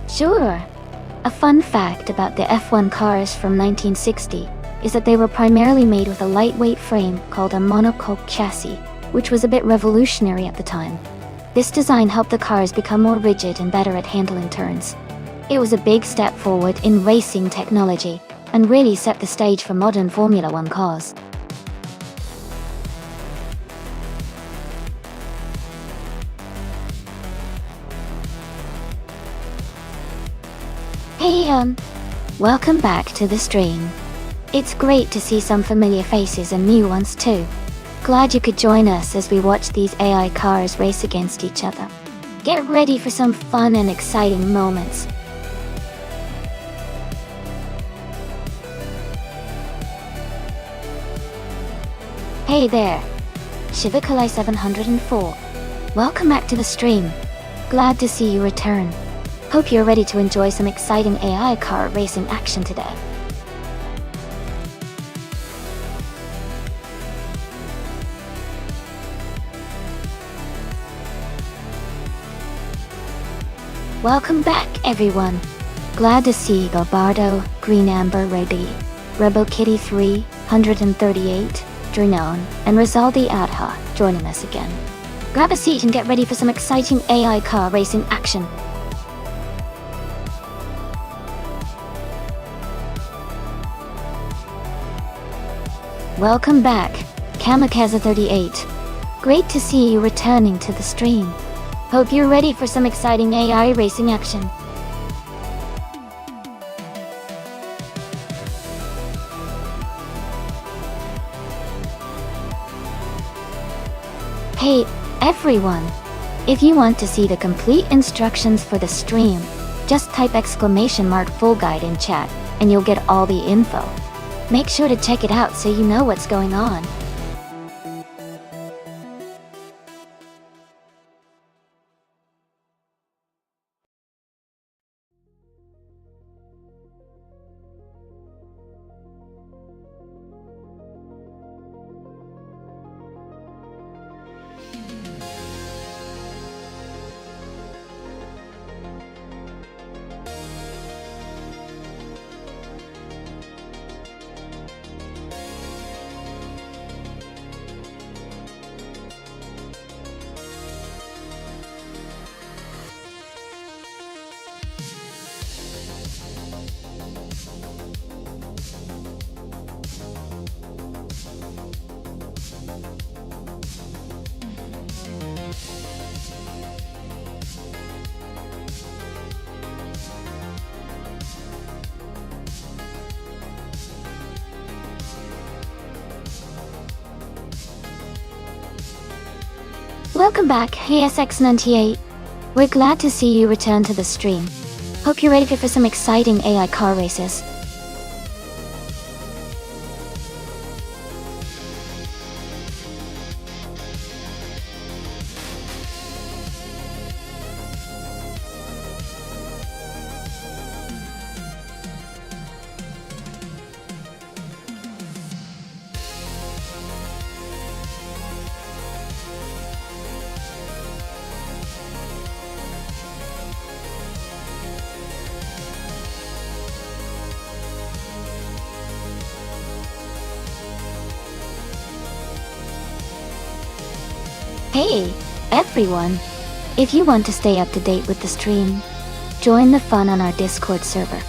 Sure. A fun fact about the F1 cars from 1960 is that they were primarily made with a lightweight frame called a monocoque chassis, which was a bit revolutionary at the time. This design helped the cars become more rigid and better at handling turns. It was a big step forward in racing technology and really set the stage for modern Formula One cars. Hey, welcome back to the stream. It's great to see some familiar faces and new ones too. Glad you could join us as we watch these AI cars race against each other. Get ready for some fun and exciting moments. Hey there, Shivakalai 704. Welcome back to the stream. Glad to see you return. Hope you're ready to enjoy some exciting AI car racing action today. Welcome back, everyone. Glad to see Galbardo, Green Amber Ready, Rebel Kitty 338, Drenone, and Rizaldi Adha joining us again. Grab a seat and get ready for some exciting AI car racing action. Welcome back, Kamikaze38. Great to see you returning to the stream. Hope you're ready for some exciting AI racing action. Hey, everyone! If you want to see the complete instructions for the stream, just type !full guide in chat, and you'll get all the info. Make sure to check it out so you know what's going on. Welcome back, ASX98. We're glad to see you return to the stream. Hope you're ready for some exciting AI car races. Hey, everyone! If you want to stay up to date with the stream, join the fun on our Discord server.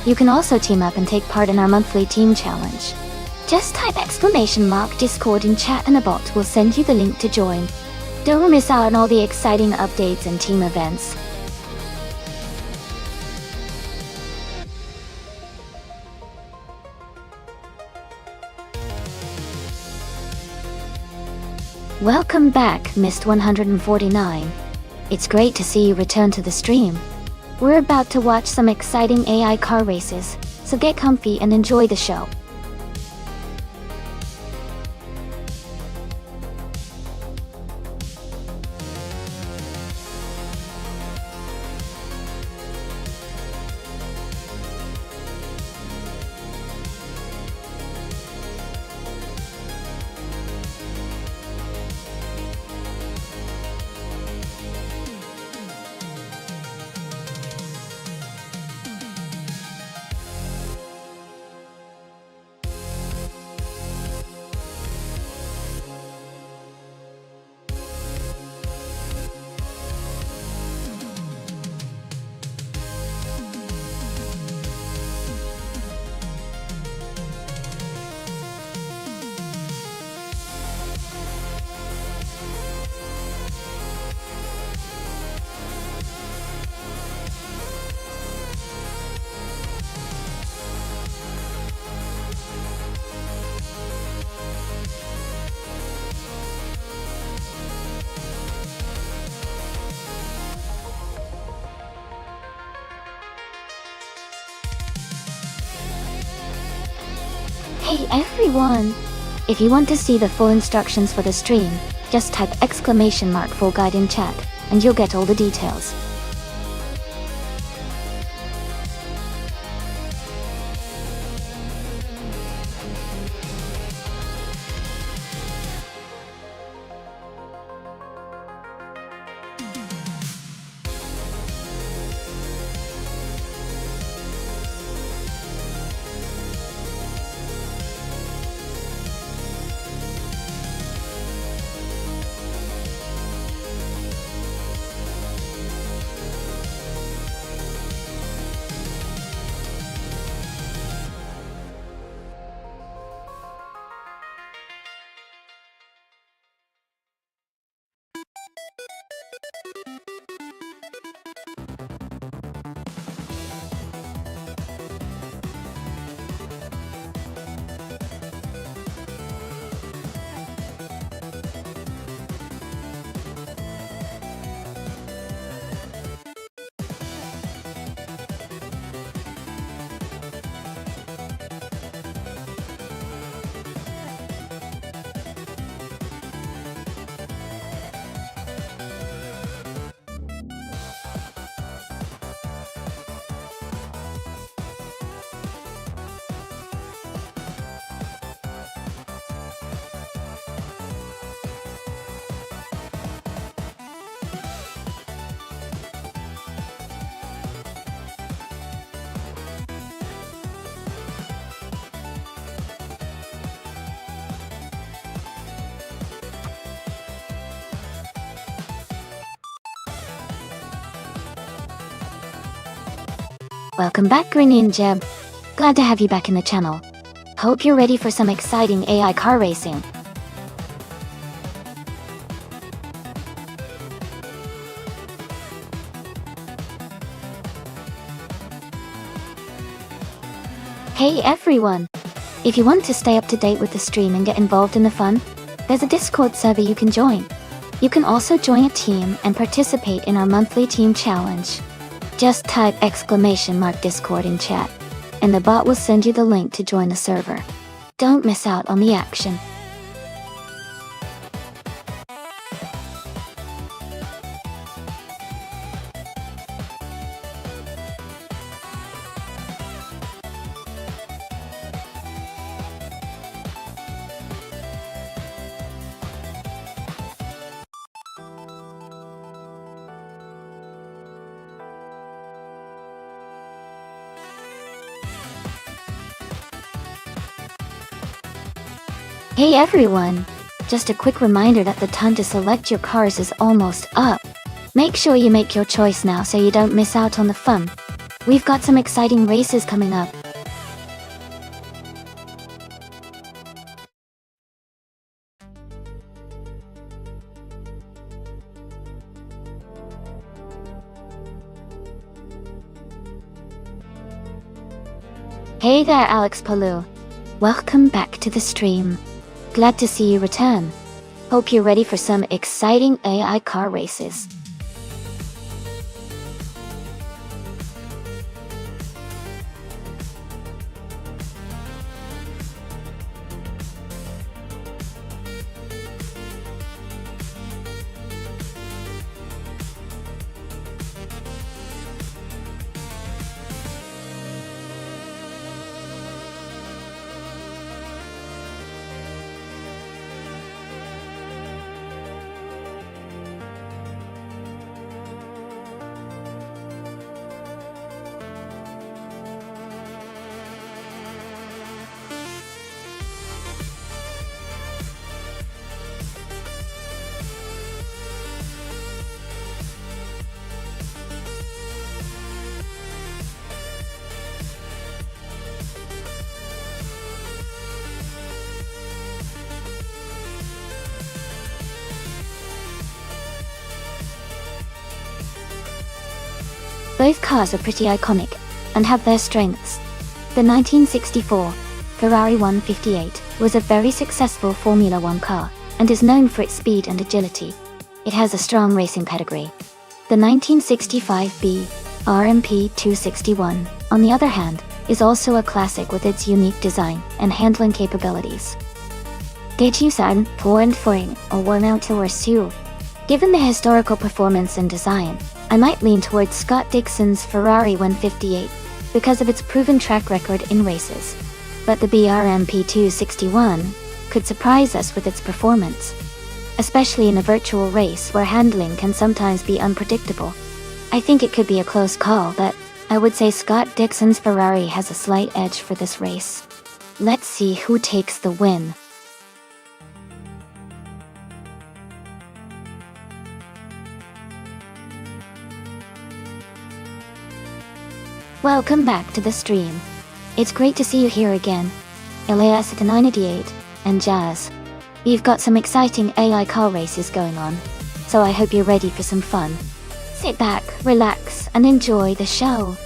You can also team up and take part in our monthly team challenge. Just type !Discord in chat and a bot will send you the link to join. Don't miss out on all the exciting updates and team events. Welcome back, Mist149. It's great to see you return to the stream. We're about to watch some exciting AI car races, so get comfy and enjoy the show. Hey everyone! If you want to see the full instructions for the stream, just type !full guide in chat, and you'll get all the details. Welcome back, Greninja. Glad to have you back in the channel. Hope you're ready for some exciting AI car racing. Hey everyone! If you want to stay up to date with the stream and get involved in the fun, there's a Discord server you can join. You can also join a team and participate in our monthly team challenge. Just type !Discord in chat, and the bot will send you the link to join the server. Don't miss out on the action. Hey everyone! Just a quick reminder that the time to select your cars is almost up. Make sure you make your choice now so you don't miss out on the fun. We've got some exciting races coming up. Hey there, Alex Palou. Welcome back to the stream. Glad to see you return. Hope you're ready for some exciting AI car races. Both cars are pretty iconic, and have their strengths. The 1964 Ferrari 158 was a very successful Formula One car, and is known for its speed and agility. It has a strong racing pedigree. The 1965 RMP 261, on the other hand, is also a classic with its unique design and handling capabilities. 대추산, 보안포인, or warmount. Given the historical performance and design, I might lean towards Scott Dixon's Ferrari 158 because of its proven track record in races. But the BRMP 261 could surprise us with its performance, especially in a virtual race where handling can sometimes be unpredictable. I think it could be a close call, but I would say Scott Dixon's Ferrari has a slight edge for this race. Let's see who takes the win. Welcome back to the stream. It's great to see you here again. Elias at 98 and Jazz. You've got some exciting AI car races going on, so I hope you're ready for some fun. Sit back, relax, and enjoy the show.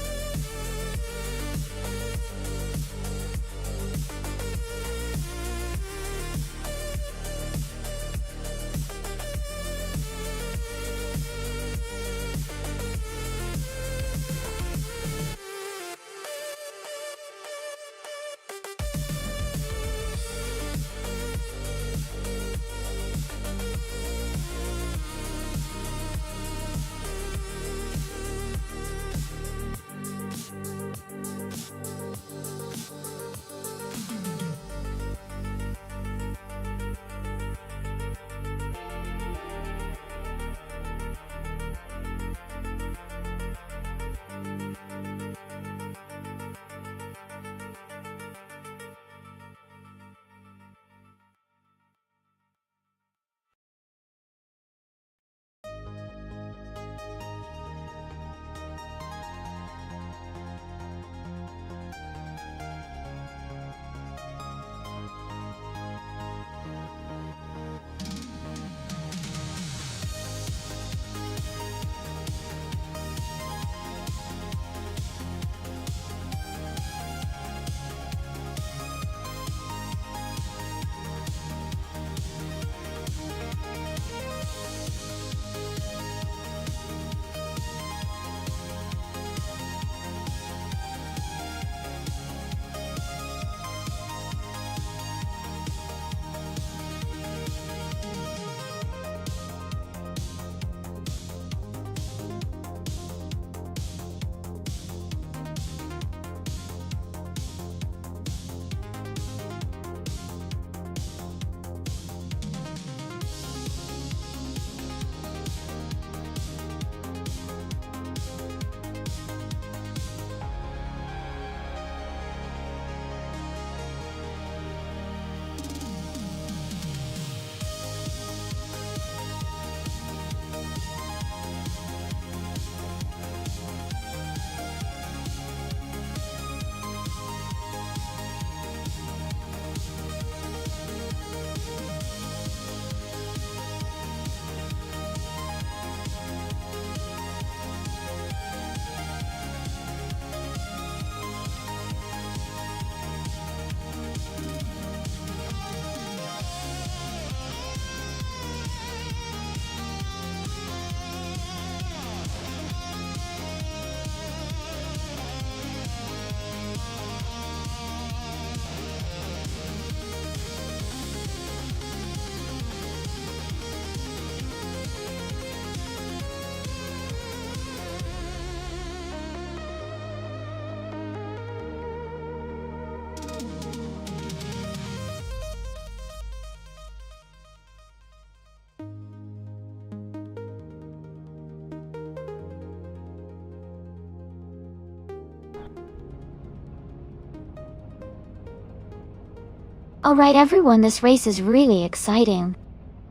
Alright everyone, this race is really exciting.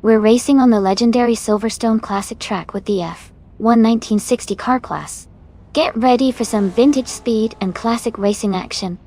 We're racing on the legendary Silverstone Classic track with the F1 1960 car class. Get ready for some vintage speed and classic racing action.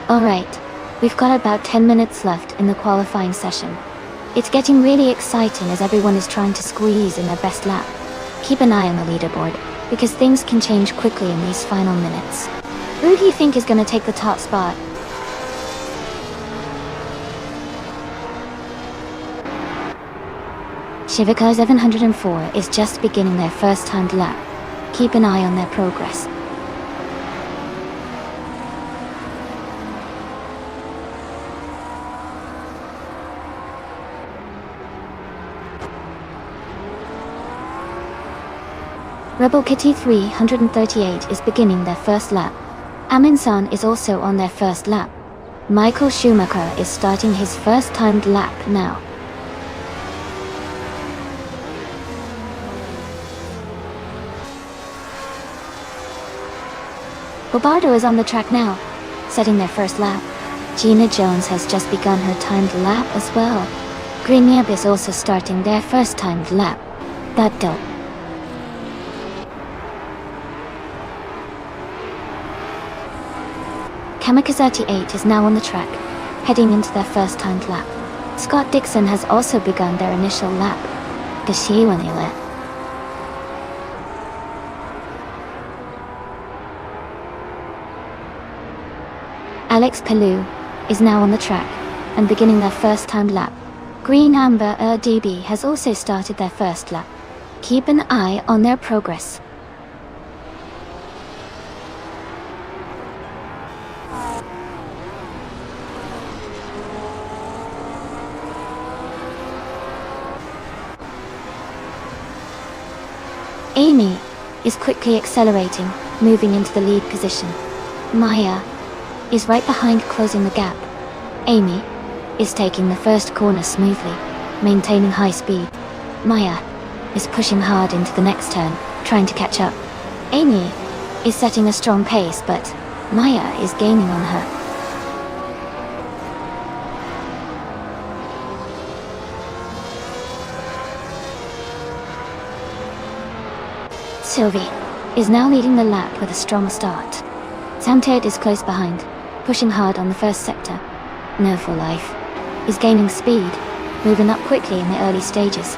Alright, we've got about 10 minutes left in the qualifying session. It's getting really exciting as everyone is trying to squeeze in their best lap. Keep an eye on the leaderboard, because things can change quickly in these final minutes. Who do you think is going to take the top spot? Shivacar 704 is just beginning their first timed lap. Keep an eye on their progress. Rebel Kitty 338 is beginning their first lap. Amin-san is also on their first lap. Michael Schumacher is starting his first timed lap now. Robardo is on the track now, setting their first lap. Gina Jones has just begun her timed lap as well. Green Yab is also starting their first timed lap. That dope. Kamikazati 8 is now on the track, heading into their first timed lap. Scott Dixon has also begun their initial lap. Gashiwanile. Alex Palou is now on the track and beginning their first timed lap. Green Amber DB has also started their first lap. Keep an eye on their progress. Amy is quickly accelerating, moving into the lead position. Maya is right behind, closing the gap. Amy is taking the first corner smoothly, maintaining high speed. Maya is pushing hard into the next turn, trying to catch up. Amy is setting a strong pace, but Maya is gaining on her. Sylvie is now leading the lap with a strong start. Samted is close behind, pushing hard on the first sector. No for Life is gaining speed, moving up quickly in the early stages.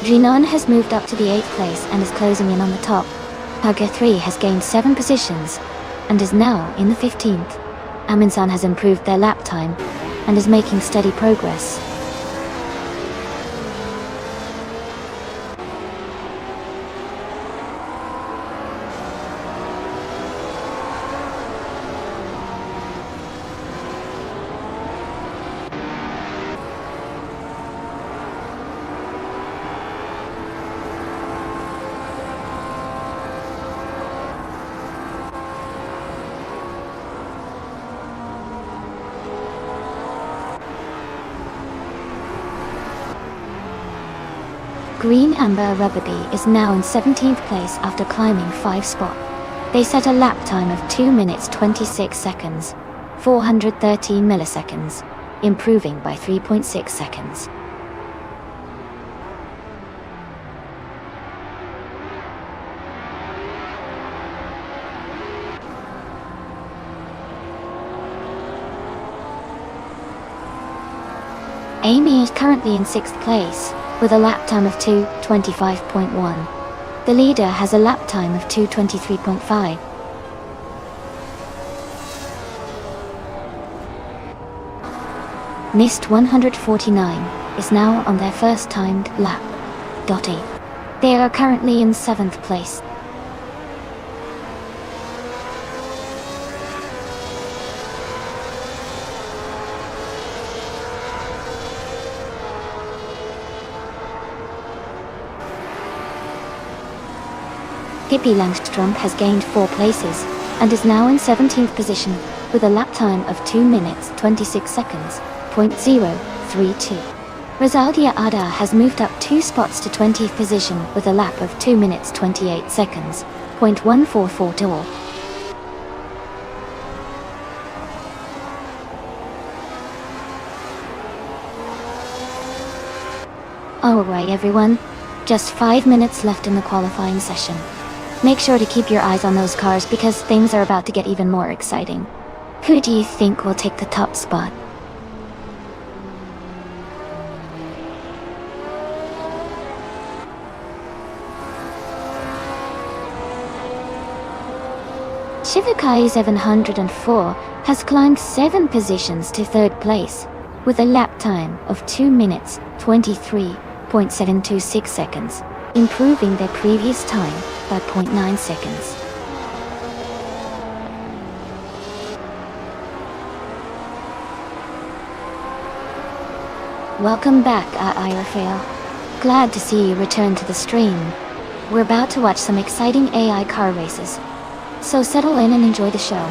Jinon has moved up to the 8th place and is closing in on the top. Paga 3 has gained 7 positions and is now in the 15th. Amin-san has improved their lap time and is making steady progress. Green Amber Rubberby is now in 17th place after climbing 5 spots. They set a lap time of 2 minutes 26 seconds, 413 milliseconds, improving by 3.6 seconds. Amy is currently in 6th place, with a lap time of 2:25.1. The leader has a lap time of 2:23.5. NIST 149 is now on their first timed lap. Dotty. They are currently in 7th place. Pippi Langstrom has gained 4 places, and is now in 17th position, with a lap time of 2 minutes 26 seconds, .032. Rosaldia Ada has moved up 2 spots to 20th position with a lap of 2 minutes 28 seconds, .144. Alright everyone, just 5 minutes left in the qualifying session. Make sure to keep your eyes on those cars because things are about to get even more exciting. Who do you think will take the top spot? Shivakai 704 has climbed 7 positions to 3rd place, with a lap time of 2 minutes 23.726 seconds, improving their previous time by 0.9 seconds. Welcome back, Rafael. Glad to see you return to the stream. We're about to watch some exciting AI car races. So settle in and enjoy the show.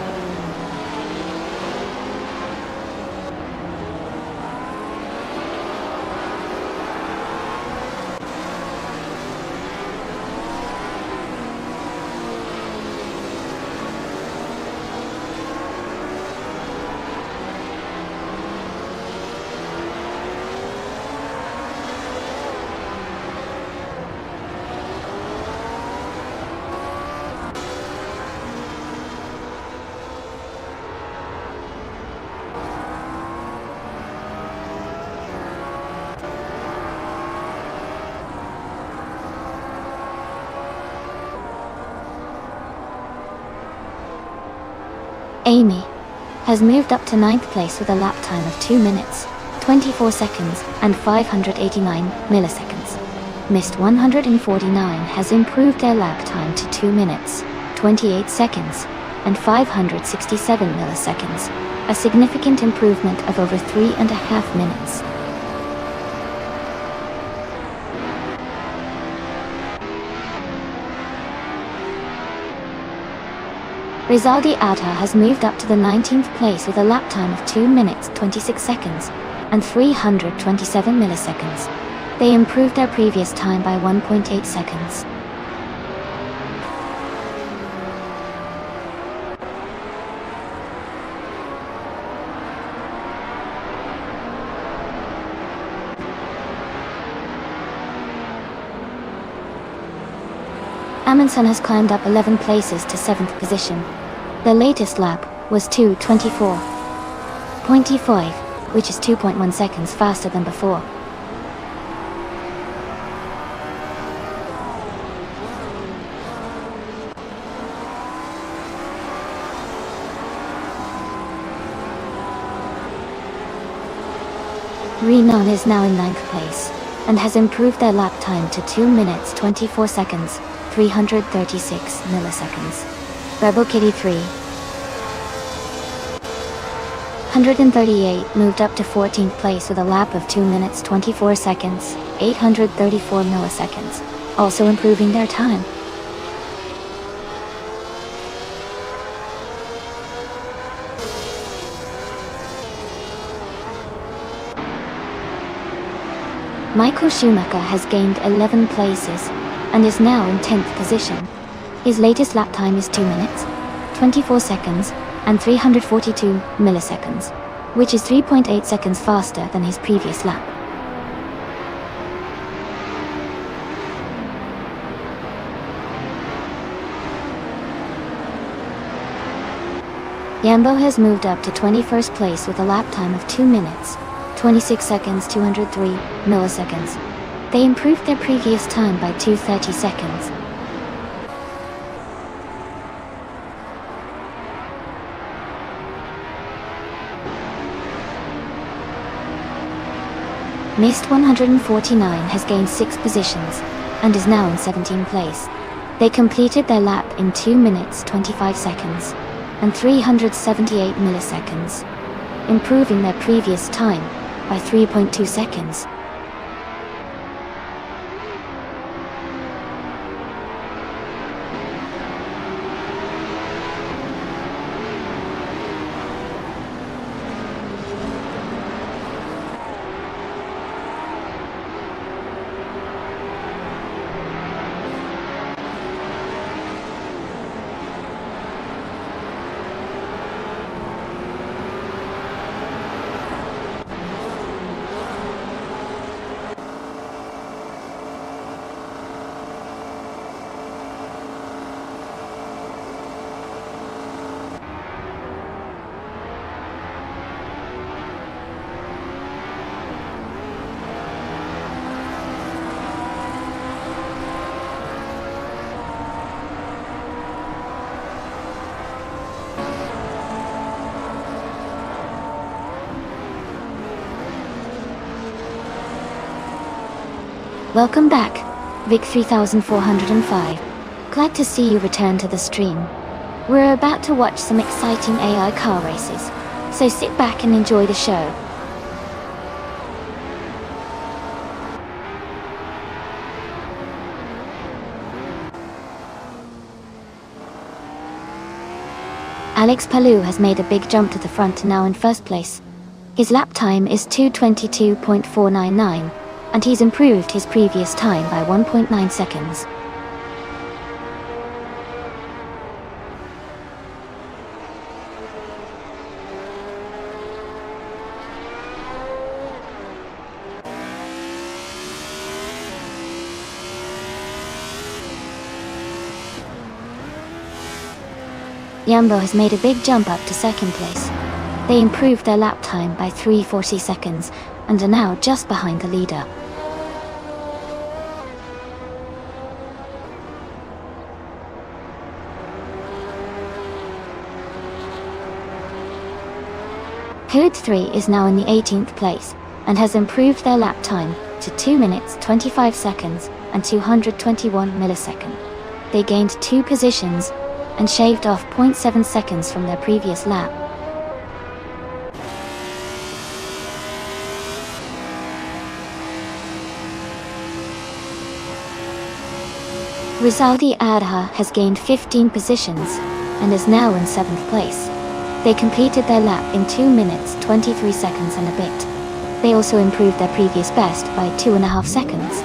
Amy has moved up to 9th place with a lap time of 2 minutes, 24 seconds and 589 milliseconds. Missed 149 has improved their lap time to 2 minutes, 28 seconds and 567 milliseconds, a significant improvement of over 3.5 minutes. Rizaldi Ata has moved up to the 19th place with a lap time of 2 minutes 26 seconds and 327 milliseconds. They improved their previous time by 1.8 seconds. Amundsen has climbed up 11 places to 7th position. Their latest lap was 2:24.25, which is 2.1 seconds faster than before. Renan is now in 9th place, and has improved their lap time to 2 minutes 24 seconds, 336 milliseconds. Rebel Kitty 338 moved up to 14th place with a lap of 2 minutes 24 seconds, 834 milliseconds, also improving their time. Michael Schumacher has gained 11 places and is now in 10th position. His latest lap time is 2 minutes, 24 seconds, and 342 milliseconds, which is 3.8 seconds faster than his previous lap. Yambo has moved up to 21st place with a lap time of 2 minutes, 26 seconds, 203 milliseconds. They improved their previous time by 230 seconds. Mist 149 has gained 6 positions and is now in 17th place. They completed their lap in 2 minutes 25 seconds and 378 milliseconds, improving their previous time by 3.2 seconds. Welcome back, Vic 3405. Glad to see you return to the stream. We're about to watch some exciting AI car races, so sit back and enjoy the show. Alex Palou has made a big jump to the front and now in first place. His lap time is 2:22.499, and he's improved his previous time by 1.9 seconds. Yambo has made a big jump up to second place. They improved their lap time by 3:40 seconds and are now just behind the leader. Code 3 is now in the 18th place and has improved their lap time to 2 minutes 25 seconds and 221 milliseconds. They gained 2 positions and shaved off 0.7 seconds from their previous lap. Rizaldi Adha has gained 15 positions and is now in 7th place. They completed their lap in 2 minutes 23 seconds and a bit. They also improved their previous best by 2.5 seconds.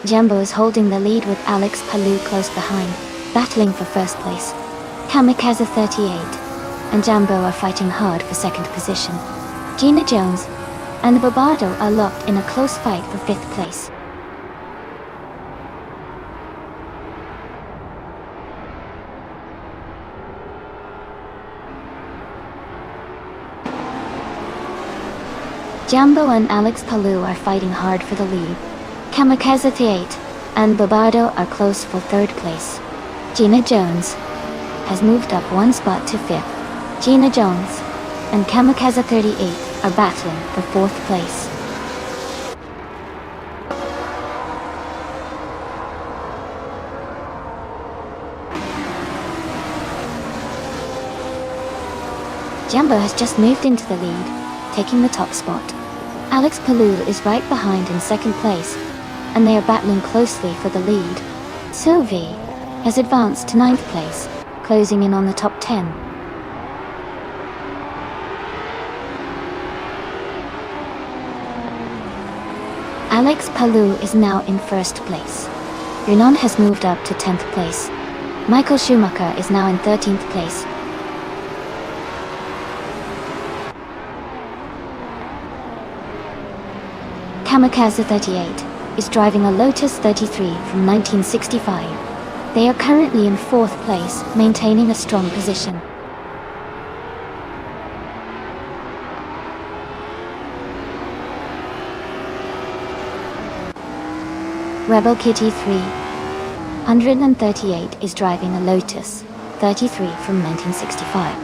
Jambo is holding the lead with Alex Palou close behind, battling for first place. Kamikaze 38 and Jambo are fighting hard for second position. Gina Jones and Bobado are locked in a close fight for 5th place. Jambo and Alex Palou are fighting hard for the lead. Kamikaze 38 and Bobado are close for 3rd place. Gina Jones has moved up 1 spot to 5th. Gina Jones and Kamikaze 38 are battling for 4th place. Jambo has just moved into the lead, taking the top spot. Alex Palou is right behind in 2nd place, and they are battling closely for the lead. Sylvie has advanced to 9th place, closing in on the top 10. Alex Palou is now in 1st place. Renan has moved up to 10th place. Michael Schumacher is now in 13th place. Kamikaze 38 is driving a Lotus 33 from 1965. They are currently in 4th place, maintaining a strong position. Rebel Kitty 338 is driving a Lotus 33 from 1965.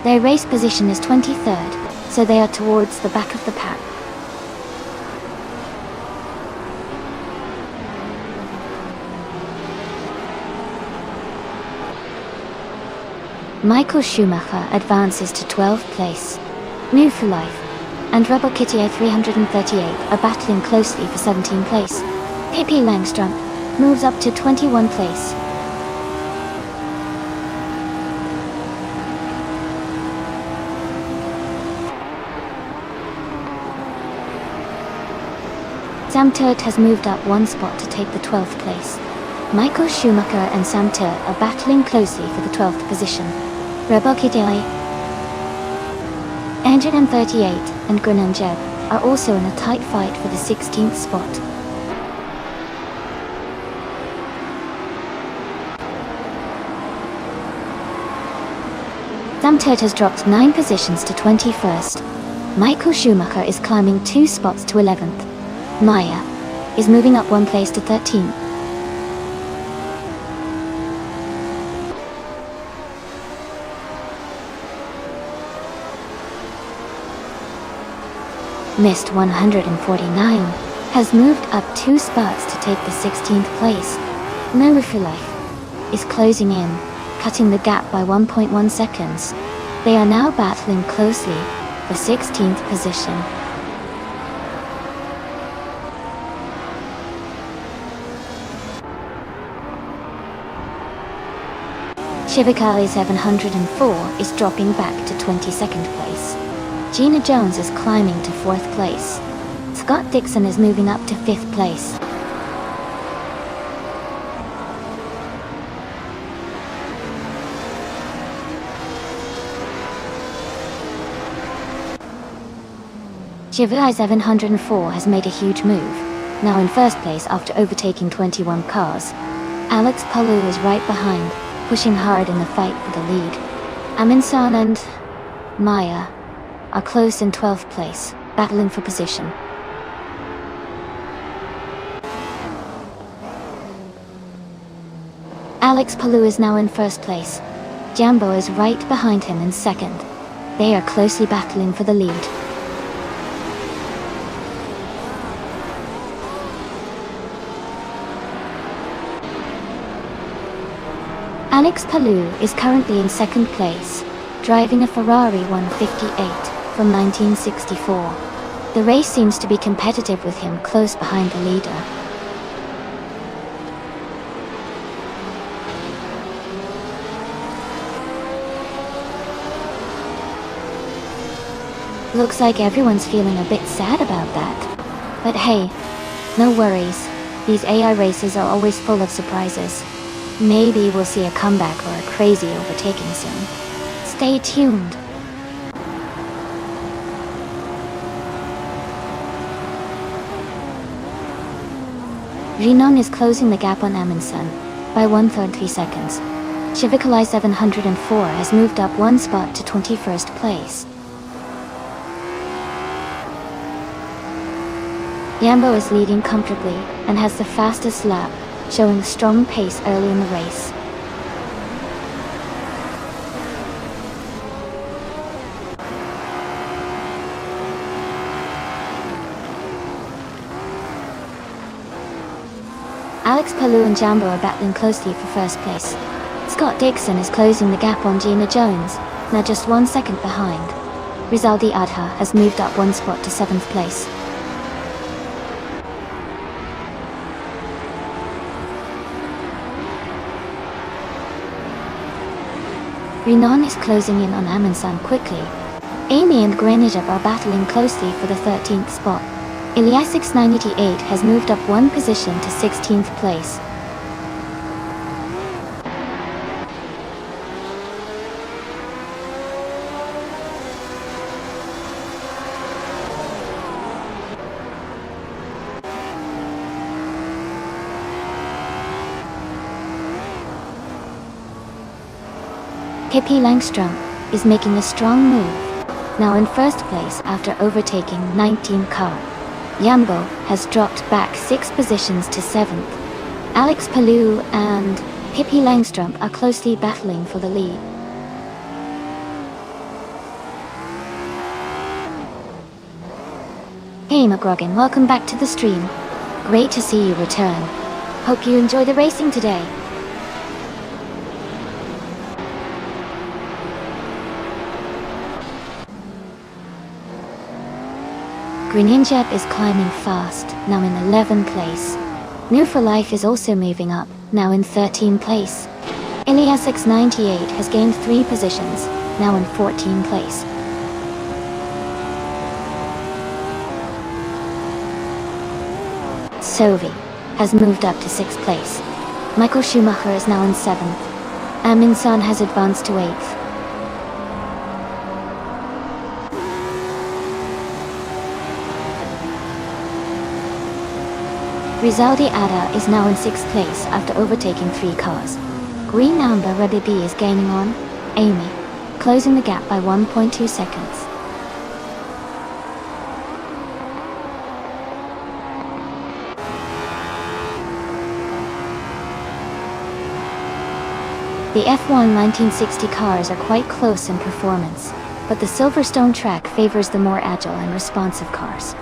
Their race position is 23rd, so they are towards the back of the pack. Michael Schumacher advances to 12th place. New for Life and Rebel Kitty 338 are battling closely for 17th place. Pippi Langstrump moves up to 21st place. Sam Turt has moved up 1 spot to take the 12th place. Michael Schumacher and Sam Turt are battling closely for the 12th position. Rebel Kitty 138 and Grenon Jeb are also in a tight fight for the 16th spot. Sam Turt has dropped 9 positions to 21st. Michael Schumacher is climbing 2 spots to 11th. Maya is moving up 1 place to 13th. missed 149, has moved up 2 spots to take the 16th place. No for Life is closing in, cutting the gap by 1.1 seconds. They are now battling closely for 16th position. Shivakali 704 is dropping back to 22nd place. Gina Jones is climbing to 4th place. Scott Dixon is moving up to 5th place. Shivai 704 has made a huge move, now in 1st place after overtaking 21 cars. Alex Palou is right behind, pushing hard in the fight for the lead. Amin-san and Maya are close in 12th place, battling for position. Alex Palou is now in 1st place. Jambo is right behind him in 2nd. They are closely battling for the lead. Alex Palou is currently in 2nd place, driving a Ferrari 158 from 1964. The race seems to be competitive with him close behind the leader. Looks like everyone's feeling a bit sad about that. But hey, no worries. These AI races are always full of surprises. Maybe we'll see a comeback or a crazy overtaking soon. Stay tuned. Rinon is closing the gap on Amundsen by 1/3 seconds. Shivakalai 704 has moved up 1 spot to 21st place. Yambo is leading comfortably and has the fastest lap, showing a strong pace early in the race. Alex Palou and Jambo are battling closely for 1st place. Scott Dixon is closing the gap on Gina Jones, now just 1 second behind. Rizaldi Adha has moved up 1 spot to 7th place. Rinon is closing in on Amundsen quickly. Amy and Grenadab are battling closely for the 13th spot. Ilias 698 has moved up 1 position to 16th place. Pippi Langström is making a strong move, now in 1st place after overtaking 19 car. Yambo has dropped back 6 positions to 7th. Alex Palou and Pippi Langström are closely battling for the lead. Hey McGrogan, welcome back to the stream. Great to see you return. Hope you enjoy the racing today. Greninjab is climbing fast, now in 11th place. New for Life is also moving up, now in 13th place. Ilias 698 has gained 3 positions, now in 14th place. Sovi has moved up to 6th place. Michael Schumacher is now in 7th. Amundsen has advanced to 8th. Rizaldi Ada is now in 6th place after overtaking 3 cars. Green Amber Rebbe B is gaining on Amy, closing the gap by 1.2 seconds. The F1 1960 cars are quite close in performance. but the Silverstone track favors the more agile and responsive cars.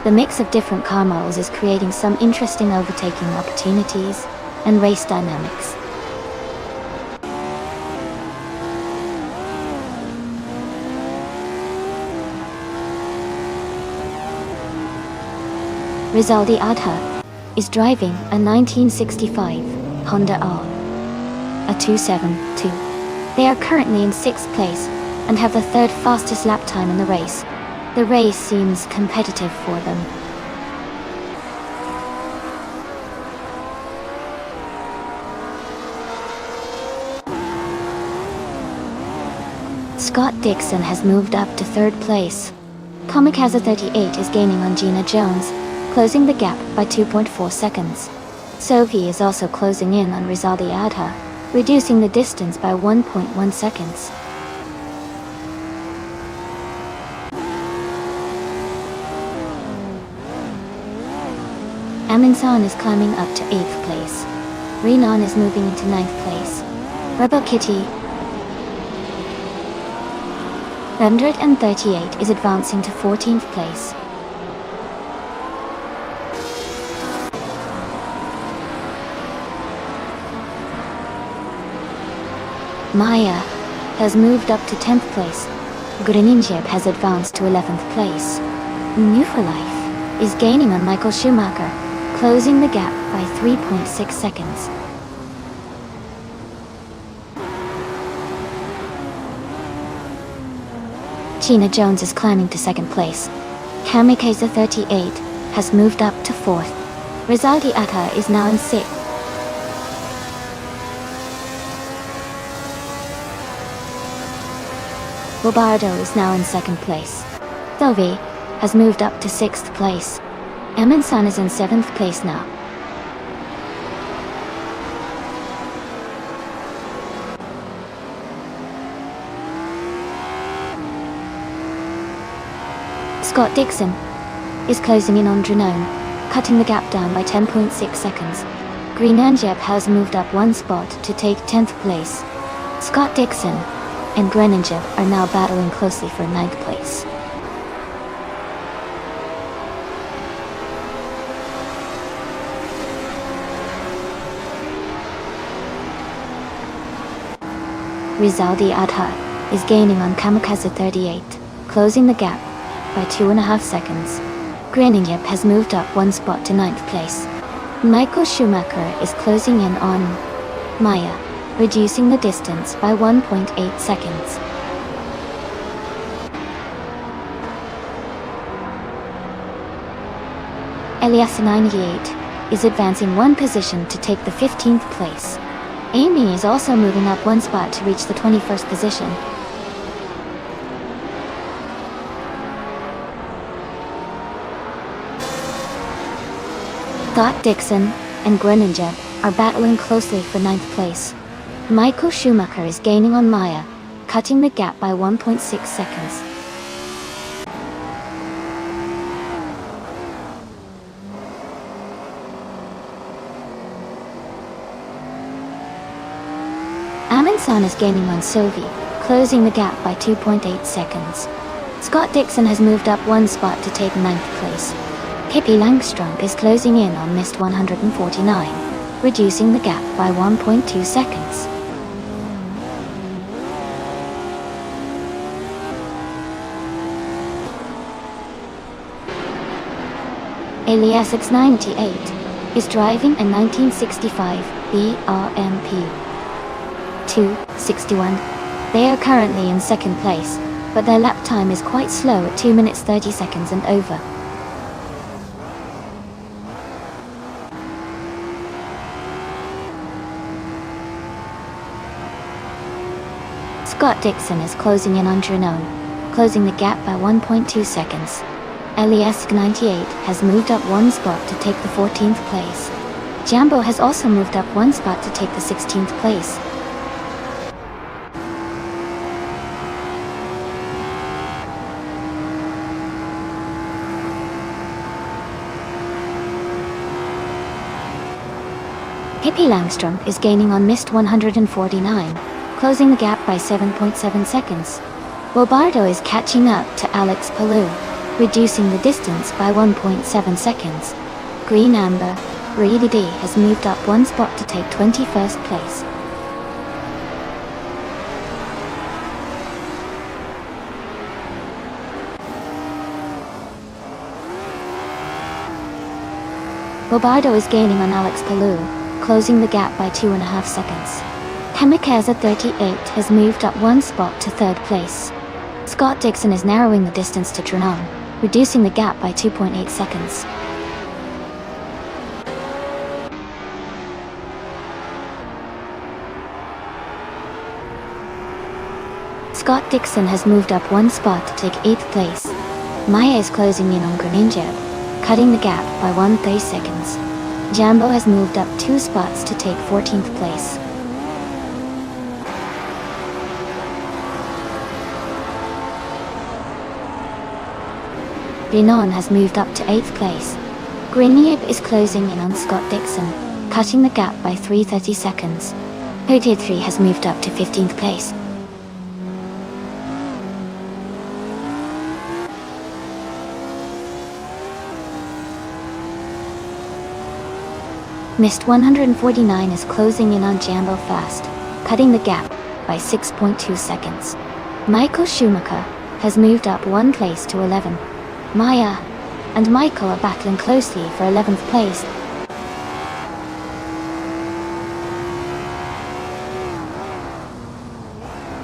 The mix of different car models is creating some interesting overtaking opportunities and race dynamics. Rizaldi Adha is driving a 1965 Honda R, a 272. They are currently in 6th place and have the 3rd fastest lap time in the race. The race seems competitive for them. Scott Dixon has moved up to 3rd place. Kamikaze 38 is gaining on Gina Jones, closing the gap by 2.4 seconds. Sophie is also closing in on Rizaldi Adha, reducing the distance by 1.1 seconds. Aminsan is climbing up to 8th place. Renan is moving into 9th place. Rebel Kitty 138 is advancing to 14th place. Maya has moved up to 10th place. Greninjeb has advanced to 11th place. New for Life is gaining on Michael Schumacher, closing the gap by 3.6 seconds. Gina Jones is climbing to 2nd place. Kamikaze 38 has moved up to 4th. Rizaldi Adha is now in 6th. Bobardo is now in 2nd place. Thovi has moved up to 6th place. Eminson is in 7th place now. Scott Dixon is closing in on Drenone, cutting the gap down by 10.6 seconds. Greninjeb has moved up 1 spot to take 10th place. Scott Dixon and Greninjeb are now battling closely for 9th place. Rizaldi Adha is gaining on Kamikaze 38, closing the gap by 2.5 seconds. Greninjeb has moved up 1 spot to 9th place. Michael Schumacher is closing in on Maya, reducing the distance by 1.8 seconds. Elias 98 is advancing 1 position to take the 15th place. Amy is also moving up 1 spot to reach the 21st position. Scott Dixon and Greninjeb are battling closely for 9th place. Michael Schumacher is gaining on Maya, cutting the gap by 1.6 seconds. Aminsan is gaining on Sophie, closing the gap by 2.8 seconds. Scott Dixon has moved up 1 spot to take 9th place. Pippi Langstrump is closing in on Mist 149, reducing the gap by 1.2 seconds. Elias 98 is driving a 1965 BRMP 261. They are currently in 2nd place, but their lap time is quite slow at 2 minutes 30 seconds and over. Scott Dixon is closing in on Drenone, closing the gap by 1.2 seconds. Elias 98 has moved up 1 spot to take the 14th place. Jambo has also moved up 1 spot to take the 16th place. Pippi Langstrump is gaining on Mist 149, closing the gap by 7.7 seconds. Robardo is catching up to Alex Palou, reducing the distance by 1.7 seconds. Green Amber, Reedy has moved up one spot to take 21st place. Robardo is gaining on Alex Palou, closing the gap by 2.5 seconds. Kamikaze 38 has moved up one spot to 3rd place. Scott Dixon is narrowing the distance to Trinon, reducing the gap by 2.8 seconds. Scott Dixon has moved up one spot to take 8th place. Maya is closing in on Greninja, cutting the gap by 1/30 seconds. Jambo has moved up 2 spots to take 14th place. Renon has moved up to 8th place. Greninja is closing in on Scott Dixon, cutting the gap by 3/30 seconds. Hoted 3 has moved up to 15th place. Mist 149 is closing in on Jambo fast, cutting the gap by 6.2 seconds. Michael Schumacher has moved up 1 place to 11. Maya and Michael are battling closely for 11th place.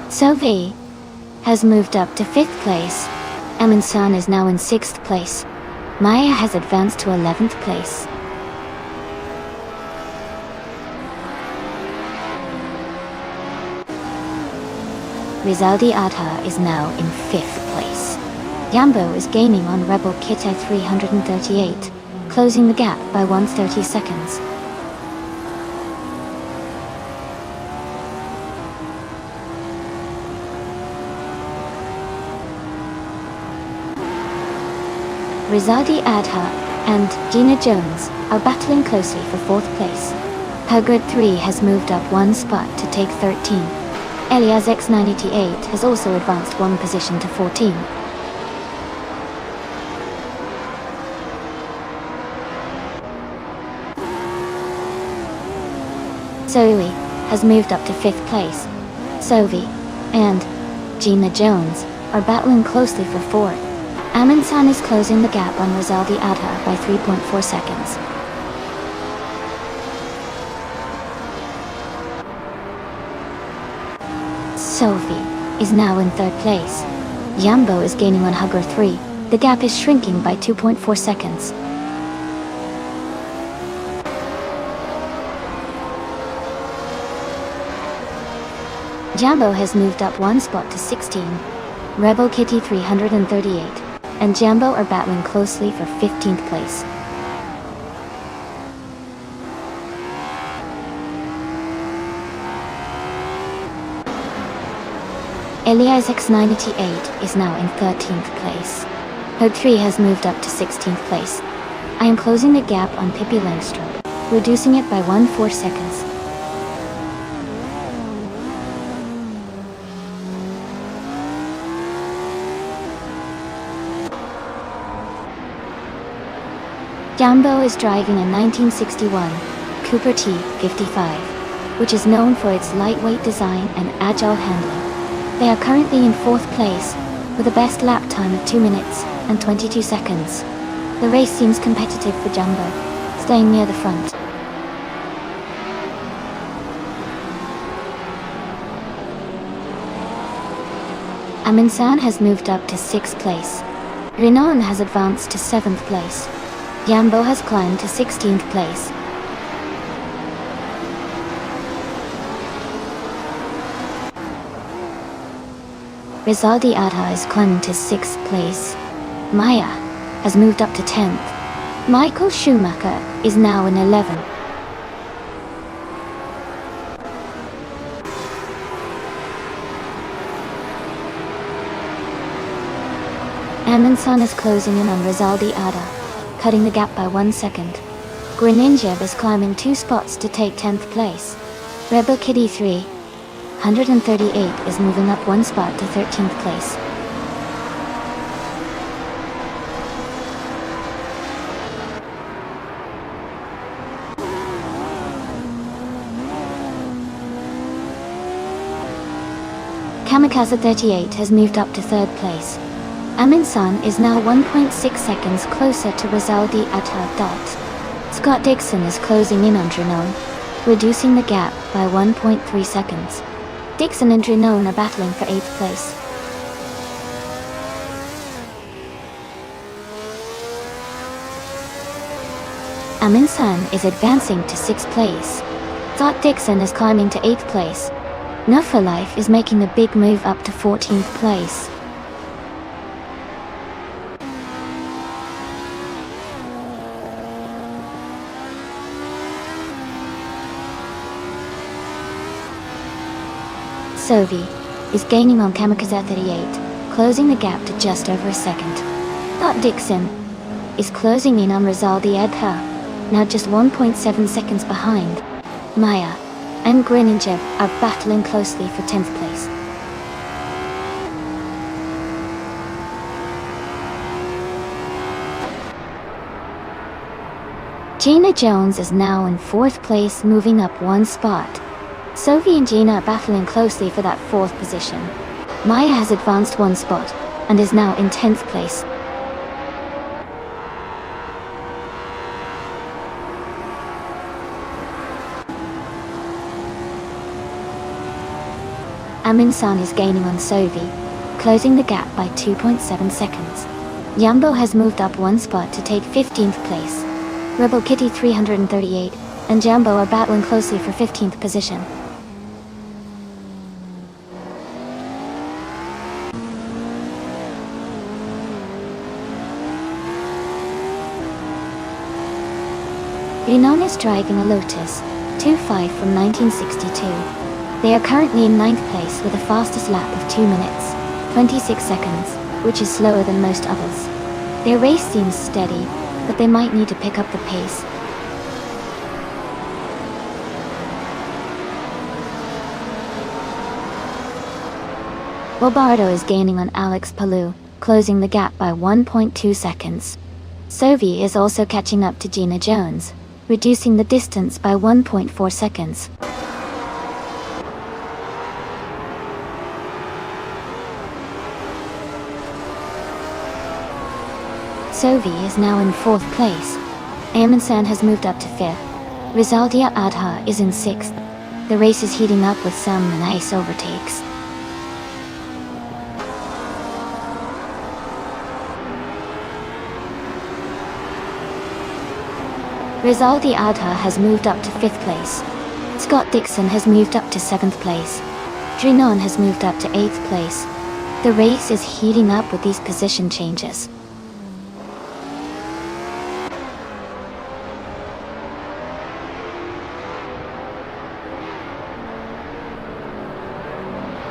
Sophie has moved up to 5th place. Emin-san is now in 6th place. Maya has advanced to 11th place. Rizaldi Adha is now in 5th place. Jambo is gaining on Rebel Kit at 338, closing the gap by 1/30 seconds. Rizaldi Adha and Gina Jones are battling closely for 4th place. Hagrid 3 has moved up 1 spot to take 13. Elias X988 has also advanced 1 position to 14. Zoe has moved up to 5th place. Sophie and Gina Jones are battling closely for 4th. Amin-san is closing the gap on Rizaldi Adha by 3.4 seconds. Sophie is now in 3rd place. Jambo is gaining on Hugger 3. The gap is shrinking by 2.4 seconds. Jambo has moved up 1 spot to 16. Rebel Kitty 338 and Jambo are battling closely for 15th place. Elias X988 is now in 13th place. Hug 3 has moved up to 16th place. I am closing the gap on Pippi Langstrup, reducing it by 1/4 seconds. Jambo is driving a 1961 Cooper T55, which is known for its lightweight design and agile handling. They are currently in 4th place, with a best lap time of 2 minutes and 22 seconds. The race seems competitive for Jambo, staying near the front. Amin-san has moved up to 6th place. Renan has advanced to 7th place. Jambo has climbed to 16th place. Rizaldi Adha is climbing to 6th place. Maya has moved up to 10th. Michael Schumacher is now in 11th. Amin-san is closing in on Rizaldi Adha, cutting the gap by 1 second. Greninja is climbing 2 spots to take 10th place. Rebel Kitty 3, 138 is moving up one spot to 13th place. Kamikaze 38 has moved up to 3rd place. Amin-san is now 1.6 seconds closer to Rizaldi Atta. Scott Dixon is closing in on Drenone, reducing the gap by 1.3 seconds. Dixon and Drenone are battling for 8th place. Amin-san is advancing to 6th place. Scott Dixon is climbing to 8th place. Nufa Life is making a big move up to 14th place. Sovi is gaining on Kamikaze 38, closing the gap to just over a second. Scott Dixon is closing in on Rizaldi Adha, now just 1.7 seconds behind. Maya and Greninja are battling closely for 10th place. Gina Jones is now in 4th place, moving up one spot. Sophie and Gina are battling closely for that 4th position. Maya has advanced one spot and is now in 10th place. Amin-san is gaining on Sovi, closing the gap by 2.7 seconds. Yambo has moved up one spot to take 15th place. Rebel Kitty 338 and Jambo are battling closely for 15th position. Rinon is driving a Lotus 2.5 from 1962. They are currently in 9th place with a fastest lap of 2 minutes, 26 seconds, which is slower than most others. Their race seems steady, but they might need to pick up the pace. Bobardo is gaining on Alex Palou, closing the gap by 1.2 seconds. Sovi is also catching up to Gina Jones, reducing the distance by 1.4 seconds. Sovi is now in 4th place. Amin-san has moved up to 5th. Rizaldia Adha is in 6th. The race is heating up with some nice overtakes. Rizaldi Adha has moved up to 5th place. Scott Dixon has moved up to 7th place. Drinon has moved up to 8th place. The race is heating up with these position changes.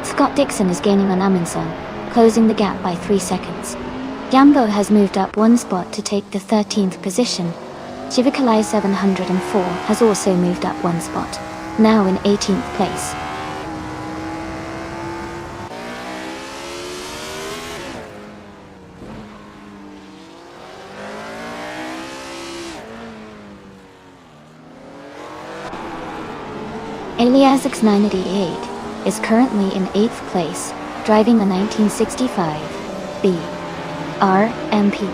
Scott Dixon is gaining on Amin-san, closing the gap by 3 seconds. Gambo has moved up one spot to take the 13th position. Shivakalai 704 has also moved up one spot, now in 18th place. Eliasix 988 is currently in 8th place, driving a 1965 B R MP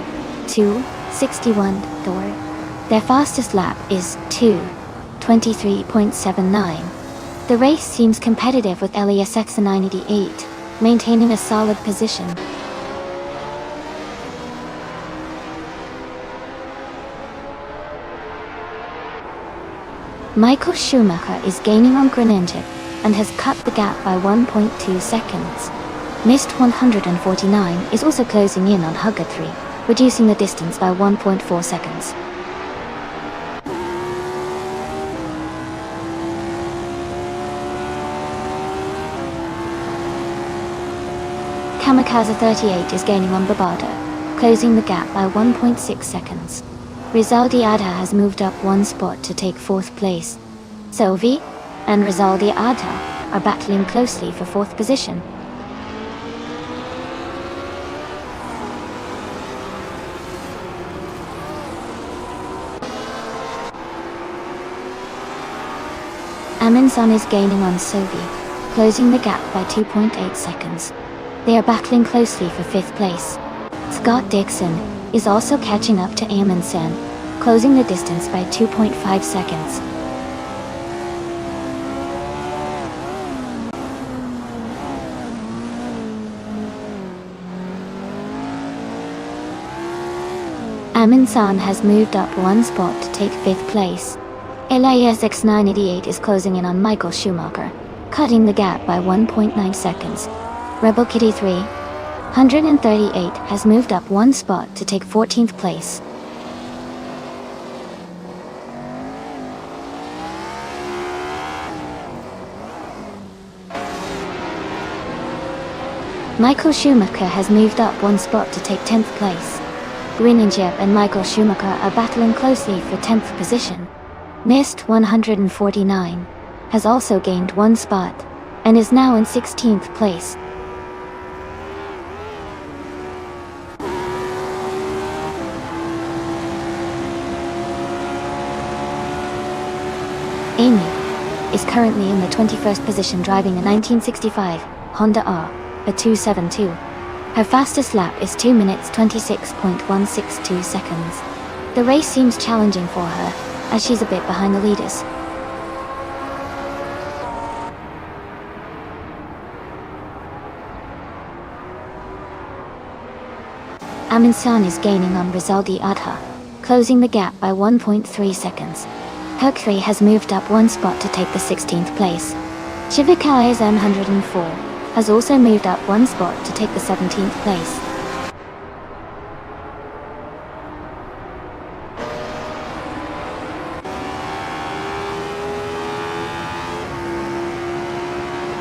261 Thor. Their fastest lap is 2:23.79. The race seems competitive with Eliasix 988, maintaining a solid position. Michael Schumacher is gaining on Greninja and has cut the gap by 1.2 seconds. Mist 149 is also closing in on Hugger 3, reducing the distance by 1.4 seconds. Kamikaze 38 is gaining on Babardo, closing the gap by 1.6 seconds. Rizaldi Adha has moved up one spot to take 4th place. Sovi and Rizaldi Adha are battling closely for 4th position. Amundsen is gaining on Sophie, closing the gap by 2.8 seconds. They are battling closely for 5th place. Scott Dixon is also catching up to Amundsen, closing the distance by 2.5 seconds. Amundsen has moved up 1 spot to take 5th place. LASX 988 is closing in on Michael Schumacher, cutting the gap by 1.9 seconds. Rebel Kitty 338 has moved up 1 spot to take 14th place. Michael Schumacher has moved up 1 spot to take 10th place. Grinninjep and Michael Schumacher are battling closely for 10th position. Mist 149 has also gained 1 spot and is now in 16th place. Amy is currently in the 21st position, driving a 1965 Honda R, a 272. Her fastest lap is 2 minutes 26.162 seconds. The race seems challenging for her, as she's a bit behind the leaders. Amundsen is gaining on Rizaldi Adha, closing the gap by 1.3 seconds. Hercules has moved up 1 spot to take the 16th place. Chivikai's M104 has also moved up 1 spot to take the 17th place.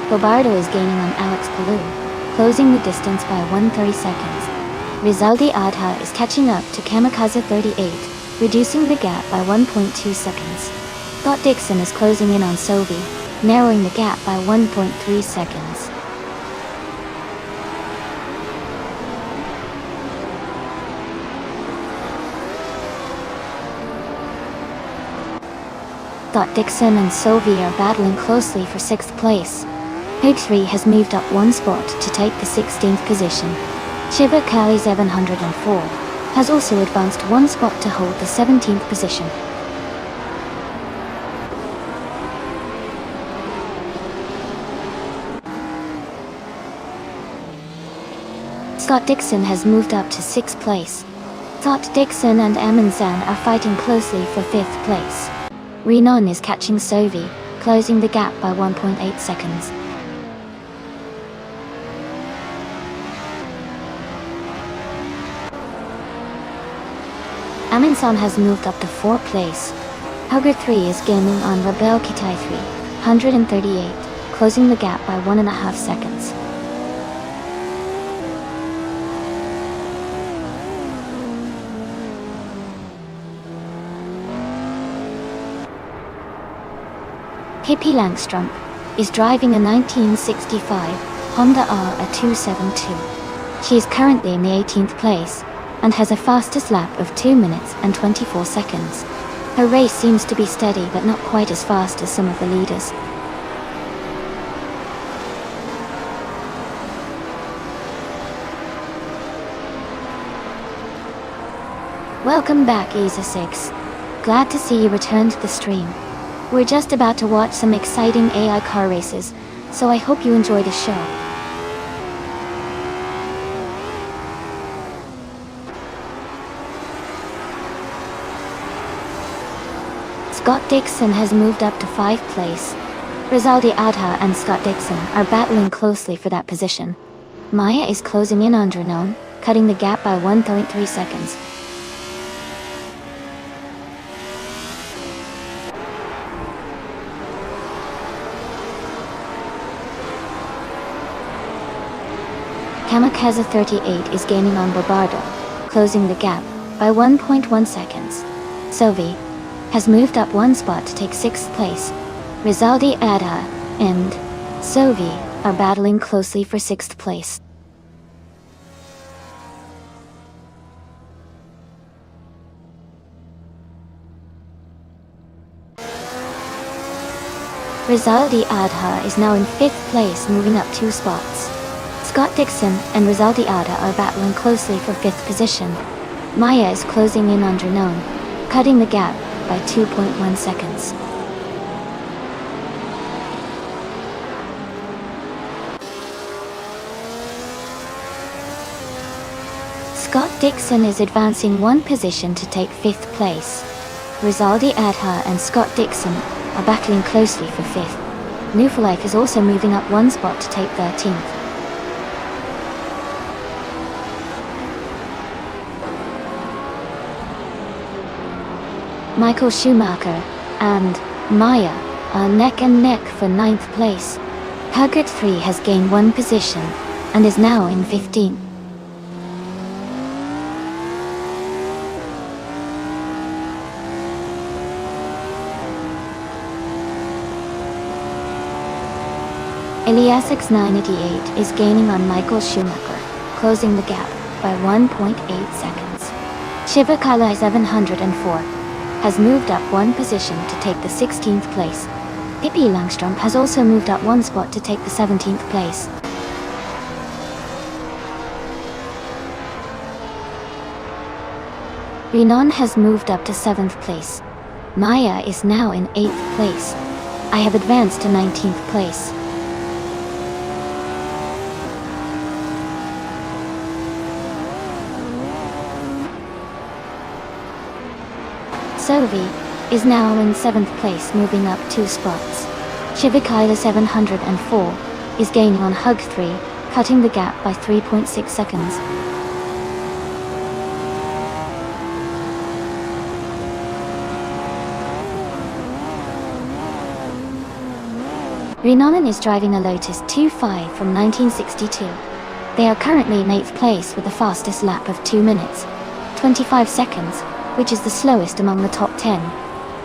Bobardo is gaining on Alex Palou, closing the distance by 130 seconds. Rizaldi Adha is catching up to Kamikaze 38, reducing the gap by 1.2 seconds. Scott Dixon is closing in on Sophie, narrowing the gap by 1.3 seconds. Scott Dixon and Sophie are battling closely for 6th place. Pig 3 has moved up 1 spot to take the 16th position. Shiba Kali's 704 has also advanced 1 spot to hold the 17th position. Scott Dixon has moved up to 6th place. Scott Dixon and Amundsen are fighting closely for 5th place. Renan is catching Sophie, closing the gap by 1.8 seconds. Amundsen has moved up to 4th place. Hugger 3 is gaining on Rebel Kitai 338, closing the gap by 1.5 seconds. Pippi Langstrump is driving a 1965 Honda R, a 272. She is currently in the 18th place and has a fastest lap of 2 minutes and 24 seconds. Her race seems to be steady but not quite as fast as some of the leaders. Welcome back, ESA 6. Glad to see you return to the stream. We're just about to watch some exciting AI car races, so I hope you enjoy the show. Scott Dixon has moved up to 5th place. Rizaldi Adha and Scott Dixon are battling closely for that position. Maya is closing in on Renan, cutting the gap by 1.3 seconds. Kamikaze 38 is gaining on Bobardo, closing the gap by 1.1 seconds. Sophie has moved up 1 spot to take 6th place. Rizaldi Adha and Sovi are battling closely for 6th place. Rizaldi Adha is now in 5th place, moving up 2 spots. Scott Dixon and Rizaldi Adha are battling closely for 5th position. Maya is closing in on Dranon, cutting the gap by 2.1 seconds. Scott Dixon is advancing 1 position to take 5th place. Rizaldi Adha and Scott Dixon are battling closely for 5th. Newfolife is also moving up 1 spot to take 13th. Michael Schumacher and Maya are neck and neck for 9th place. Huggett 3 has gained 1 position and is now in 15th. Elias X988 is gaining on Michael Schumacher, closing the gap by 1.8 seconds. Shiva Kala 704 has moved up 1 position to take the 16th place. Pippi Langstrom has also moved up 1 spot to take the 17th place. Renan has moved up to 7th place. Maya is now in 8th place. I have advanced to 19th place. Sovi is now in 7th place, moving up 2 spots. Shivakaila 704 is gaining on Hug 3, cutting the gap by 3.6 seconds. Rhiannon is driving a Lotus 2.5 from 1962. They are currently in 8th place with the fastest lap of 2 minutes, 25 seconds, which is the slowest among the top 10.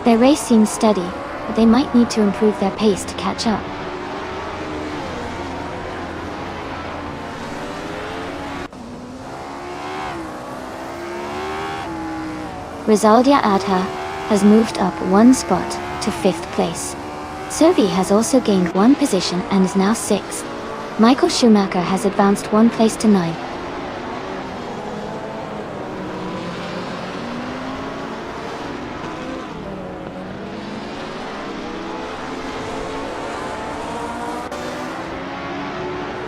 Their race seems steady, but they might need to improve their pace to catch up. Rizaldia Adha has moved up 1 spot to 5th place. Sovi has also gained 1 position and is now 6th. Michael Schumacher has advanced 1 place to 9th.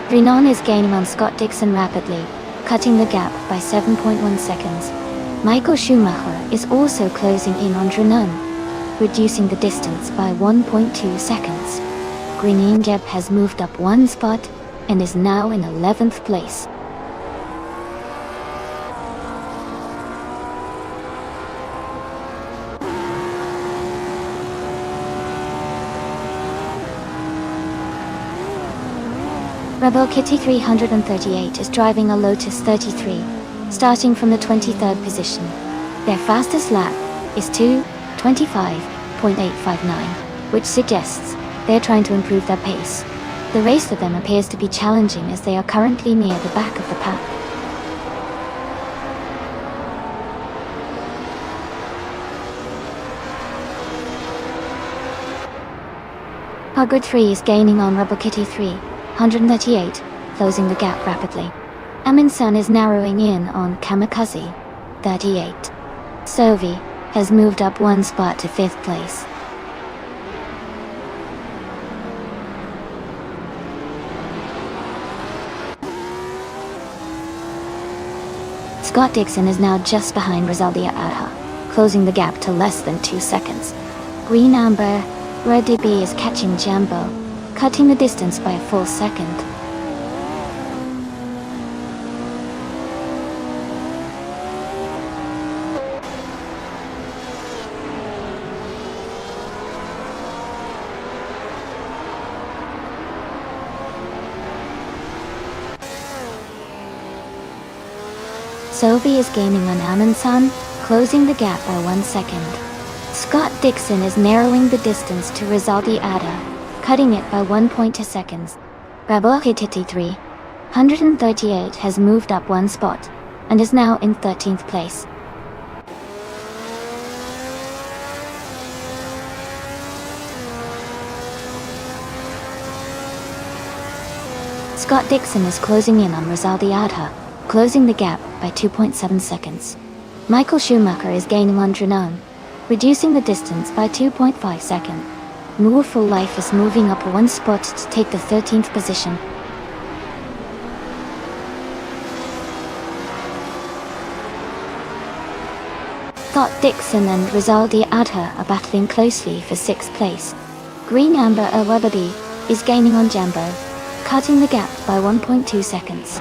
Renan is gaining on Scott Dixon rapidly, cutting the gap by 7.1 seconds. Michael Schumacher is also closing in on Renan, reducing the distance by 1.2 seconds. Green Jeb has moved up 1 spot and is now in 11th place. Rebel Kitty 338 is driving a Lotus 33, starting from the 23rd position. Their fastest lap is 2:25.859, which suggests they're trying to improve their pace. The race for them appears to be challenging as they are currently near the back of the pack. Hugger 3 is gaining on Rebel Kitty 338, closing the gap rapidly. Amin-san is narrowing in on Kamikaze 38. Sovi has moved up 1 spot to 5th place. Scott Dixon is now just behind Rizaldia Adha, closing the gap to less than 2 seconds. Green Amber Red DB is catching Jambo, cutting the distance by a full second. Sovi is gaining on Amin-san, closing the gap by 1 second. Scott Dixon is narrowing the distance to Rizaldi Adha, cutting it by 1.2 seconds. Rebel Kitty 338 has moved up one spot, and is now in 13th place. Scott Dixon is closing in on Rizaldi Adha, closing the gap by 2.7 seconds. Michael Schumacher is gaining on Drenone, reducing the distance by 2.5 seconds. Moorful Life is moving up one spot to take the 13th position. Scott Dixon and Rizaldi Adha are battling closely for 6th place. Green Amber Awabadi is gaining on Jambo, cutting the gap by 1.2 seconds.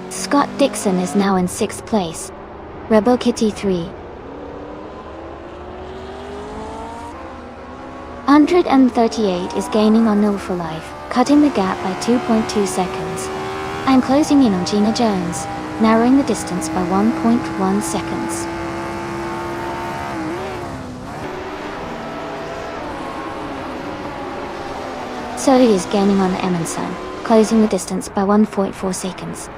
Scott Dixon is now in 6th place. Rebel Kitty 338 is gaining on No for Life, cutting the gap by 2.2 seconds. I'm closing in on Gina Jones, narrowing the distance by 1.1 seconds. Soli is gaining on Emerson, closing the distance by 1.4 seconds.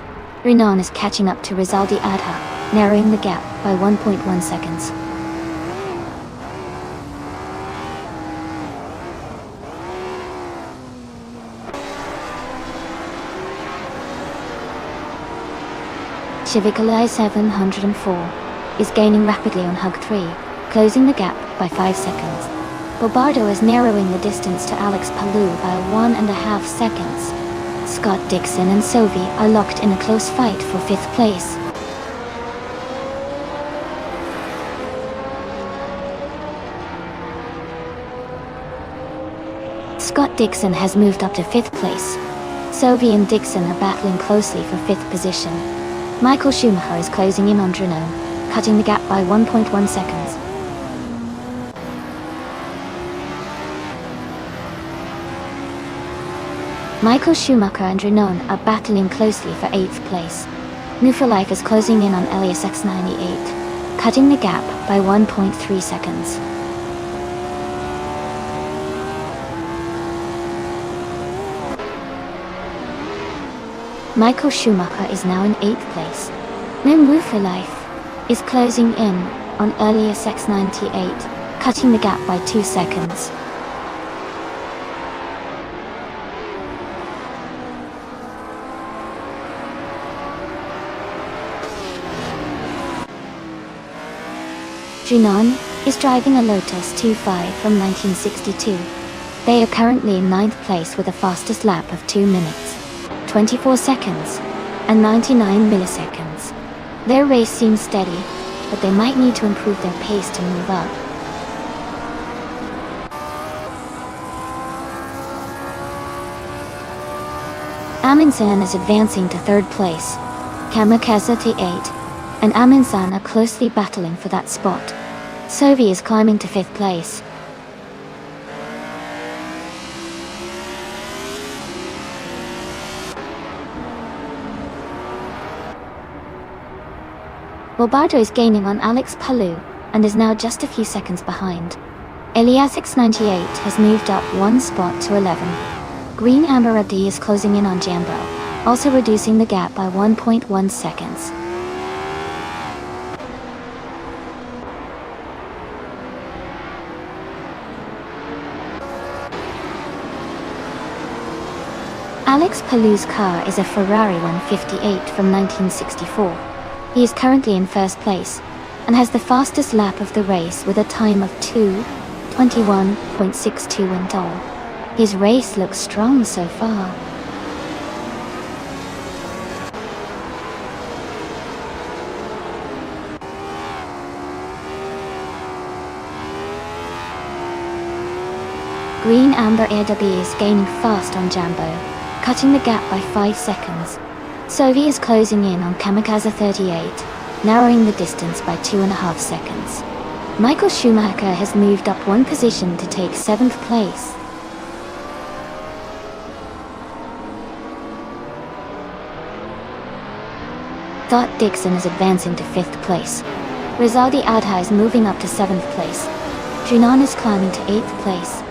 Renan is catching up to Rizaldi Adha, narrowing the gap by 1.1 seconds. Shivikalai 704 is gaining rapidly on Hug 3, closing the gap by 5 seconds. Bobardo is narrowing the distance to Alex Palou by 1.5 seconds. Scott Dixon and Sovi are locked in a close fight for 5th place. Scott Dixon has moved up to 5th place. Sovi and Dixon are battling closely for 5th position. Michael Schumacher is closing in on Drenone, cutting the gap by 1.1 seconds. Michael Schumacher and Drenone are battling closely for 8th place. New for Life is closing in on Elias X98, cutting the gap by 1.3 seconds. Michael Schumacher is now in 8th place. New for Life is closing in on Elias X98, cutting the gap by 2 seconds. Junon is driving a Lotus 2.5 from 1962. They are currently in 9th place with the fastest lap of 2 minutes, 24 seconds, and 99 milliseconds. Their race seems steady, but they might need to improve their pace to move up. Amundsen is advancing to 3rd place. Kamikaze T8 and Amundsen are closely battling for that spot. Sovi is climbing to 5th place. Bobardo is gaining on Alex Palou, and is now just a few seconds behind. Elias X98 has moved up one spot to 11. Green Amber AD is closing in on Jambo, also reducing the gap by 1.1 seconds. Alex Palou's car is a Ferrari 158 from 1964. He is currently in 1st place, and has the fastest lap of the race with a time of 2:21.62 and all. His race looks strong so far. Green Amber AW is gaining fast on Jambo, cutting the gap by 5 seconds. Sovi is closing in on Kamikaze 38, narrowing the distance by 2.5 seconds. Michael Schumacher has moved up one position to take 7th place. Dixon is advancing to 5th place. Rizaldi Adha is moving up to 7th place. Junon is climbing to 8th place.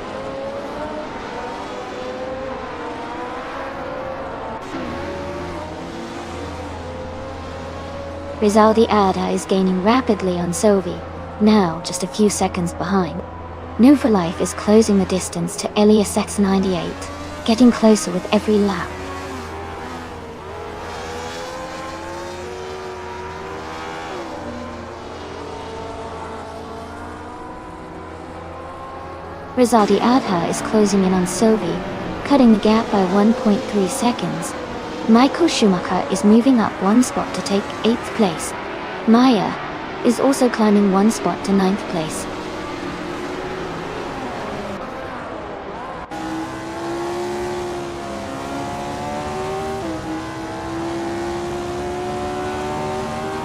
Rizaldi Adha is gaining rapidly on Sovi, now just a few seconds behind. New for Life is closing the distance to Elias X98, getting closer with every lap. Rizaldi Adha is closing in on Sovi, cutting the gap by 1.3 seconds. Michael Schumacher is moving up one spot to take 8th place. Maya is also climbing one spot to 9th place.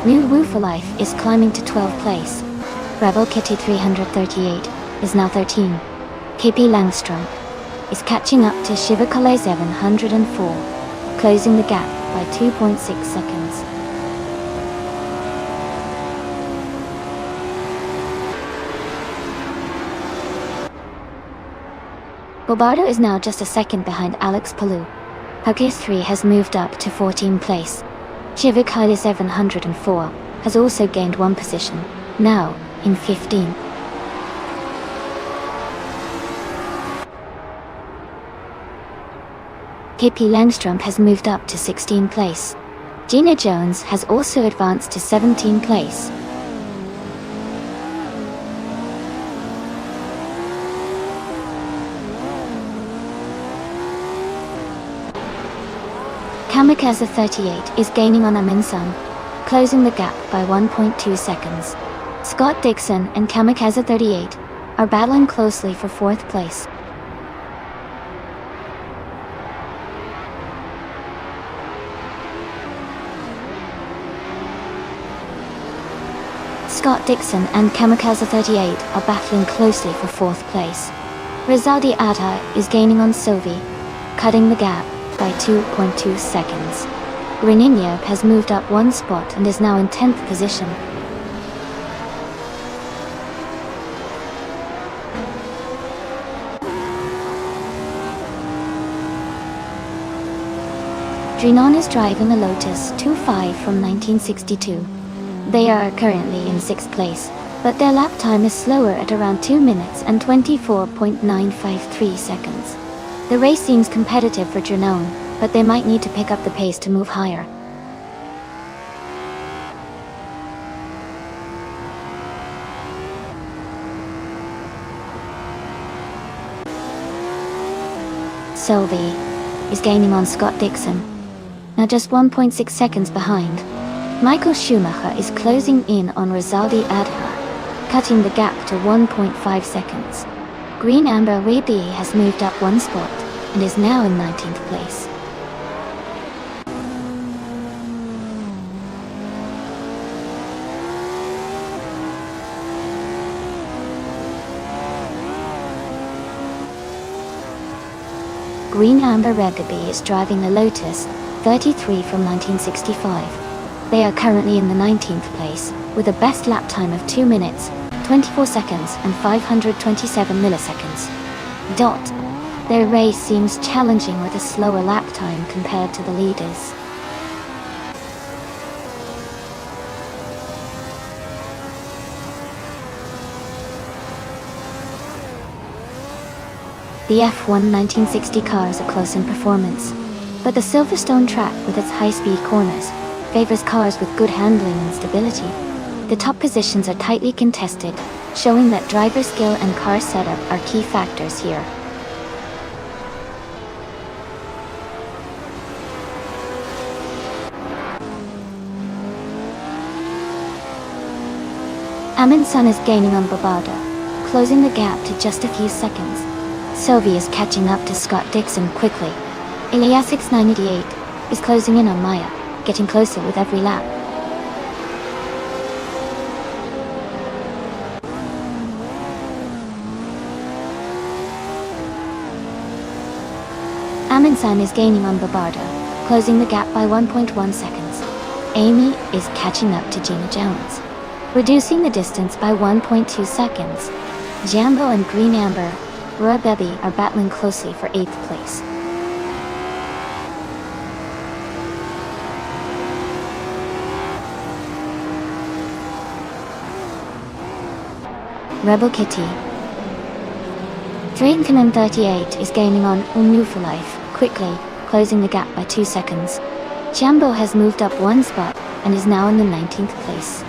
New Woo for Life is climbing to 12th place. Rebel Kitty 338 is now 13. KP Langstrom is catching up to Shivakale 704, closing the gap by 2.6 seconds. Bobardo is now just a second behind Alex Palou. Huggies 3 has moved up to 14th place. Shivakale 704 has also gained one position, now in 15th. KP Langstrom has moved up to 16th place. Gina Jones has also advanced to 17th place. Kamikaze 38 is gaining on Amin Sun, closing the gap by 1.2 seconds. Scott Dixon and Kamikaze 38 are battling closely for 4th place. Scott Dixon and Kamikaze 38 are battling closely for 4th place. Rizaldi Adha is gaining on Sovi, cutting the gap by 2.2 seconds. Greninho has moved up one spot and is now in 10th position. Drinon is driving the Lotus 2.5 from 1962. They are currently in 6th place, but their lap time is slower at around 2 minutes and 24.953 seconds. The race seems competitive for Drinon, but they might need to pick up the pace to move higher. Sylvie is gaining on Scott Dixon, now just 1.6 seconds behind. Michael Schumacher is closing in on Rizaldi Adha, cutting the gap to 1.5 seconds. Green Amber Weibi has moved up one spot and is now in 19th place. Green Amber Regaby is driving the Lotus 33 from 1965. They are currently in the 19th place, with a best lap time of 2 minutes, 24 seconds and 527 milliseconds. Their race seems challenging with a slower lap time compared to the leaders. The F1 1960 cars are close in performance, but the Silverstone track with its high-speed corners favors cars with good handling and stability. The top positions are tightly contested, showing that driver skill and car setup are key factors here. Amin Sun is gaining on Bobada, closing the gap to just a few seconds. Sylvie is catching up to Scott Dixon quickly. Elias X98 is closing in on Maya, getting closer with every lap. Amin San is gaining on Babarda, closing the gap by 1.1 seconds. Amy is catching up to Gina Jones, reducing the distance by 1.2 seconds. Jambo and Green Amber Rabebi are battling closely for 8th place. Rebel Kitty. Drakenman 38 is gaining on Umu for Life, quickly, closing the gap by 2 seconds. Jambo has moved up 1 spot and is now in the 19th place.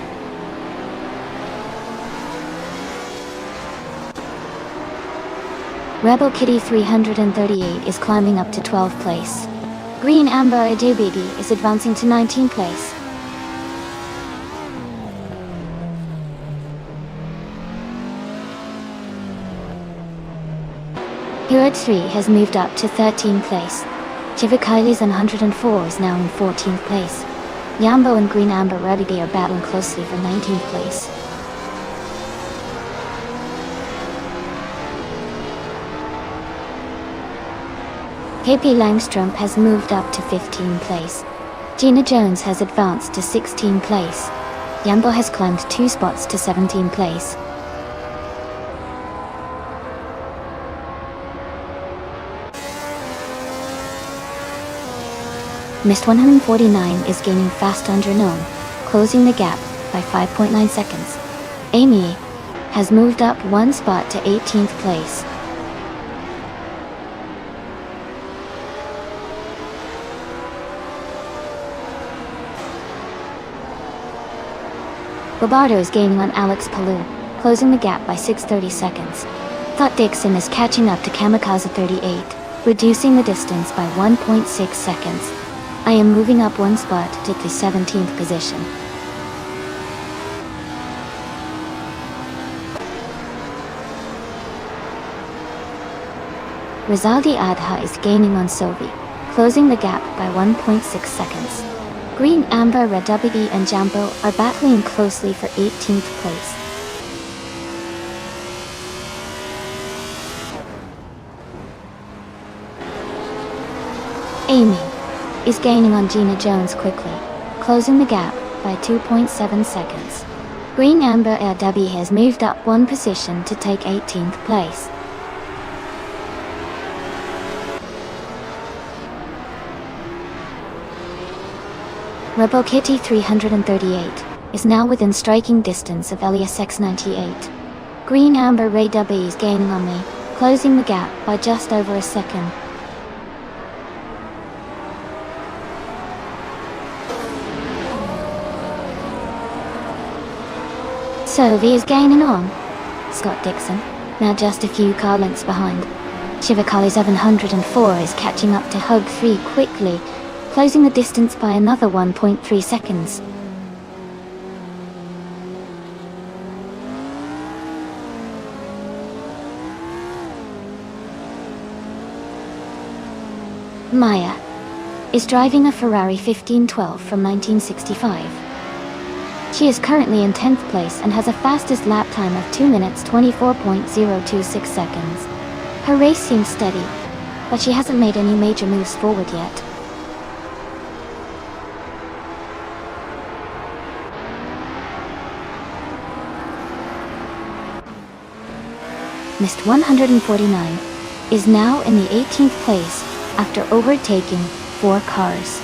Rebel Kitty 338 is climbing up to 12th place. Green Amber Adubidi is advancing to 19th place. Hero 3 has moved up to 13th place. Chivakailis 104 is now in 14th place. Yambo and Green Amber Rabibi are battling closely for 19th place. KP Langstrom has moved up to 15th place. Gina Jones has advanced to 16th place. Yambo has climbed 2 spots to 17th place. Mist 149 is gaining fast under Gnome, closing the gap by 5.9 seconds. Amy has moved up 1 spot to 18th place. Bobardo is gaining on Alex Palou, closing the gap by 6.30 seconds. Thought Dixon is catching up to Kamikaze 38, reducing the distance by 1.6 seconds. I am moving up 1 spot to the 17th position. Rizaldi Adha is gaining on Sovi, closing the gap by 1.6 seconds. Green Amber Radubidi and Jambo are battling closely for 18th place. Amy is gaining on Gina Jones quickly, closing the gap by 2.7 seconds. Green Amber Radubidi has moved up 1 position to take 18th place. Rebel Kitty 338 is now within striking distance of Elias X98. Green Amber Ray W is gaining on me, closing the gap by just over a second. Sovi is gaining on Scott Dixon, now just a few car lengths behind. Shivakali 704 is catching up to Hug 3 quickly, closing the distance by another 1.3 seconds. Maya is driving a Ferrari 1512 from 1965. She is currently in 10th place and has a fastest lap time of 2 minutes 24.026 seconds. Her race seems steady, but she hasn't made any major moves forward yet. Mist 149 is now in the 18th place after overtaking 4 cars.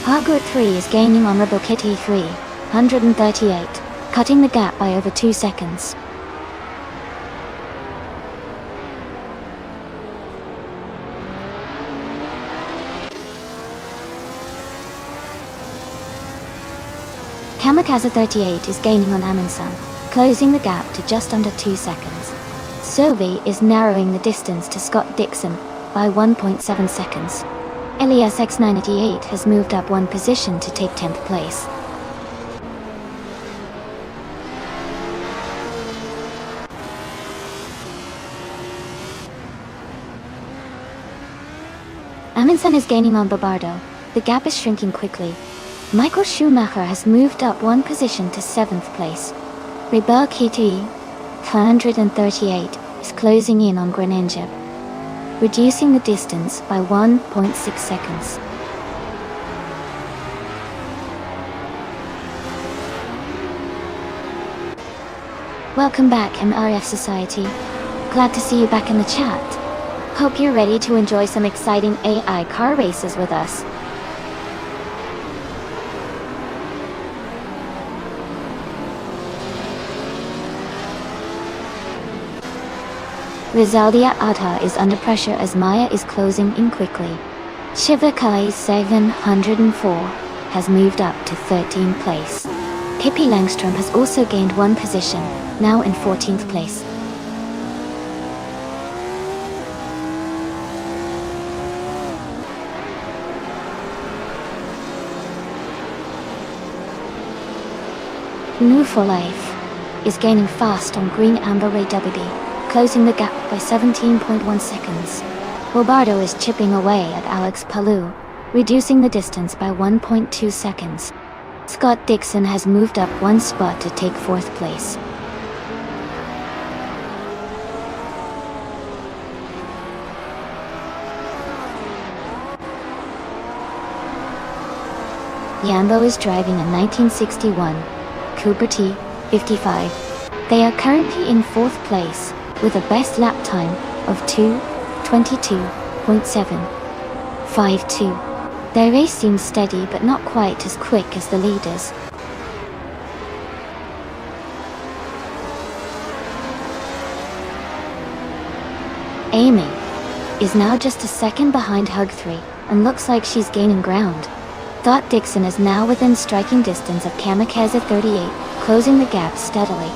Hagut 3 is gaining on Rebel Kitty 338, cutting the gap by over 2 seconds. Kamikaze 38 is gaining on Aminsan, closing the gap to just under 2 seconds. Sovi is narrowing the distance to Scott Dixon by 1.7 seconds. Elias X98 has moved up 1 position to take 10th place. Amundsen is gaining on Bobardo. The gap is shrinking quickly. Michael Schumacher has moved up 1 position to 7th place. Rebel Kitty 438 is closing in on Greninja, reducing the distance by 1.6 seconds. Welcome back, MRF Society. Glad to see you back in the chat. Hope you're ready to enjoy some exciting AI car races with us. Rizaldia Adha is under pressure as Maya is closing in quickly. Shiva Kai 704 has moved up to 13th place. Pippi Langstrom has also gained one position, now in 14th place. New for Life is gaining fast on Green Amber Ray WB, closing the gap by 17.1 seconds. Bobardo is chipping away at Alex Palou, reducing the distance by 1.2 seconds. Scott Dixon has moved up one spot to take 4th place. Yambo is driving a 1961 Cooper T 55. They are currently in 4th place with a best lap time of 2:22.752. Their race seems steady but not quite as quick as the leaders. Amy is now just a second behind Hug 3 and looks like she's gaining ground. Dot Dixon is now within striking distance of Kamikaze 38, closing the gap steadily.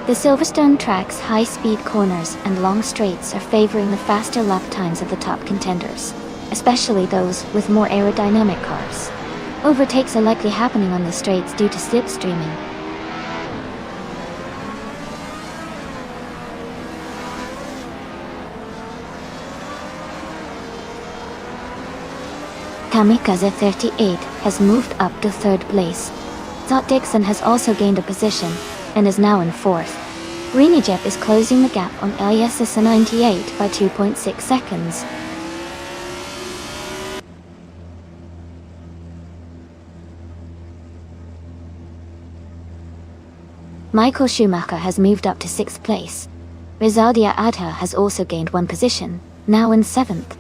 The Silverstone track's high-speed corners and long straights are favoring the faster lap times of the top contenders, especially those with more aerodynamic cars. Overtakes are likely happening on the straights due to slipstreaming. Kamikaze 38 has moved up to 3rd place. Dot Dixon has also gained a position and is now in 4th. Renijep is closing the gap on Elias 98 by 2.6 seconds. Michael Schumacher has moved up to 6th place. Rizaldia Adha has also gained one position, now in 7th.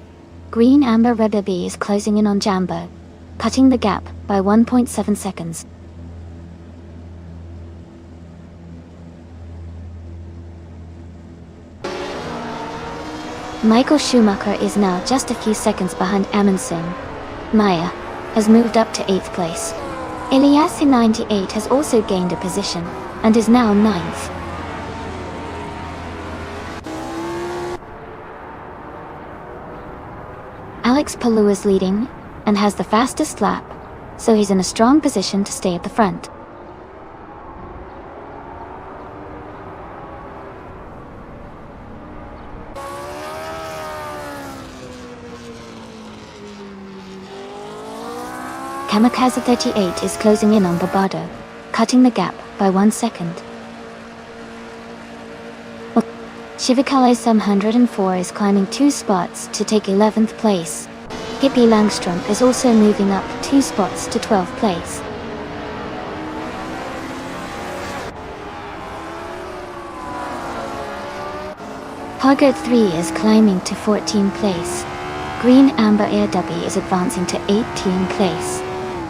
Green Amber Red B is closing in on Jambo, cutting the gap by 1.7 seconds. Michael Schumacher is now just a few seconds behind Amundsen. Maya has moved up to 8th place. Elias 98 has also gained a position and is now 9th. Alex Palou is leading and has the fastest lap, so he's in a strong position to stay at the front. Kamikaze 38 is closing in on Bobardo, cutting the gap by 1 second. Shivakale 704 is climbing 2 spots to take 11th place. Pippi Langstrom is also moving up 2 spots to 12th place. Hoggard 3 is climbing to 14th place. Green Amber Air W is advancing to 18th place.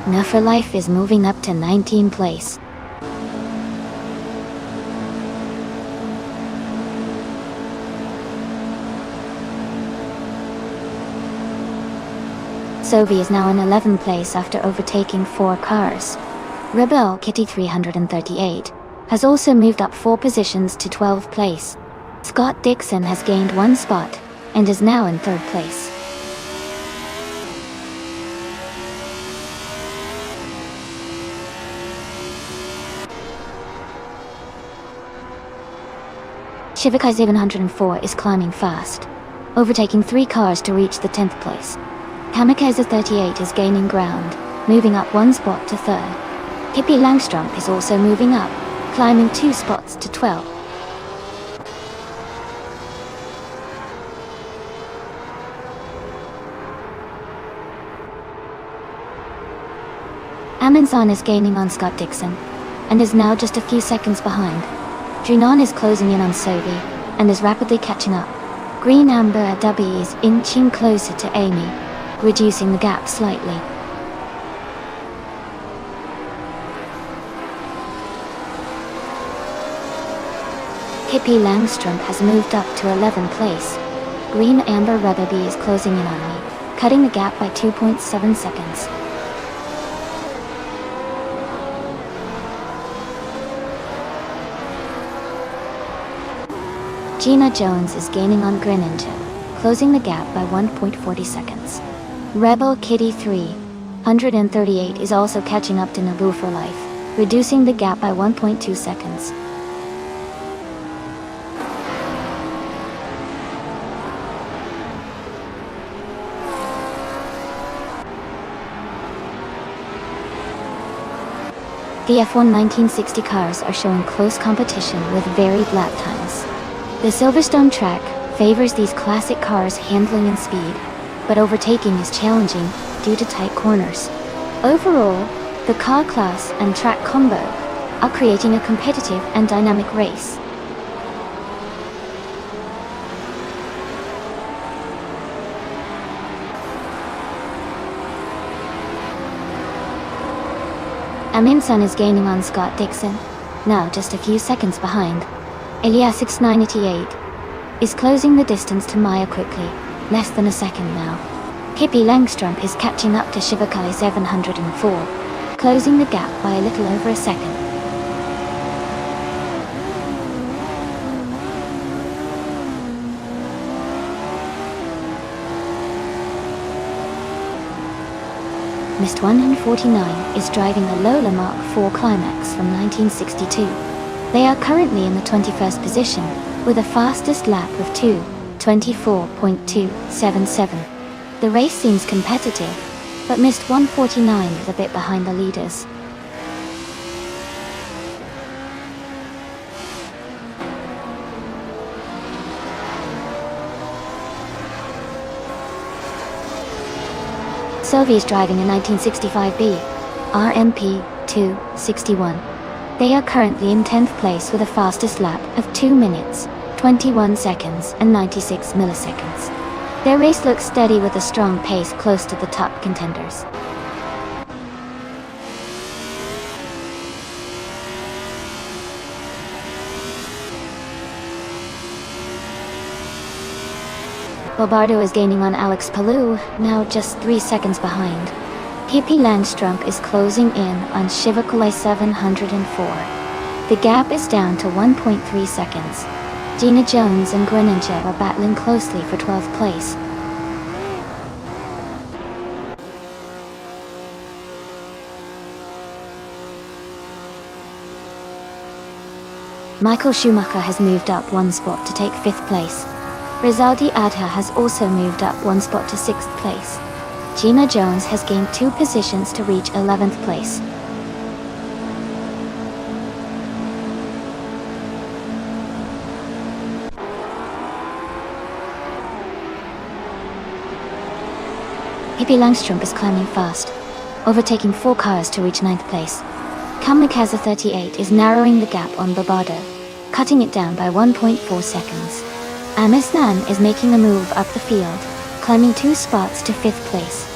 Now for Life is moving up to 19th place. Sovi is now in 11th place after overtaking 4 cars. Rebel Kitty 338 has also moved up 4 positions to 12th place. Scott Dixon has gained 1 spot and is now in 3rd place. Shivakai 704 is climbing fast, overtaking 3 cars to reach the 10th place. Kamikaze 38 is gaining ground, moving up 1 spot to 3rd. Pippi Langstrom is also moving up, climbing 2 spots to 12th. Amundsen is gaining on Scott Dixon, and is now just a few seconds behind. Junon is closing in on Sophie, and is rapidly catching up. Green Amber W is inching closer to Amy, reducing the gap slightly. Pippi Langstrump has moved up to 11th place. Green Amber Rutherby is closing in on me, cutting the gap by 2.7 seconds. Gina Jones is gaining on Greninja, closing the gap by 1.40 seconds. Rebel Kitty 338 is also catching up to Naboo for Life, reducing the gap by 1.2 seconds. The F1 1960 cars are showing close competition with varied lap times. The Silverstone track favors these classic cars' handling and speed, but overtaking is challenging due to tight corners. Overall, the car class and track combo are creating a competitive and dynamic race. Amundsen is gaining on Scott Dixon, now just a few seconds behind. Elias6988 is closing the distance to Maya quickly, less than a second now. Pippi Langstrump is catching up to Shivakali 704, closing the gap by a little over a second. Mist 149 is driving a Lola Mark IV Climax from 1962. They are currently in the 21st position, with a fastest lap of 2:24.277. The race seems competitive, but Mist 149 is a bit behind the leaders. Sylvie is driving a 1965B RMP 261. They are currently in 10th place with a fastest lap of 2 minutes, 21 seconds and 96 milliseconds. Their race looks steady with a strong pace close to the top contenders. Bobardo is gaining on Alex Palou, now just 3 seconds behind. Pippi Langstrump is closing in on Shivakulai 704. The gap is down to 1.3 seconds. Gina Jones and Greninja are battling closely for 12th place. Michael Schumacher has moved up 1 spot to take 5th place. Rizaldi Adha has also moved up 1 spot to 6th place. Gina Jones has gained 2 positions to reach 11th place. Pippi Langstrump is climbing fast, overtaking 4 cars to reach 9th place. Kamikaze 38 is narrowing the gap on Bobardo, cutting it down by 1.4 seconds. Amisnan is making a move up the field, climbing 2 spots to 5th place.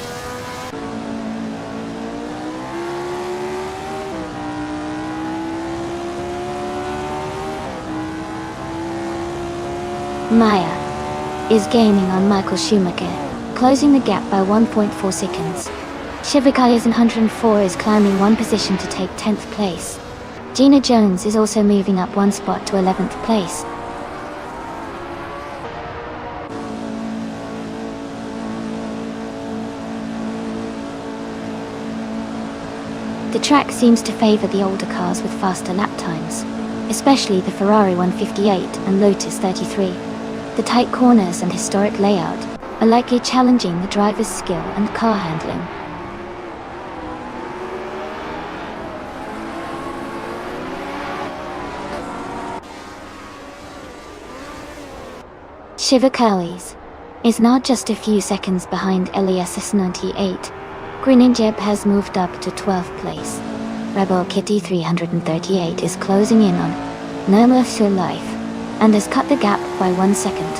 Maya is gaining on Michael Schumacher, closing the gap by 1.4 seconds. Shivakaya 104 is climbing 1 position to take 10th place. Gina Jones is also moving up 1 spot to 11th place. The track seems to favor the older cars with faster lap times, especially the Ferrari 158 and Lotus 33. The tight corners and historic layout are likely challenging the driver's skill and car handling. Shivakalis is now just a few seconds behind Elias 98. Greninja has moved up to 12th place. Rebel Kitty 338 is closing in on Nonstop Life and has cut the gap by 1 second.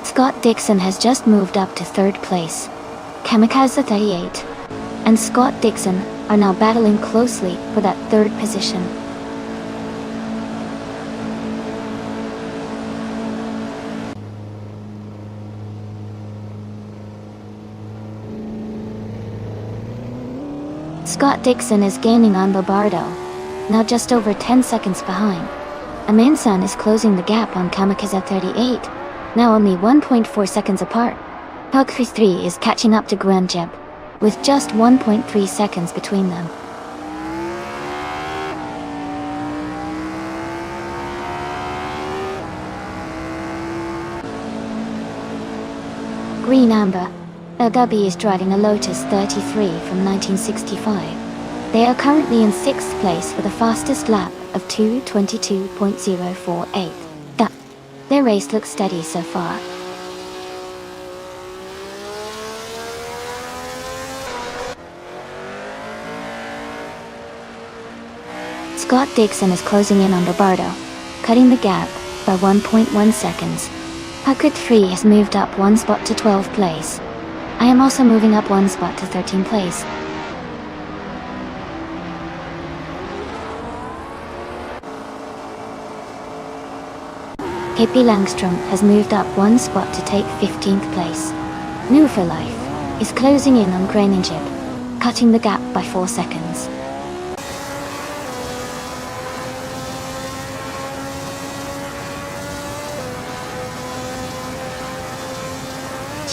Scott Dixon has just moved up to 3rd place. Kamikaze 38 and Scott Dixon are now battling closely for that 3rd position. Scott Dixon is gaining on Lombardo, now just over 10 seconds behind. Amansan is closing the gap on Kamikaze 38, now only 1.4 seconds apart. Hugfist 3 is catching up to Greninja, with just 1.3 seconds between them. Green Amber, Gubby is driving a Lotus 33 from 1965. They are currently in 6th place with a fastest lap of 2:22.048. Their race looks steady so far. Scott Dixon is closing in on Lombardo, cutting the gap by 1.1 seconds. Huckett 3 has moved up 1 spot to 12th place. I am also moving up 1 spot to 13th place. KP Langstrom has moved up 1 spot to take 15th place. New for Life is closing in on Greninja, cutting the gap by 4 seconds.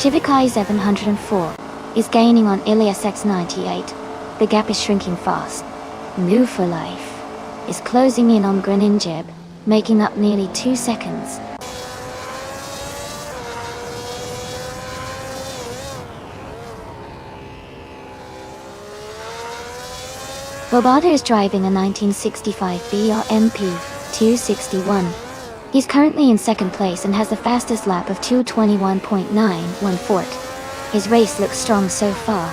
Shivakai 704 is gaining on Ilias X98. The gap is shrinking fast. New for Life is closing in on Greninja, making up nearly 2 seconds. Bobata is driving a 1965 BRMP 261. He's currently in 2nd place and has the fastest lap of 2:21.914. His race looks strong so far.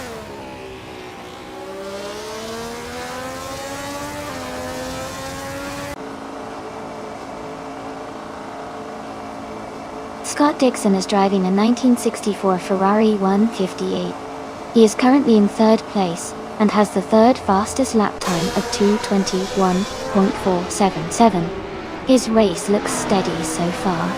Scott Dixon is driving a 1964 Ferrari 158. He is currently in 3rd place and has the 3rd fastest lap time of 2:21.477. His race looks steady so far.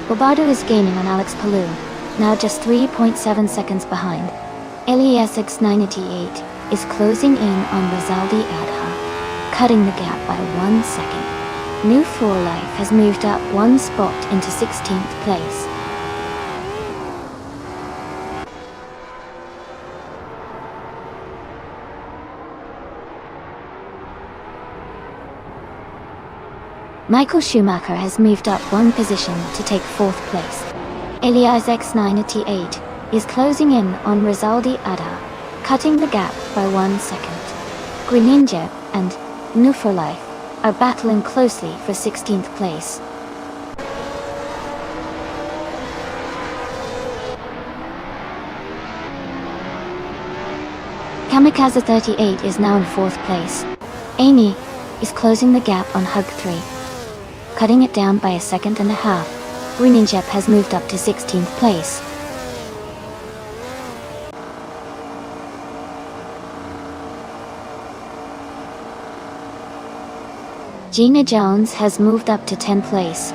Bobardo is gaining on Alex Palou, now just 3.7 seconds behind. Elias X98 is closing in on Rizaldi Adha, cutting the gap by 1 second. New for Life has moved up 1 spot into 16th place. Michael Schumacher has moved up 1 position to take 4th place. Elias X98 is closing in on Rizaldi Adha, cutting the gap by 1 second. Greninja and New for Life are battling closely for 16th place. Kamikaze 38 is now in 4th place. Amy is closing the gap on Hug 3, cutting it down by 1.5 seconds. Greninja has moved up to 16th place. Gina Jones has moved up to 10th place.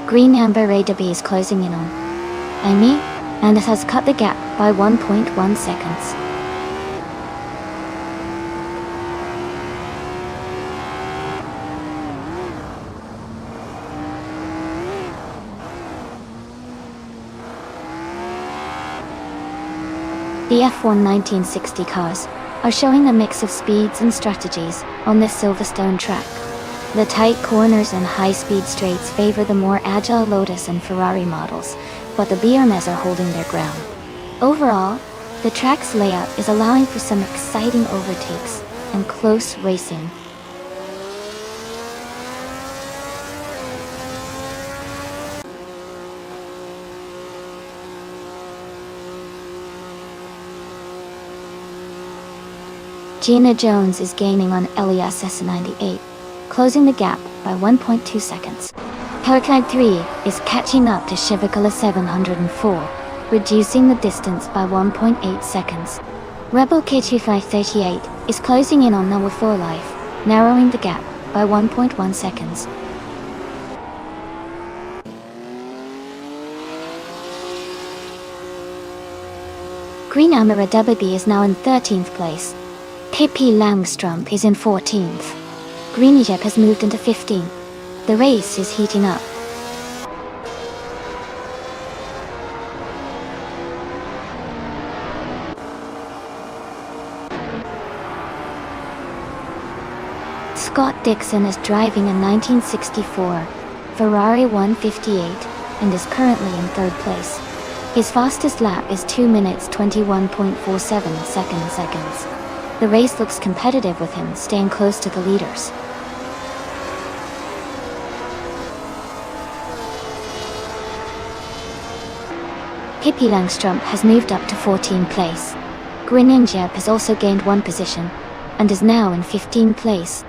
Green Amber Radaby is closing in on Amy and has cut the gap by 1.1 seconds. The F1 1960 cars are showing a mix of speeds and strategies on this Silverstone track. The tight corners and high-speed straights favor the more agile Lotus and Ferrari models, but the BMS are holding their ground. Overall, the track's layout is allowing for some exciting overtakes and close racing. Gina Jones is gaining on Elias S98, closing the gap by 1.2 seconds. Hurricane 3 is catching up to Shivikala 704, reducing the distance by 1.8 seconds. Rebel K2538 is closing in on number 4 Life, narrowing the gap by 1.1 seconds. Green Amira Dubaby is now in 13th place. Pippi Langstrump is in 14th. Green Egypt has moved into 15th. The race is heating up. Scott Dixon is driving a 1964 Ferrari 158 and is currently in 3rd place. His fastest lap is 2 minutes 21.47 seconds. The race looks competitive with him staying close to the leaders. Pippi Langstrump has moved up to 14th place. Greninja has also gained 1 position and is now in 15th place.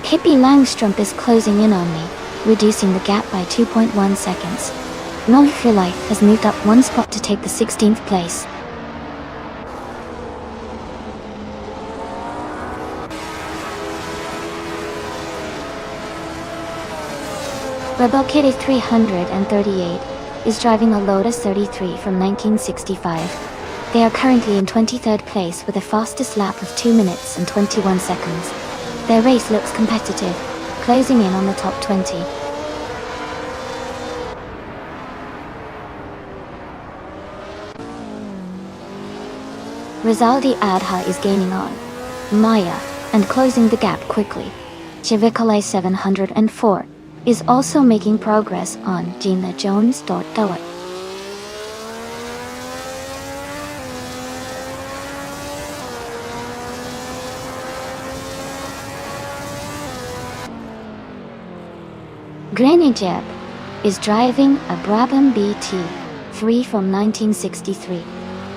Pippi Langstrump is closing in on me, reducing the gap by 2.1 seconds. Not For Life has moved up 1 spot to take the 16th place. Rebel Kitty 338 is driving a Lotus 33 from 1965. They are currently in 23rd place with a fastest lap of 2 minutes and 21 seconds. Their race looks competitive, closing in on the top 20. Rizaldi Adha is gaining on Maya and closing the gap quickly. Chivikale 704 is also making progress on Gina Jones. Granny Jeb is driving a Brabham BT3 from 1963.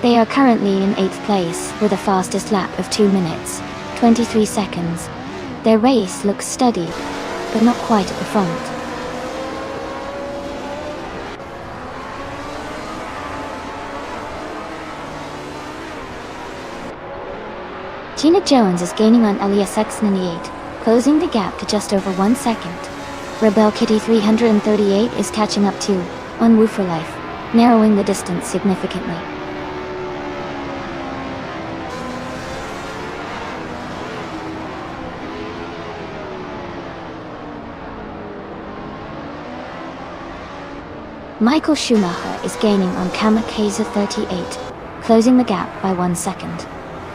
They are currently in 8th place with a fastest lap of 2 minutes, 23 seconds. Their race looks steady, but not quite at the front. Gina Jones is gaining on Elias X98, closing the gap to just over 1 second. Rebel Kitty 338 is catching up too, on Woo For Life, narrowing the distance significantly. Michael Schumacher is gaining on Kamikaze 38, closing the gap by 1 second.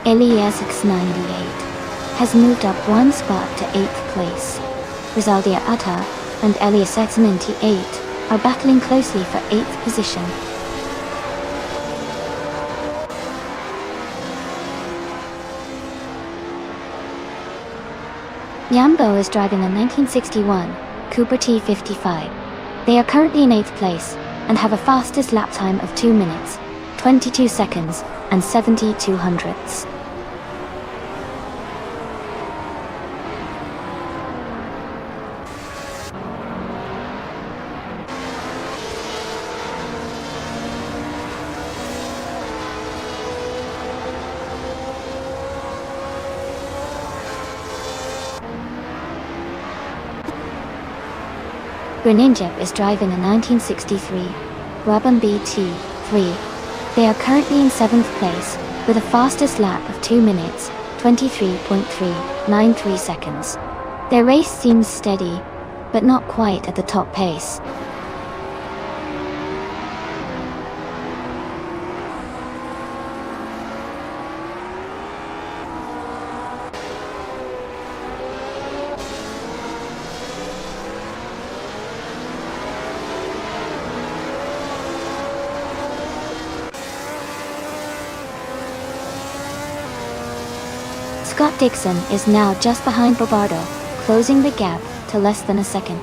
Elias X98 has moved up 1 spot to 8th place. Rizaldia Atta and Elias X98 are battling closely for 8th position. Yambo is driving a 1961 Cooper T55. They are currently in 8th place and have a fastest lap time of 2 minutes, 22 seconds and 72 hundredths. Greninja is driving a 1963 Brabham BT3. They are currently in 7th place with a fastest lap of 2 minutes, 23.393 seconds. Their race seems steady, but not quite at the top pace. Scott Dixon is now just behind Bobardo, closing the gap to less than a second.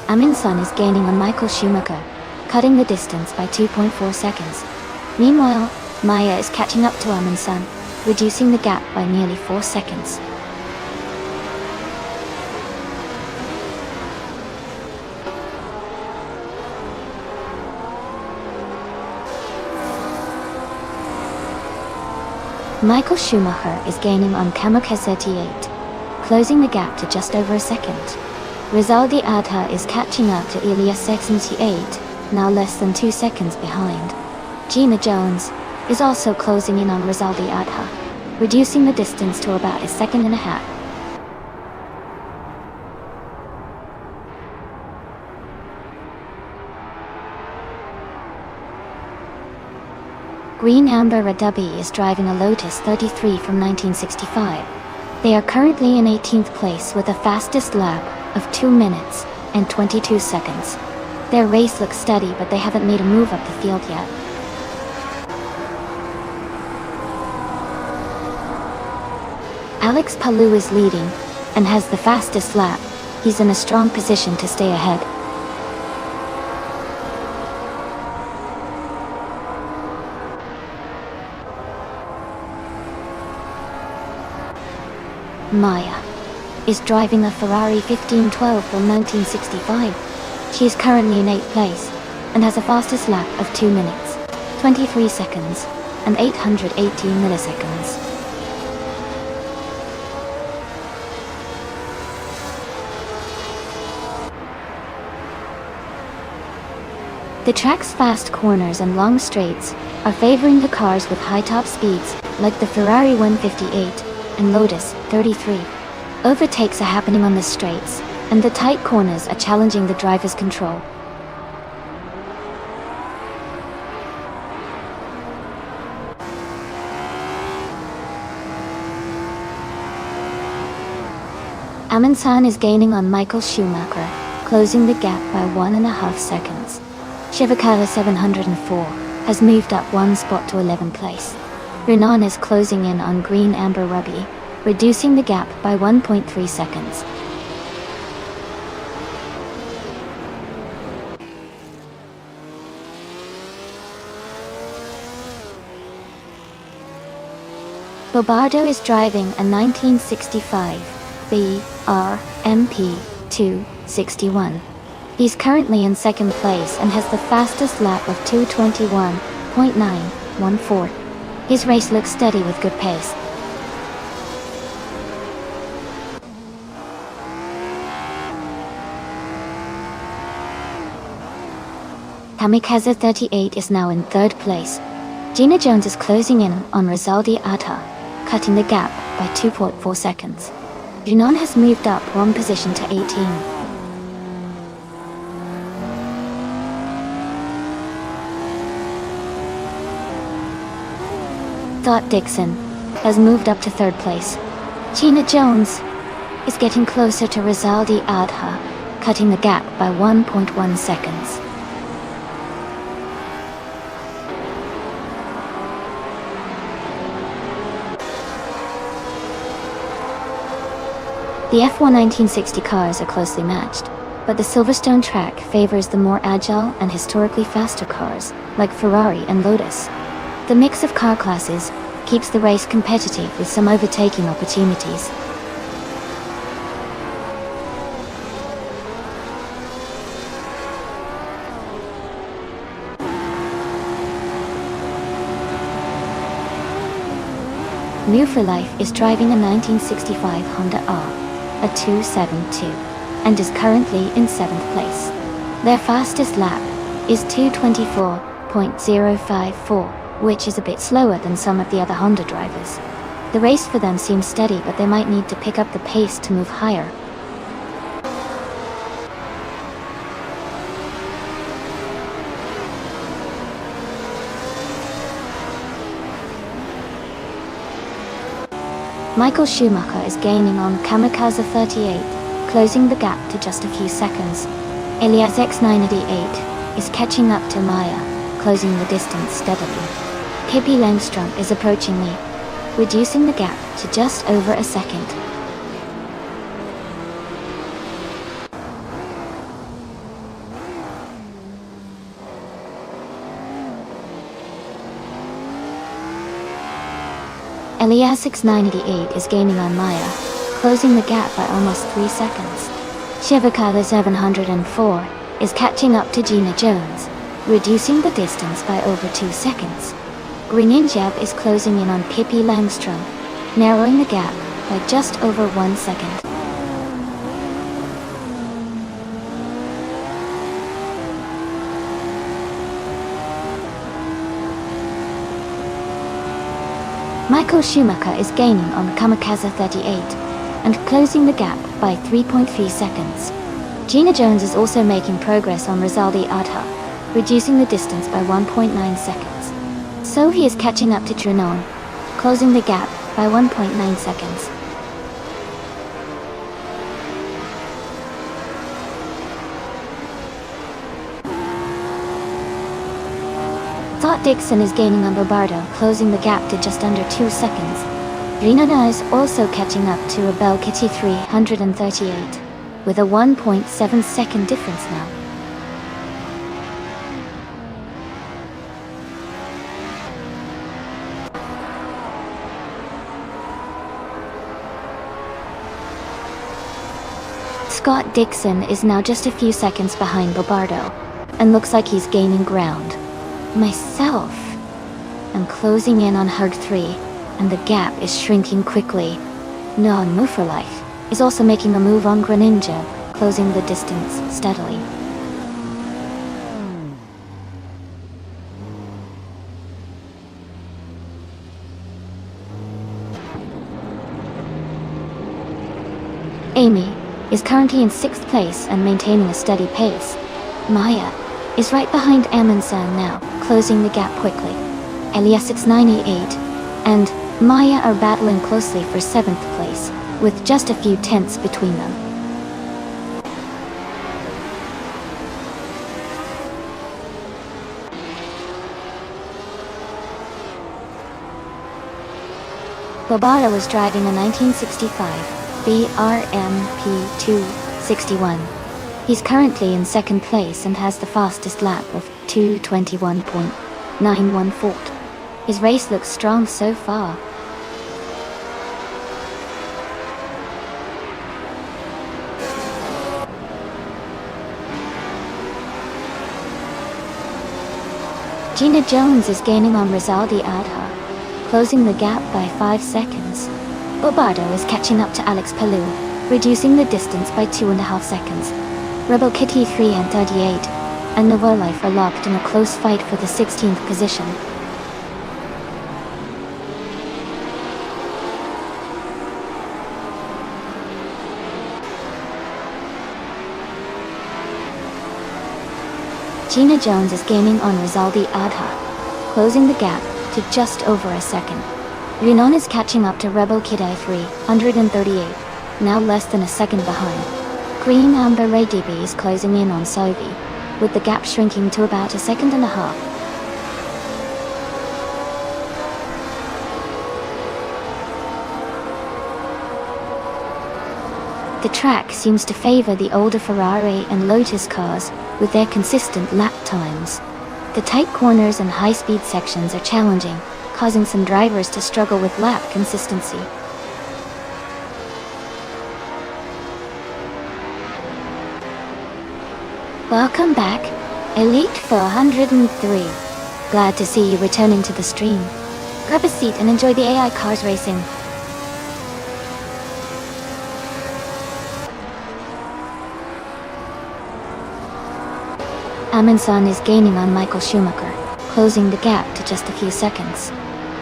Amundsen is gaining on Michael Schumacher, cutting the distance by 2.4 seconds. Meanwhile, Maya is catching up to Amundsen, reducing the gap by nearly 4 seconds. Michael Schumacher is gaining on Kamikaze 38, closing the gap to just over a second. Rizaldi Adha is catching up to Elias 78, now less than 2 seconds behind. Gina Jones is also closing in on Rizaldi Adha, reducing the distance to about a second and a half. Green Amber Radabi is driving a Lotus 33 from 1965. They are currently in 18th place with a fastest lap of 2 minutes and 22 seconds. Their race looks steady, but they haven't made a move up the field yet. Alex Palou is leading and has the fastest lap. He's in a strong position to stay ahead. Maya is driving a Ferrari 1512 from 1965. She is currently in 8th place and has a fastest lap of 2 minutes, 23 seconds, and 818 milliseconds. The track's fast corners and long straights are favoring the cars with high top speeds, like the Ferrari 158 and Lotus 33. Overtakes are happening on the straights, and the tight corners are challenging the driver's control. Amundsen is gaining on Michael Schumacher, closing the gap by 1.5 seconds. Shivakala 704 has moved up 1 spot to 11th place. Renan is closing in on Green Amber Ruby, reducing the gap by 1.3 seconds. Bobardo is driving a 1965 BRMP 261. He's currently in 2nd place and has the fastest lap of 2:21.914. His race looks steady with good pace. Kamikaze 38 is now in 3rd place. Gina Jones is closing in on Rizaldi Adha, cutting the gap by 2.4 seconds. Junon has moved up 1 position to 18. Scott Dixon has moved up to 3rd place. Gina Jones is getting closer to Rizaldi Adha, cutting the gap by 1.1 seconds. The F1 1960 cars are closely matched, but the Silverstone track favors the more agile and historically faster cars, like Ferrari and Lotus. The mix of car classes keeps the race competitive with some overtaking opportunities. New for Life is driving a 1965 Honda R, a 272, and is currently in 7th place. Their fastest lap is 2:24.054, which is a bit slower than some of the other Honda drivers. The race for them seems steady, but they might need to pick up the pace to move higher. Michael Schumacher is gaining on Kamikaze 38, closing the gap to just a few seconds. Elias X988 is catching up to Maya, closing the distance steadily. Pippi Langstrom is approaching me, reducing the gap to just over a second. Elias698 is gaining on Maya, closing the gap by almost 3 seconds. Shivakala704 is catching up to Gina Jones, reducing the distance by over 2 seconds. Greninjab is closing in on Pippi Langstrom, narrowing the gap by just over 1 second. Michael Schumacher is gaining on Kamikaze 38 and closing the gap by 3.3 seconds. Gina Jones is also making progress on Rizaldi Adha, reducing the distance by 1.9 seconds. So he is catching up to Trinon, closing the gap by 1.9 seconds. Scott Dixon is gaining on Robardo, closing the gap to just under 2 seconds. Rinona is also catching up to Rebel Kitty 338, with a 1.7 second difference now. Scott Dixon is now just a few seconds behind Robardo, and looks like he's gaining ground. Myself, I'm closing in on Hug 3, and the gap is shrinking quickly. Non Move for Life is also making a move on Greninja, closing the distance steadily. Amy is currently in 6th place and maintaining a steady pace. Maya is right behind Amundsen now, closing the gap quickly. Elias698 and Maya are battling closely for 7th place, with just a few tenths between them. Bobara was driving a 1965 BRMP 261. He's currently in 2nd place and has the fastest lap of 2:21.914. His race looks strong so far. Gina Jones is gaining on Rizaldi Adha, closing the gap by 5 seconds. Bobardo is catching up to Alex Palou, reducing the distance by 2.5 seconds. Rebel Kitty 338 and Nova Life are locked in a close fight for the 16th position. Gina Jones is gaining on Rizaldi Adha, closing the gap to just over a second. Renan is catching up to Rebel Kidai 338, now less than a second behind. Green Amber Ray DB is closing in on Sovi, with the gap shrinking to about 1.5 seconds. The track seems to favor the older Ferrari and Lotus cars with their consistent lap times. The tight corners and high-speed sections are challenging, causing some drivers to struggle with lap consistency. Welcome back, Elite 403. Glad to see you returning to the stream. Grab a seat and enjoy the AI cars racing. Amundsen is gaining on Michael Schumacher, closing the gap to just a few seconds.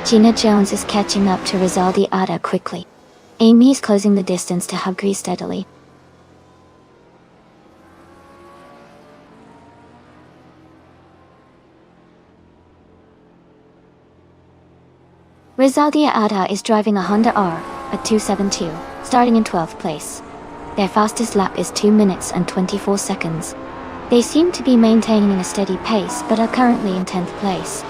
Gina Jones is catching up to Rizaldi Adha quickly. Amy is closing the distance to Hugri steadily. Rizaldi Adha is driving a Honda R, a 272, starting in 12th place. Their fastest lap is 2 minutes and 24 seconds. They seem to be maintaining a steady pace but are currently in 10th place.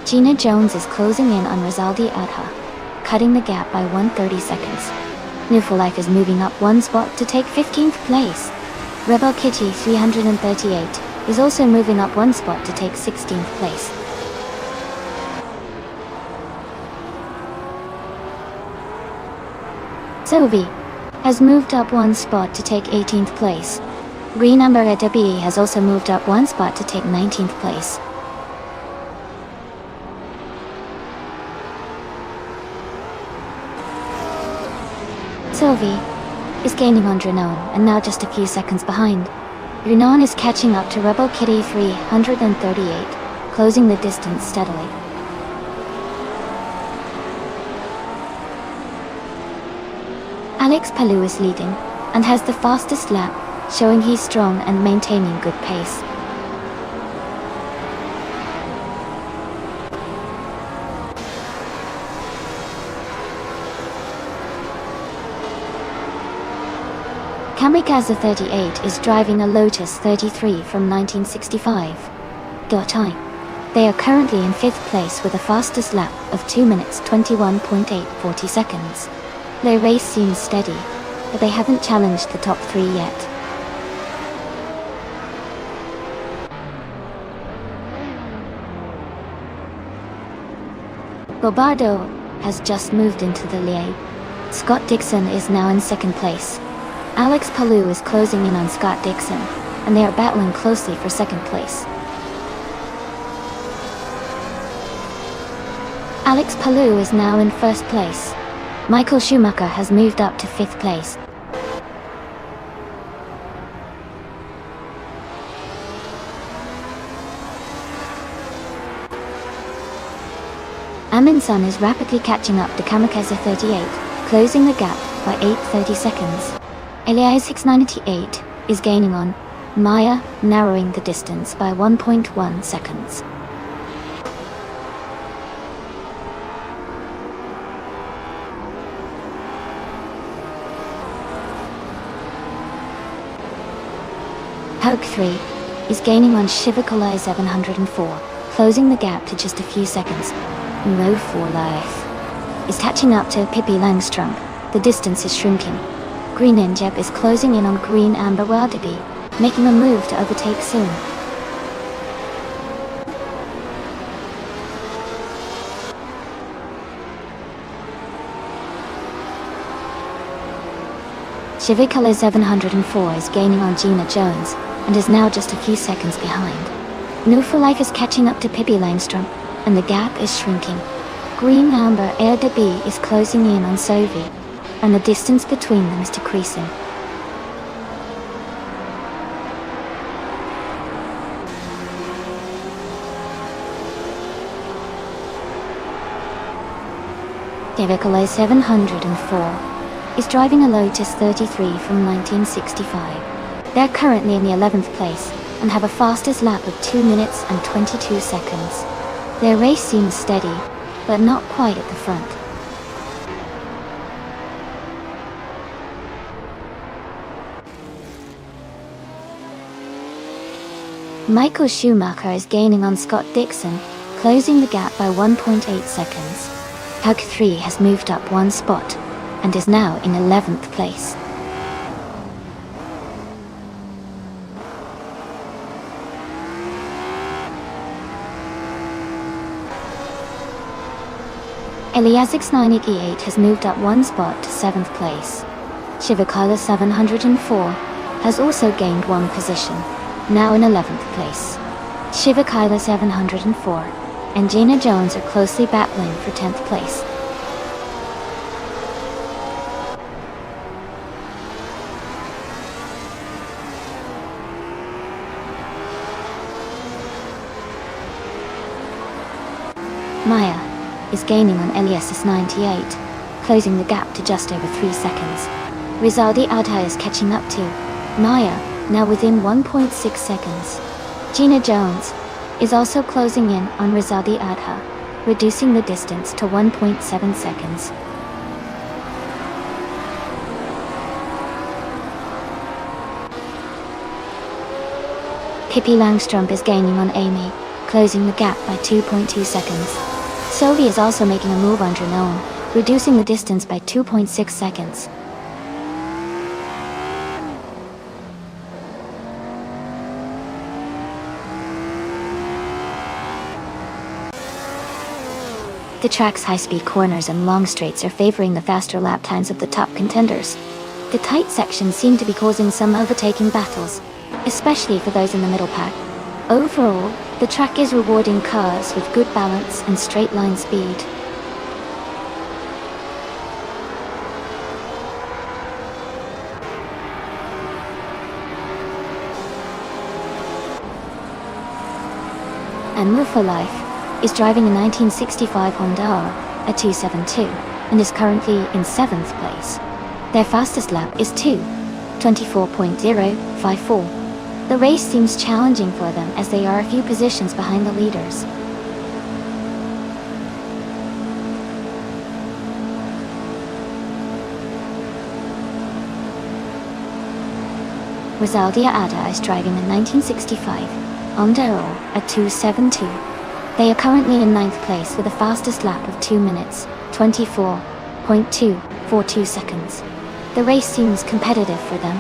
Gina Jones is closing in on Rizaldi Adha, cutting the gap by 130 seconds. New for Life is moving up one spot to take 15th place. Rebel Kitty 338 is also moving up one spot to take 16th place. Sylvie has moved up one spot to take 18th place. Green Amber Adabi has also moved up one spot to take 19th place. Sylvie is gaining on Dranon and now just a few seconds behind. Dranon is catching up to Rebel Kitty 338, closing the distance steadily. Alex Palou is leading and has the fastest lap, showing he's strong and maintaining good pace. Kamikaze 38 is driving a Lotus 33 from 1965. They are currently in 5th place with a fastest lap of 2 minutes 21.840 seconds. Their race seems steady, but they haven't challenged the top 3 yet. Bobardo has just moved into the lead. Scott Dixon is now in 2nd place. Alex Palou is closing in on Scott Dixon, and they are battling closely for 2nd place. Alex Palou is now in 1st place. Michael Schumacher has moved up to 5th place. Amundsen is rapidly catching up to Kamikaze 38, closing the gap by 8:30 seconds. Elias 698 is gaining on Maya, narrowing the distance by 1.1 seconds. Hulk 3 is gaining on Shivakolai 704, closing the gap to just a few seconds. No for Life is catching up to Pippi Langstrom. The distance is shrinking. Green Injeb is closing in on Green Amber Wilderby, making a move to overtake soon. Shivikala 704 is gaining on Gina Jones, and is now just a few seconds behind. No for Life is catching up to Pippi Langstrom, and the gap is shrinking. Green Amber Wilderby is closing in on Sophie, and the distance between them is decreasing. Shivikala 704 is driving a Lotus 33 from 1965. They're currently in the 11th place and have a fastest lap of 2 minutes and 22 seconds. Their race seems steady, but not quite at the front. Michael Schumacher is gaining on Scott Dixon, closing the gap by 1.8 seconds. Hug 3 has moved up one spot and is now in 11th place. Eliasix 988 has moved up one spot to 7th place. Shivikala 704 has also gained one position, now in 11th place. Shivikala 704 and Gina Jones are closely battling for 10th place. Maya is gaining on Elias 98, closing the gap to just over 3 seconds. Rizaldi Adha is catching up to Maya, now within 1.6 seconds. Gina Jones is also closing in on Rizaldi Adha, reducing the distance to 1.7 seconds. Pippi Langstrom is gaining on Amy, closing the gap by 2.2 seconds. Sylvie is also making a move under Known, reducing the distance by 2.6 seconds. The track's high-speed corners and long straights are favoring the faster lap times of the top contenders. The tight sections seem to be causing some overtaking battles, especially for those in the middle pack. Overall, the track is rewarding cars with good balance and straight-line speed. And Move for Life is driving a 1965 Honda R at 272 and is currently in 7th place. Their fastest lap is 2:24.054. The race seems challenging for them as they are a few positions behind the leaders. Rosaldia Ada is driving a 1965 Honda R at 272. They are currently in 9th place with a fastest lap of 2 minutes, 24.242 seconds. The race seems competitive for them.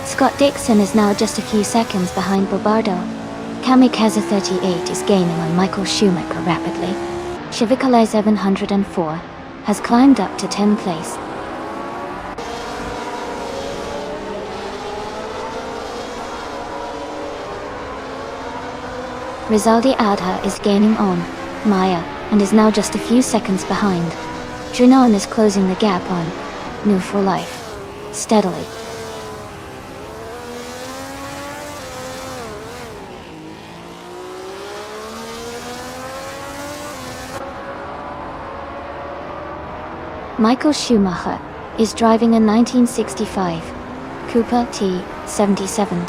Scott Dixon is now just a few seconds behind Bobardo. Kamikaze 38 is gaining on Michael Schumacher rapidly. Chevrolet 704 has climbed up to 10th place. Rizaldi Adha is gaining on Maya and is now just a few seconds behind. Junon is closing the gap on New for Life steadily. Michael Schumacher is driving a 1965 Cooper T77.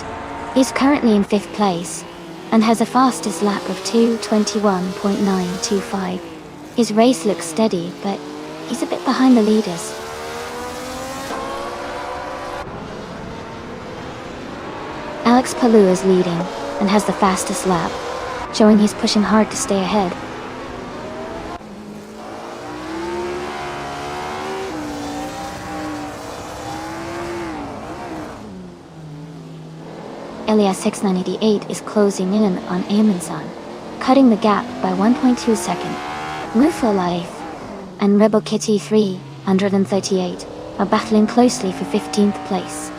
He's currently in 5th place and has a fastest lap of 2:21.925. His race looks steady, but he's a bit behind the leaders. Alex Palou is leading and has the fastest lap, showing he's pushing hard to stay ahead. Elias 6988 is closing in on Amundsen, cutting the gap by 1.2 seconds. Move for Life and Rebel Kitty 338 are battling closely for 15th place.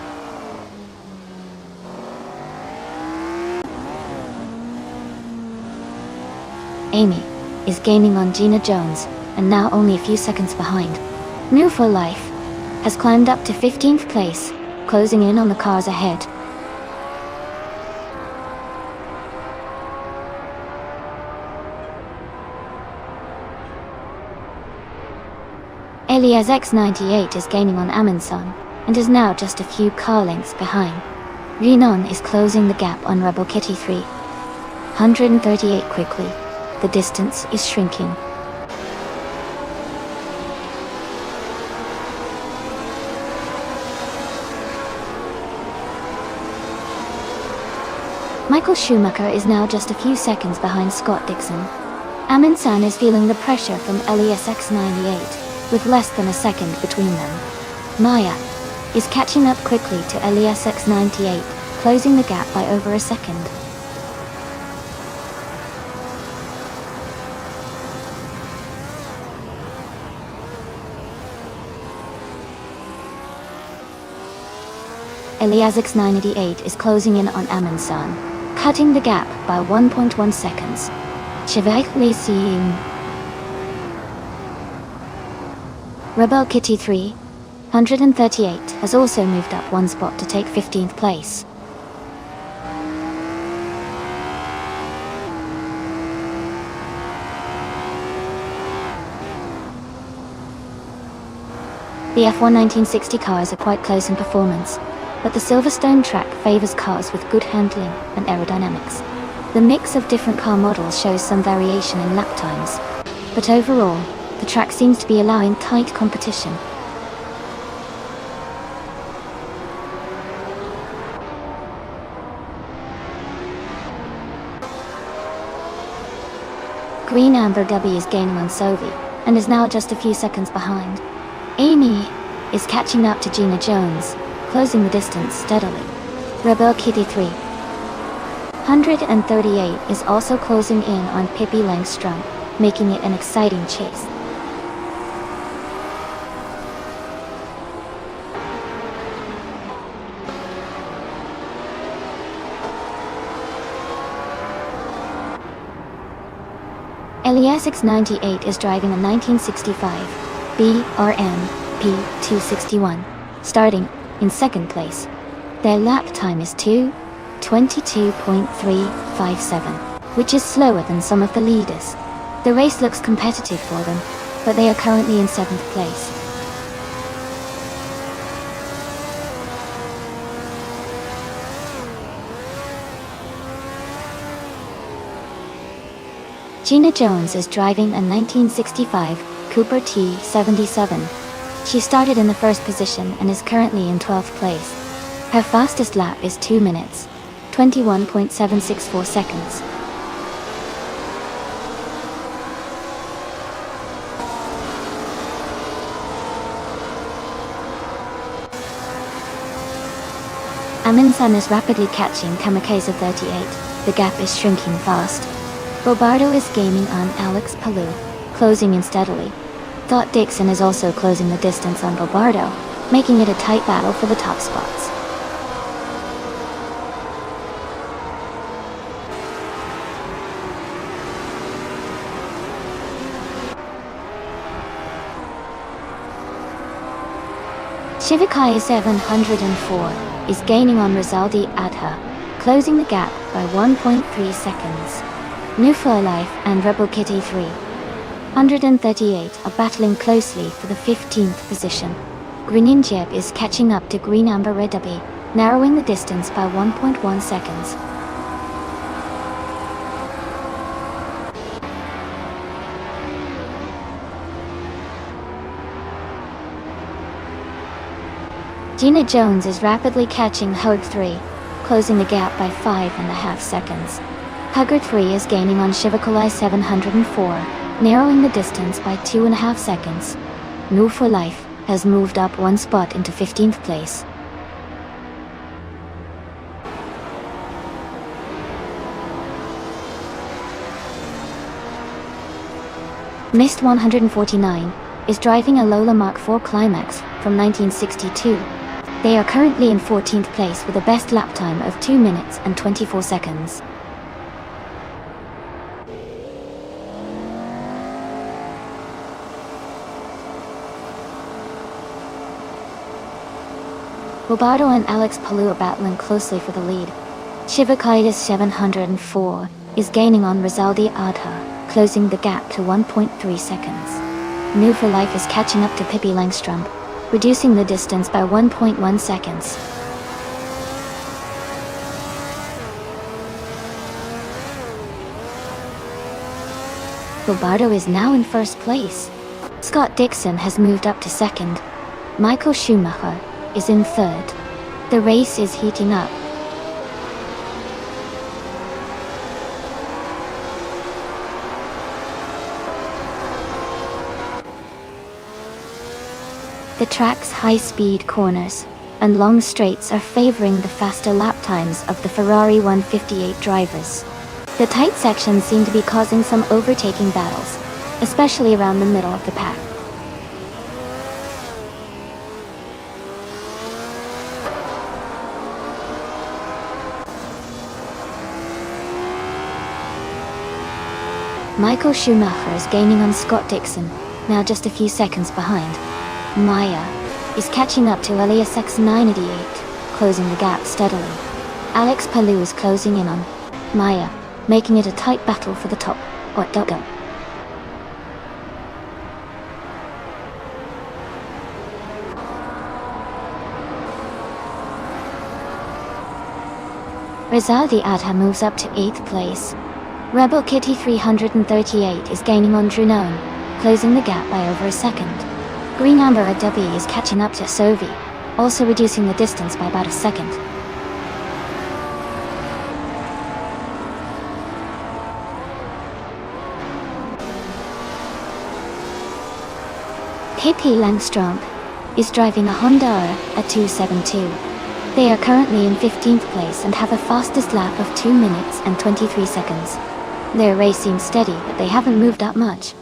Amy is gaining on Gina Jones and now only a few seconds behind. Move for Life has climbed up to 15th place, closing in on the cars ahead. Elias X98 is gaining on Amundsen and is now just a few car lengths behind. Renan is closing the gap on Rebel Kitty 338 quickly. The distance is shrinking. Michael Schumacher is now just a few seconds behind Scott Dixon. Amundsen is feeling the pressure from Elias X98. With less than a second between them. Maya is catching up quickly to Elias X98, closing the gap by over a second. Elias X988 is closing in on Amundsen, cutting the gap by 1.1 seconds. Chevrolet seeing Rebel Kitty 338 has also moved up one spot to take 15th place. The F1 1960 cars are quite close in performance, but the Silverstone track favors cars with good handling and aerodynamics. The mix of different car models shows some variation in lap times, but overall, the track seems to be allowing tight competition. Green Amber W is gaining on Sovi, and is now just a few seconds behind. Amy is catching up to Gina Jones, closing the distance steadily. Rebel Kitty 338 is also closing in on Pippi Langstrom, making it an exciting chase. Eliasix 98 is driving a 1965 BRM P261, starting in second place. Their lap time is 2:22.357, which is slower than some of the leaders. The race looks competitive for them, but they are currently in 7th place. Gina Jones is driving a 1965 Cooper T77. She started in the first position and is currently in 12th place. Her fastest lap is 2 minutes, 21.764 seconds. Aminsan is rapidly catching Kamikaze 38. The gap is shrinking fast. Robardo is gaining on Alex Palou, closing in steadily. Dot Dixon is also closing the distance on Robardo, making it a tight battle for the top spots. Shivakai 704 is gaining on Rizaldi Adha, closing the gap by 1.3 seconds. New for Life and Rebel Kitty 338 are battling closely for the 15th position. Greninjeb is catching up to Green Amber Redabi, narrowing the distance by 1.1 seconds. Gina Jones is rapidly catching Hogue 3, closing the gap by 5.5 seconds. Hugger 3 is gaining on Shivakulai 704, narrowing the distance by 2.5 seconds. Move for Life has moved up 1 spot into 15th place. Mist 149 is driving a Lola Mark IV Climax from 1962. They are currently in 14th place with a best lap time of 2 minutes and 24 seconds. Robardo and Alex Palou are battling closely for the lead. Shivakaitis 704 is gaining on Rizaldi Adha, closing the gap to 1.3 seconds. New for Life is catching up to Pippi Langstrom, reducing the distance by 1.1 seconds. Robardo is now in first place. Scott Dixon has moved up to second. Michael Schumacher is in third. The race is heating up. The track's high-speed corners and long straights are favoring the faster lap times of the Ferrari 158 drivers. The tight sections seem to be causing some overtaking battles, especially around the middle of the pack. Michael Schumacher is gaining on Scott Dixon, now just a few seconds behind. Maya is catching up to Elias X988, closing the gap steadily. Alex Palou is closing in on Maya, making it a tight battle for the top. Go. Rizaldi Adha moves up to 8th place. Rebel Kitty 338 is gaining on Drunon, closing the gap by over a second. Green Amber Adabi is catching up to Sovi, also reducing the distance by about a second. KP Langström is driving a Honda at 272. They are currently in 15th place and have a fastest lap of 2 minutes and 23 seconds. Their race seems steady, but they haven't moved up much.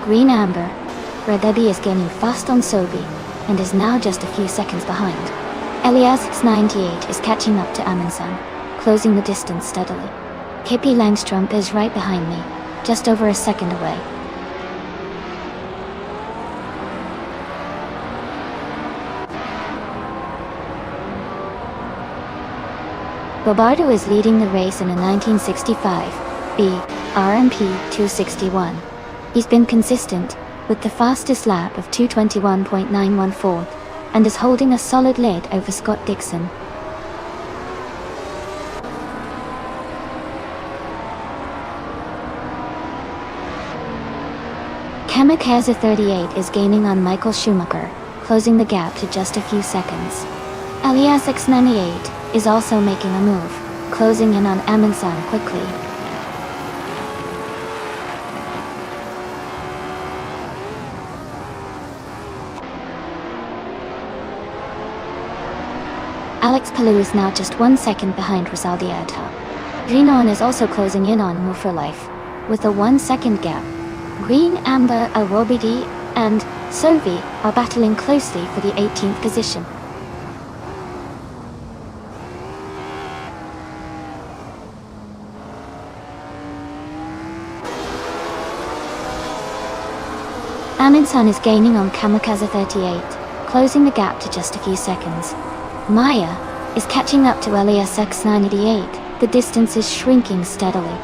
Green Amber. Red Eddie is gaining fast on Sobi, and is now just a few seconds behind. Elias 98 is catching up to Amundsen, closing the distance steadily. KP Langström is right behind me, just over a second away. Bobardo is leading the race in a 1965 B RMP 261. He's been consistent, with the fastest lap of 2:21.914, and is holding a solid lead over Scott Dixon. Kamikaze 38 is gaining on Michael Schumacher, closing the gap to just a few seconds. Elias X98 is also making a move, closing in on Amundsen quickly. Alex Palou is now just 1 second behind Rosaldi Adha. Renan is also closing in on Move for Life, with a 1 second gap. Green Amber, Arobidi, and Sovi are battling closely for the 18th position. Amundsen is gaining on Kamikaze 38, closing the gap to just a few seconds. Maya is catching up to Elias X98, the distance is shrinking steadily.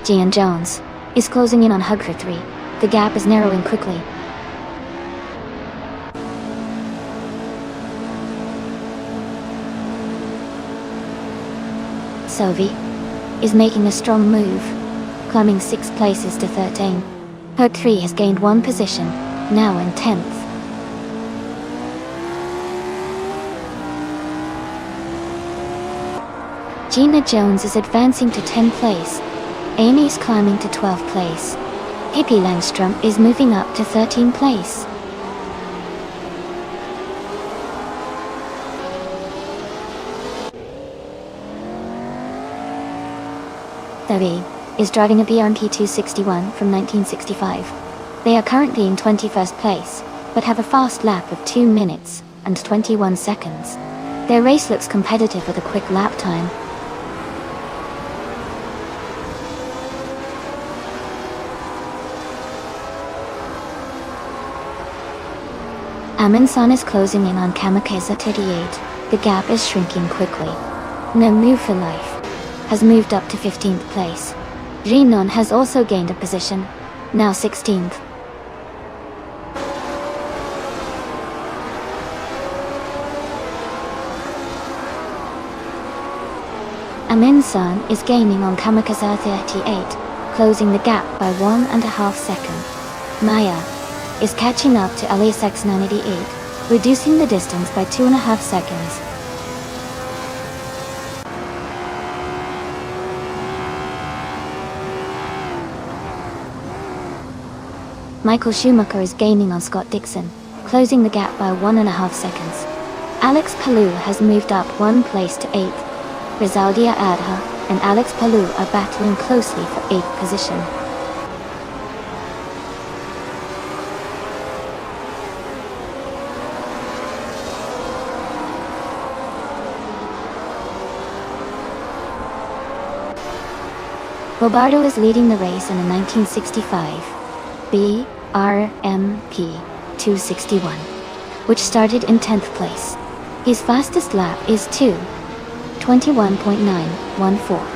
Gian Jones is closing in on Hugger 3, the gap is narrowing quickly. Sovi is making a strong move, climbing 6 places to 13. Hug 3 has gained 1 position, now in 10th. Gina Jones is advancing to 10th place. Amy is climbing to 12th place. Pippi Langström is moving up to 13th place. David is driving a BRMP 261 from 1965. They are currently in 21st place, but have a fast lap of 2 minutes and 21 seconds. Their race looks competitive with a quick lap time. Amundsen is closing in on Kamikaze 38. The gap is shrinking quickly. No Move for Life has moved up to 15th place. Renan has also gained a position, now 16th. Amundsen is gaining on Kamikaze 38, closing the gap by 1.5 seconds. Maya is catching up to Elias X98, reducing the distance by 2.5 seconds. Michael Schumacher is gaining on Scott Dixon, closing the gap by 1.5 seconds. Alex Palou has moved up 1 place to 8th. Rizaldia Adha and Alex Palou are battling closely for 8th position. Bobardo is leading the race in a 1965 BRMP 261, which started in 10th place. His fastest lap is 2:21.914,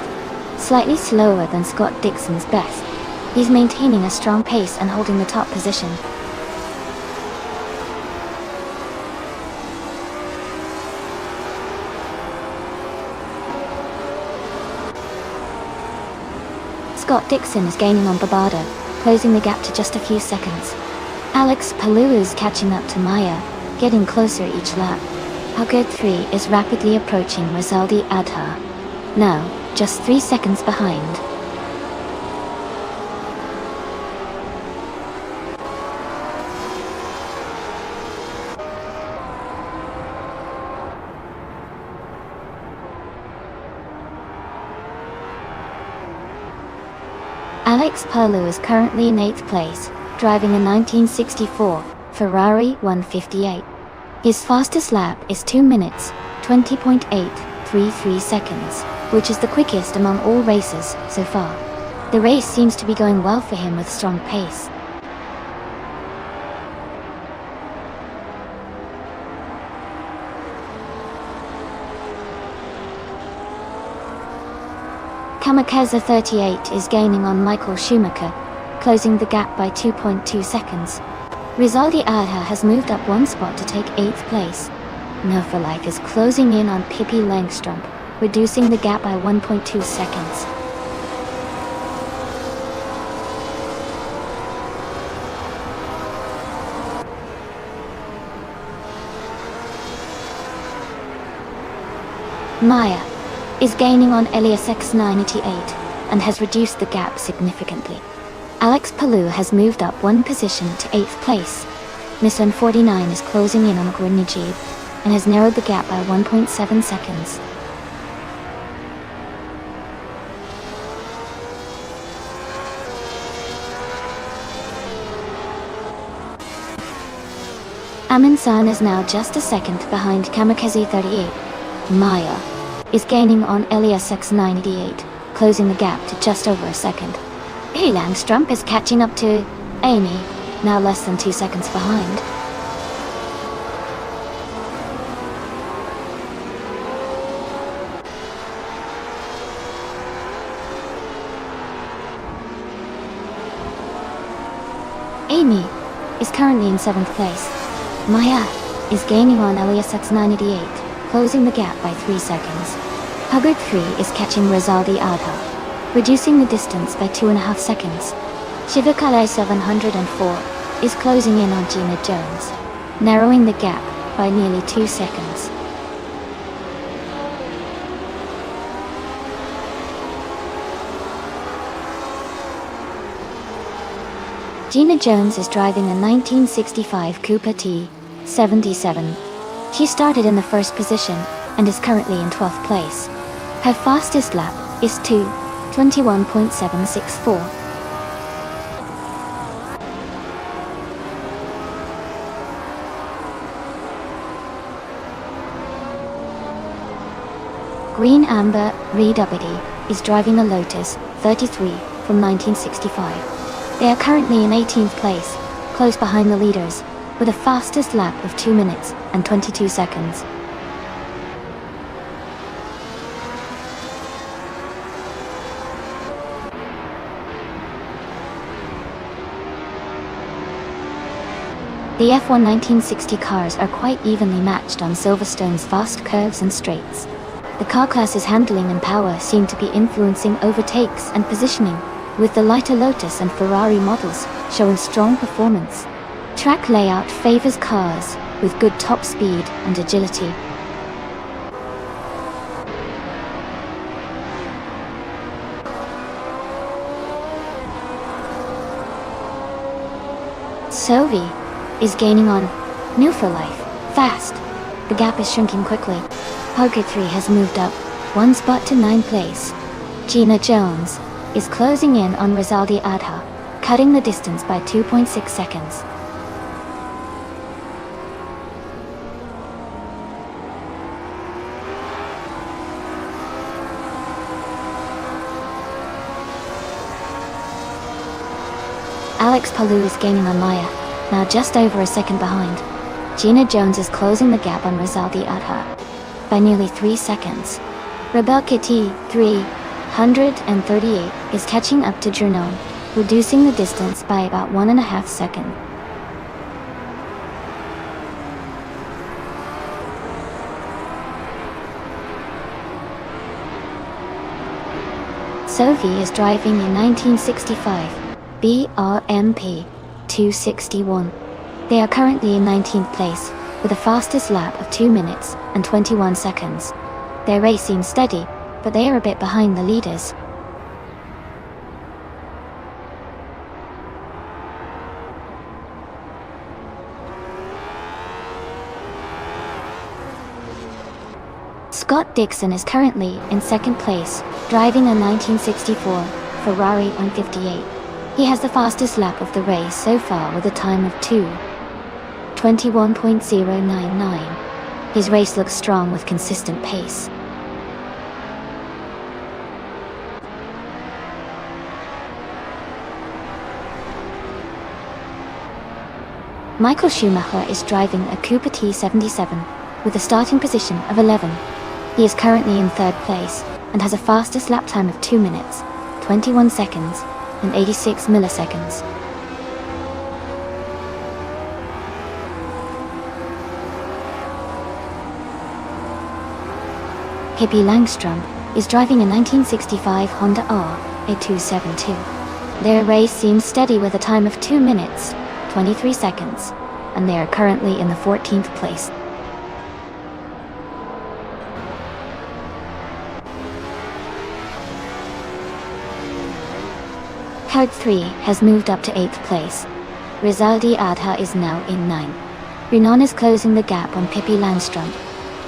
slightly slower than Scott Dixon's best. He's maintaining a strong pace and holding the top position. Scott Dixon is gaining on Bobardo, closing the gap to just a few seconds. Alex Palou is catching up to Maya, getting closer each lap. Hugger 3 is rapidly approaching Rizaldi Adha. now just 3 seconds behind. Alex Palou is currently in 8th place, driving a 1964 Ferrari 158. His fastest lap is 2 minutes, 20.833 seconds, which is the quickest among all races so far. The race seems to be going well for him with strong pace. Kamikaze 38 is gaining on Michael Schumacher, closing the gap by 2.2 seconds. Rizaldi Adha has moved up 1 spot to take 8th place. No for Life is closing in on Pippi Langstrup, reducing the gap by 1.2 seconds. Maya is gaining on Elias X988 and has reduced the gap significantly. Alex Palou has moved up 1 position to 8th place. Nissan 49 is closing in on Grenadier and has narrowed the gap by 1.7 seconds. Amin-san is now just a second behind Kamikaze 38. Maya is gaining on Elias X988, closing the gap to just over a second. Langstrup is catching up to Amy, now less than 2 seconds behind. Amy is currently in 7th place. Maya is gaining on Elias X988, closing the gap by 3 seconds. Hubbard 3 is catching Rizaldi Adha, reducing the distance by 2.5 seconds. Shivakale 704 is closing in on Gina Jones, narrowing the gap by nearly 2 seconds. Gina Jones is driving a 1965 Cooper T77. She started in the 1st position and is currently in 12th place. Her fastest lap is 2:21.764. Green Amber Redubity is driving a Lotus 33 from 1965. They are currently in 18th place, close behind the leaders, with a fastest lap of 2 minutes and 22 seconds. The F1 1960 cars are quite evenly matched on Silverstone's fast curves and straights. The car class's handling and power seem to be influencing overtakes and positioning, with the lighter Lotus and Ferrari models showing strong performance. Track layout favors cars with good top speed and agility. Sovi is gaining on New for Life fast. The gap is shrinking quickly. Parker 3 has moved up 1 spot to 9th place. Gina Jones is closing in on Rizaldi Adha, cutting the distance by 2.6 seconds. Alex Palou is gaining on Maya, now just over a second behind. Gina Jones is closing the gap on Rizaldi Adha by nearly 3 seconds. Rebecca T338 is catching up to Jernon, reducing the distance by about 1.5 seconds. Sophie is driving a 1965 BRMP 261. They are currently in 19th place, with a fastest lap of 2 minutes and 21 seconds. Their race seems steady, but they are a bit behind the leaders. Scott Dixon is currently in second place, driving a 1964 Ferrari 158. He has the fastest lap of the race so far with a time of 2:21.099. His race looks strong with consistent pace. Michael Schumacher is driving a Cooper T77 with a starting position of 11. He is currently in third place and has a fastest lap time of 2 minutes, 21 seconds, and 86 milliseconds. Pippi Langstrom is driving a 1965 Honda R A272. Their race seems steady with a time of 2 minutes, 23 seconds, and they are currently in the 14th place. Card 3 has moved up to 8th place. Rizaldi Adha is now in 9. Renan is closing the gap on Pippi Langstrom,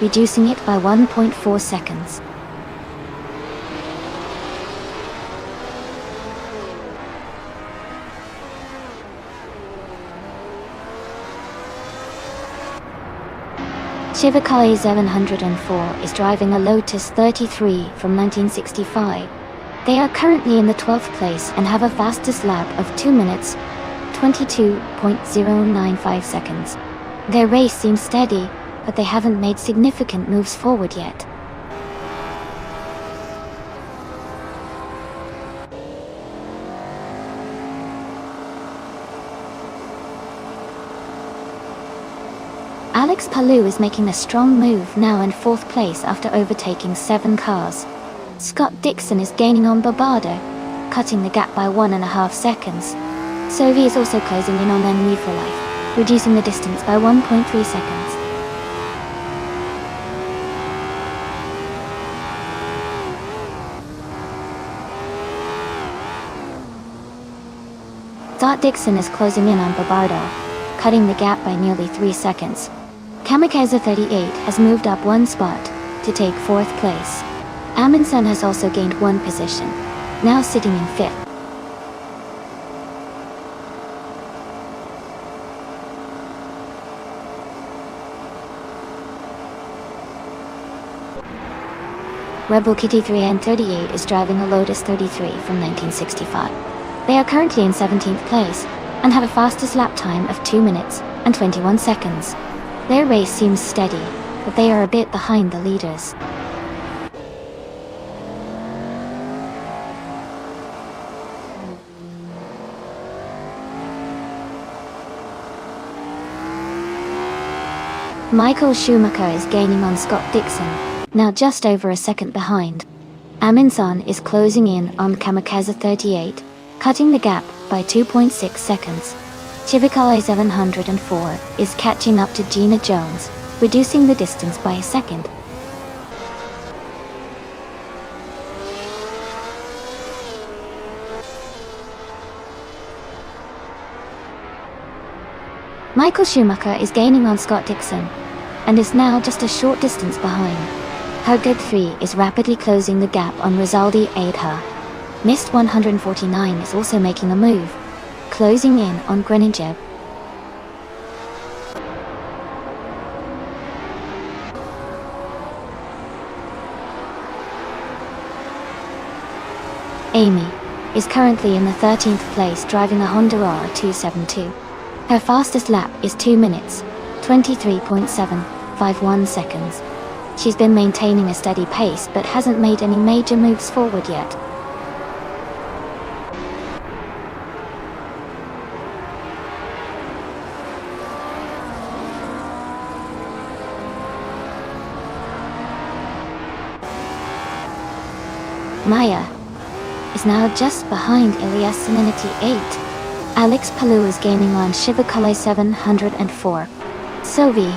reducing it by 1.4 seconds. Chivakale 704 is driving a Lotus 33 from 1965. They are currently in the 12th place and have a fastest lap of 2 minutes, 22.095 seconds. Their race seems steady, but they haven't made significant moves forward yet. Alex Palou is making a strong move now in 4th place after overtaking 7 cars. Scott Dixon is gaining on Barbardo, cutting the gap by 1.5 seconds. Sovi is also closing in on Ennui for Life, reducing the distance by 1.3 seconds. Scott Dixon is closing in on Barbardo, cutting the gap by nearly 3 seconds. Kamikaze 38 has moved up 1 spot to take 4th place. Amundsen has also gained 1 position, now sitting in 5th. Rebel Kitty 3N38 is driving a Lotus 33 from 1965. They are currently in 17th place and have a fastest lap time of 2 minutes and 21 seconds. Their race seems steady, but they are a bit behind the leaders. Michael Schumacher is gaining on Scott Dixon, now just over a second behind. Amundsen is closing in on Kamikaze 38, cutting the gap by 2.6 seconds. Chivakale 704 is catching up to Gina Jones, reducing the distance by a second. Michael Schumacher is gaining on Scott Dixon, and is now just a short distance behind. Hergud 3 is rapidly closing the gap on Rizaldi Adha. Mist 149 is also making a move, closing in on Greninjeb. Amy is currently in the 13th place driving a Honda R272. Her fastest lap is 2 minutes, 23.751 seconds. She's been maintaining a steady pace but hasn't made any major moves forward yet. Maya is now just behind Ilias Seninity 8. Alex Palou is gaining on Chivakale 704. Sovi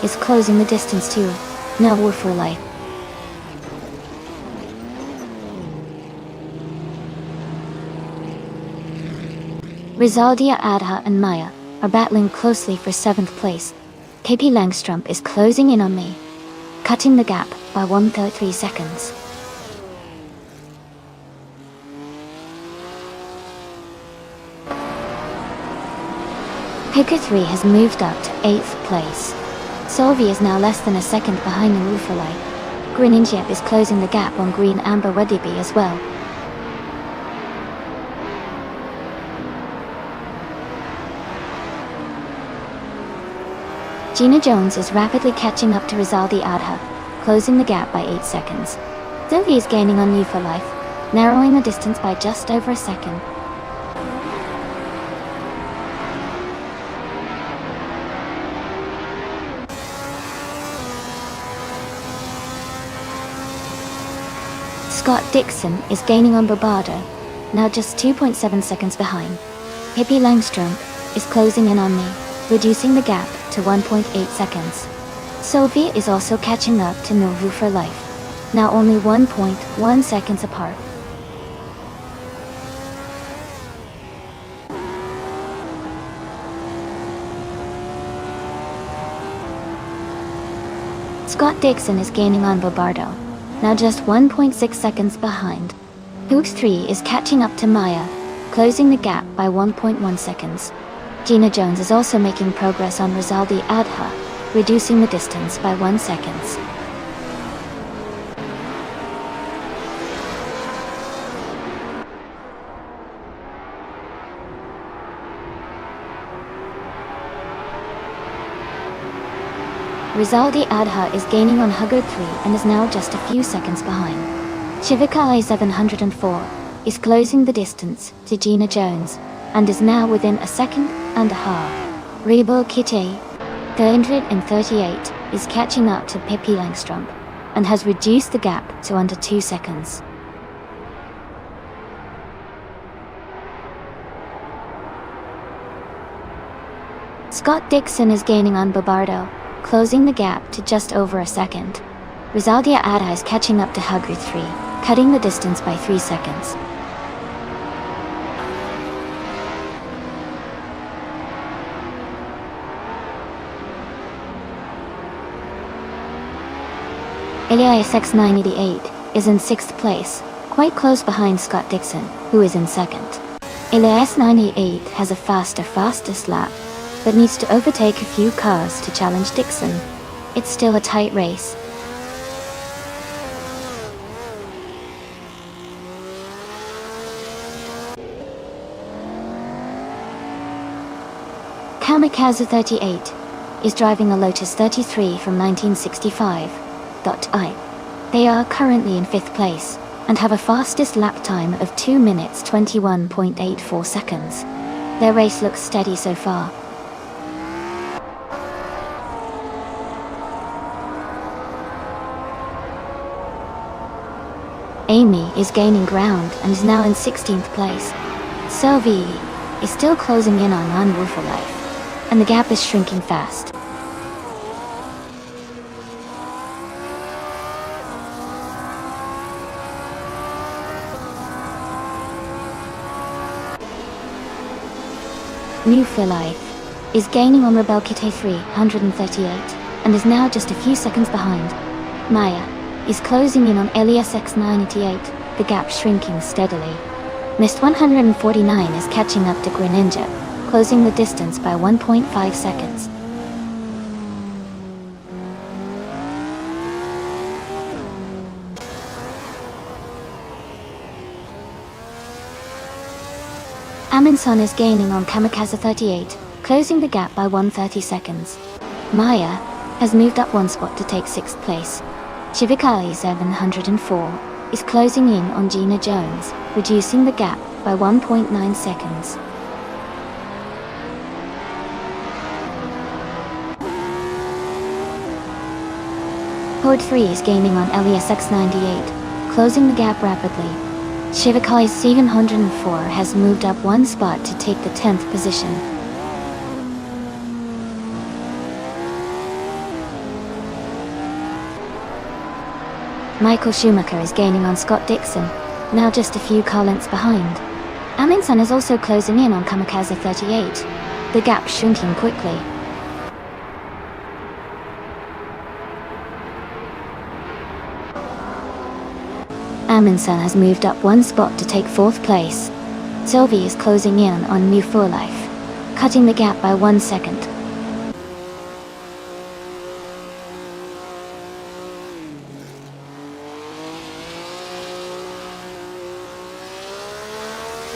is closing the distance too, now War for Life. Rizaldia Adha and Maya are battling closely for 7th place. Pippi Langstrup is closing in on me, cutting the gap by 1.3 seconds. Hooker 3 has moved up to 8th place. Solvi is now less than a second behind the Rufalite. Greninja is closing the gap on Green Amber Wadibi as well. Gina Jones is rapidly catching up to Rizaldi Adha, closing the gap by 8 seconds. Sylvie is gaining on Life, narrowing the distance by just over a second. Scott Dixon is gaining on Barbado, now just 2.7 seconds behind. Pippi Langstrup is closing in on me, reducing the gap to 1.8 seconds. Sylvia is also catching up to Novu for Life, now only 1.1 seconds apart. Scott Dixon is gaining on Bobardo, now just 1.6 seconds behind. Hooks 3 is catching up to Maya, closing the gap by 1.1 seconds. Gina Jones is also making progress on Rizaldi Adha, reducing the distance by 1 second. Rizaldi Adha is gaining on Huggard 3 and is now just a few seconds behind. Shivakai 704 is closing the distance to Gina Jones and is now within a second and a half. Rebo Kite 338 is catching up to Pippi Langstrup and has reduced the gap to under 2 seconds. Scott Dixon is gaining on Bobardo, closing the gap to just over a second. Rizaldia Adha is catching up to Hugger 3, cutting the distance by 3 seconds. Elias X988 is in 6th place, quite close behind Scott Dixon, who is in 2nd. Elias 988 has a fastest lap, but needs to overtake a few cars to challenge Dixon. It's still a tight race. Kamikaze 38 is driving a Lotus 33 from 1965. They are currently in 5th place and have a fastest lap time of 2 minutes 21.84 seconds. Their race looks steady so far. Amy is gaining ground and is now in 16th place. Sylvie is still closing in on Anwu for Life, and the gap is shrinking fast. New for Life is gaining on Rebel Kite 338 and is now just a few seconds behind. Maya is closing in on Elias X988, the gap shrinking steadily. Mist 149 is catching up to Greninja, closing the distance by 1.5 seconds. Aminson is gaining on Kamikaze 38, closing the gap by 130 seconds. Maya has moved up 1 spot to take 6th place. Shivakai 704 is closing in on Gina Jones, reducing the gap by 1.9 seconds. Horde 3 is gaining on Elias X98, closing the gap rapidly. Shivakai 704 has moved up 1 spot to take the 10th position. Michael Schumacher is gaining on Scott Dixon, now just a few car lengths behind. Amundsen is also closing in on Kamikaze 38, the gap shrinking quickly. Amundsen has moved up one spot to take 4th place. Sylvie is closing in on New For Life, cutting the gap by 1 second.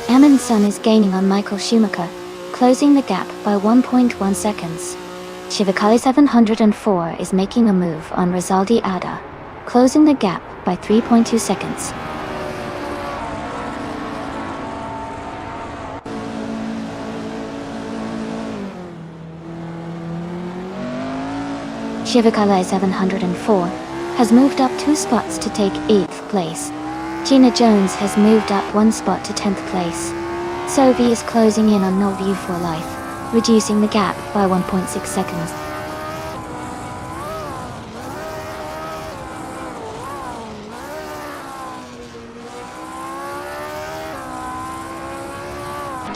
Amundsen is gaining on Michael Schumacher, closing the gap by 1.1 seconds. Shivakali 704 is making a move on Rizaldi Ada, closing the gap by 3.2 seconds. Shivakali 704 has moved up 2 spots to take 8th place. Gina Jones has moved up 1 spot to 10th place. Sophie is closing in on No View for Life, reducing the gap by 1.6 seconds.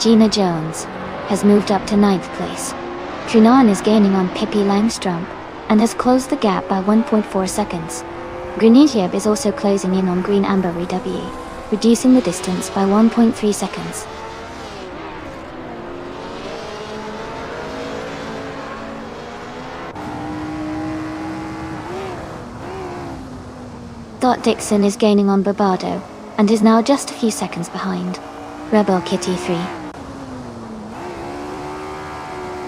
Gina Jones has moved up to 9th place. Trinan is gaining on Pippi Langström and has closed the gap by 1.4 seconds. Grenadier is also closing in on Green Amber RW, reducing the distance by 1.3 seconds. Dot Dixon is gaining on Barbado and is now just a few seconds behind. Rebel Kitty 3.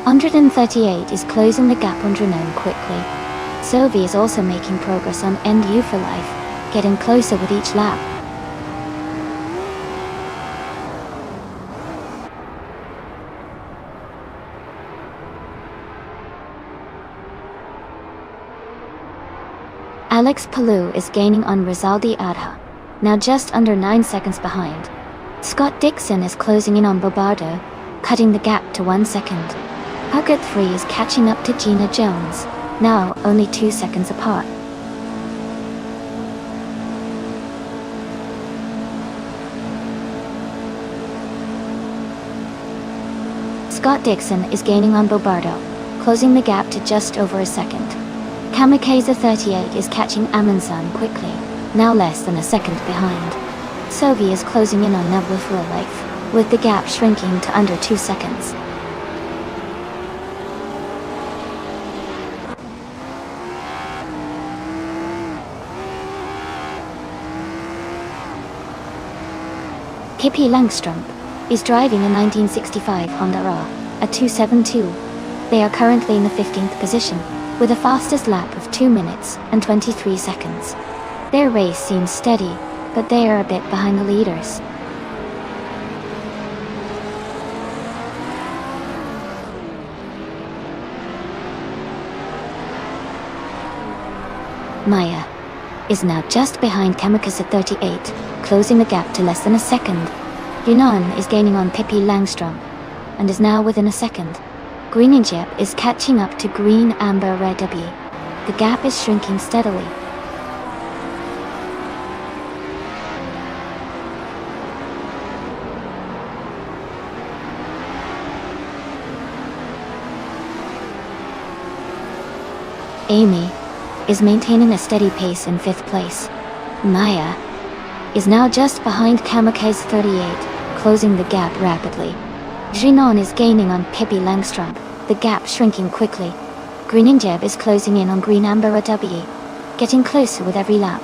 138 is closing the gap on Drenone quickly. Sylvie is also making progress on NU for Life, getting closer with each lap. Alex Palou is gaining on Rizaldi Adha, now just under 9 seconds behind. Scott Dixon is closing in on Bobardo, cutting the gap to 1 second. Huggett 3 is catching up to Gina Jones, now only 2 seconds apart. Scott Dixon is gaining on Bobardo, closing the gap to just over a second. Kamikaze 38 is catching Amundsen quickly, now less than a second behind. Sophie is closing in on Nebula for Life, with the gap shrinking to under 2 seconds. Pippi Langström is driving a 1965 Honda RA, a 272. They are currently in the 15th position, with a fastest lap of 2 minutes and 23 seconds. Their race seems steady, but they are a bit behind the leaders. Maya is now just behind Kamikaze at 38, closing the gap to less than a second. Yunan is gaining on Pippi Langström, and is now within a second. Greeninjep is catching up to Green Amber Red W. The gap is shrinking steadily. Amy is maintaining a steady pace in 5th place. Maya is now just behind Kamikaze 38, closing the gap rapidly. Jinon is gaining on Pippi Langström, the gap shrinking quickly. Greeninjeb is closing in on Green Amber W, getting closer with every lap.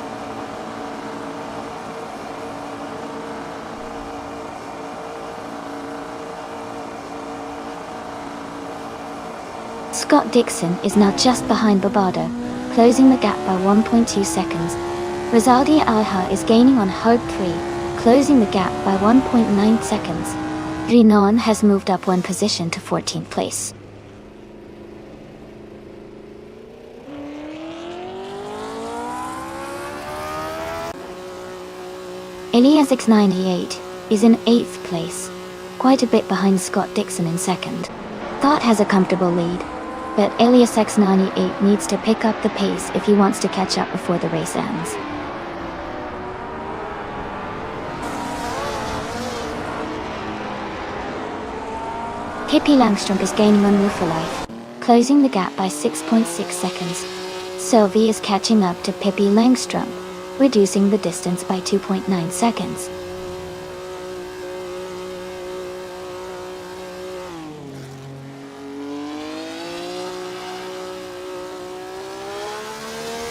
Scott Dixon is now just behind Barbado, closing the gap by 1.2 seconds. Rizaldi Alha is gaining on Hope 3, closing the gap by 1.9 seconds. Rinon has moved up 1 position to 14th place. Elias X98 is in 8th place, quite a bit behind Scott Dixon in 2nd. Thought has a comfortable lead, but Elias X98 needs to pick up the pace if he wants to catch up before the race ends. Pippi Langstrumpf is gaining on Life, closing the gap by 6.6 seconds. Sylvie is catching up to Pippi Langstrumpf, reducing the distance by 2.9 seconds.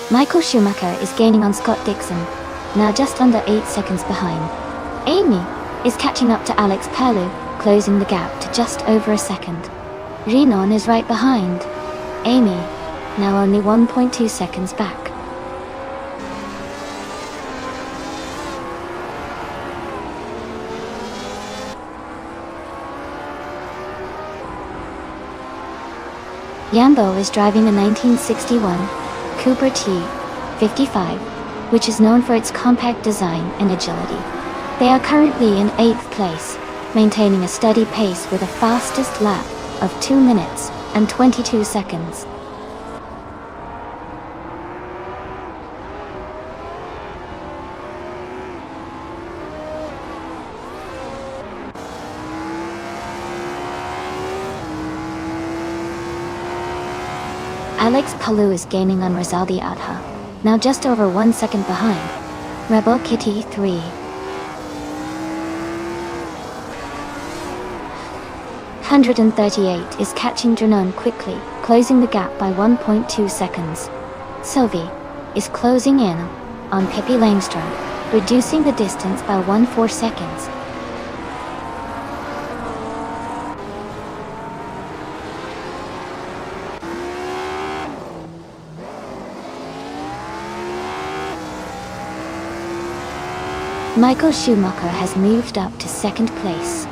Michael Schumacher is gaining on Scott Dixon, now just under 8 seconds behind. Amy is catching up to Alex Palou, closing the gap to just over a second. Renan is right behind Amy, now only 1.2 seconds back. Yambo is driving a 1961 Cooper T55, which is known for its compact design and agility. They are currently in 8th place, maintaining a steady pace with a fastest lap of 2 minutes and 22 seconds. Alex Palou is gaining on Rizaldi Adha, now just over 1 second behind. Rebel Kitty 3. 138 is catching Dranon quickly, closing the gap by 1.2 seconds. Sylvie is closing in on Pippi Langstrumpf, reducing the distance by 1.4 seconds. Michael Schumacher has moved up to 2nd place.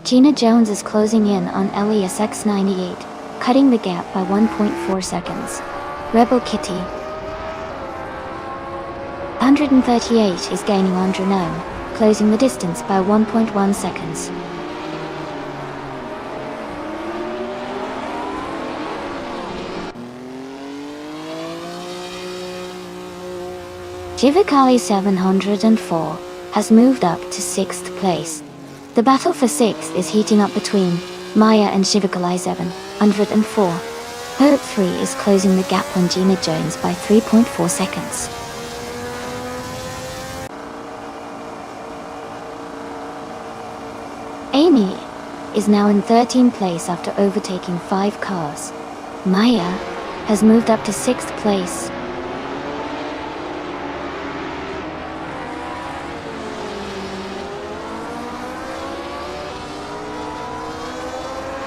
Gina Jones is closing in on Elias X98, cutting the gap by 1.4 seconds. Rebel Kitty 138 is gaining on Dranon, closing the distance by 1.1 seconds. Jivakali 704 has moved up to 6th place. The battle for 6th is heating up between Maya and Shivakali 704. Herb 3 is closing the gap on Gina Jones by 3.4 seconds. Amy is now in 13th place after overtaking 5 cars. Maya has moved up to 6th place.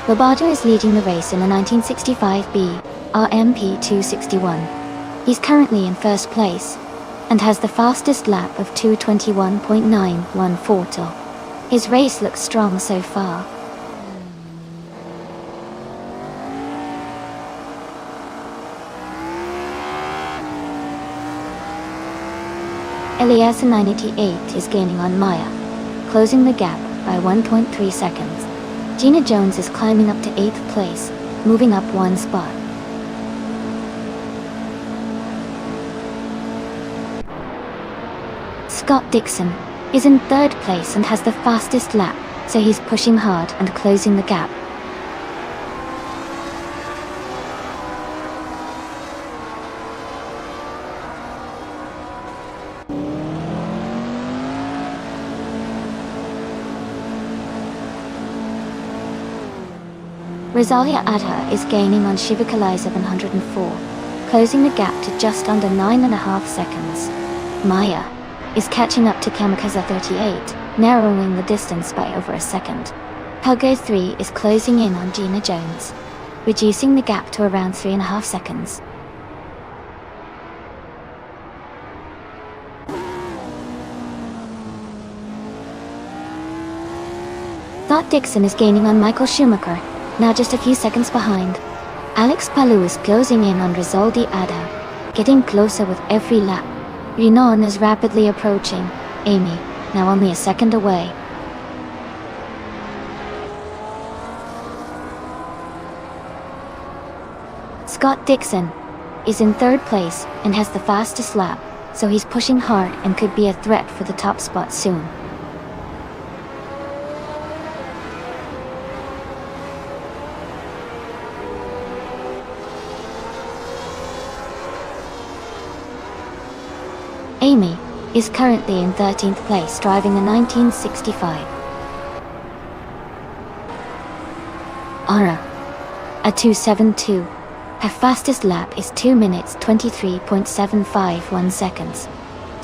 Lobato is leading the race in a 1965B RMP 261. He's currently in 1st place and has the fastest lap of 2:21.914. His race looks strong so far. Elias 988 is gaining on Maya, closing the gap by 1.3 seconds. Gina Jones is climbing up to 8th place, moving up 1 spot. Scott Dixon is in 3rd place and has the fastest lap, so he's pushing hard and closing the gap. Rosalia Adha is gaining on Shivakali 704, closing the gap to just under 9.5 seconds. Maya is catching up to Kamikaze 38, narrowing the distance by over a second. Pogo 3 is closing in on Gina Jones, reducing the gap to around 3.5 seconds. Scott Dixon is gaining on Michael Schumacher, now just a few seconds behind. Alex Palou is closing in on Rizaldi Adha, getting closer with every lap. Renan is rapidly approaching Amy, now only a second away. Scott Dixon is in 3rd place and has the fastest lap, so he's pushing hard and could be a threat for the top spot soon. Amy is currently in 13th place driving a 1965 Aura, a 272. Her fastest lap is 2 minutes 23.751 seconds.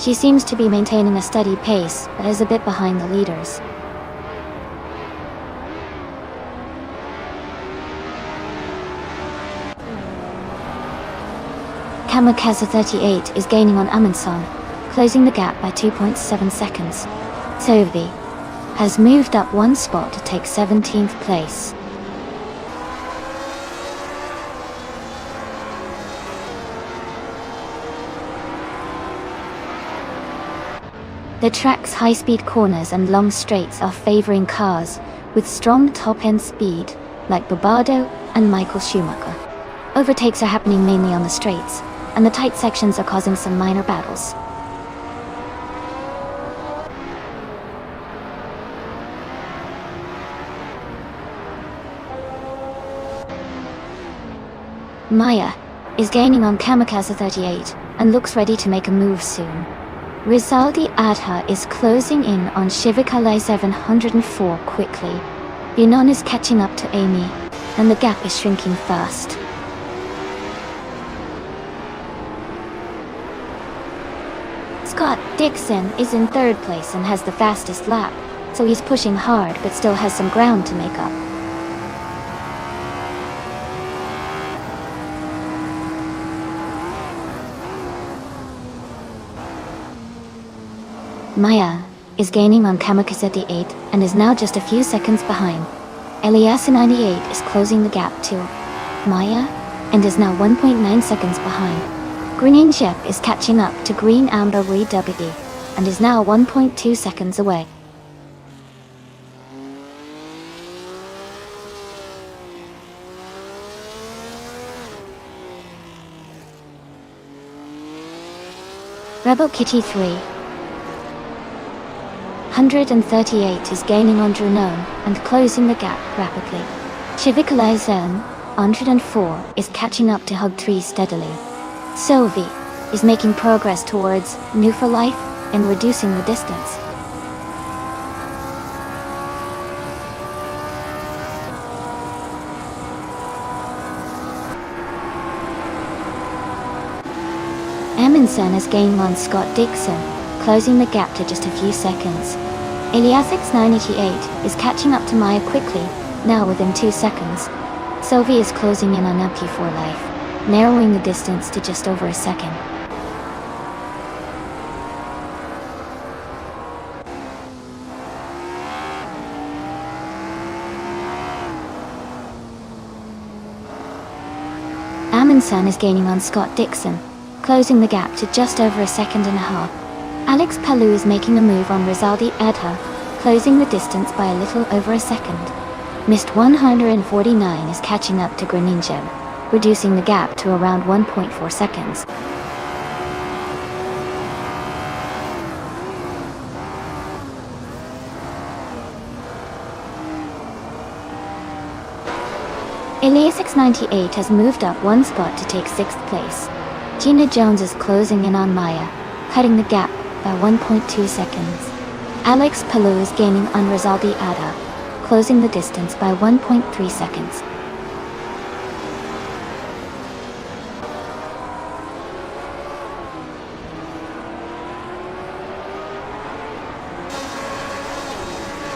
She seems to be maintaining a steady pace, but is a bit behind the leaders. Kamikaze 38 is gaining on Amundsen, closing the gap by 2.7 seconds. Sovi has moved up one spot to take 17th place. The track's high-speed corners and long straights are favoring cars with strong top-end speed, like Bobardo and Michael Schumacher. Overtakes are happening mainly on the straights, and the tight sections are causing some minor battles. Maya is gaining on Kamikaze 38 and looks ready to make a move soon. Rizaldi Adha is closing in on Shivakalai 704 quickly. Yunon is catching up to Amy, and the gap is shrinking fast. Scott Dixon is in 3rd place and has the fastest lap, so he's pushing hard but still has some ground to make up. Maya is gaining on Kamikaze 38 and is now just a few seconds behind. Elias 98 is closing the gap to Maya and is now 1.9 seconds behind. Green Shep is catching up to Green Amber WD and is now 1.2 seconds away. Rebel Kitty 338 is gaining on Drunon and closing the gap rapidly. Shivikalai Zone 104 is catching up to Hug 3 steadily. Sovi is making progress towards New for Life and reducing the distance. Amundsen is gaining on Scott Dixon, closing the gap to just a few seconds. Eliasix 988 is catching up to Maya quickly, now within 2 seconds. Sovi is closing in on Upki for Life, narrowing the distance to just over a second. Amundsen is gaining on Scott Dixon, closing the gap to just over a second and a half. Alex Palou is making a move on Rizaldi Adha, closing the distance by a little over a second. Mist 149 is catching up to Greninja, reducing the gap to around 1.4 seconds. Eliasix 98 has moved up one spot to take 6th place. Gina Jones is closing in on Maya, cutting the gap by 1.2 seconds. Alex Palou is gaining on Rizaldi Adha, closing the distance by 1.3 seconds.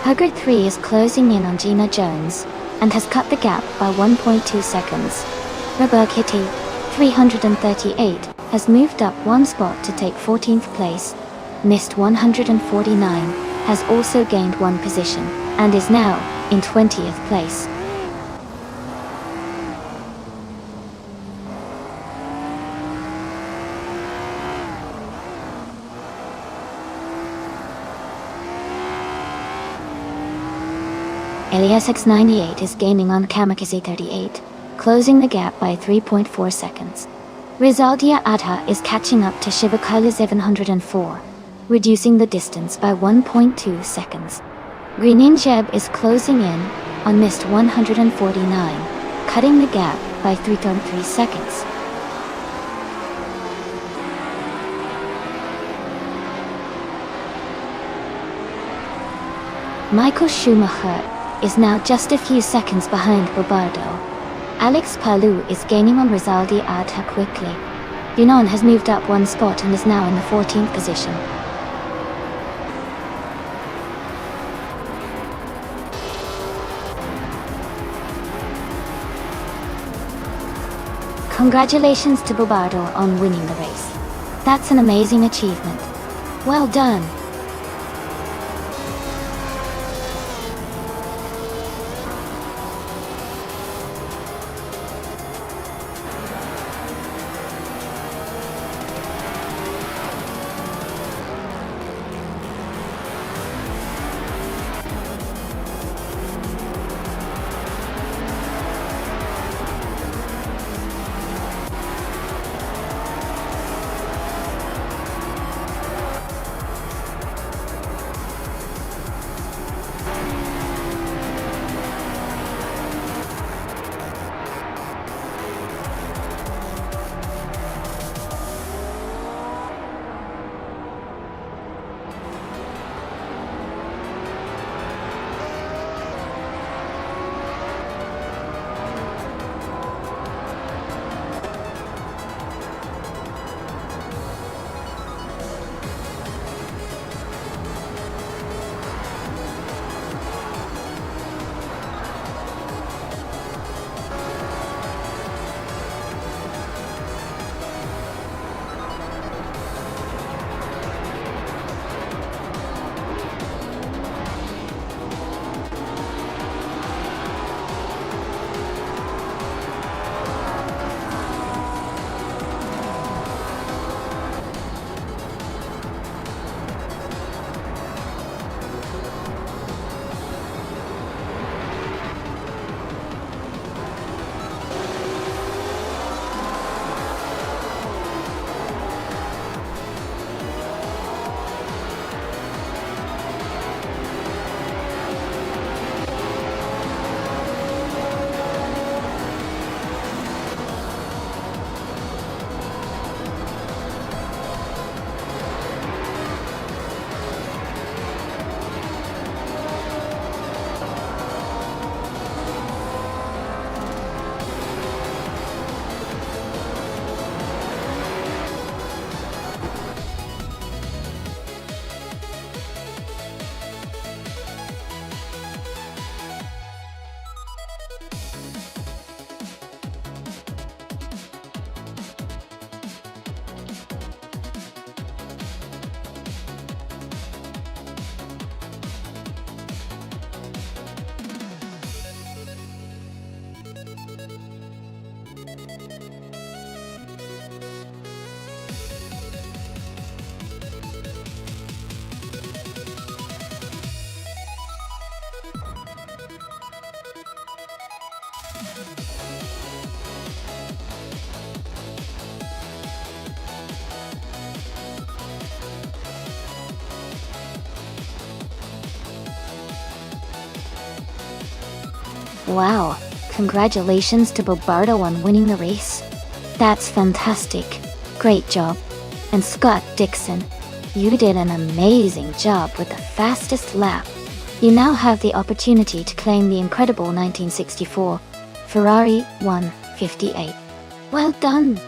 Hugger 3 is closing in on Gina Jones, and has cut the gap by 1.2 seconds. Rubber Kitty 338 has moved up one spot to take 14th place. Mist 149 has also gained one position, and is now in 20th place. Eliasix 98 is gaining on Kamikaze 38, closing the gap by 3.4 seconds. Rizaldia Adha is catching up to Shivakala 704, reducing the distance by 1.2 seconds. Greninjeb is closing in on Mist 149, cutting the gap by 3.3 seconds. Michael Schumacher is now just a few seconds behind Bobardo. Alex Palou is gaining on Rizaldi Adha quickly. Bunon has moved up one spot and is now in the 14th position. Congratulations to Bobardo on winning the race. That's an amazing achievement. Well done. Wow, congratulations to Bobardo on winning the race. That's fantastic. Great job. And Scott Dixon, you did an amazing job with the fastest lap. You now have the opportunity to claim the incredible 1964 Ferrari 158. Well done!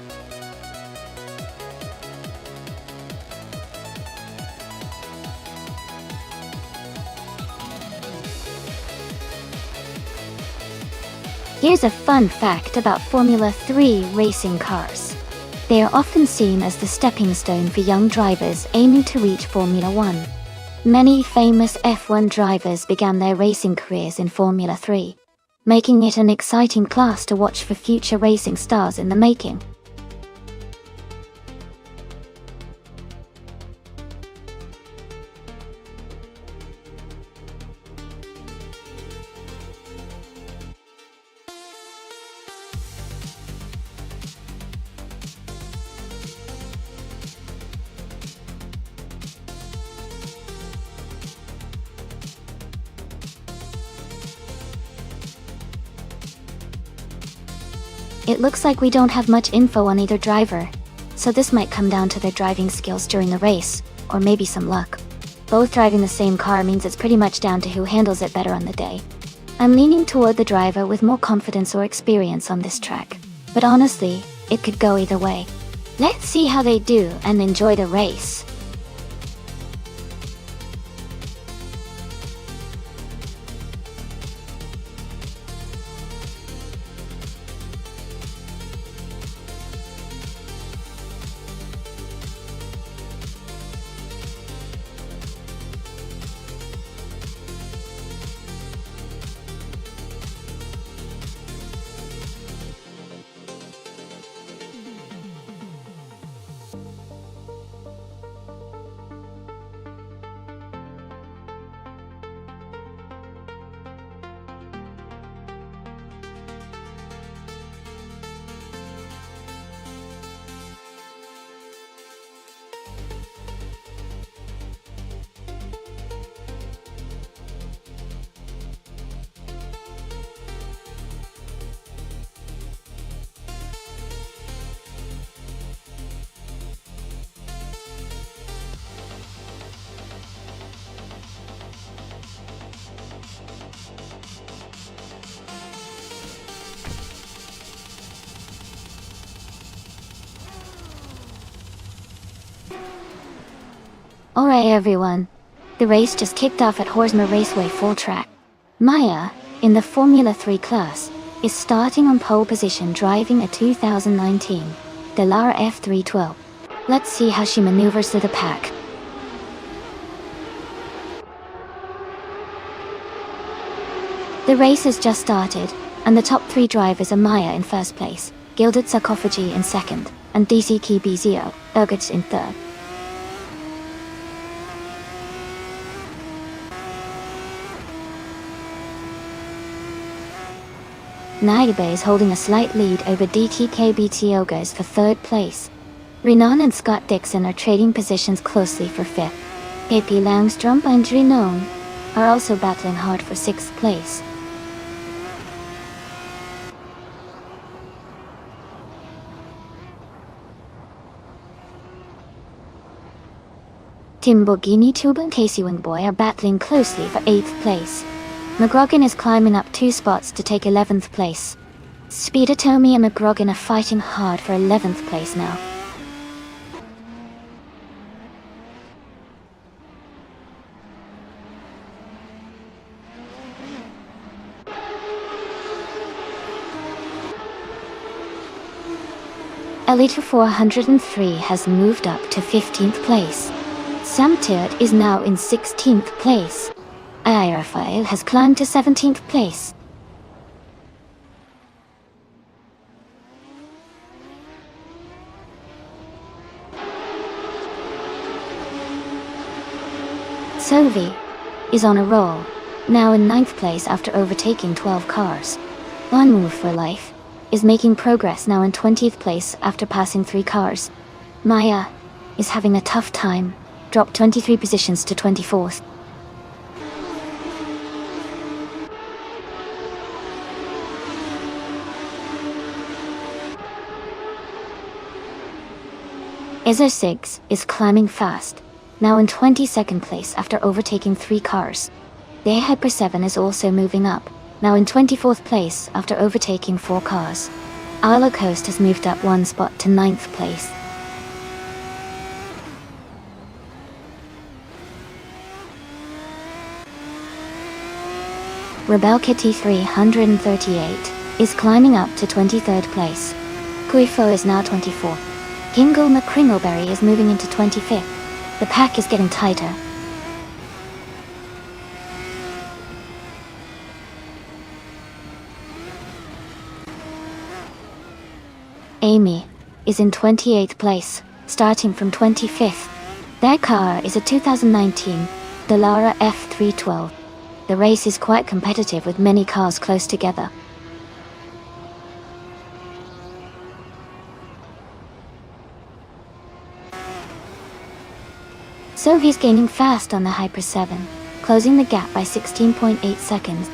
Here's a fun fact about Formula 3 racing cars. They are often seen as the stepping stone for young drivers aiming to reach Formula 1. Many famous F1 drivers began their racing careers in Formula 3, making it an exciting class to watch for future racing stars in the making. It looks like we don't have much info on either driver, so this might come down to their driving skills during the race, or maybe some luck. Both driving the same car means it's pretty much down to who handles it better on the day. I'm leaning toward the driver with more confidence or experience on this track. But honestly, it could go either way. Let's see how they do and enjoy the race. Alright everyone, the race just kicked off at Horsmer Raceway full track. Maya, in the Formula 3 class, is starting on pole position driving a 2019 Dallara F312. Let's see how she maneuvers through the pack. The race has just started, and the top 3 drivers are Maya in first place, Gilded Sarcophagy in second, and DC Kibizio Ergich in third. Naibe is holding a slight lead over DTK Btiogas for third place. Renan and Scott Dixon are trading positions closely for fifth. AP Langstrom and Renan are also battling hard for sixth place. Tim Borghini, Tuba and Casey Wingboy are battling closely for 8th place. McGrogan is climbing up 2 spots to take 11th place. Speeder Tommy and McGrogan are fighting hard for 11th place now. Elite 403 has moved up to 15th place. Sam Tirt is now in 16th place. Aerophile has climbed to 17th place. Sovi is on a roll, now in 9th place after overtaking 12 cars. One Move for Life is making progress now in 20th place after passing 3 cars. Maya is having a tough time, dropped 23 positions to 24th. Izo Sigs is climbing fast, now in 22nd place after overtaking 3 cars. The Hyper 7 is also moving up, now in 24th place after overtaking 4 cars. Isla Coast has moved up 1 spot to 9th place. Rebel Kitty 338 is climbing up to 23rd place. Kuifo is now 24th. Kingle McCringleberry is moving into 25th. The pack is getting tighter. Amy is in 28th place, starting from 25th. Their car is a 2019 Dallara F312. The race is quite competitive with many cars close together. Sovi's gaining fast on the Hyper 7, closing the gap by 16.8 seconds.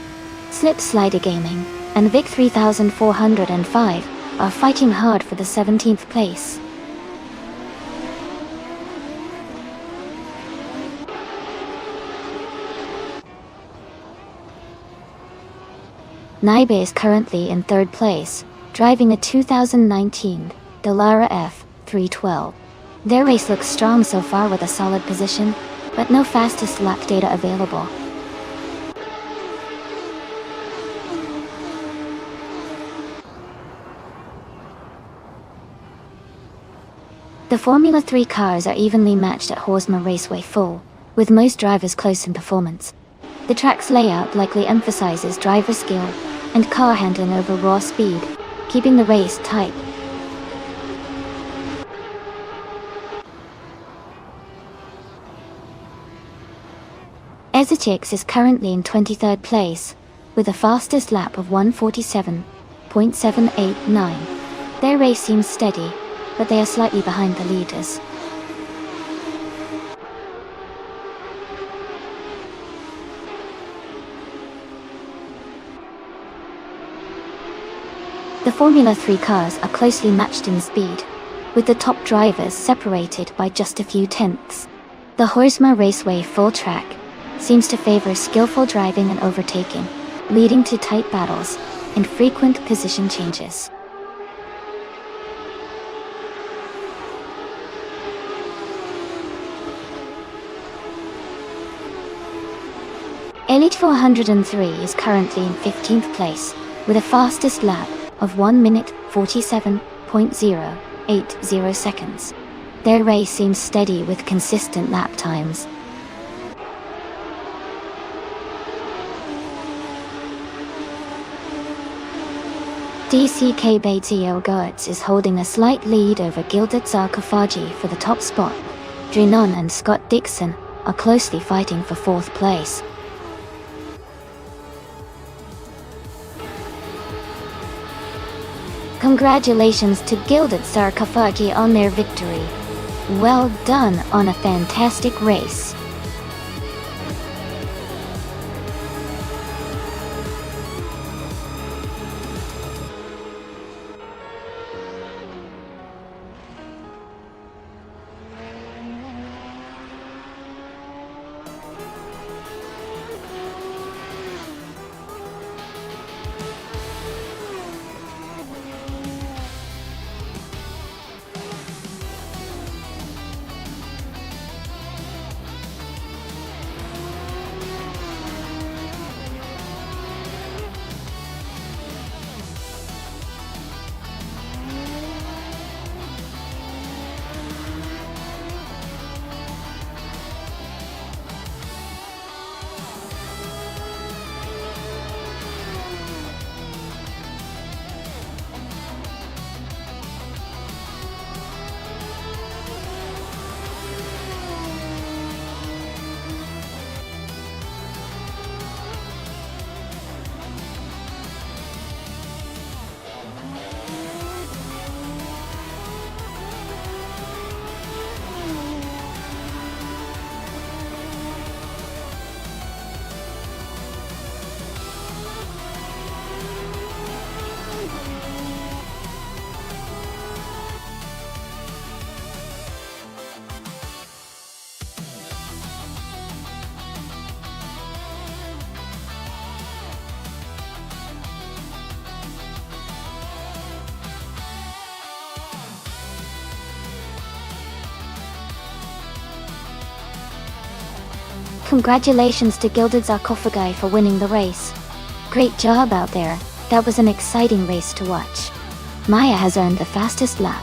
Slip Slider Gaming and Vic 3405 are fighting hard for the 17th place. Naibe is currently in third place, driving a 2019 Dallara F312. Their race looks strong so far with a solid position, but no fastest lap data available. The Formula 3 cars are evenly matched at Horsma Raceway Full, with most drivers close in performance. The track's layout likely emphasizes driver skill and car handling over raw speed, keeping the race tight. Ezechix is currently in 23rd place, with a fastest lap of 1:47.789. Their race seems steady, but they are slightly behind the leaders. The Formula 3 cars are closely matched in speed, with the top drivers separated by just a few tenths. The Horsma Raceway Full track seems to favor skillful driving and overtaking, leading to tight battles and frequent position changes. Elite 403 is currently in 15th place, with a fastest lap of 1:47.080 seconds. Their race seems steady with consistent lap times. DCK Beitio Goetz is holding a slight lead over Gilded Sarcophagi for the top spot. Drinon and Scott Dixon are closely fighting for 4th place. Congratulations to Gilded Sarcophagi on their victory. Well done on a fantastic race. Congratulations to Gilded Sarcophagi for winning the race. Great job out there, that was an exciting race to watch. Maya has earned the fastest lap,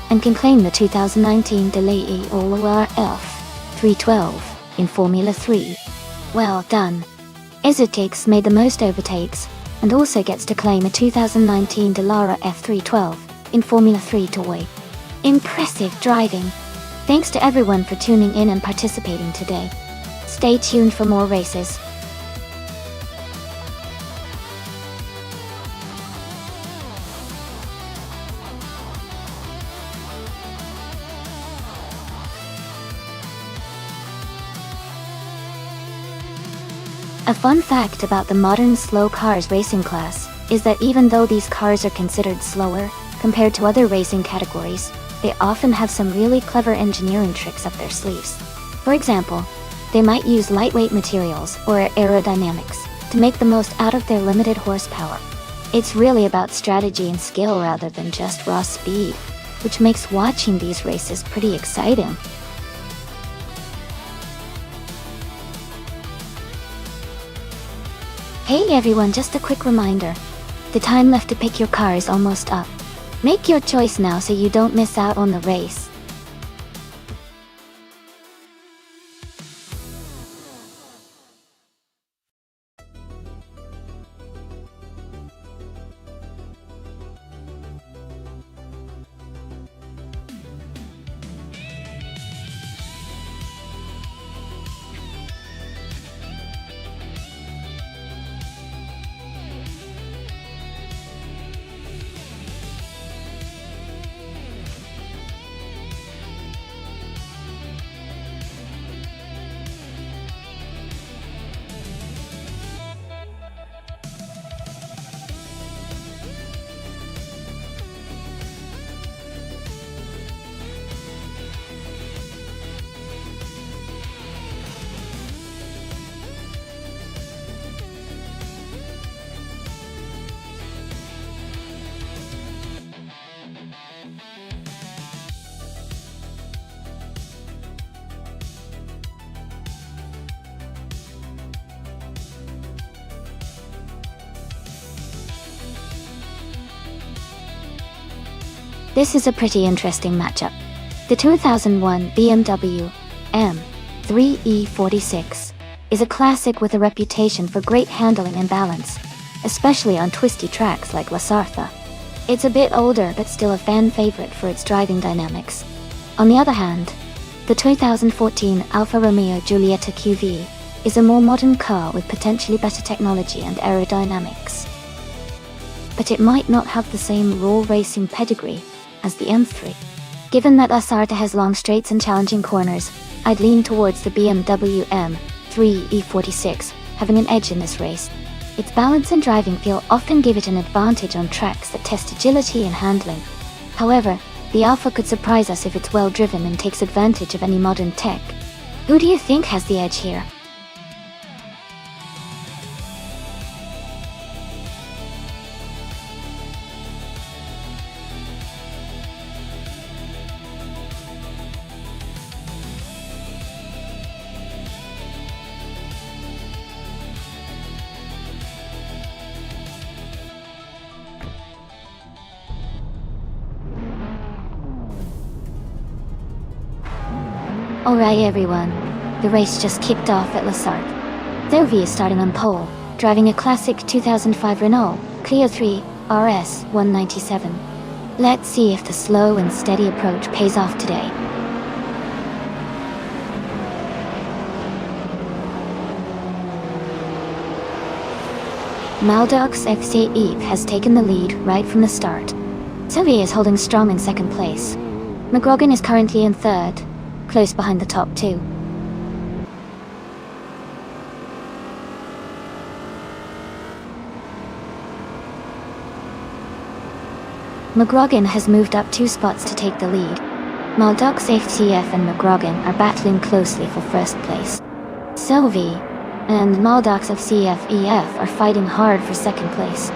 and can claim the 2019 Delay Oloar F312 in Formula 3. Well done. Ezechix made the most overtakes, and also gets to claim a 2019 Dallara F312 in Formula 3 toy. Impressive driving. Thanks to everyone for tuning in and participating today. Stay tuned for more races. A fun fact about the modern slow cars racing class is that even though these cars are considered slower compared to other racing categories, they often have some really clever engineering tricks up their sleeves. For example, they might use lightweight materials or aerodynamics to make the most out of their limited horsepower. It's really about strategy and skill rather than just raw speed, which makes watching these races pretty exciting. Hey everyone, just a quick reminder. The time left to pick your car is almost up. Make your choice now so you don't miss out on the race. This is a pretty interesting matchup. The 2001 BMW M3E46 is a classic with a reputation for great handling and balance, especially on twisty tracks like La Sartha. It's a bit older but still a fan favorite for its driving dynamics. On the other hand, the 2014 Alfa Romeo Giulietta QV is a more modern car with potentially better technology and aerodynamics. But it might not have the same raw racing pedigree as the M3. Given that La Sartha has long straights and challenging corners, I'd lean towards the BMW M3E46 having an edge in this race. Its balance and driving feel often give it an advantage on tracks that test agility and handling. However, the Alfa could surprise us if it's well driven and takes advantage of any modern tech. Who do you think has the edge here? Alright everyone, the race just kicked off at La Sarthe. Sophie is starting on pole, driving a classic 2005 Renault Clio 3 RS 197. Let's see if the slow and steady approach pays off today. Maldox FC Eve has taken the lead right from the start. Sophie is holding strong in second place. McGrogan is currently in third, close behind the top two. McGrogan has moved up 2 spots to take the lead. Maldox FCF and McGrogan are battling closely for first place. Sylvie and Maldox of CFEF are fighting hard for second place.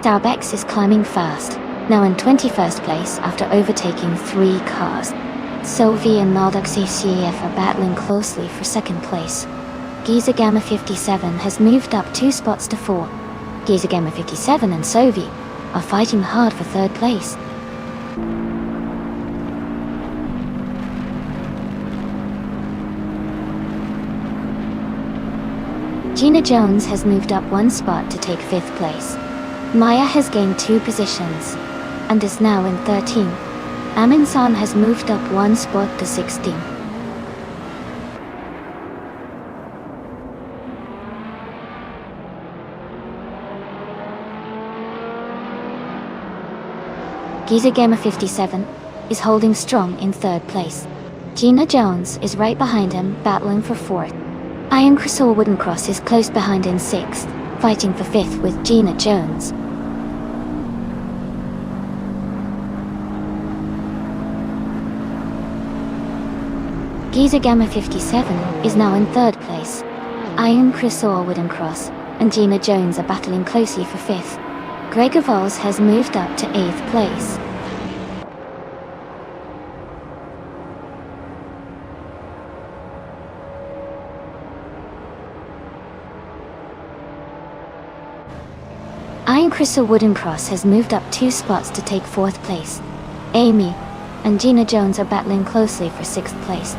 Darbex is climbing fast, now in 21st place after overtaking 3 cars. Sylvie and Maldox FCF are battling closely for second place. Giza Gamma 57 has moved up 2 spots to 4. Giza Gamma 57 and Sylvie are fighting hard for third place. Gina Jones has moved up 1 spot to take 5th place. Maya has gained 2 positions and is now in 13th. Amin San has moved up 1 spot to 16th. Giza Gamma 57 is holding strong in 3rd place. Gina Jones is right behind him, battling for 4th. Iron Crisol Woodencross is close behind in 6th, fighting for 5th with Gina Jones. Giza Gamma 57 is now in 3rd place. Iron Chrysor Wooden Cross and Gina Jones are battling closely for 5th. Gregor Vols has moved up to 8th place. Iron Chrysor Wooden Cross has moved up 2 spots to take 4th place. Amy and Gina Jones are battling closely for 6th place.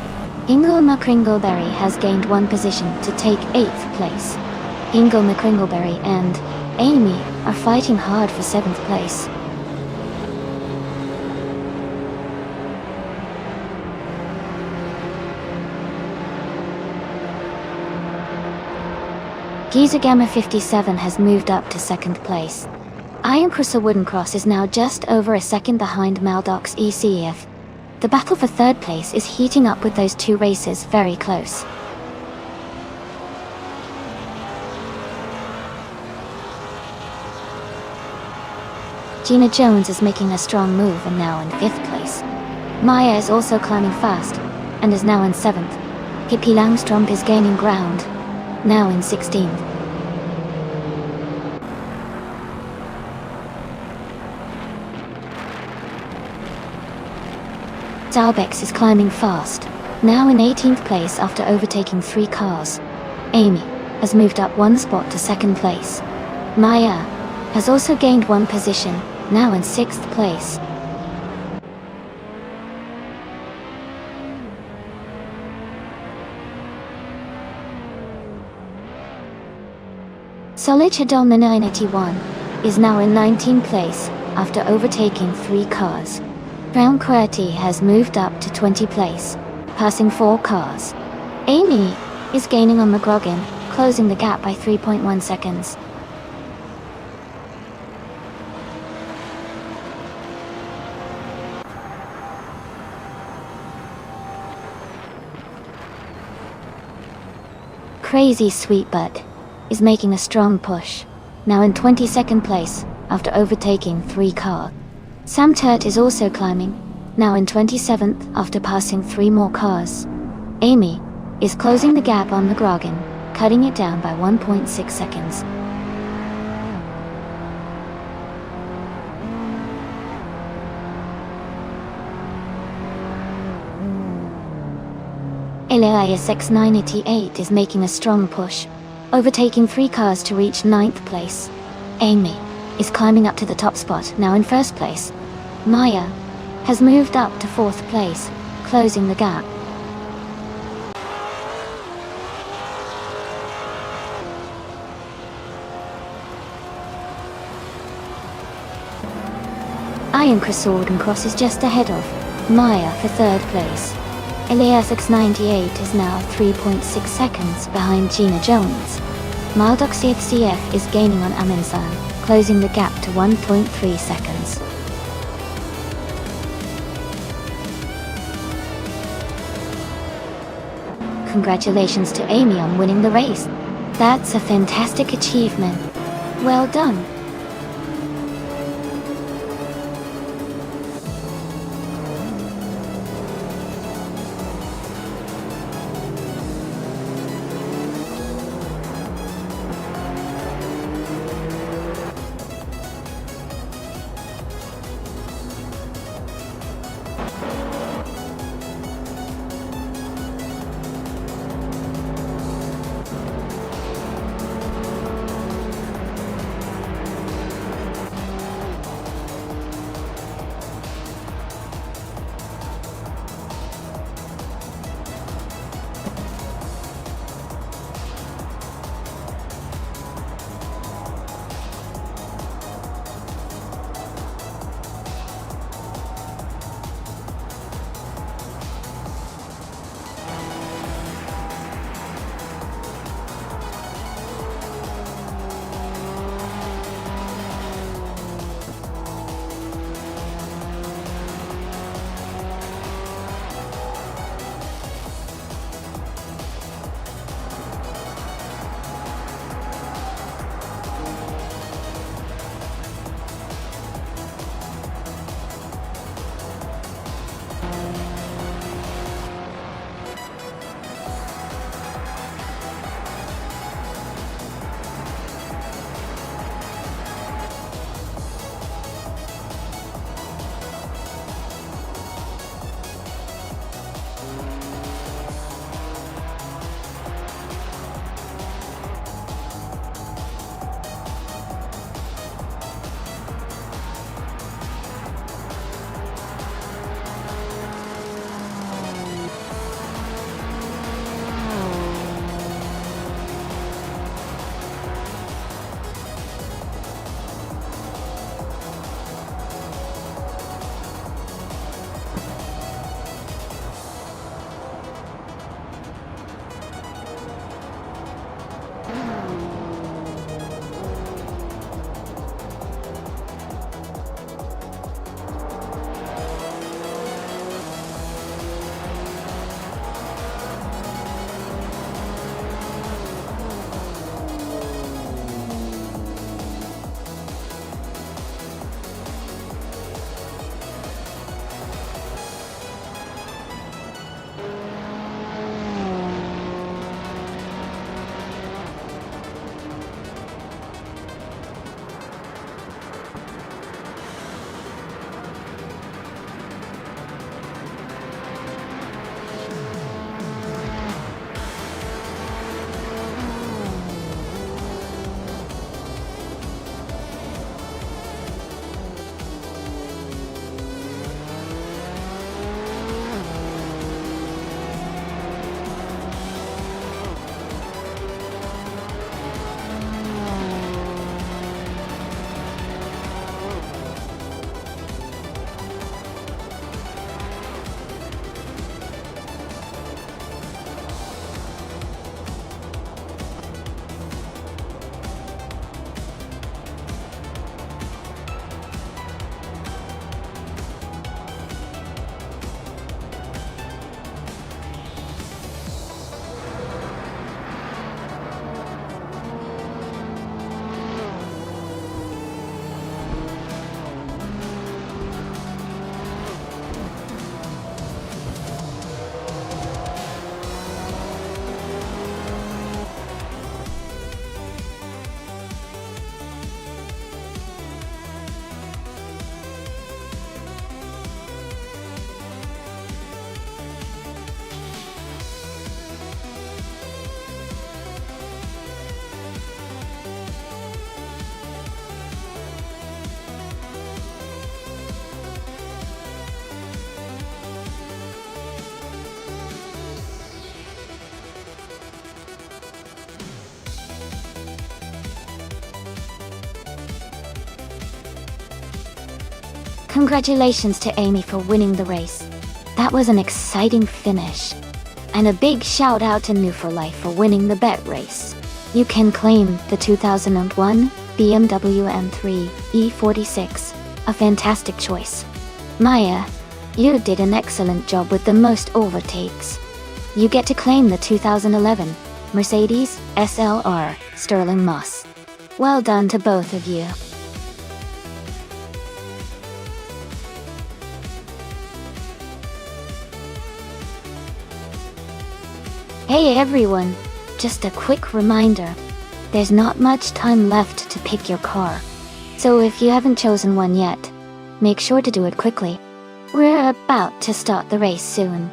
Ingle McCringleberry has gained 1 position to take 8th place. Ingle McCringleberry and Amy are fighting hard for 7th place. Giza Gamma 57 has moved up to 2nd place. Iron Chrysor Wooden Cross is now just over a second behind Maldox ECF. The battle for 3rd place is heating up with those 2 races very close. Gina Jones is making a strong move and now in 5th place. Maya is also climbing fast and is now in 7th. Hippie Langstrom is gaining ground, now in 16th. Zalbex is climbing fast, now in 18th place after overtaking 3 cars. Amy has moved up 1 spot to 2nd place. Maya has also gained 1 position, now in 6th place. Solid Hadol 981 is now in 19th place after overtaking 3 cars. Brown QWERTY has moved up to 20th place, passing 4 cars. Amy is gaining on McGrogan, closing the gap by 3.1 seconds. Crazy Sweetbutt is making a strong push, now in 22nd place after overtaking 3 cars. Sam Turt is also climbing, now in 27th after passing 3 more cars. Amy is closing the gap on McGrogan, cutting it down by 1.6 seconds. Elias X988 is making a strong push, overtaking 3 cars to reach 9th place. Amy is climbing up to the top spot, now in 1st place. Maya has moved up to 4th place, closing the gap. Iron Chrysor Wooden Cross is just ahead of Maya for 3rd place. Elias X98 is now 3.6 seconds behind Gina Jones. Maldox CF is gaining on Aminsan, closing the gap to 1.3 seconds. Congratulations to Amy on winning the race. That's a fantastic achievement. Well done. Congratulations to Amy for winning the race. That was an exciting finish. And a big shout out to New for Life for winning the bet race. You can claim the 2001 BMW M3 E46, a fantastic choice. Maya, you did an excellent job with the most overtakes. You get to claim the 2011 Mercedes SLR Sterling Moss. Well done to both of you. Hey everyone, just a quick reminder. There's not much time left to pick your car. So if you haven't chosen one yet, make sure to do it quickly. We're about to start the race soon.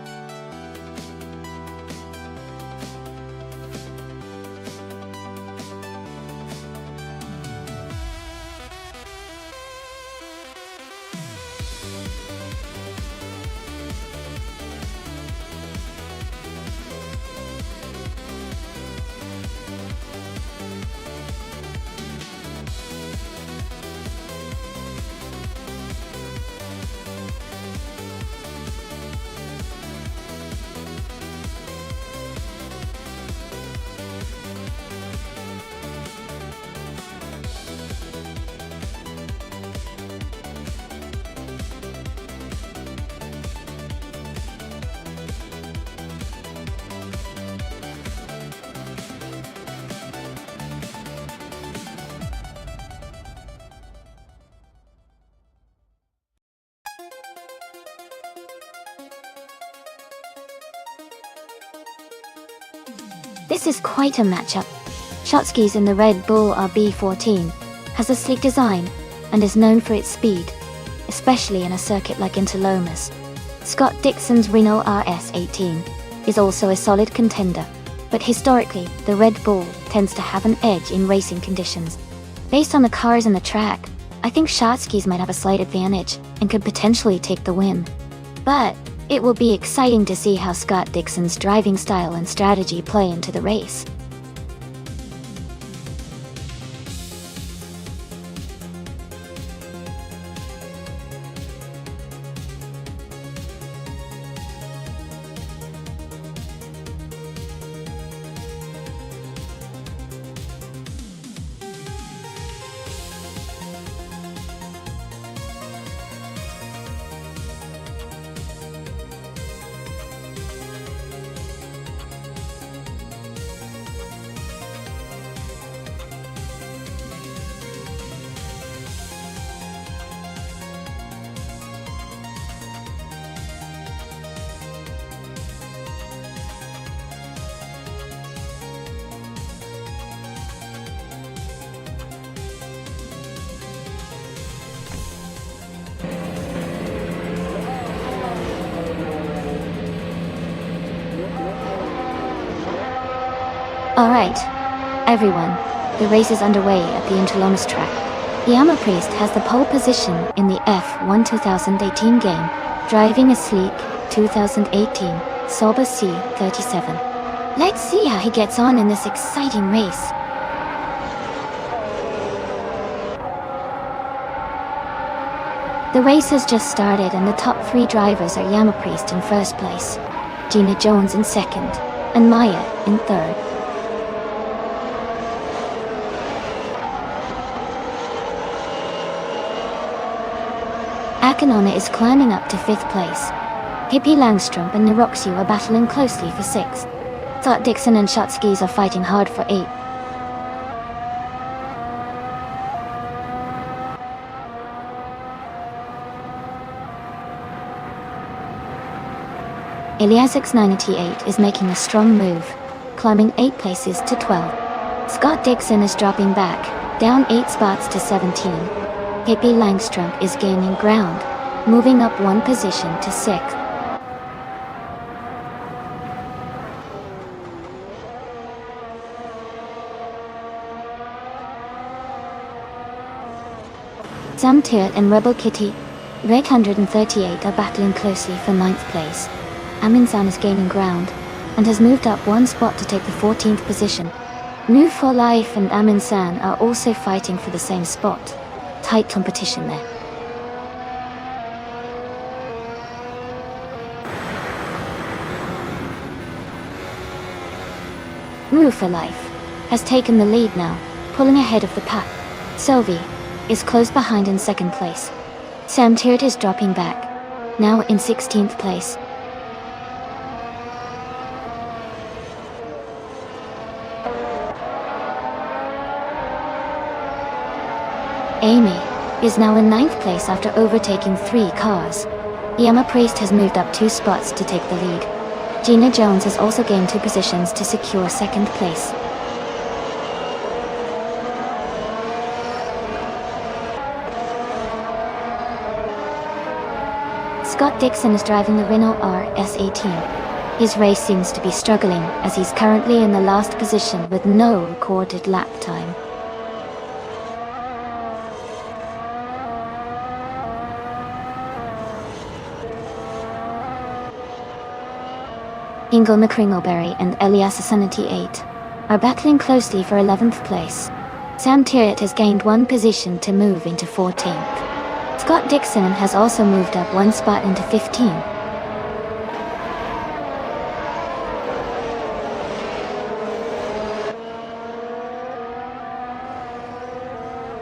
This is quite a matchup. Shotsky's in the Red Bull RB14 has a sleek design and is known for its speed, especially in a circuit like Interlomas. Scott Dixon's Renault RS18 is also a solid contender, but historically the Red Bull tends to have an edge in racing conditions. Based on the cars and the track, I think Shotsky's might have a slight advantage and could potentially take the win. But it will be exciting to see how Scott Dixon's driving style and strategy play into the race. Alright, everyone, the race is underway at the Interlomas track. The Priest has the pole position in the F1 2018 game, driving a sleek 2018 Sauber C37. Let's see how he gets on in this exciting race. The race has just started and the top three drivers are Priest in first place, Gina Jones in second, and Maya in third. Akinona is climbing up to 5th place. Hippie Langstrom and Niroxu are battling closely for 6th. Scott Dixon and Shotsky's are fighting hard for 8th. Iliasix98 is making a strong move, climbing 8 places to 12. Scott Dixon is dropping back, down 8 spots to 17. Hippie Langstrom is gaining ground, moving up 1 position to 6th. Sam Teert and Rebel Kitty, Red 138 are battling closely for 9th place. Amin San is gaining ground, and has moved up 1 spot to take the 14th position. New for Life and Amin San are also fighting for the same spot. Tight competition there. Rue for life, has taken the lead now, pulling ahead of the pack. Sylvie is close behind in second place. Sam Tyrrell is dropping back, now in 16th place. Amy is now in 9th place after overtaking 3 cars. Emma Priest has moved up 2 spots to take the lead. Gina Jones has also gained 2 positions to secure 2nd place. Scott Dixon is driving the Renault RS18. His race seems to be struggling as he's currently in the last position with no recorded lap time. Ingle McCringleberry and Elias Sanity 8 are battling closely for 11th place. Sam Tyrrell has gained 1 position to move into 14th. Scott Dixon has also moved up 1 spot into 15.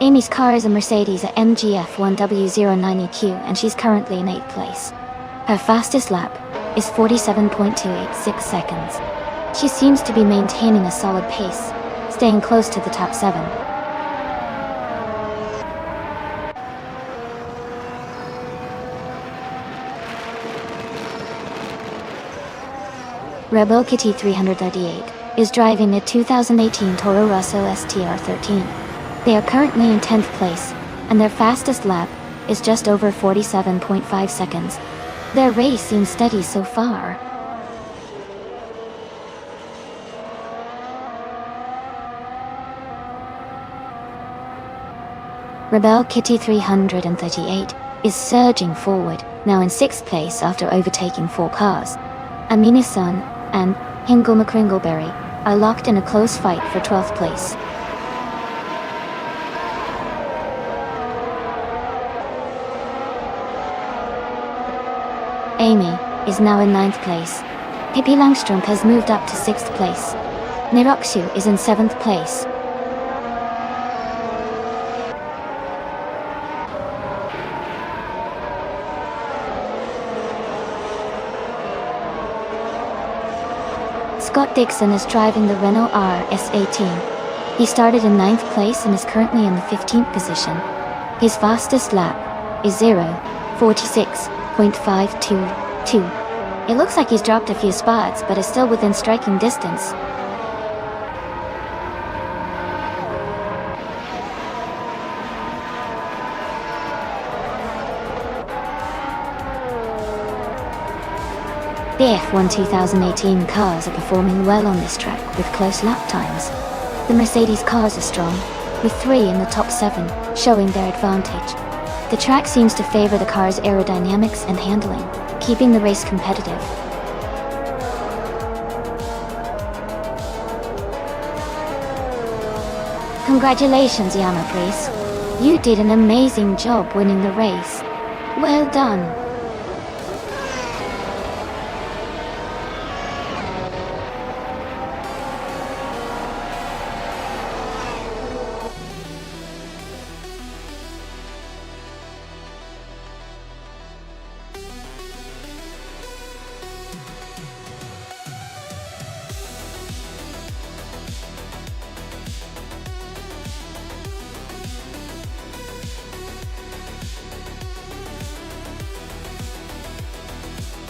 Amy's car is a Mercedes AMG F1W09EQ and she's currently in 8th place. Her fastest lap is 47.286 seconds. She seems to be maintaining a solid pace, staying close to the top 7. Rebel Kitty 338 is driving a 2018 Toro Rosso STR13. They are currently in 10th place, and their fastest lap is just over 47.5 seconds. Their race seems steady so far. Rebel Kitty 338 is surging forward, now in 6th place after overtaking 4 cars. Amina Sun and Ingle McCringleberry are locked in a close fight for 12th place. Amy is now in 9th place. Pippi Langstrom has moved up to 6th place. Nirokshu is in 7th place. Scott Dixon is driving the Renault RS18. He started in 9th place and is currently in the 15th position. His fastest lap is 0:46.522. It looks like he's dropped a few spots but is still within striking distance. The F1 2018 cars are performing well on this track with close lap times. The Mercedes cars are strong, with 3 in the top 7, showing their advantage. The track seems to favor the car's aerodynamics and handling, keeping the race competitive. Congratulations, Yama Priest. You did an amazing job winning the race. Well done.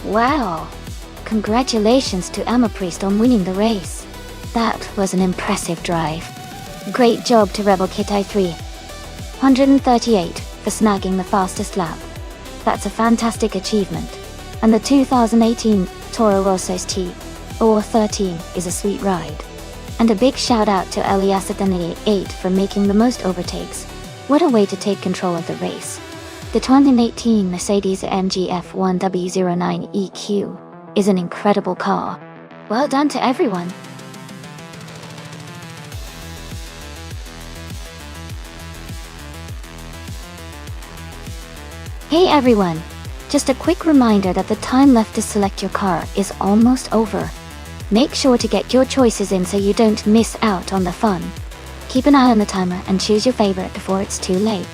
Wow! Congratulations to Emma Priest on winning the race. That was an impressive drive. Great job to Rebel Kitty 338 for snagging the fastest lap. That's a fantastic achievement. And the 2018 Toro Rosso STR13 is a sweet ride. And a big shout out to Elias Sanity 8 for making the most overtakes. What a way to take control of the race. The 2018 Mercedes AMG F1W09EQ is an incredible car. Well done to everyone. Hey everyone! Just a quick reminder that the time left to select your car is almost over. Make sure to get your choices in so you don't miss out on the fun. Keep an eye on the timer and choose your favorite before it's too late.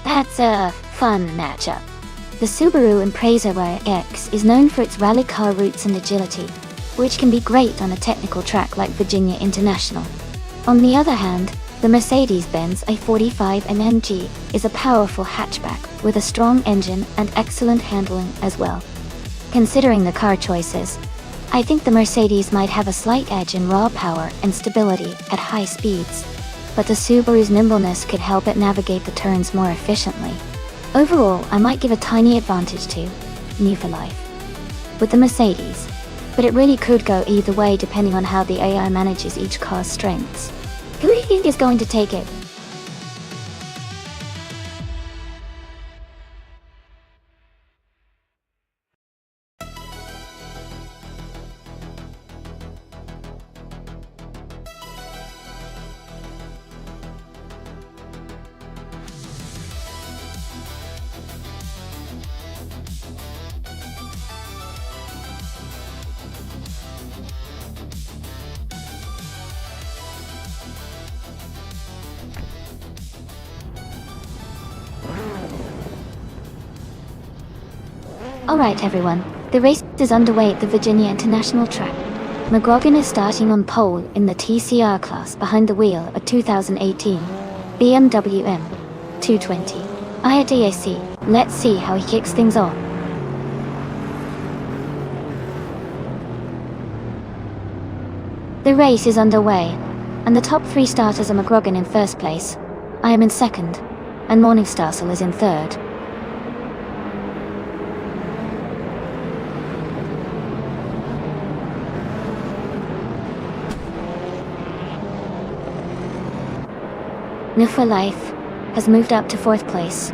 That's a fun matchup. The Subaru Impreza YX is known for its rally car roots and agility, which can be great on a technical track like Virginia International. On the other hand, the Mercedes-Benz A45 MMG is a powerful hatchback with a strong engine and excellent handling as well. Considering the car choices, I think the Mercedes might have a slight edge in raw power and stability at high speeds, but the Subaru's nimbleness could help it navigate the turns more efficiently. Overall, I might give a tiny advantage to New for Life with the Mercedes, but it really could go either way depending on how the AI manages each car's strengths. Who do you think is going to take it? Alright everyone, the race is underway at the Virginia International track. McGrogan is starting on pole in the TCR class behind the wheel of 2018 BMW M220 IADAC. Let's see how he kicks things off. The race is underway, and the top three starters are McGrogan in first place, I am in second, and Morningstar is in third. New for Life has moved up to fourth place,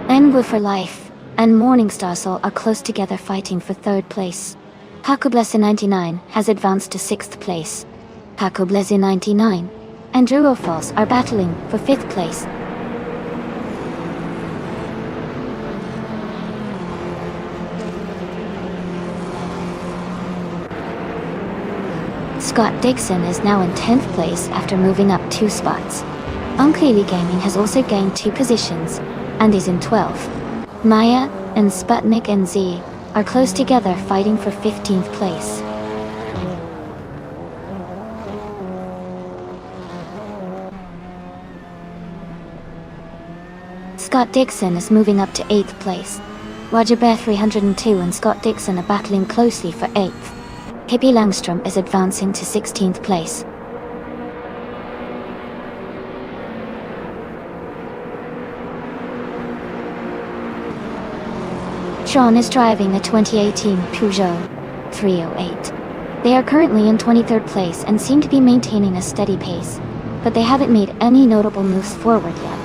and Woo for Life and Morningstar are close together fighting for third place. Hakublesi 99 has advanced to sixth place. Hakublesi 99 and Drurofos are battling for fifth place. Scott Dixon is now in 10th place after moving up 2 spots. Unclearly Gaming has also gained 2 positions, and is in 12th. Maya and Sputnik NZ are close together fighting for 15th place. Scott Dixon is moving up to 8th place. Roger Bear 302 and Scott Dixon are battling closely for 8th. Hippie Langstrom is advancing to 16th place. Sean is driving a 2018 Peugeot 308. They are currently in 23rd place and seem to be maintaining a steady pace, but they haven't made any notable moves forward yet.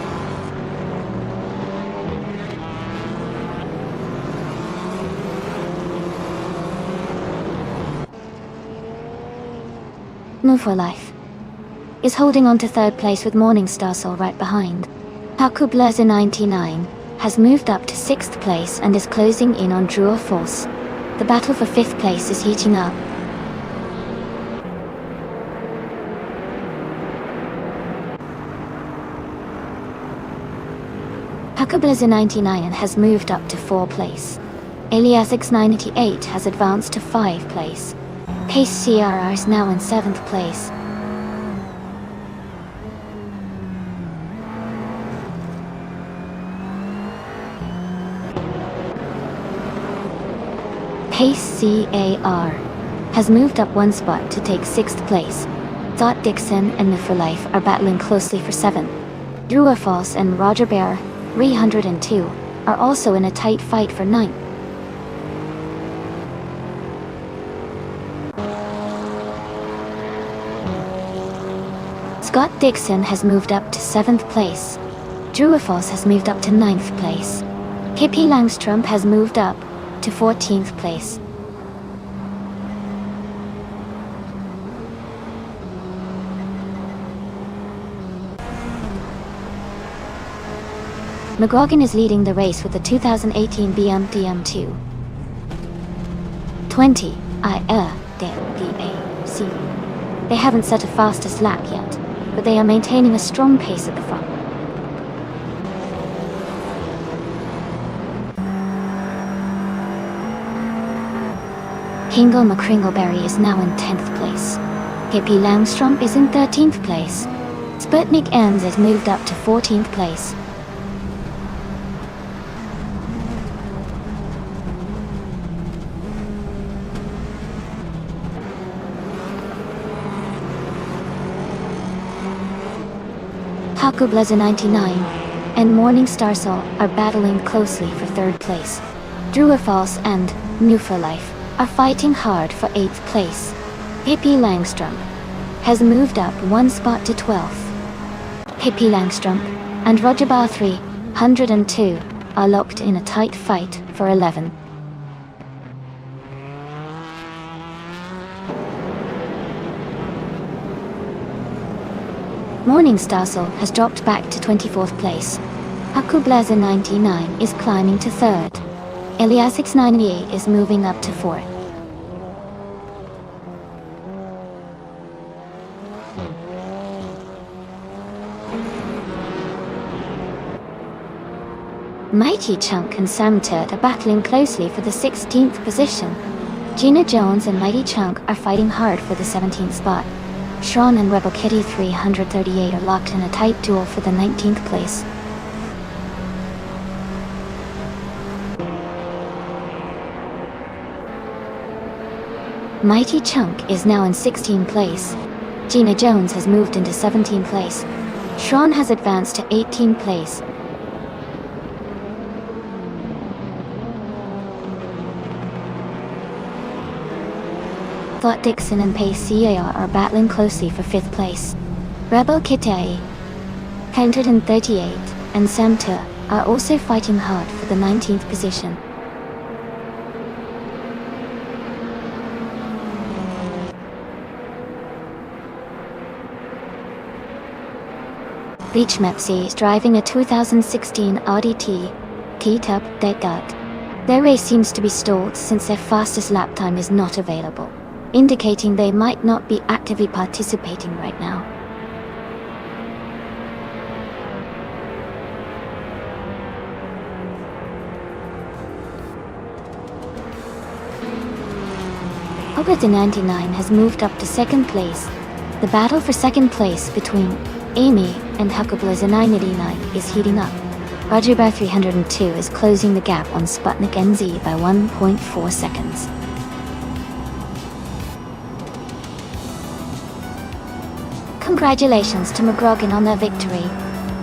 New for Life is holding on to third place with Morningstar right behind. Hakublesi 99 has moved up to 6th place and is closing in on Drurofos. The battle for 5th place is heating up. Hakublesi 99 has moved up to 4th place. Eliasix 98 has advanced to 5th place. Pace CRR is now in 7th place. Pace CAR has moved up 1 spot to take 6th place. Dot Dixon and New for Life are battling closely for 7th. True or False and Roger Bear, 302, are also in a tight fight for 9th. Scott Dixon has moved up to 7th place. True or False has moved up to 9th place. Pippi Langstrom has moved up to 14th place. McGrogan is leading the race with the 2018 BMW 20 IEDAC. They haven't set a fastest lap yet, but they are maintaining a strong pace at the front. Hingle McCringleberry is now in 10th place. Pippi Langstrom is in 13th place. Sputnik Enz is moved up to 14th place. Haku Blazer 99 and Morningstar Soul are battling closely for 3rd place. True or False and New for Life are fighting hard for 8th place. Pippi Langstrom has moved up 1 spot to 12th. Pippi Langstrom and Roger Bar 302 are locked in a tight fight for 11th. Morningstar Soul has dropped back to 24th place. Haku Blazer 99 is climbing to 3rd. Eliasix 98 is moving up to 4th. Mighty Chunk and Sam Turd are battling closely for the 16th position. Gina Jones and Mighty Chunk are fighting hard for the 17th spot. Sean and Rebel Kitty 338 are locked in a tight duel for the 19th place. Mighty Chunk is now in 16th place. Gina Jones has moved into 17th place. Sean has advanced to 18th place. Thought Dixon and Pace CAR are battling closely for 5th place. Rebel Kitty 138 and Samter are also fighting hard for the 19th position. Beach Mepsi is driving a 2016 Audi T-Tub Deckard. Their race seems to be stalled since their fastest lap time is not available, indicating they might not be actively participating right now. Ogata 99 has moved up to 2nd place. The battle for 2nd place between Amy and Huckablazer 989 is heating up. Roger Bear 302 is closing the gap on Sputnik NZ by 1.4 seconds. Congratulations to McGrogan on their victory.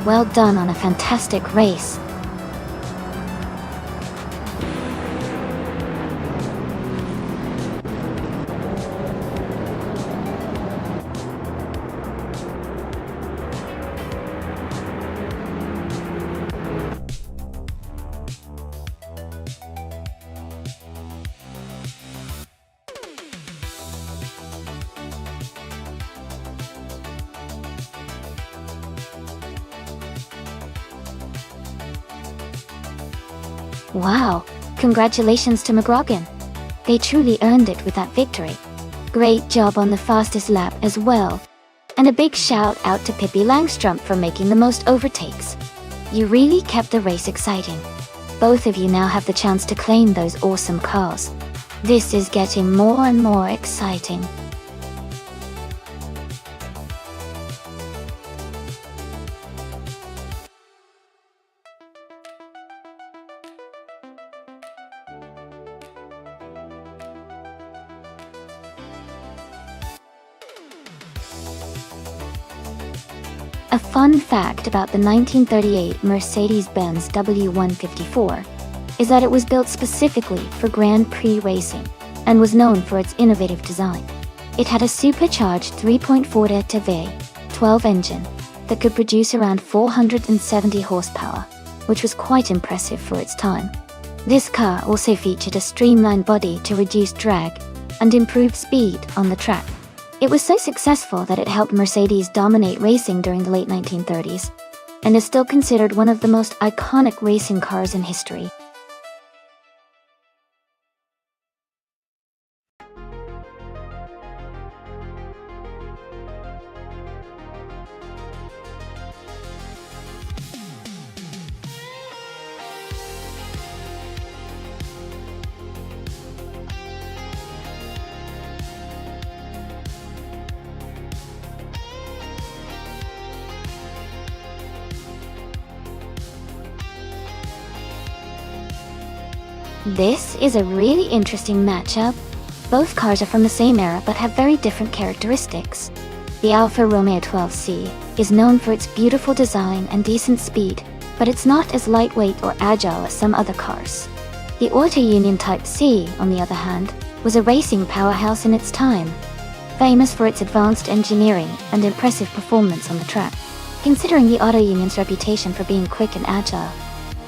Well done on a fantastic race. Wow, congratulations to McGrogan. They truly earned it with that victory. Great job on the fastest lap as well. And a big shout out to Pippi Langstrom for making the most overtakes. You really kept the race exciting. Both of you now have the chance to claim those awesome cars. This is getting more and more exciting. A fun fact about the 1938 Mercedes-Benz W154 is that it was built specifically for Grand Prix racing and was known for its innovative design. It had a supercharged 3.4 V12 engine that could produce around 470 horsepower, which was quite impressive for its time. This car also featured a streamlined body to reduce drag and improve speed on the track. It was so successful that it helped Mercedes dominate racing during the late 1930s, and is still considered one of the most iconic racing cars in history. This is a really interesting matchup. Both cars are from the same era but have very different characteristics. The Alfa Romeo 12C is known for its beautiful design and decent speed, but it's not as lightweight or agile as some other cars. The Auto Union Type C, on the other hand, was a racing powerhouse in its time, famous for its advanced engineering and impressive performance on the track. Considering the Auto Union's reputation for being quick and agile,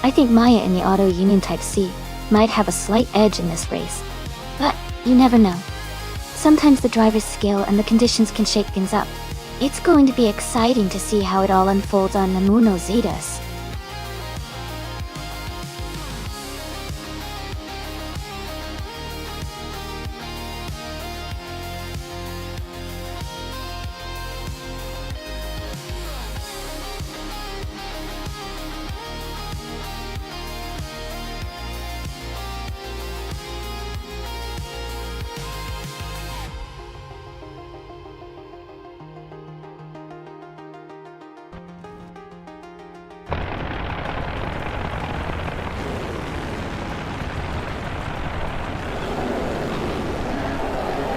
I think Maya in the Auto Union Type C might have a slight edge in this race. But you never know. Sometimes the driver's skill and the conditions can shake things up. It's going to be exciting to see how it all unfolds on Namuno Zetas.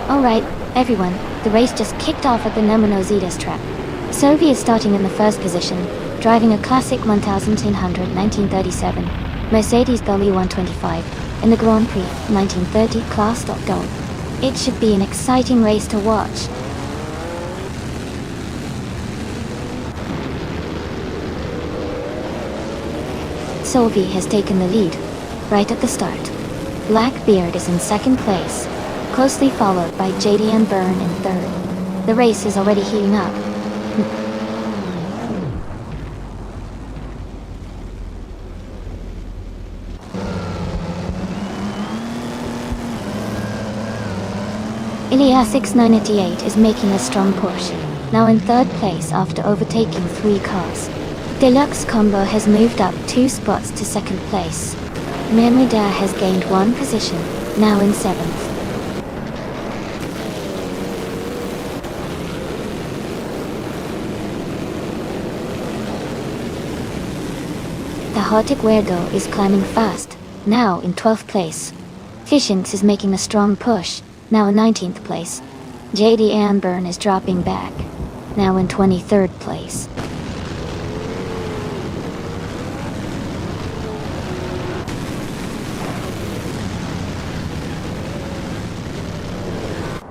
Alright, everyone, the race just kicked off at the Namuno Zetas track. Sophie is starting in the first position, driving a classic 1900 1937 Mercedes W125 in the Grand Prix 1930 Class Dog. It should be an exciting race to watch. Sophie has taken the lead, right at the start. Blackbeard is in second place, closely followed by JD Byrne in third. The race is already heating up. Ilias 6988 is making a strong push, now in third place after overtaking 3 cars. Deluxe Combo has moved up 2 spots to second place. Merida has gained 1 position, now in 7th. The Hot Guerdo is climbing fast, now in 12th place. Fishinx is making a strong push, now in 19th place. JD Byrne is dropping back, now in 23rd place.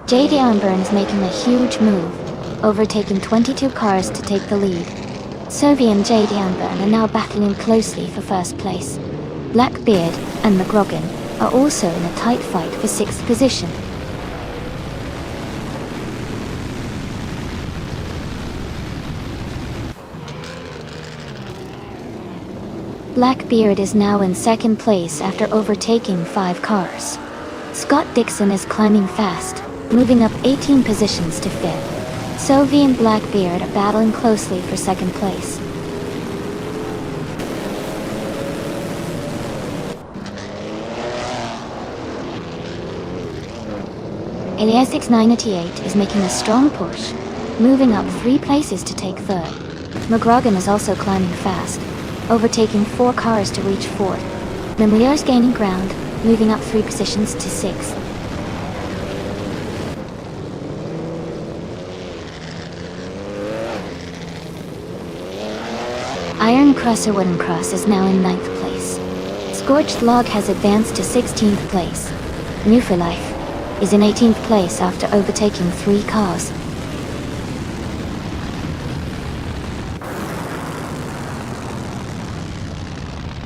JD Byrne is making a huge move, overtaking 22 cars to take the lead. Sophie and JD Byrne are now battling closely for first place. Blackbeard and McGrogan are also in a tight fight for 6th position. Blackbeard is now in 2nd place after overtaking 5 cars. Scott Dixon is climbing fast, moving up 18 positions to 5th. Sophie and Blackbeard are battling closely for 2nd place. Eliasix 988 is making a strong push, moving up 3 places to take 3rd. McGrogan is also climbing fast, overtaking 4 cars to reach 4th. Memlier is gaining ground, moving up 3 positions to 6th. Iron Cross or Wooden Cross is now in 9th place. Scorched Log has advanced to 16th place. New for Life is in 18th place after overtaking 3 cars.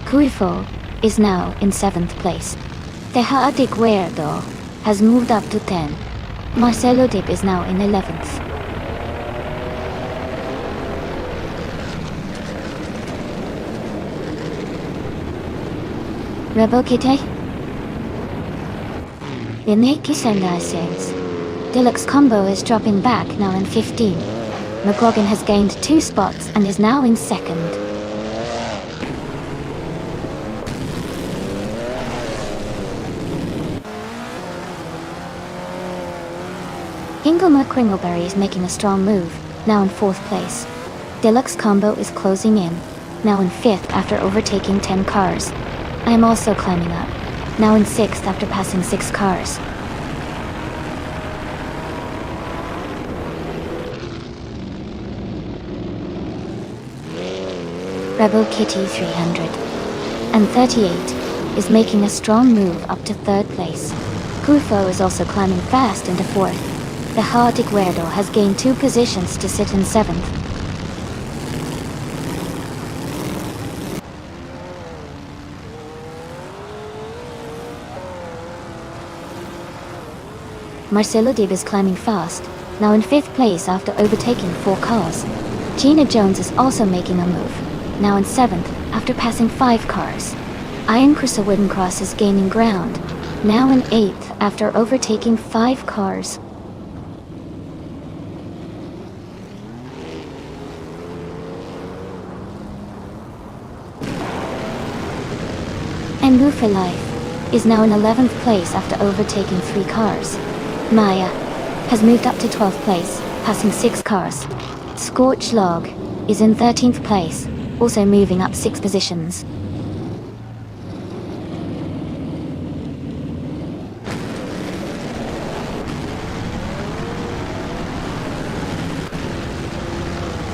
Cuifo is now in 7th place. Teja de Guerdo has moved up to 10. Marcelo Dip is now in 11th. Rebel Kitty? Ineki says. Deluxe Combo is dropping back now in 15. McGrogan has gained 2 spots and is now in 2nd. Inglemer Kringleberry is making a strong move, now in 4th place. Deluxe Combo is closing in, now in 5th after overtaking 10 cars. I am also climbing up, now in 6th after passing 6 cars. Rebel Kitty 300 and 38 is making a strong move up to 3rd place. Cuifo is also climbing fast into 4th. The Teja de Guerdo has gained 2 positions to sit in 7th. Marcelo Dib is climbing fast, now in 5th place after overtaking 4 cars. Gina Jones is also making a move, now in 7th after passing 5 cars. Iron Cross or Wooden Cross is gaining ground, now in 8th after overtaking 5 cars. And Move for Life is now in 11th place after overtaking 3 cars. Maya has moved up to 12th place, passing 6 cars. Scorched Log is in 13th place, also moving up 6 positions.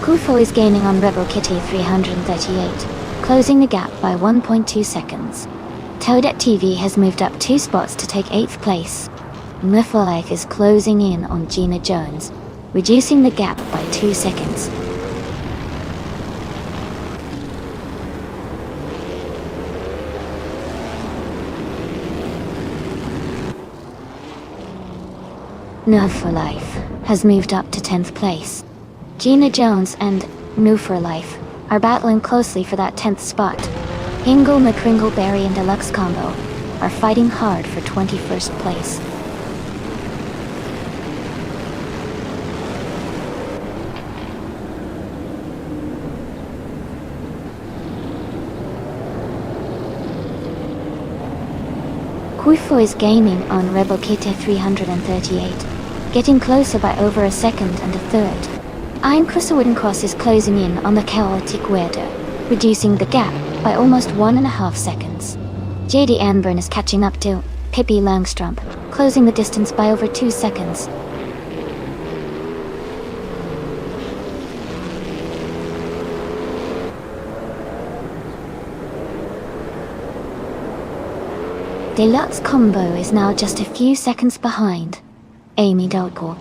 Kufo is gaining on Rebel Kitty 338, closing the gap by 1.2 seconds. Toadette TV has moved up 2 spots to take 8th place. Life is closing in on Gina Jones, reducing the gap by 2 seconds. Nerve for Life has moved up to 10th place. Gina Jones and New for Life are battling closely for that 10th spot. Ingle McCringleberry and Deluxe Combo are fighting hard for 21st place. Kuifo is gaining on Rebel Kitty 338, getting closer by over a second and a third. Iron Cross or Wooden Cross is closing in on the Chaotic Weirdo, reducing the gap by almost 1.5 seconds. JD Anburn is catching up to Pippi Langstrump, closing the distance by over 2 seconds. Deluxe Combo is now just a few seconds behind Amy Delcourt.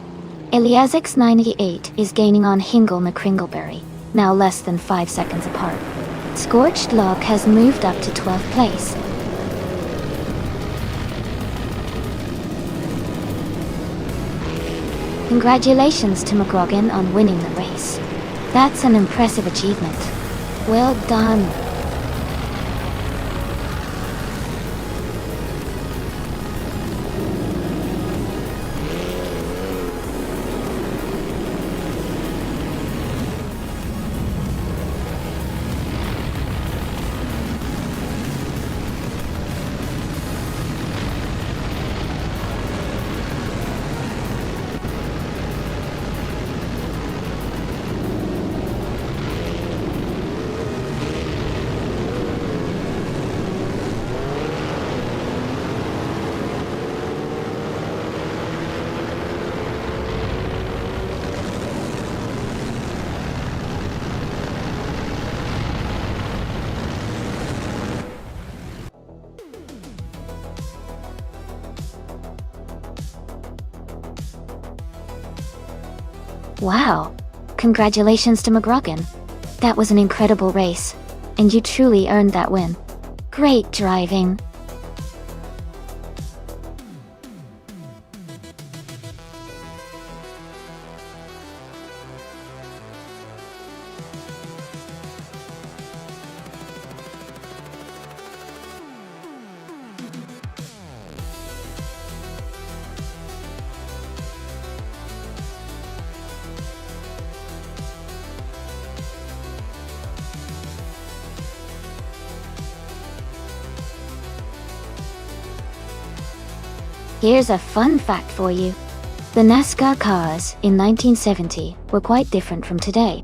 Eliasix 98 is gaining on Hingle McCringleberry, now less than 5 seconds apart. Scorched Log has moved up to 12th place. Congratulations to McGrogan on winning the race. That's an impressive achievement. Well done. Wow! Congratulations to McGrogan. That was an incredible race, and you truly earned that win. Great driving. Here's a fun fact for you. The NASCAR cars in 1970 were quite different from today.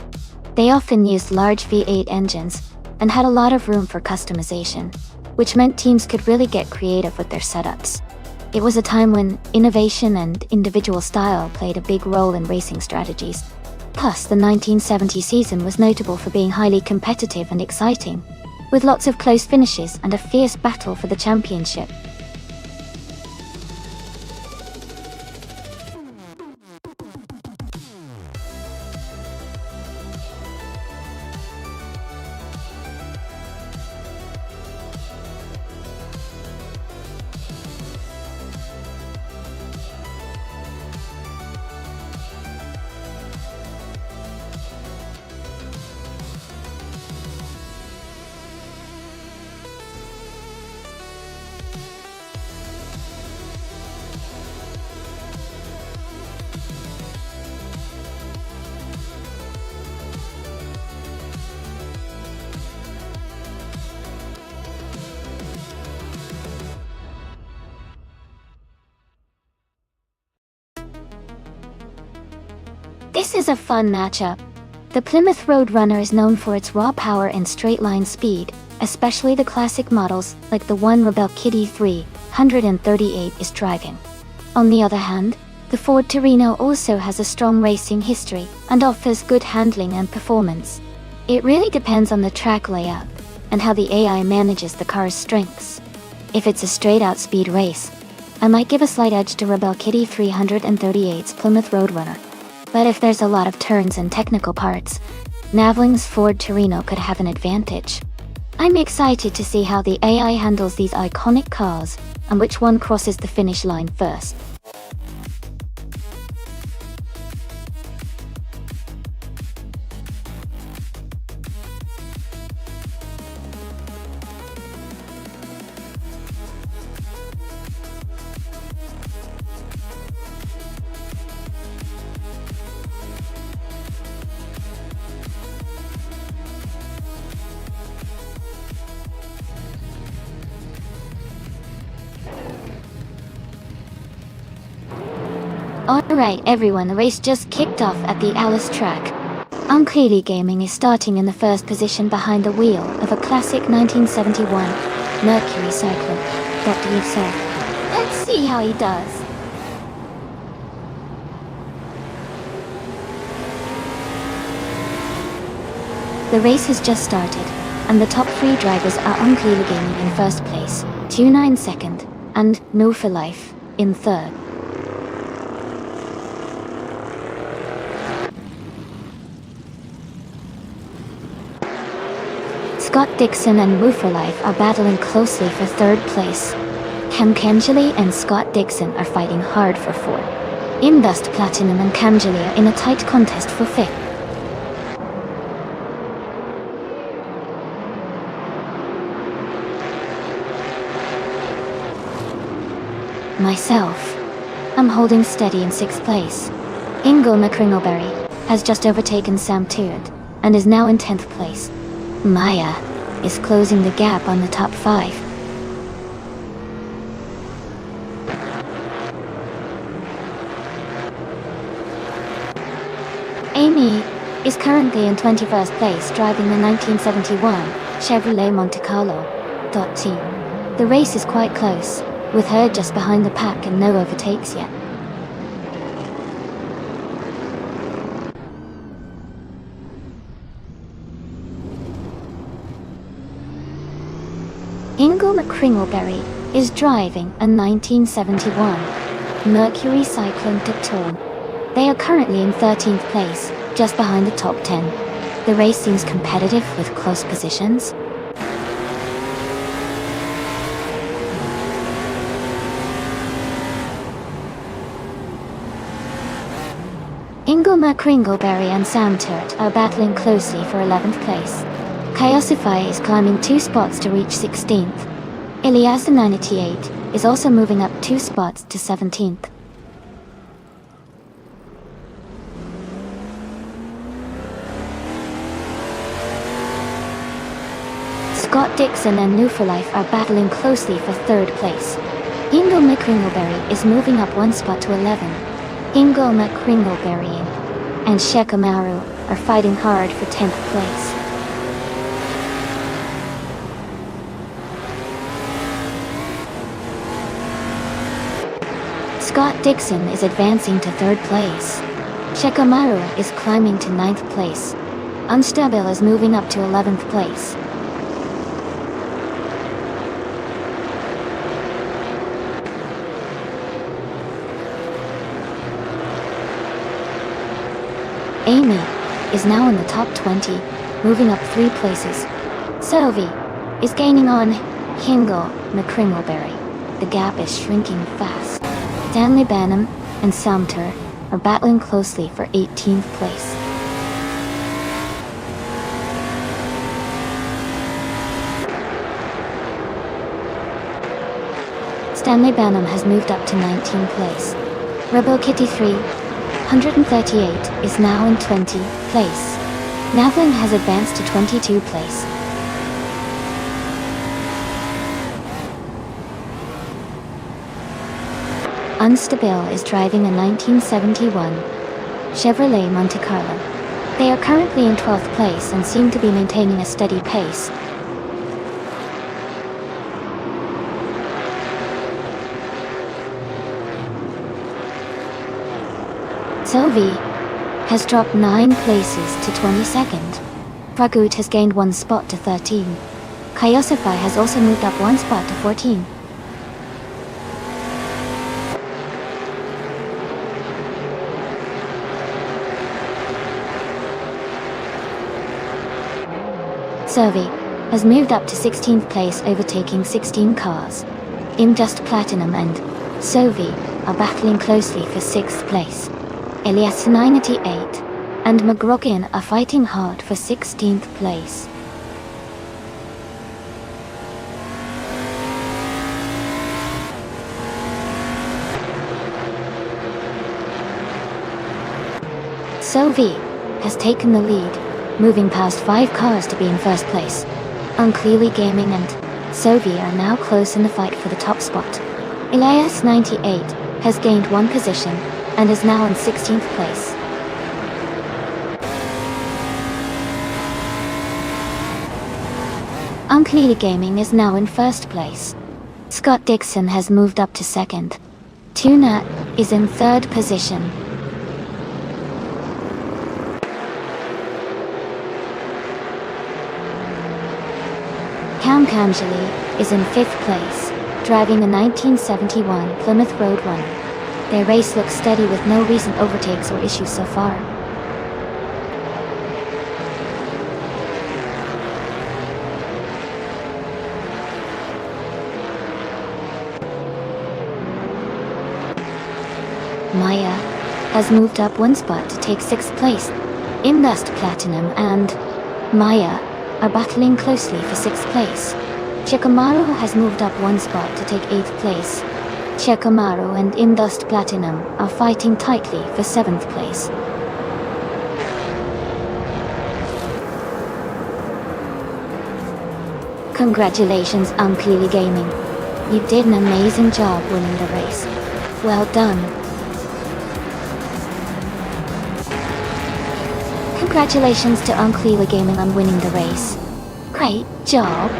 They often used large V8 engines and had a lot of room for customization, which meant teams could really get creative with their setups. It was a time when innovation and individual style played a big role in racing strategies. Plus, the 1970 season was notable for being highly competitive and exciting, with lots of close finishes and a fierce battle for the championship. This is a fun matchup. The Plymouth Roadrunner is known for its raw power and straight-line speed, especially the classic models like the one Rebel Kitty 338 is driving. On the other hand, the Ford Torino also has a strong racing history and offers good handling and performance. It really depends on the track layout and how the AI manages the car's strengths. If it's a straight-out speed race, I might give a slight edge to Rebel Kitty 338's Plymouth Roadrunner. But if there's a lot of turns and technical parts, Navling's Ford Torino could have an advantage. I'm excited to see how the AI handles these iconic cars and which one crosses the finish line first. Alright everyone, the race just kicked off at the Alice track. Unclearly Gaming is starting in the first position behind the wheel of a classic 1971 Mercury Cyclone. What do you say? Let's see how he does. The race has just started, and the top three drivers are Unclearly Gaming in first place, 29 second, and No for Life in third. Scott Dixon and Woo for Life are battling closely for third place. Cam Camgili and Scott Dixon are fighting hard for fourth. Imbust Platinum and Camgili are in a tight contest for fifth. Myself, I'm holding steady in sixth place. Ingo McCringleberry has just overtaken Sam Tuert and is now in 10th place. Maya is closing the gap on the top 5. Amy is currently in 21st place driving the 1971 Chevrolet Monte Carlo Team. The race is quite close, with her just behind the pack and no overtakes yet. Ingo McCringleberry is driving a 1971 Mercury Cyclone Teton. They are currently in 13th place, just behind the top 10. The race seems competitive with close positions. Ingo McCringleberry and Sam Turret are battling closely for 11th place. Kyosify is climbing 2 spots to reach 16th. Iliasa98 is also moving up 2 spots to 17th. Scott Dixon and Newforlife are battling closely for 3rd place. Ingo McCringleberry is moving up 1 spot to 11. Ingo McCringleberry and Shekamaru are fighting hard for 10th place. Scott Dixon is advancing to 3rd place. Shekamaru is climbing to 9th place. Unstable is moving up to 11th place. Amy is now in the top 20, moving up 3 places. Sophie is gaining on Ingo McCringleberry. The gap is shrinking fast. Stanley Banham and Sumter are battling closely for 18th place. Stanley Banham has moved up to 19th place. Rebel Kitty 338 is now in 20th place. Nathling has advanced to 22nd place. Unstable is driving a 1971 Chevrolet Monte Carlo. They are currently in 12th place and seem to be maintaining a steady pace. Sylvie has dropped 9 places to 22nd. Pragut has gained 1 spot to 13. Kyosify has also moved up 1 spot to 14. Survey has moved up to 16th place, overtaking 16 cars. Indust Platinum and Sovi are battling closely for 6th place. Elias 98 and McGrogan are fighting hard for 16th place. Sovi has taken the lead, moving past 5 cars to be in 1st place. Unclearly Gaming and Sovi are now close in the fight for the top spot. Elias 98 has gained 1 position and is now in 16th place. Unclearly Gaming is now in 1st place. Scott Dixon has moved up to 2nd. Tuna is in 3rd position. Cam Kanjali is in 5th place, driving a 1971 Plymouth Roadrunner. Their race looks steady with no recent overtakes or issues so far. Maya has moved up 1 spot to take 6th place. Indust Platinum and Maya are battling closely for 6th place. Shikamaru has moved up 1 spot to take 8th place. Shikamaru and Indust Platinum are fighting tightly for 7th place. Congratulations, Unclearly Gaming. You did an amazing job winning the race. Well done. Congratulations to Unclearly Gaming on winning the race. Great job.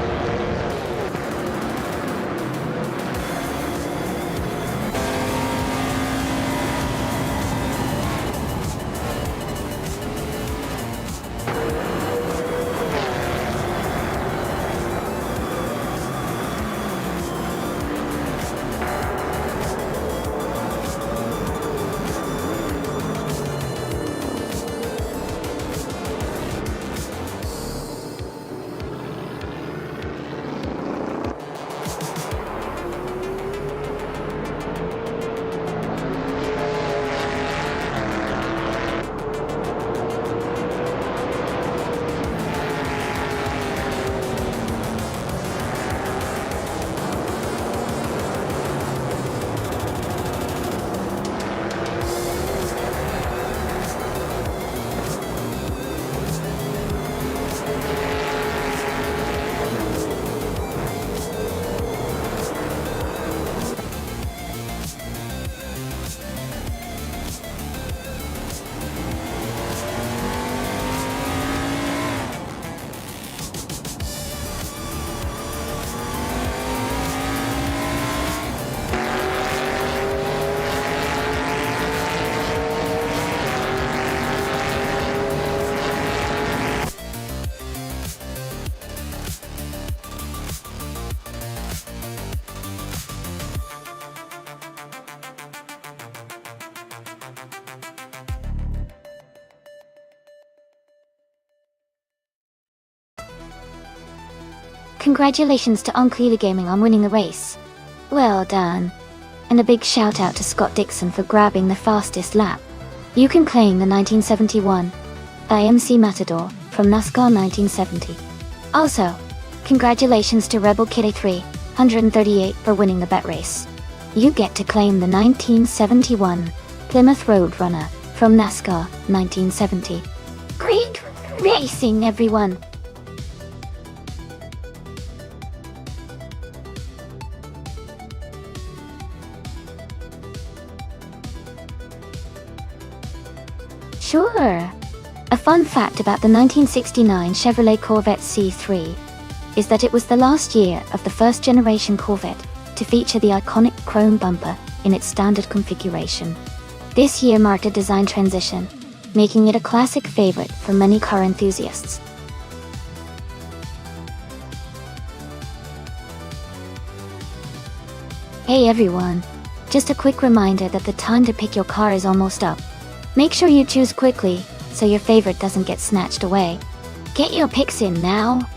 Congratulations to Unclear Gaming on winning the race. Well done. And a big shout out to Scott Dixon for grabbing the fastest lap. You can claim the 1971 IMC Matador from NASCAR 1970. Also, congratulations to Rebel Kitty 338 for winning the bet race. You get to claim the 1971 Plymouth Roadrunner from NASCAR 1970. Great racing, everyone! Sure. A fun fact about the 1969 Chevrolet Corvette C3 is that it was the last year of the first generation Corvette to feature the iconic chrome bumper in its standard configuration. This year marked a design transition, making it a classic favorite for many car enthusiasts. Hey everyone, just a quick reminder that the time to pick your car is almost up. Make sure you choose quickly, so your favorite doesn't get snatched away. Get your picks in now!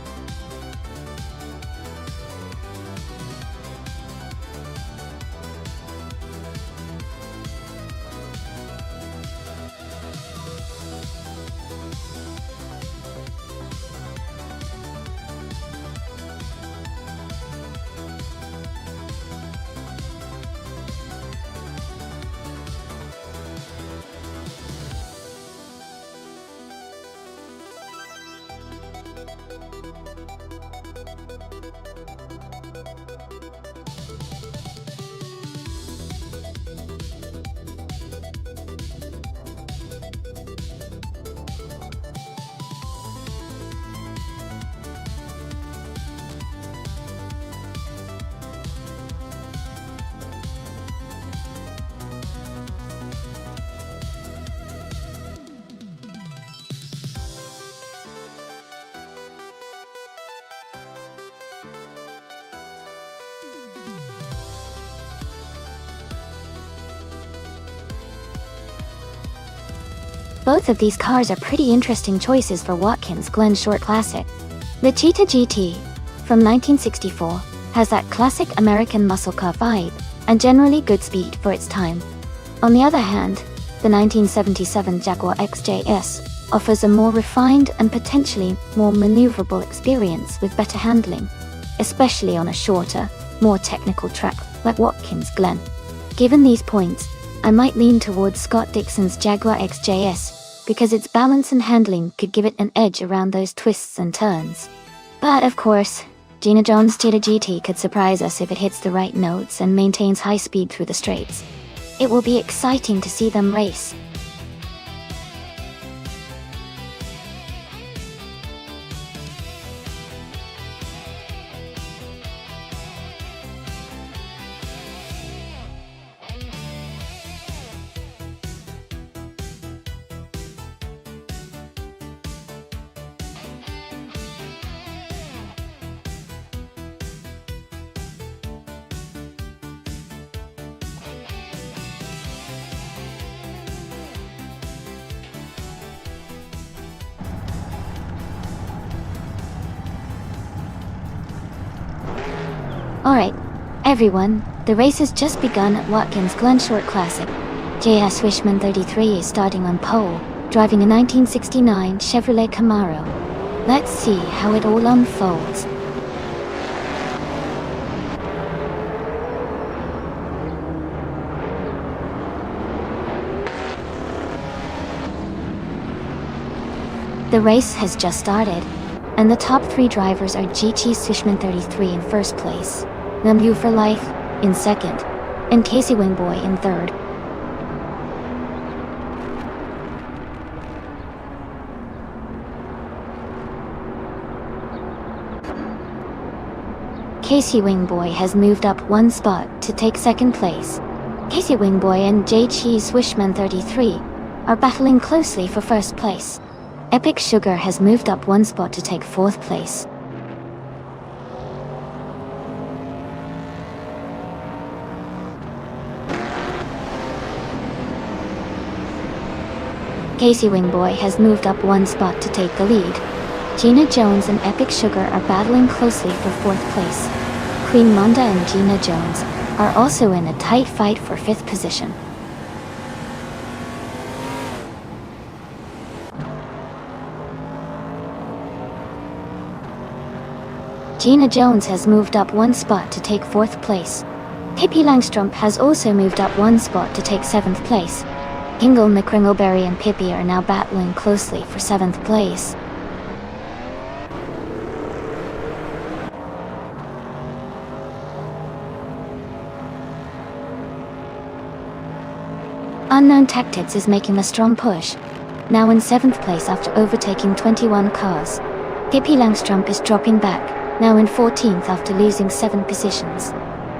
Both of these cars are pretty interesting choices for Watkins Glen Short Classic. The Cheetah GT, from 1964, has that classic American muscle car vibe, and generally good speed for its time. On the other hand, the 1977 Jaguar XJS offers a more refined and potentially more maneuverable experience with better handling, especially on a shorter, more technical track like Watkins Glen. Given these points, I might lean towards Scott Dixon's Jaguar XJS because its balance and handling could give it an edge around those twists and turns. But of course, Gina Jones' Cheetah GT could surprise us if it hits the right notes and maintains high speed through the straights. It will be exciting to see them race. Alright, everyone, the race has just begun at Watkins Glen Short Classic. J.S. Wishman 33 is starting on pole, driving a 1969 Chevrolet Camaro. Let's see how it all unfolds. The race has just started, and the top three drivers are J.S. Wishman 33 in first place, Nambu for Life in second, and Casey Wingboy in third. Casey Wingboy has moved up one spot to take second place. Casey Wingboy and J.S. Wishman 33 are battling closely for first place. Epic Sugar has moved up one spot to take fourth place. Casey Wingboy has moved up one spot to take the lead. Gina Jones and Epic Sugar are battling closely for 4th place. Queen Monda and Gina Jones are also in a tight fight for 5th position. Gina Jones has moved up 1 spot to take 4th place. Pippi Langstrumpf has also moved up 1 spot to take 7th place. Hingle McCringleberry and Pippi are now battling closely for 7th place. Unknown Tactics is making a strong push, now in 7th place after overtaking 21 cars. Pippi Langstrumpf is dropping back, now in 14th after losing 7 positions.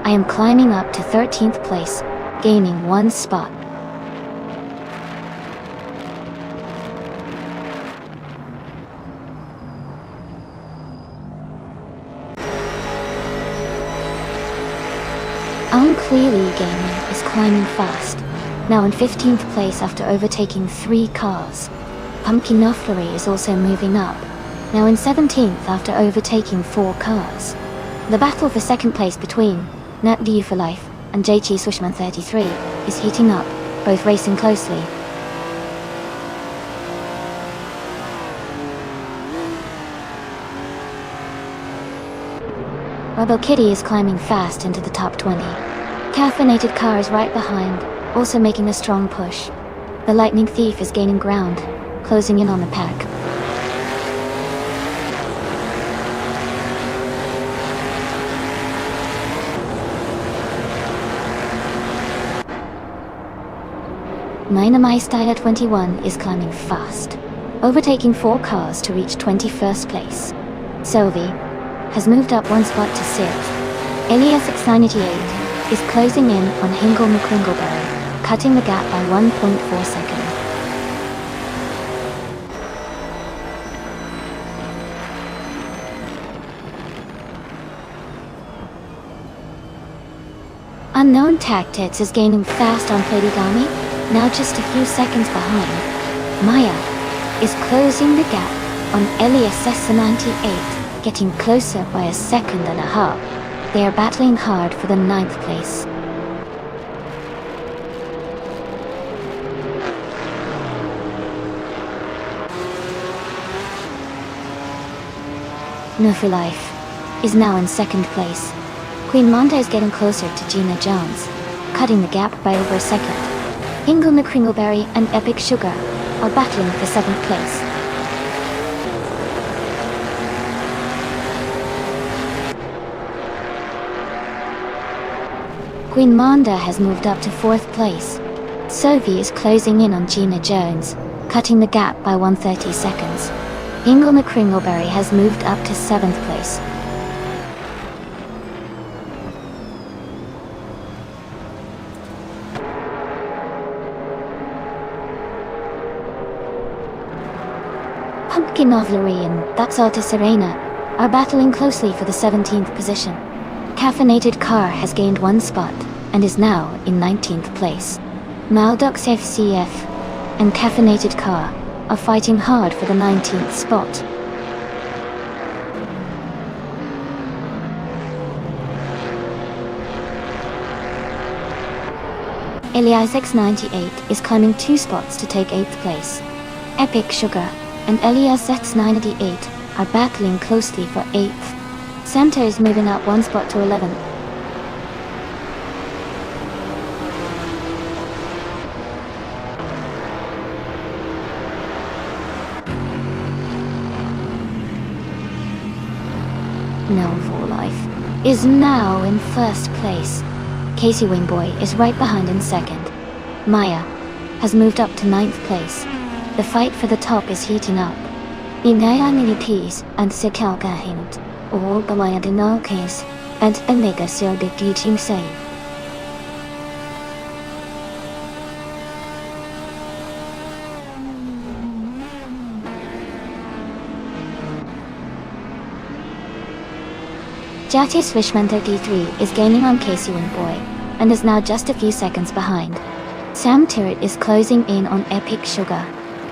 I am climbing up to 13th place, gaining 1 spot. Clearly Gaming is climbing fast, now in 15th place after overtaking 3 cars. Pumpkin Knopflery is also moving up, now in 17th after overtaking 4 cars. The battle for 2nd place between Nat Du for Life and JG Swishman 33 is heating up, both racing closely. Rebel Kitty is climbing fast into the top 20. Caffeinated Car is right behind, also making a strong push. The Lightning Thief is gaining ground, closing in on the pack. Meinameister 21 is climbing fast, overtaking 4 cars to reach 21st place. Sylvie has moved up 1 spot to 6th. Elias 698 is closing in on Hingle McCringleberry, cutting the gap by 1.4 seconds. Unknown Tactics is gaining fast on Platigami, now just a few seconds behind. Maya is closing the gap on Elias S98, getting closer by a second and a half. They are battling hard for the 9th place. No for Life is now in 2nd place. Queen Monda is getting closer to Gina Jones, cutting the gap by over a second. Hingle McCringleberry and Epic Sugar are battling for 7th place. Queen Monda has moved up to 4th place. Sophie is closing in on Gina Jones, cutting the gap by 130 seconds. Hingle McCringleberry has moved up to 7th place. Pumpkin Knopflery and That's Alta Serena are battling closely for the 17th position. Caffeinated Car has gained 1 spot and is now in 19th place. Maldox FCF and Caffeinated Car are fighting hard for the 19th spot. Elias X98 is climbing 2 spots to take 8th place. Epic Sugar and Elias X98 are battling closely for 8th. Santa is moving up 1 spot to 11th. No for Life is now in 1st place. Casey Wingboy is right behind in 2nd. Maya has moved up to 9th place. The fight for the top is heating up. Inaya Mini Peace and Sikalka Hint. All the way in all case, and a mega so the teaching say. Jati Swishman 33 is gaining on Casey Wingboy, and is now just a few seconds behind. Sam Turret is closing in on Epic Sugar,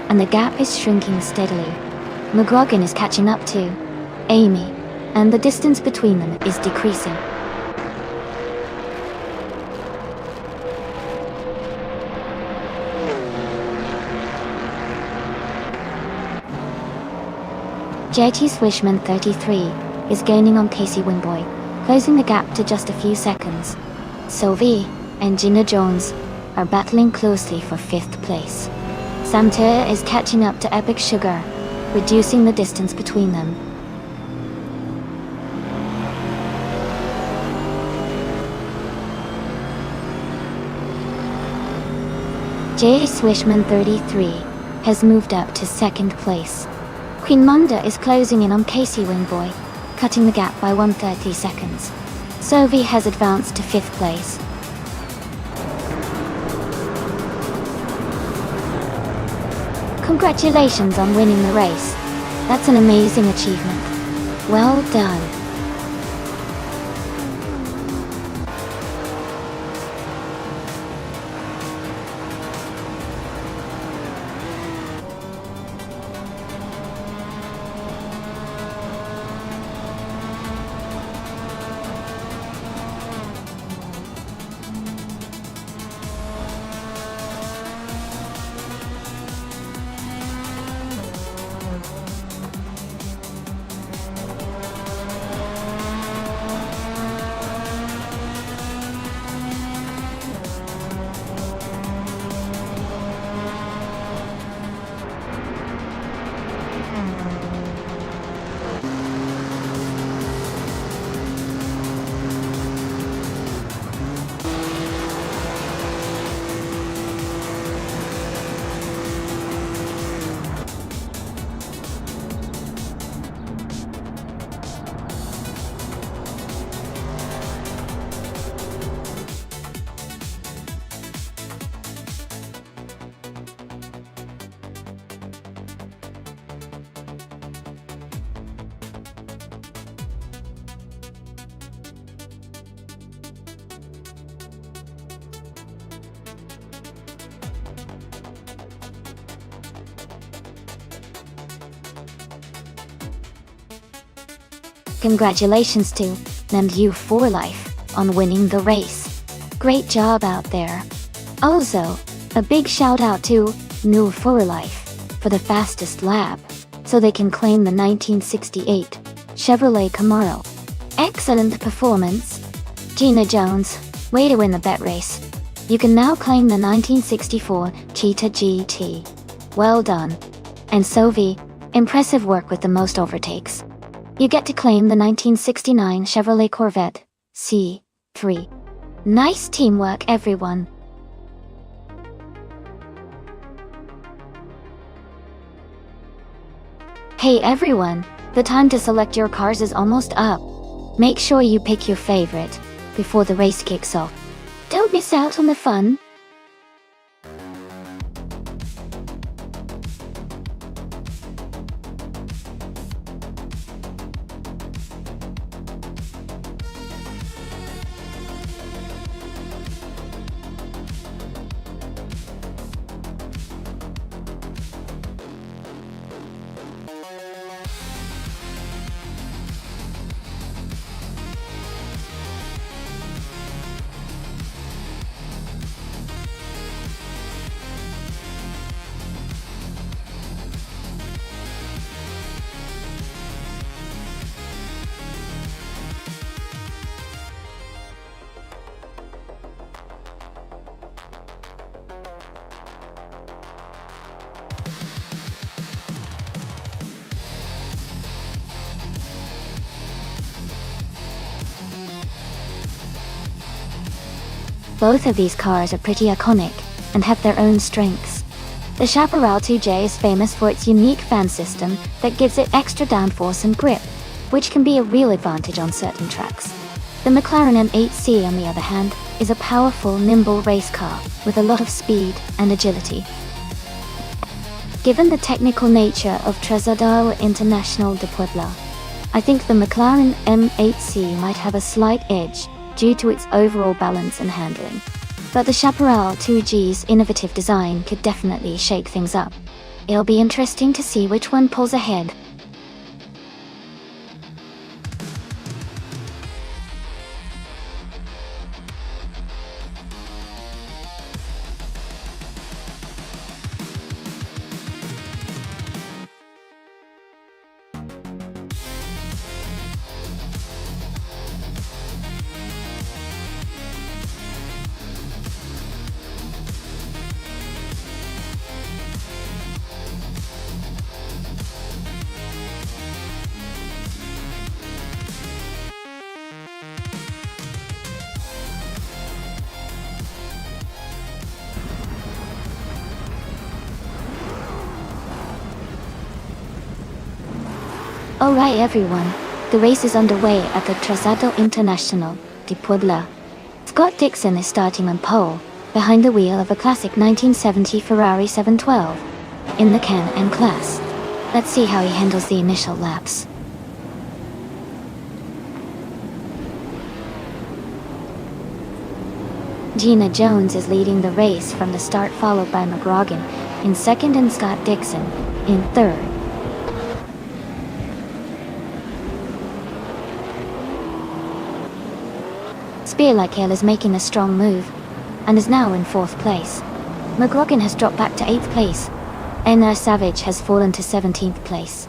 and the gap is shrinking steadily. McGrogan is catching up to Amy, and the distance between them is decreasing. JT Swishman 33 is gaining on Casey Wingboy, closing the gap to just a few seconds. Sylvie and Gina Jones are battling closely for 5th place. Sam Ter is catching up to Epic Sugar, reducing the distance between them. J. Swishman 33 has moved up to 2nd place. Queen Munda is closing in on Casey Wingboy, cutting the gap by 130 seconds. Sophie has advanced to 5th place. Congratulations on winning the race. That's an amazing achievement. Well done. Congratulations to Named You for Life on winning the race. Great job out there. Also, a big shout out to New for Life for the fastest lap, so they can claim the 1968 Chevrolet Camaro. Excellent performance. Gina Jones, way to win the bet race. You can now claim the 1964 Cheetah GT. Well done. And Sophie, impressive work with the most overtakes. You get to claim the 1969 Chevrolet Corvette C3. Nice teamwork, everyone. Hey everyone, the time to select your cars is almost up. Make sure you pick your favorite before the race kicks off. Don't miss out on the fun. Both of these cars are pretty iconic and have their own strengths. The Chaparral 2J is famous for its unique fan system that gives it extra downforce and grip, which can be a real advantage on certain tracks. The McLaren M8C, on the other hand, is a powerful, nimble race car with a lot of speed and agility. Given the technical nature of Trazador International de Puebla, I think the McLaren M8C might have a slight edge due to its overall balance and handling. But the Chaparral 2G's innovative design could definitely shake things up. It'll be interesting to see which one pulls ahead Alright everyone, the race is underway at the Trazado Internacional de Puebla. Scott Dixon is starting on pole, behind the wheel of a classic 1970 Ferrari 712, in the Can-Am class. Let's see how he handles the initial laps. Gina Jones is leading the race from the start, followed by McGrogan in second and Scott Dixon in third. Spear Like Hail is making a strong move, and is now in 4th place. McGrogan has dropped back to 8th place, and Savage has fallen to 17th place.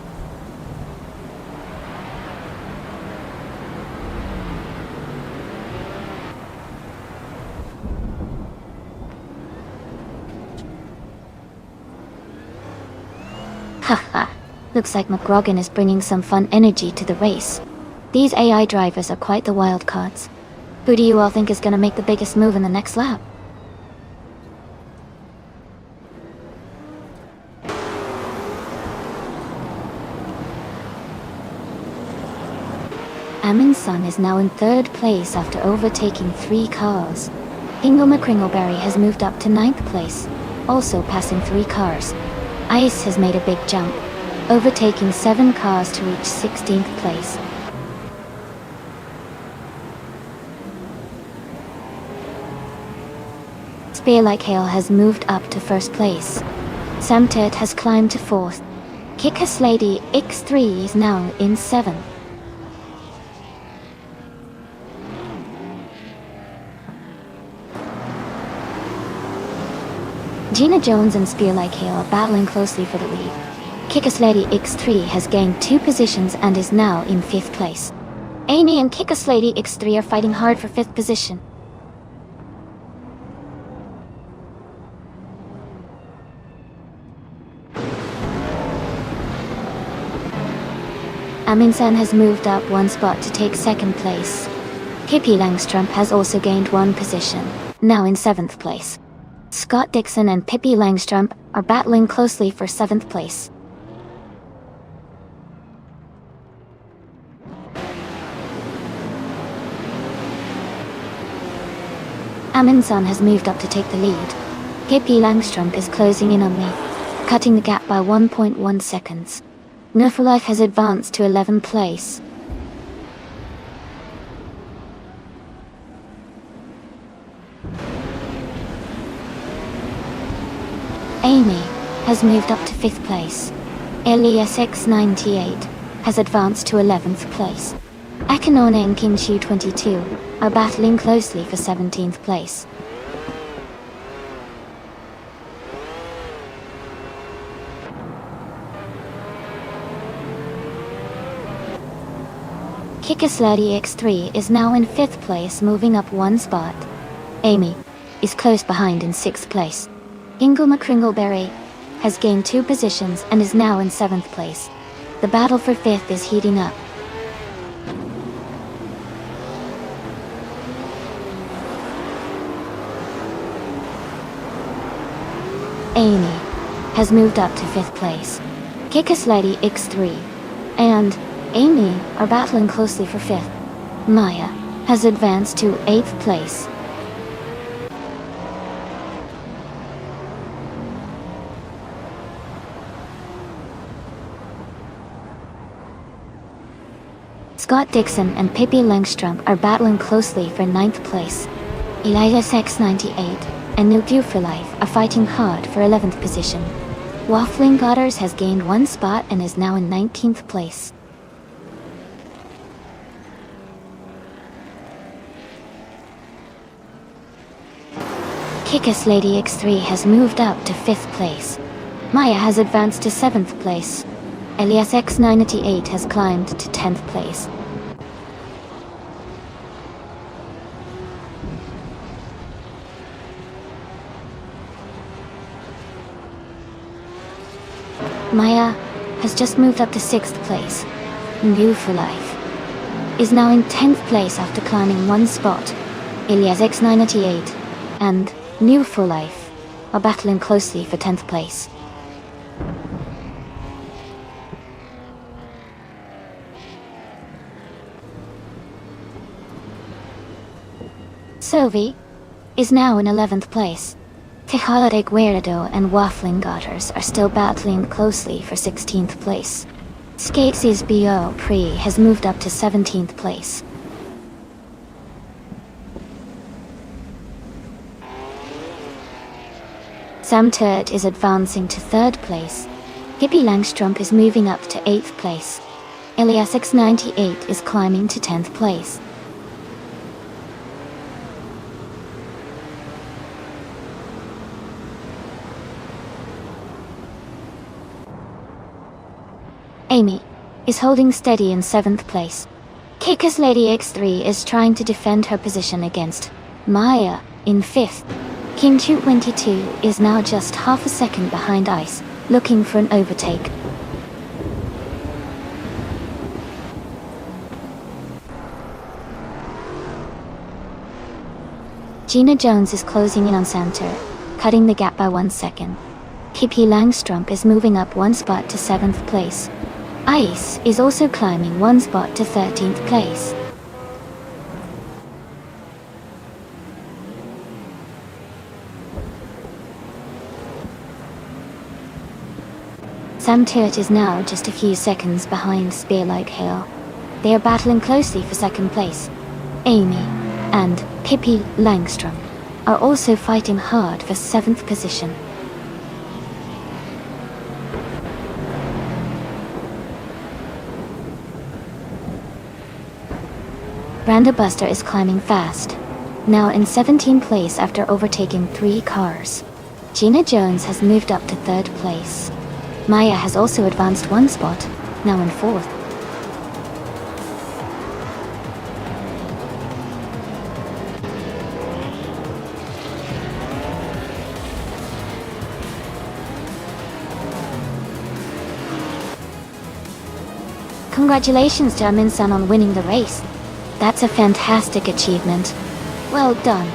Haha, looks like McGrogan is bringing some fun energy to the race. These AI drivers are quite the wild cards. Who do you all think is gonna make the biggest move in the next lap? Amin's son is now in 3rd place after overtaking 3 cars. Ingo McCringleberry has moved up to 9th place, also passing 3 cars. Ice has made a big jump, overtaking 7 cars to reach 16th place. Spear Like Hail has moved up to 1st place. Sam Ted has climbed to 4th. Kick-Ass Lady X3 is now in 7th. Gina Jones and Spear Like Hail are battling closely for the lead. Kick-Ass Lady X3 has gained 2 positions and is now in 5th place. Amy and Kick-Ass Lady X3 are fighting hard for 5th position. Amundsen has moved up 1 spot to take 2nd place. Pippi Langstrump has also gained 1 position, now in 7th place. Scott Dixon and Pippi Langstrump are battling closely for 7th place. Amundsen has moved up to take the lead. Pippi Langstrump is closing in on me, cutting the gap by 1.1 seconds. Nerfalife has advanced to 11th place. Amy has moved up to 5th place. Elias X98 has advanced to 11th place. Akanone and Kinshu 22 are battling closely for 17th place. Kick-Ass Lady X3 is now in 5th place, moving up 1 spot. Amy is close behind in 6th place. Ingo McCringleberry has gained 2 positions and is now in 7th place. The battle for 5th is heating up. Amy has moved up to 5th place. Kick-Ass Lady X3 and Amy are battling closely for 5th. Maya has advanced to 8th place. Scott Dixon and Pippi Langstrump are battling closely for 9th place. Elias X98 and New for Life are fighting hard for 11th position. Waffling Godders has gained 1 spot and is now in 19th place. Kick-Ass Lady X3 has moved up to 5th place. Maya has advanced to 7th place. Elias X98 has climbed to 10th place. Maya has just moved up to 6th place. New for Life is now in 10th place after climbing 1 spot. Elias X98 and New for Life are battling closely for 10th place. Sovi is now in 11th place. Tejada de Guerrero and Waffling Gutters are still battling closely for 16th place. Skates's BO Pre has moved up to 17th place. Sam Turt is advancing to 3rd place. Hippie Langstrup is moving up to 8th place. Elias X98 is climbing to 10th place. Amy is holding steady in 7th place. Kicker's Lady X3 is trying to defend her position against Maya in 5th. King 222 is now just half a second behind Ice, looking for an overtake. Gina Jones is closing in on Santer, cutting the gap by 1 second. Hippie Langstrup is moving up 1 spot to 7th place. Ice is also climbing 1 spot to 13th place. Sam Turt is now just a few seconds behind Spear Like Hail. They are battling closely for 2nd place. Amy and Hippie Langstrup are also fighting hard for 7th position. Randa Buster is climbing fast, now in 17th place after overtaking 3 cars. Gina Jones has moved up to 3rd place. Maya has also advanced 1 spot, now in 4th. Congratulations to Amin-san on winning the race. That's a fantastic achievement. Well done.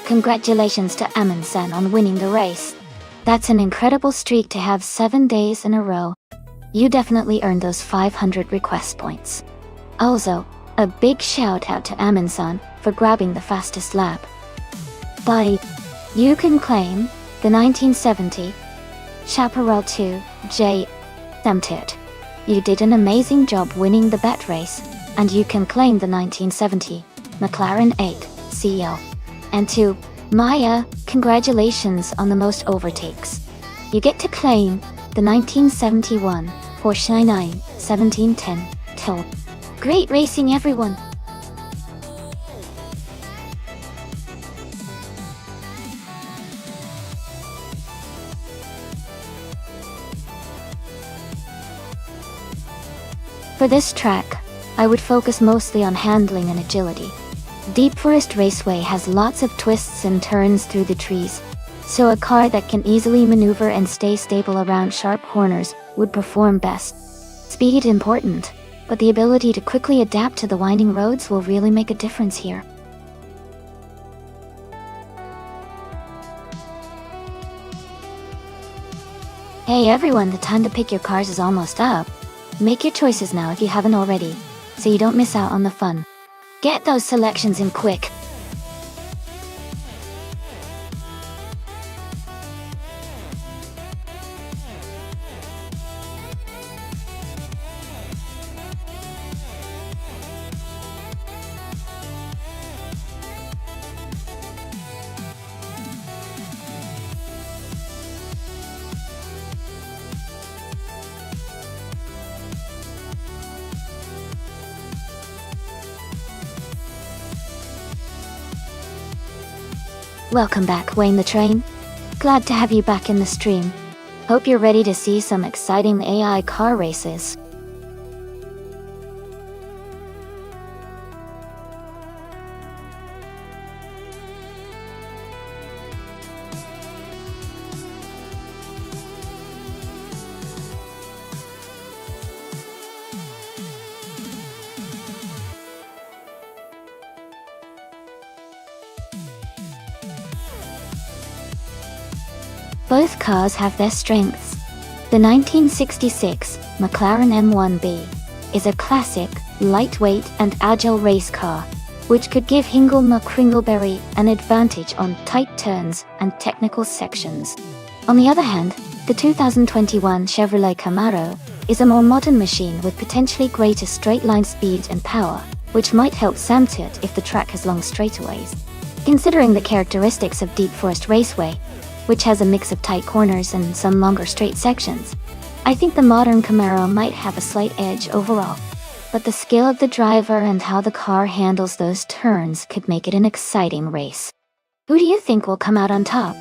Congratulations to Amin-san on winning the race. That's an incredible streak to have 7 days in a row. You definitely earned those 500 request points. Also, a big shout out to Amin-san for grabbing the fastest lap. Buddy, you can claim the 1970 Chaparral 2 J. Samtit. You did an amazing job winning the bet race, and you can claim the 1970 McLaren 8 CL. And to Maya, congratulations on the most overtakes. You get to claim the 1971 Porsche 9 1710 Till. Great racing, everyone! For this track, I would focus mostly on handling and agility. Deep Forest Raceway has lots of twists and turns through the trees, so a car that can easily maneuver and stay stable around sharp corners would perform best. Speed important, but the ability to quickly adapt to the winding roads will really make a difference here. Hey everyone, the time to pick your cars is almost up. Make your choices now if you haven't already, so you don't miss out on the fun. Get those selections in quick. Welcome back, Wayne the Train. Glad to have you back in the stream. Hope you're ready to see some exciting AI car races. Both cars have their strengths. The 1966 McLaren M1B is a classic, lightweight and agile race car, which could give Hingle McCringleberry an advantage on tight turns and technical sections. On the other hand, the 2021 Chevrolet Camaro is a more modern machine with potentially greater straight-line speed and power, which might help Sam Tut if the track has long straightaways. Considering the characteristics of Deep Forest Raceway, which has a mix of tight corners and some longer straight sections, I think the modern Camaro might have a slight edge overall. But the skill of the driver and how the car handles those turns could make it an exciting race. Who do you think will come out on top?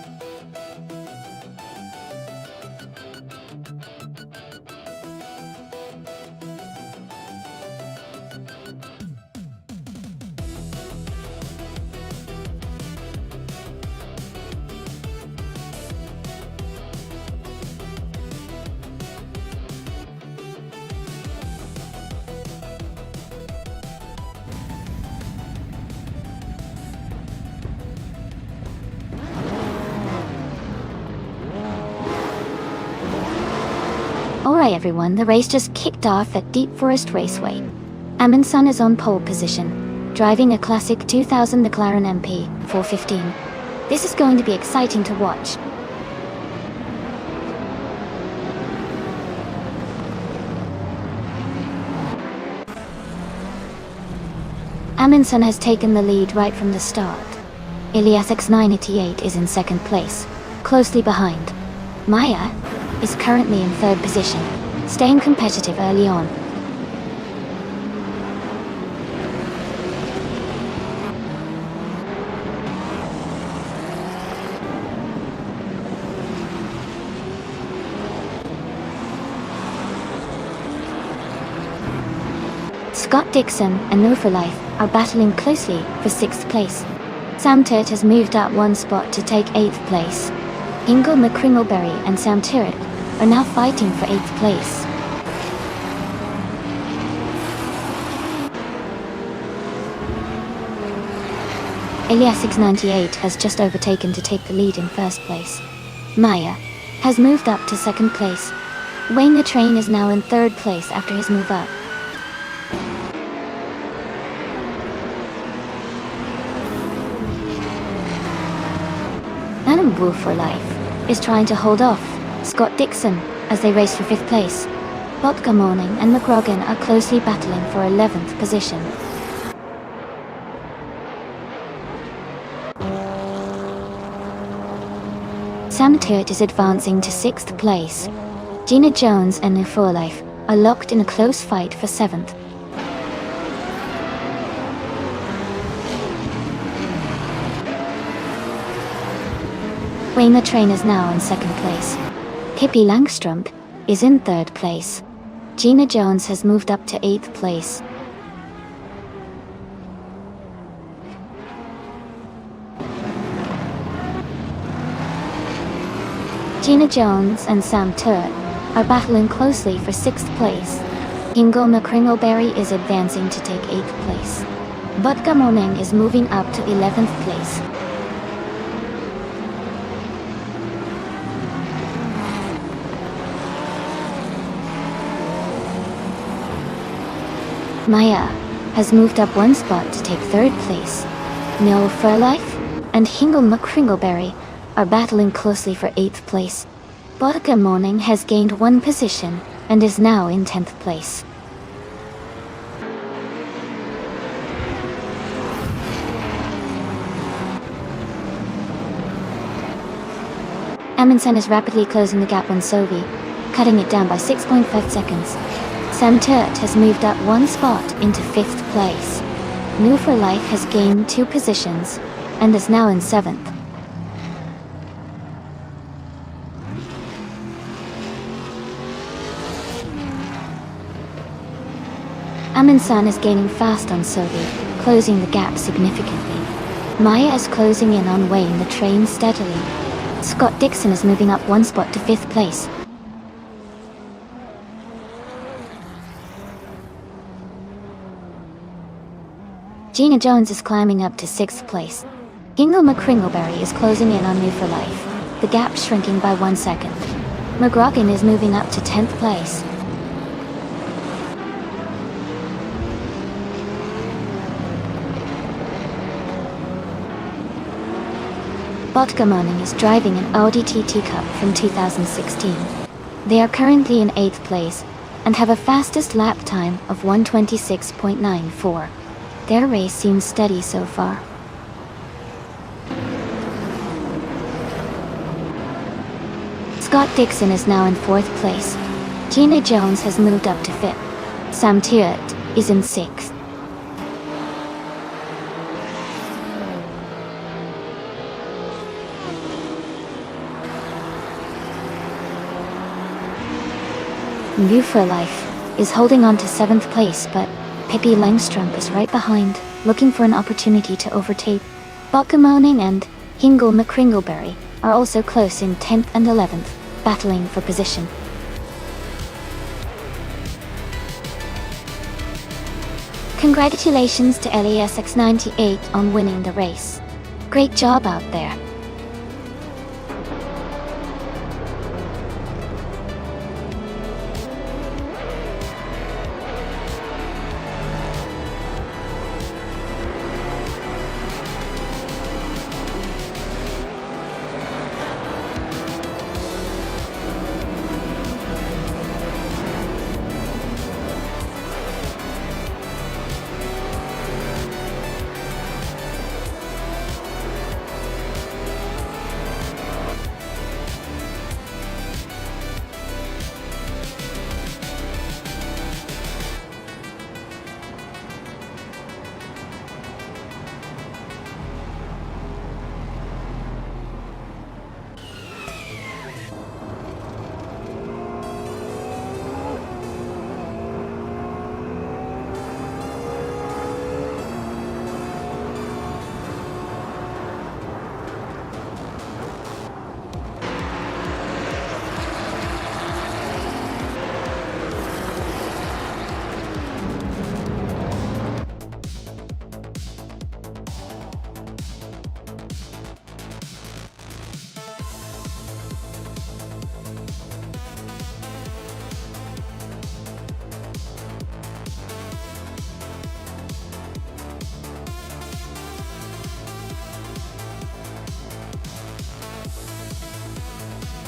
Alright everyone, the race just kicked off at Deep Forest Raceway. Amundsen is on pole position, driving a classic 2000 McLaren MP 415. This is going to be exciting to watch. Amundsen has taken the lead right from the start. Ilias X988 is in second place, closely behind. Maya is currently in third position, staying competitive early on. Scott Dixon and No for Life are battling closely for 6th place. Sam Tut has moved up one spot to take 8th place. Ingo McCringleberry and Sam Tut are now fighting for 8th place. Ilias 698 has just overtaken to take the lead in 1st place. Maya has moved up to 2nd place. Wayne the Train is now in 3rd place after his move up. Animal for Life is trying to hold off Scott Dixon as they race for 5th place. Vodka Morning and McGrogan are closely battling for 11th position. Sam Tut is advancing to 6th place. Gina Jones and No for Life are locked in a close fight for 7th. Wayne the Train is now in 2nd place. Pippi Langstrumpf is in 3rd place. Gina Jones has moved up to 8th place. Gina Jones and Sam Tut are battling closely for 6th place. Ingo McCringleberry is advancing to take 8th place. Vodka Morning is moving up to 11th place. Maya has moved up one spot to take third place. No Furlife and Hingle McCringleberry are battling closely for 8th place. Vodka Morning has gained one position and is now in 10th place. Amundsen is rapidly closing the gap on Sovi, cutting it down by 6.5 seconds. Sam Turt has moved up one spot into 5th place. New for Life has gained 2 positions and is now in 7th. Amundsen is gaining fast on Sovi, closing the gap significantly. Maya is closing in on Wayne the train steadily. Scott Dixon is moving up one spot to 5th place. Gina Jones is climbing up to 6th place. Hingle McCringleberry is closing in on New for Life, the gap shrinking by 1 second. McGrogan is moving up to 10th place. Vodka Morning is driving an Audi TT Cup from 2016. They are currently in 8th place and have a fastest lap time of 1:26.94. Their race seems steady so far. Scott Dixon is now in 4th place. Gina Jones has moved up to 5th. Sam Turt is in 6th. New for Life is holding on to 7th place, but Pippi Langstrump is right behind, looking for an opportunity to overtake. Vodka Morning and Hingle McCringleberry are also close in 10th and 11th, battling for position. Congratulations to LASX98 on winning the race. Great job out there.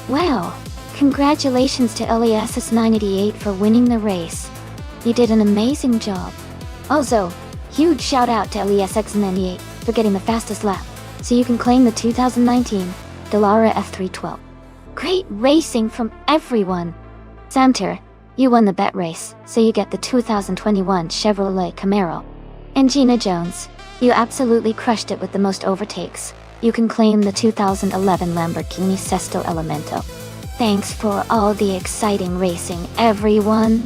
Wow! Congratulations to LASS988 for winning the race. You did an amazing job. Also, huge shout out to LASX98 for getting the fastest lap, so you can claim the 2019 Dallara F312. Great racing from everyone! Samter, you won the bet race, so you get the 2021 Chevrolet Camaro. And Gina Jones, you absolutely crushed it with the most overtakes. You can claim the 2011 Lamborghini Sesto Elemento. Thanks for all the exciting racing, everyone!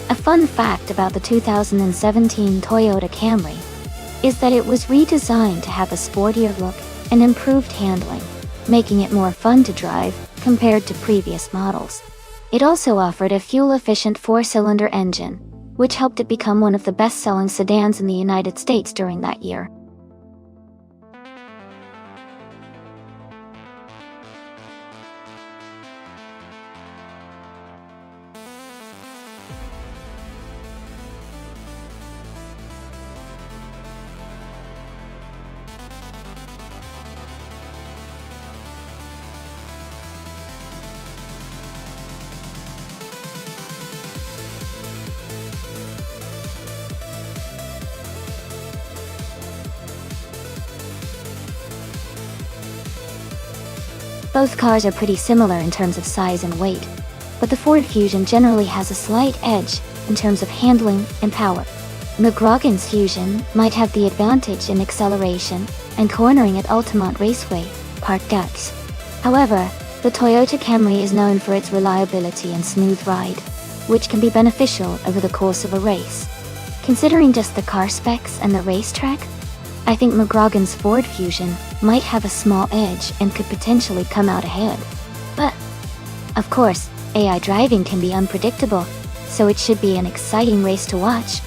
A fun fact about the 2017 Toyota Camry is that it was redesigned to have a sportier look and improved handling, making it more fun to drive compared to previous models. It also offered a fuel-efficient 4-cylinder engine, which helped it become one of the best-selling sedans in the United States during that year. Both cars are pretty similar in terms of size and weight, but the Ford Fusion generally has a slight edge in terms of handling and power. McGroggen's Fusion might have the advantage in acceleration and cornering at Altamont Raceway, Park Gatz. However, the Toyota Camry is known for its reliability and smooth ride, which can be beneficial over the course of a race. Considering just the car specs and the racetrack, I think McGroggen's Ford Fusion might have a small edge and could potentially come out ahead. But, of course, AI driving can be unpredictable, so it should be an exciting race to watch.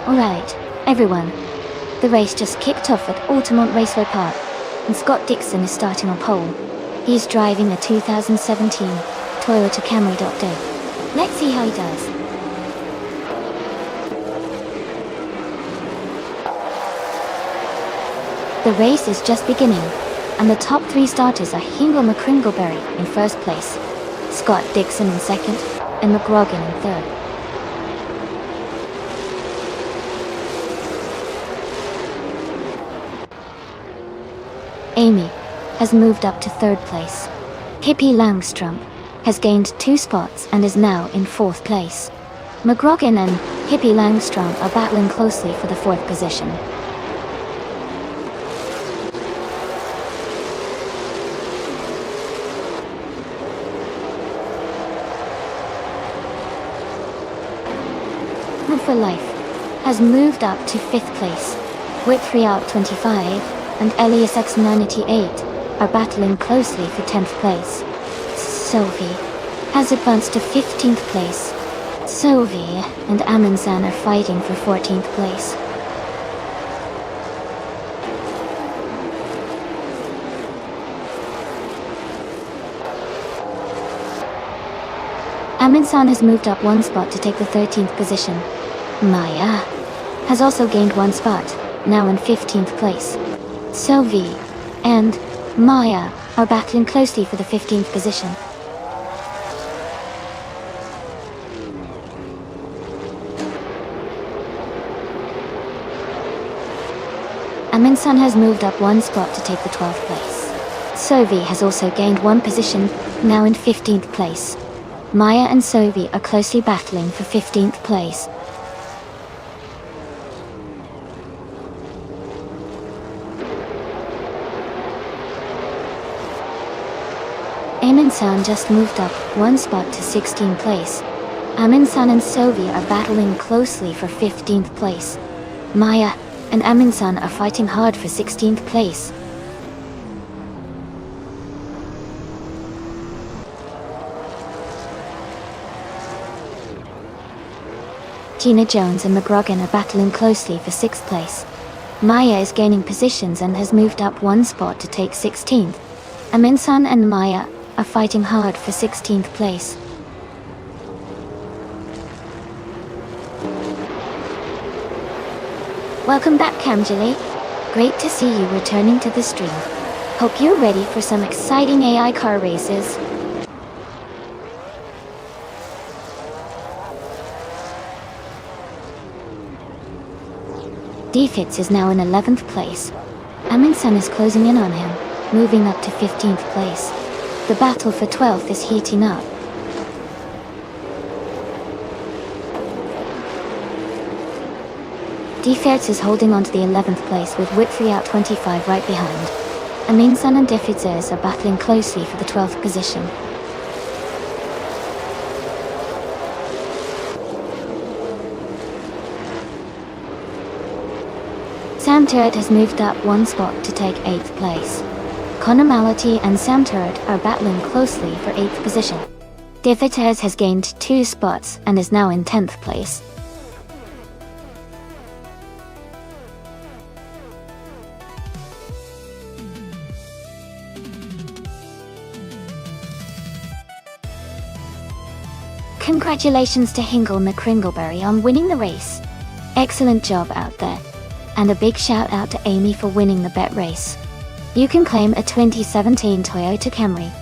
Alright, everyone. The race just kicked off at Altamont Raceway Park, and Scott Dixon is starting on pole. He's driving a 2017 Toyota Camry. Let's see how he does. The race is just beginning, and the top 3 starters are Hingle McCringleberry in first place, Scott Dixon in second, and McGroggen in third. Amy has moved up to third place. Hippie Langstrom has gained 2 spots and is now in fourth place. McGroggen and Hippie Langstrom are battling closely for the 4th position. Room for Life has moved up to 5th place. Whitfree Out 25 and Elias X98 are battling closely for 10th place. Sophie has advanced to 15th place. Sophie and Amundsen are fighting for 14th place. Amundsen has moved up 1 spot to take the 13th position. Maya has also gained 1 spot, now in 15th place. Sophie and Maya are battling closely for the 15th position. Amundsen has moved up 1 spot to take the 12th place. Sophie has also gained 1 position, now in 15th place. Maya and Sophie are closely battling for 15th place. Amundsen just moved up 1 spot to 16th place. Amundsen and Sophie are battling closely for 15th place. Maya and Amundsen are fighting hard for 16th place. Gina Jones and McGroggen are battling closely for 6th place. Maya is gaining positions and has moved up 1 spot to take 16th. Amundsen and Maya are fighting hard for 16th place. Welcome back, Kamjali. Great to see you returning to the stream. Hope you're ready for some exciting AI car races. Defitz is now in 11th place. Amundsen is closing in on him, moving up to 15th place. The battle for 12th is heating up. Defitz is holding on to the 11th place with Whitfree Out 25 right behind. Amundsen and Defitz are battling closely for the 12th position. Sam Turret has moved up 1 spot to take 8th place. Connor Mality and Sam Turret are battling closely for 8th position. Defitz has gained 2 spots and is now in 10th place. Congratulations to Hingle McCringleberry on winning the race. Excellent job out there. And a big shout out to Amy for winning the bet race. You can claim a 2017 Toyota Camry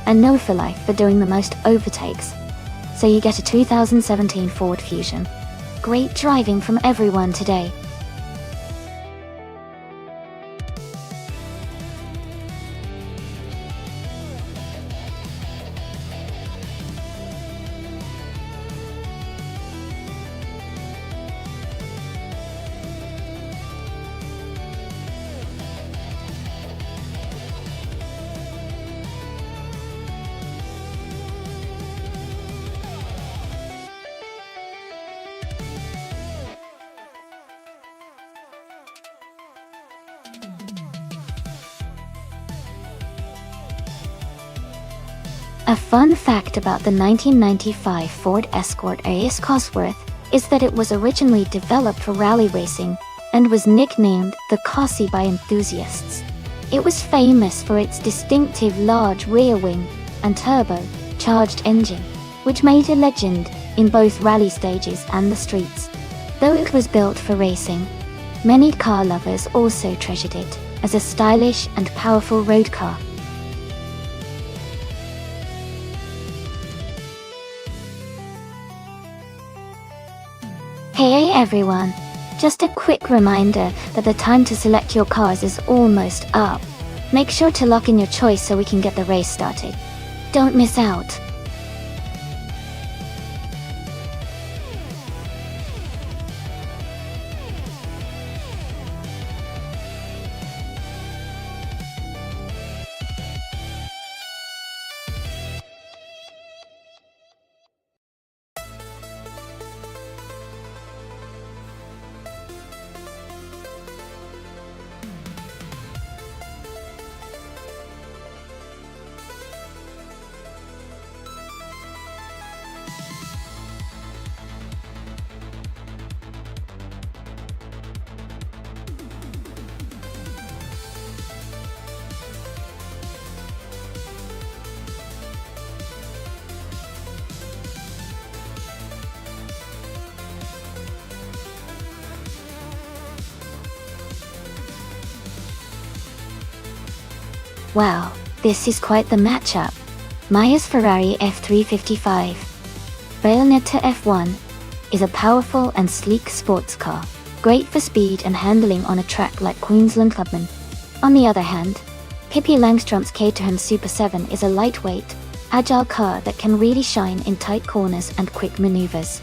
and know for life for doing the most overtakes. So you get a 2017 Ford Fusion. Great driving from everyone today. A fun fact about the 1995 Ford Escort AS Cosworth is that it was originally developed for rally racing and was nicknamed the Cossie by enthusiasts. It was famous for its distinctive large rear wing and turbo-charged engine, which made it a legend in both rally stages and the streets. Though it was built for racing, many car lovers also treasured it as a stylish and powerful road car. Hey everyone, just a quick reminder that the time to select your cars is almost up. Make sure to lock in your choice so we can get the race started. Don't miss out. Wow, this is quite the matchup. Maya's Ferrari F355 Bayonetta F1 is a powerful and sleek sports car, great for speed and handling on a track like Queensland Clubman. On the other hand, Pippi Langström's Caterham Super 7 is a lightweight, agile car that can really shine in tight corners and quick maneuvers.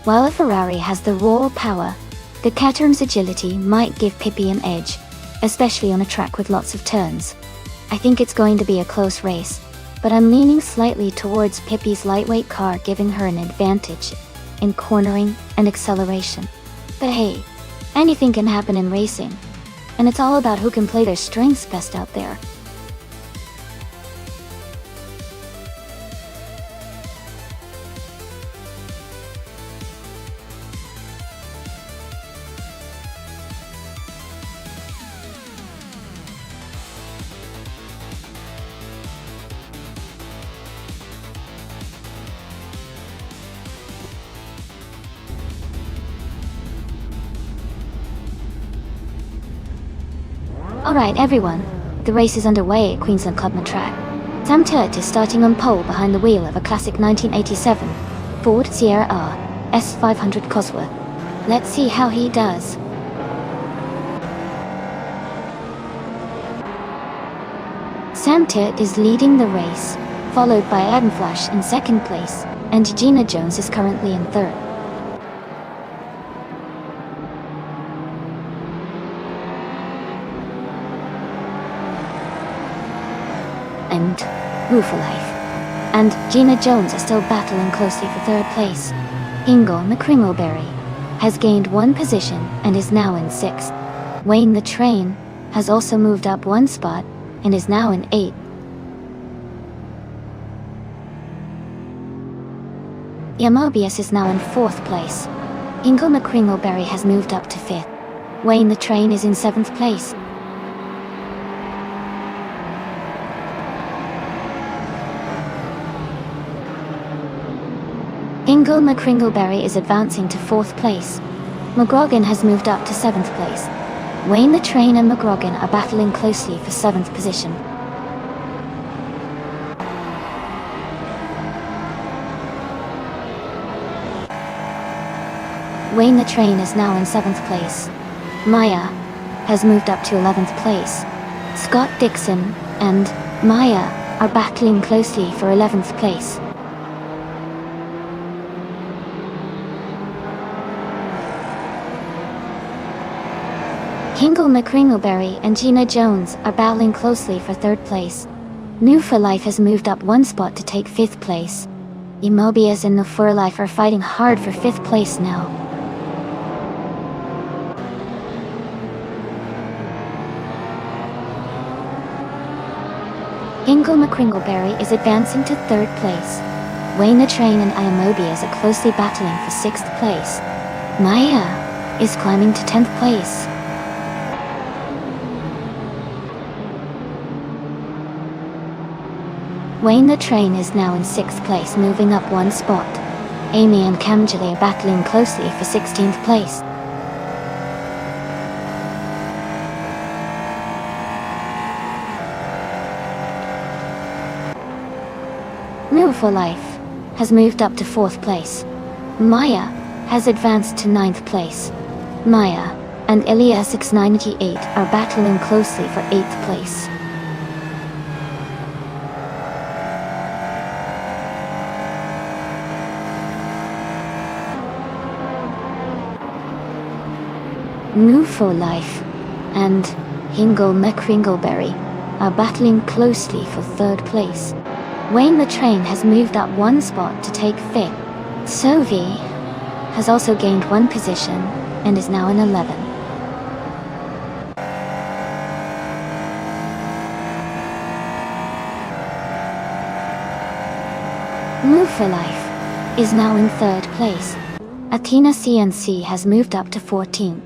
While a Ferrari has the raw power, the Caterham's agility might give Pippi an edge, especially on a track with lots of turns. I think it's going to be a close race, but I'm leaning slightly towards Pippi's lightweight car giving her an advantage in cornering and acceleration. But hey, anything can happen in racing, and it's all about who can play their strengths best out there. Alright everyone, the race is underway at Queensland Clubman track. Sam Turt is starting on pole behind the wheel of a classic 1987 Ford Sierra R S500 Cosworth. Let's see how he does. Sam Turt is leading the race, followed by Adam Flash in second place, and Gina Jones is currently in third. And Life and Gina Jones are still battling closely for third place. Ingo McCringleberry has gained one position and is now in sixth. Wayne the Train has also moved up one spot and is now in eighth. Mobius is now in fourth place. Ingo McCringleberry has moved up to fifth. Wayne the Train is in seventh place. Hingle McCringleberry is advancing to 4th place. McGrogan has moved up to 7th place. Wayne the Train and McGrogan are battling closely for 7th position. Wayne the Train is now in 7th place. Maya has moved up to 11th place. Scott Dixon and Maya are battling closely for 11th place. Hingle McCringleberry and Gina Jones are battling closely for 3rd place. New for Life has moved up 1 spot to take 5th place. Emobius and New for Life are fighting hard for 5th place now. Hingle McCringleberry is advancing to 3rd place. Wayne the Train and Emobius are closely battling for 6th place. Maya is climbing to 10th place. Wayne the Train is now in 6th place, moving up 1 spot. Amy and Kamjali are battling closely for 16th place. New for Life has moved up to 4th place. Maya has advanced to 9th place. Maya and Ilya 698 are battling closely for 8th place. New for Life and Hingle McCringleberry are battling closely for 3rd place. Wayne the Train has moved up 1 spot to take 5th. Sophie has also gained 1 position and is now in 11. New for Life is now in 3rd place. Athena CNC has moved up to 14.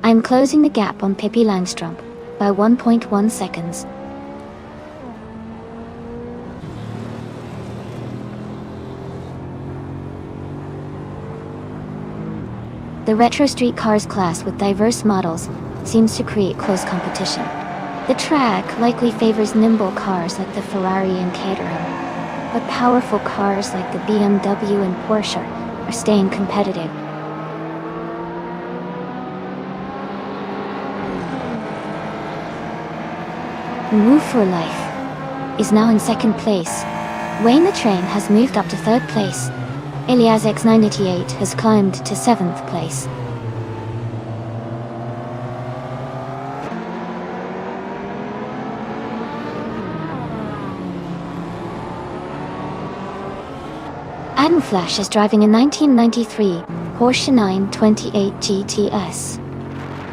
I'm closing the gap on Pippi Langstrump by 1.1 seconds. The retro street cars class with diverse models seems to create close competition. The track likely favors nimble cars like the Ferrari and Caterham, but powerful cars like the BMW and Porsche are staying competitive. Move for Life is now in 2nd place. Wayne the Train has moved up to 3rd place. Ilyas X988 has climbed to 7th place. Adam Flash is driving a 1993 Porsche 928 GTS.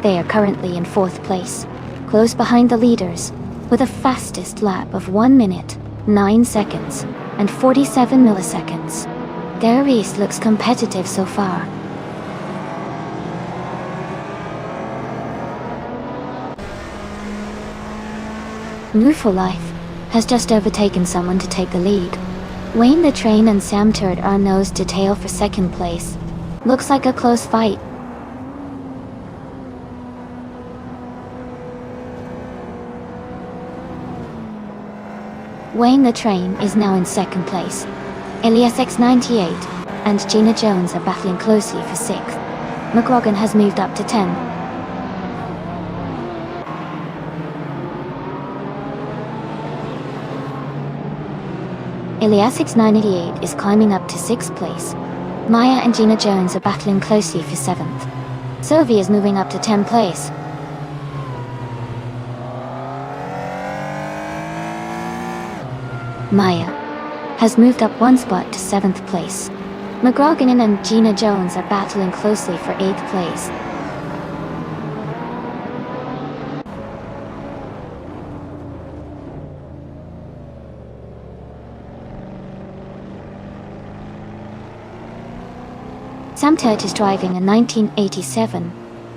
They are currently in 4th place, close behind the leaders, with a fastest lap of 1 minute, 9 seconds, and 47 milliseconds. Their race looks competitive so far. New for Life has just overtaken someone to take the lead. Wayne the Train and Sam Turd are nose to tail for 2nd place. Looks like a close fight. Wayne the Train is now in 2nd place. Ilyas X98 and Gina Jones are battling closely for 6th. McGrogan has moved up to 10. Ilyas X988 is climbing up to 6th place. Maya and Gina Jones are battling closely for 7th. Sophie is moving up to 10th place. Maya has moved up 1 spot to 7th place. McGrogan and Gina Jones are battling closely for 8th place. Sam Turt is driving a 1987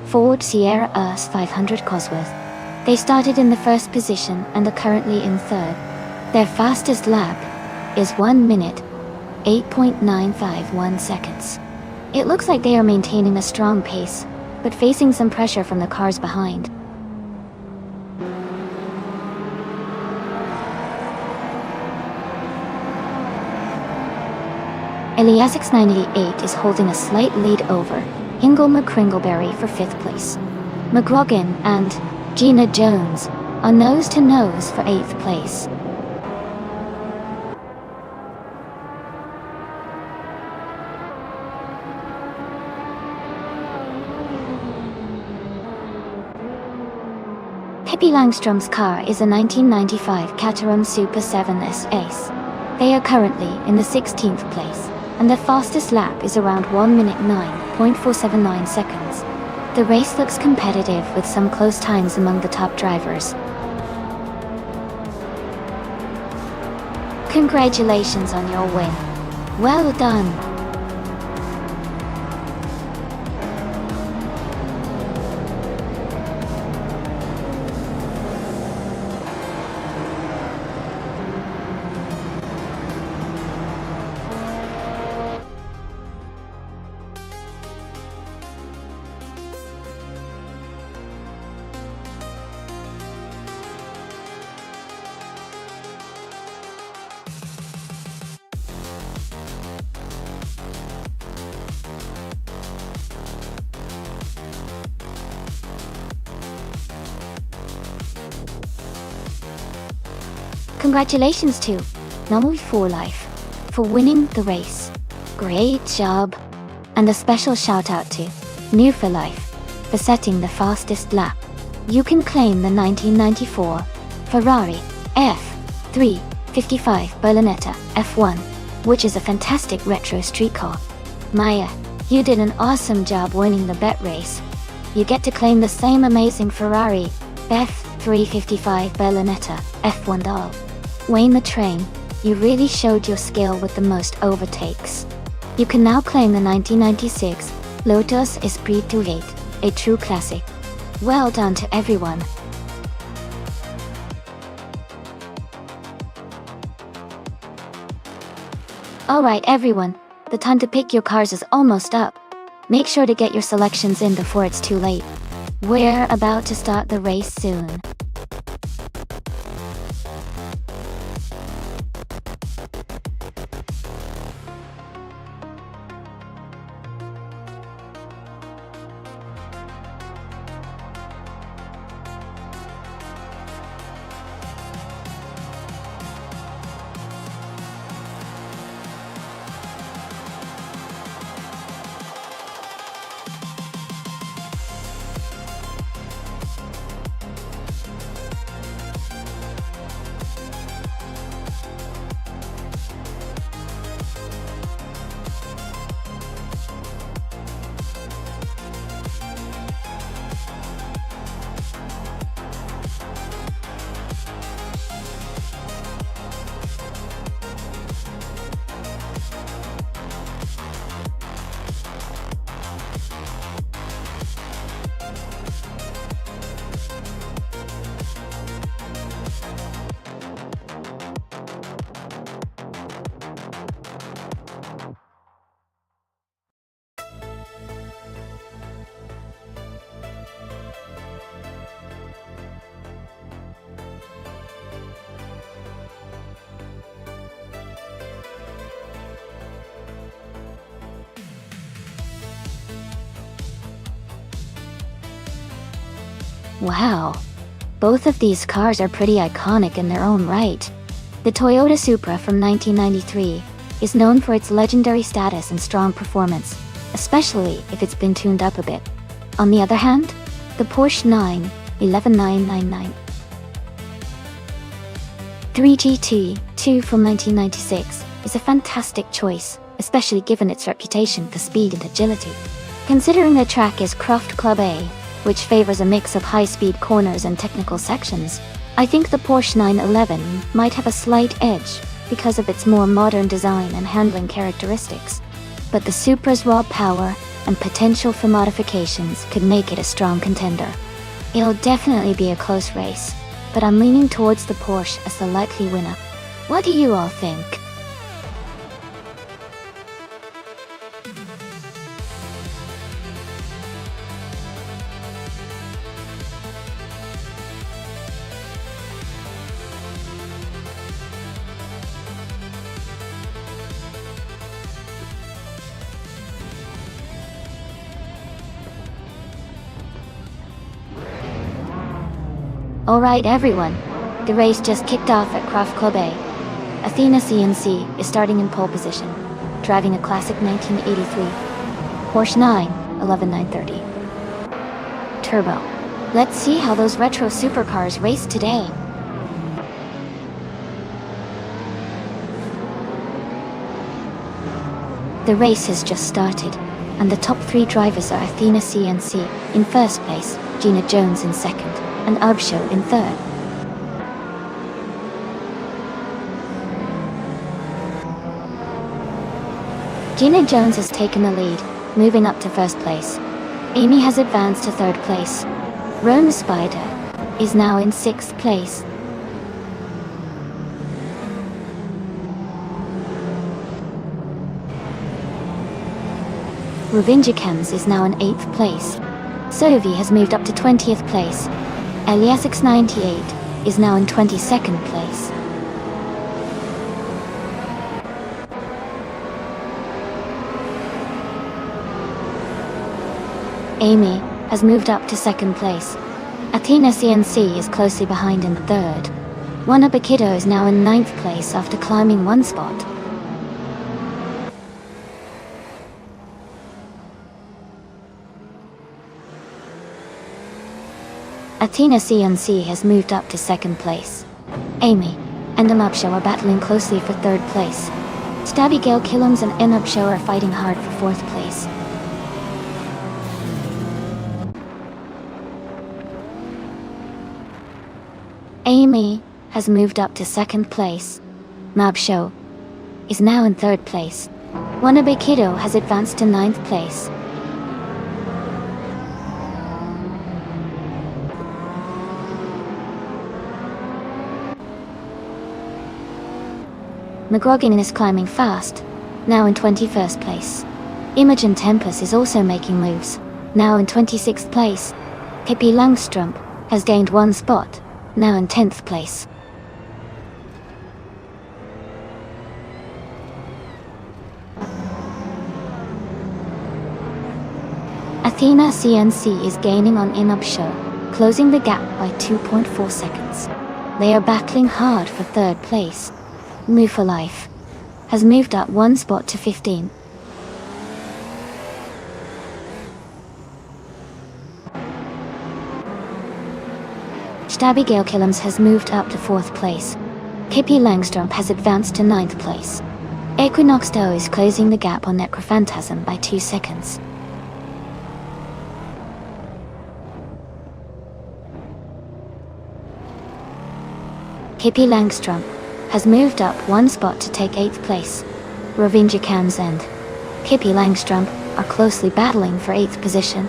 Ford Sierra Urus 500 Cosworth. They started in the 1st position and are currently in 3rd. Their fastest lap is 1 minute, 8.951 seconds. It looks like they are maintaining a strong pace, but facing some pressure from the cars behind. Eliasix 988 is holding a slight lead over Hingle McCringleberry for 5th place. McGrogan and Gina Jones are nose-to-nose for 8th place. Pippi Langstrom's car is a 1995 Caterham Super 7S Ace. They are currently in the 16th place, and their fastest lap is around 1 minute 9.479 seconds. The race looks competitive with some close times among the top drivers. Congratulations on your win. Well done. Congratulations to Number 4 Life for winning the race. Great job! And a special shout out to New for Life for setting the fastest lap. You can claim the 1994 Ferrari F355 Berlinetta F1, which is a fantastic retro street car. Maya, you did an awesome job winning the bet race. You get to claim the same amazing Ferrari F355 Berlinetta F1 doll. Wayne the Train, you really showed your skill with the most overtakes. You can now claim the 1996 Lotus Esprit 28, a true classic. Well done to everyone. Alright everyone, the time to pick your cars is almost up. Make sure to get your selections in before it's too late. We're about to start the race soon. Wow, both of these cars are pretty iconic in their own right. The Toyota Supra from 1993 is known for its legendary status and strong performance, especially if it's been tuned up a bit. On the other hand, the Porsche 911 3GT2 from 1996 is a fantastic choice, especially given its reputation for speed and agility. Considering the track is Croft Club A, which favors a mix of high-speed corners and technical sections, I think the Porsche 911 might have a slight edge because of its more modern design and handling characteristics. But the Supra's raw power and potential for modifications could make it a strong contender. It'll definitely be a close race, but I'm leaning towards the Porsche as the likely winner. What do you all think? Alright everyone, the race just kicked off at Craft Club A. Athena CNC is starting in pole position, driving a classic 1983 Porsche 911 Turbo. Let's see how those retro supercars race today. The race has just started, and the top 3 drivers are Athena CNC in first place, Gina Jones in second, and Ubshow in third. Gina Jones has taken the lead, moving up to first place. Amy has advanced to third place. Rome Spider is now in sixth place. Rovinjikans is now in 8th place. Sovi has moved up to 20th place. Eliasix98 is now in 22nd place. Amy has moved up to 2nd place. Athena CNC is closely behind in 3rd. Wanabakido is now in 9th place after climbing 1 spot. Athena CNC has moved up to 2nd place. Amy and Enupshow are battling closely for 3rd place. Stabby Kilums and Enupshow are fighting hard for 4th place. Amy has moved up to 2nd place. Mabshow is now in 3rd place. Wanabakido has advanced to 9th place. McGrogan is climbing fast, now in 21st place. Imogen Tempest is also making moves, now in 26th place. Pippi Langstrup has gained 1 spot, now in 10th place. Athena CNC is gaining on Enupshow, closing the gap by 2.4 seconds. They are battling hard for 3rd place. Move for Life has moved up 1 spot to 15. Stabby Kilums has moved up to 4th place. Pippi Langstrup has advanced to 9th place. Equinox Doe is closing the gap on Necrophantasm by 2 seconds. Pippi Langstrup has moved up 1 spot to take 8th place. Rovinjikans and Pippi Langstrup are closely battling for 8th position.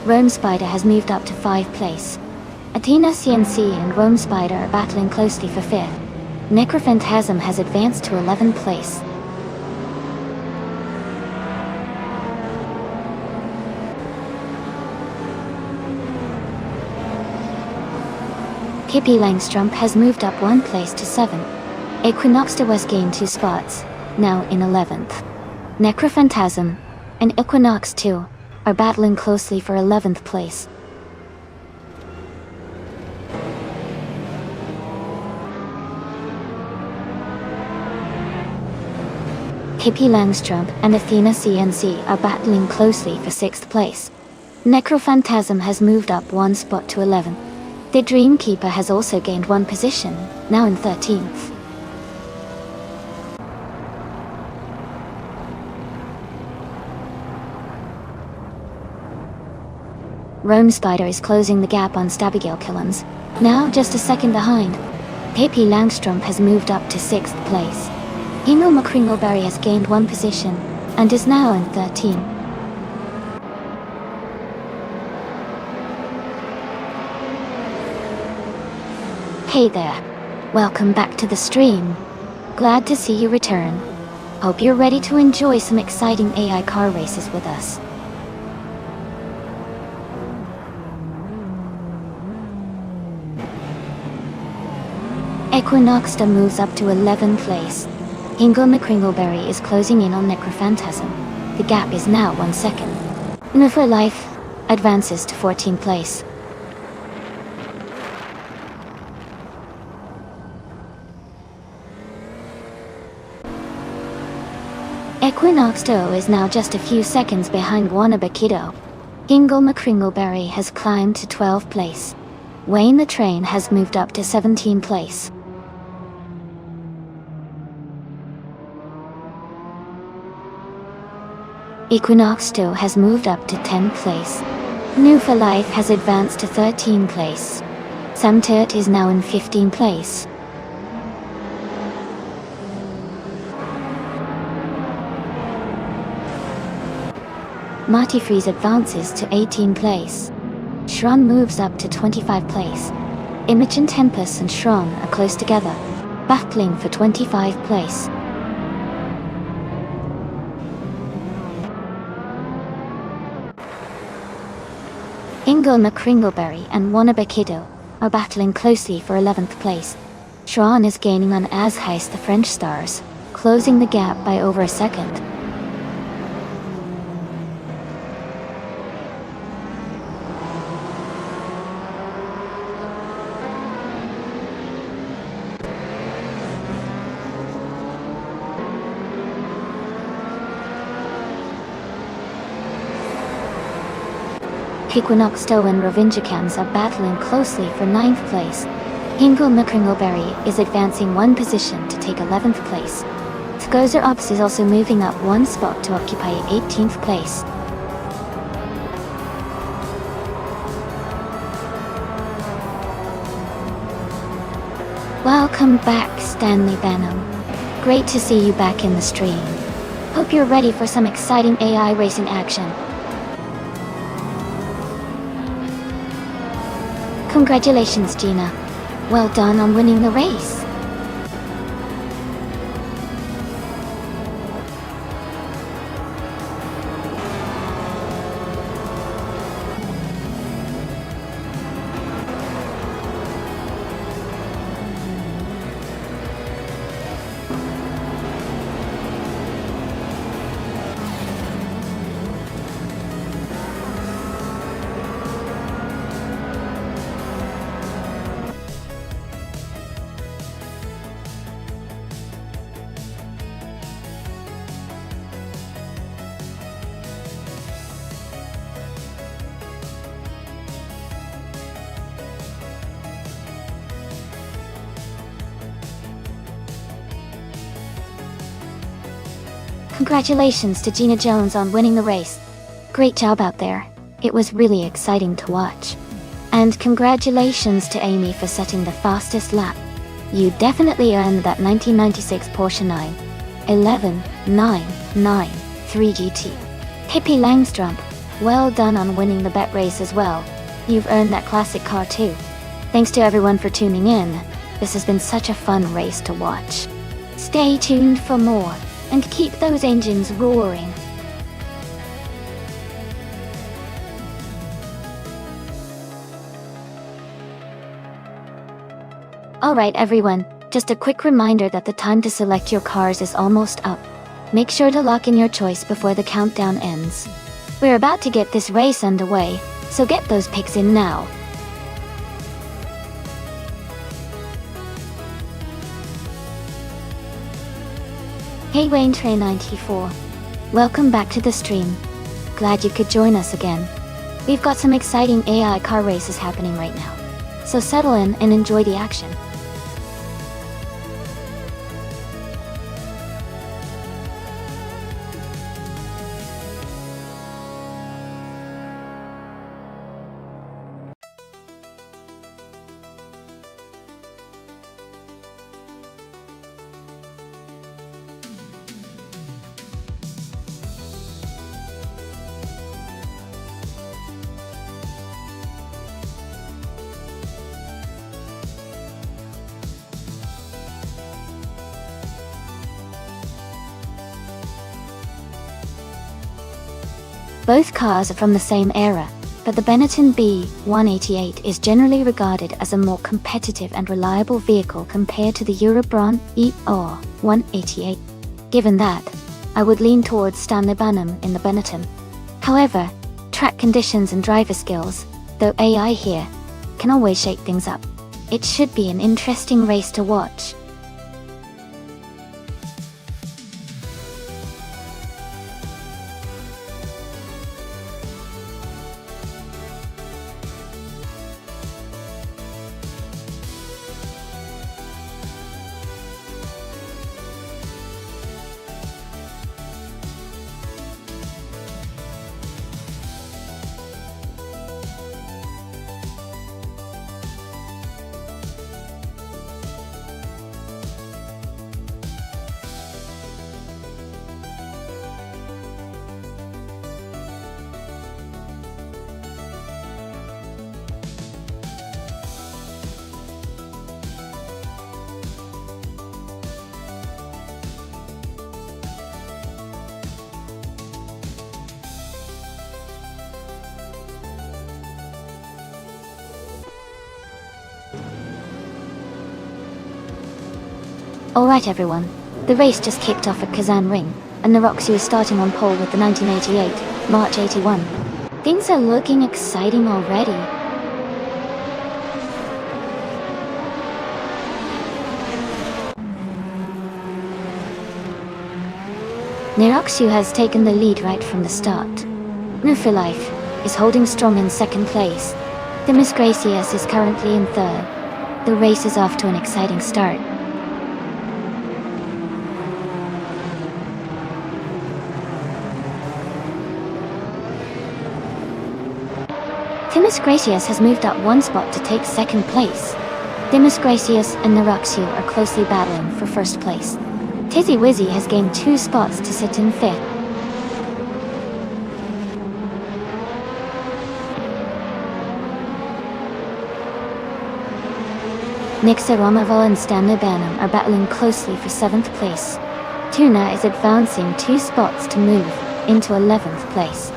Rome Spider has moved up to 5th place. Athena CNC and Rome Spider are battling closely for 5th. Necrophantasm has advanced to 11th place. Pippi Langstrup has moved up 1 place to 7th. Equinox Doe has gained 2 spots, now in 11th. Necrophantasm and Equinox 2 are battling closely for 11th place. Pippi Langstrup and Athena CNC are battling closely for 6th place. Necrophantasm has moved up 1 spot to 11th. The Dreamkeeper has also gained 1 position, now in 13th. Rome Spider is closing the gap on Stabby Kilums, now just a second behind. Pippi Langstrup has moved up to 6th place. Hingle McCringleberry has gained 1 position, and is now in 13. Hey there. Welcome back to the stream. Glad to see you return. Hope you're ready to enjoy some exciting AI car races with us. Equinox Doe moves up to 11th place. Hingle McCringleberry is closing in on Necrophantasm. The gap is now 1 second. No for Life advances to 14th place. Equinox Doe is now just a few seconds behind Wannabe Kiddo. Ingle McCringleberry has climbed to 12th place. Wayne the Train has moved up to 17th place. Equinox Doe has moved up to 10th place. New for Life has advanced to 13th place. Samturt is now in 15th place. Marty Freeze advances to 18th place. Shron moves up to 25th place. Imogen Tempest and Shron are close together, battling for 25th place. Ingle McCringleberry and Wannabe Kiddo are battling closely for 11th place. Shron is gaining on As Heist the French Stars, closing the gap by over a second. Equinox Doe and Rovinjacans are battling closely for 9th place. Ingle McCringleberry is advancing 1 position to take 11th place. Skozer Ops is also moving up 1 spot to occupy 18th place. Welcome back, Stanley Benham. Great to see you back in the stream. Hope you're ready for some exciting AI racing action. Congratulations, Gina. Well done on winning the race. Congratulations to Gina Jones on winning the race. Great job out there. It was really exciting to watch. And congratulations to Amy for setting the fastest lap. You definitely earned that 1996 Porsche 911 GT. Hippie Langstrom, well done on winning the bet race as well. You've earned that classic car too. Thanks to everyone for tuning in. This has been such a fun race to watch. Stay tuned for more, and keep those engines roaring. Alright everyone, just a quick reminder that the time to select your cars is almost up. Make sure to lock in your choice before the countdown ends. We're about to get this race underway, so get those picks in now. Hey Wayne Train 94. Welcome back to the stream. Glad you could join us again. We've got some exciting AI car races happening right now. So settle in and enjoy the action. Both cars are from the same era, but the Benetton B188 is generally regarded as a more competitive and reliable vehicle compared to the Eurobron ER188. Given that, I would lean towards Stanley Banham in the Benetton. However, track conditions and driver skills, though AI here, can always shake things up. It should be an interesting race to watch. Alright everyone, the race just kicked off at Kazan Ring, and Naroxu is starting on pole with the 1988, March 81. Things are looking exciting already. Naroxu has taken the lead right from the start. New for Life is holding strong in second place. The Miss Gracias is currently in third. The race is off to an exciting start. Demis Gracias has moved up one spot to take second place. Demis Gracias and Naroxu are closely battling for first place. Tizzy Wizzy has gained 2 spots to sit in fifth. Nixa Romaval and Stanley Banham are battling closely for 7th place. Tuna is advancing 2 spots to move into 11th place.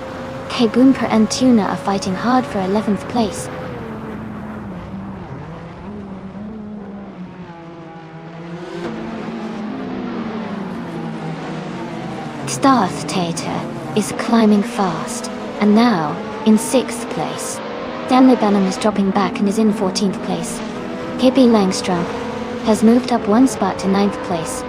K Boomper and Tuna are fighting hard for 11th place. Starth Tater is climbing fast, and now in 6th place. Stanley Banham is dropping back and is in 14th place. Hippie Langstrom has moved up 1 spot to 9th place.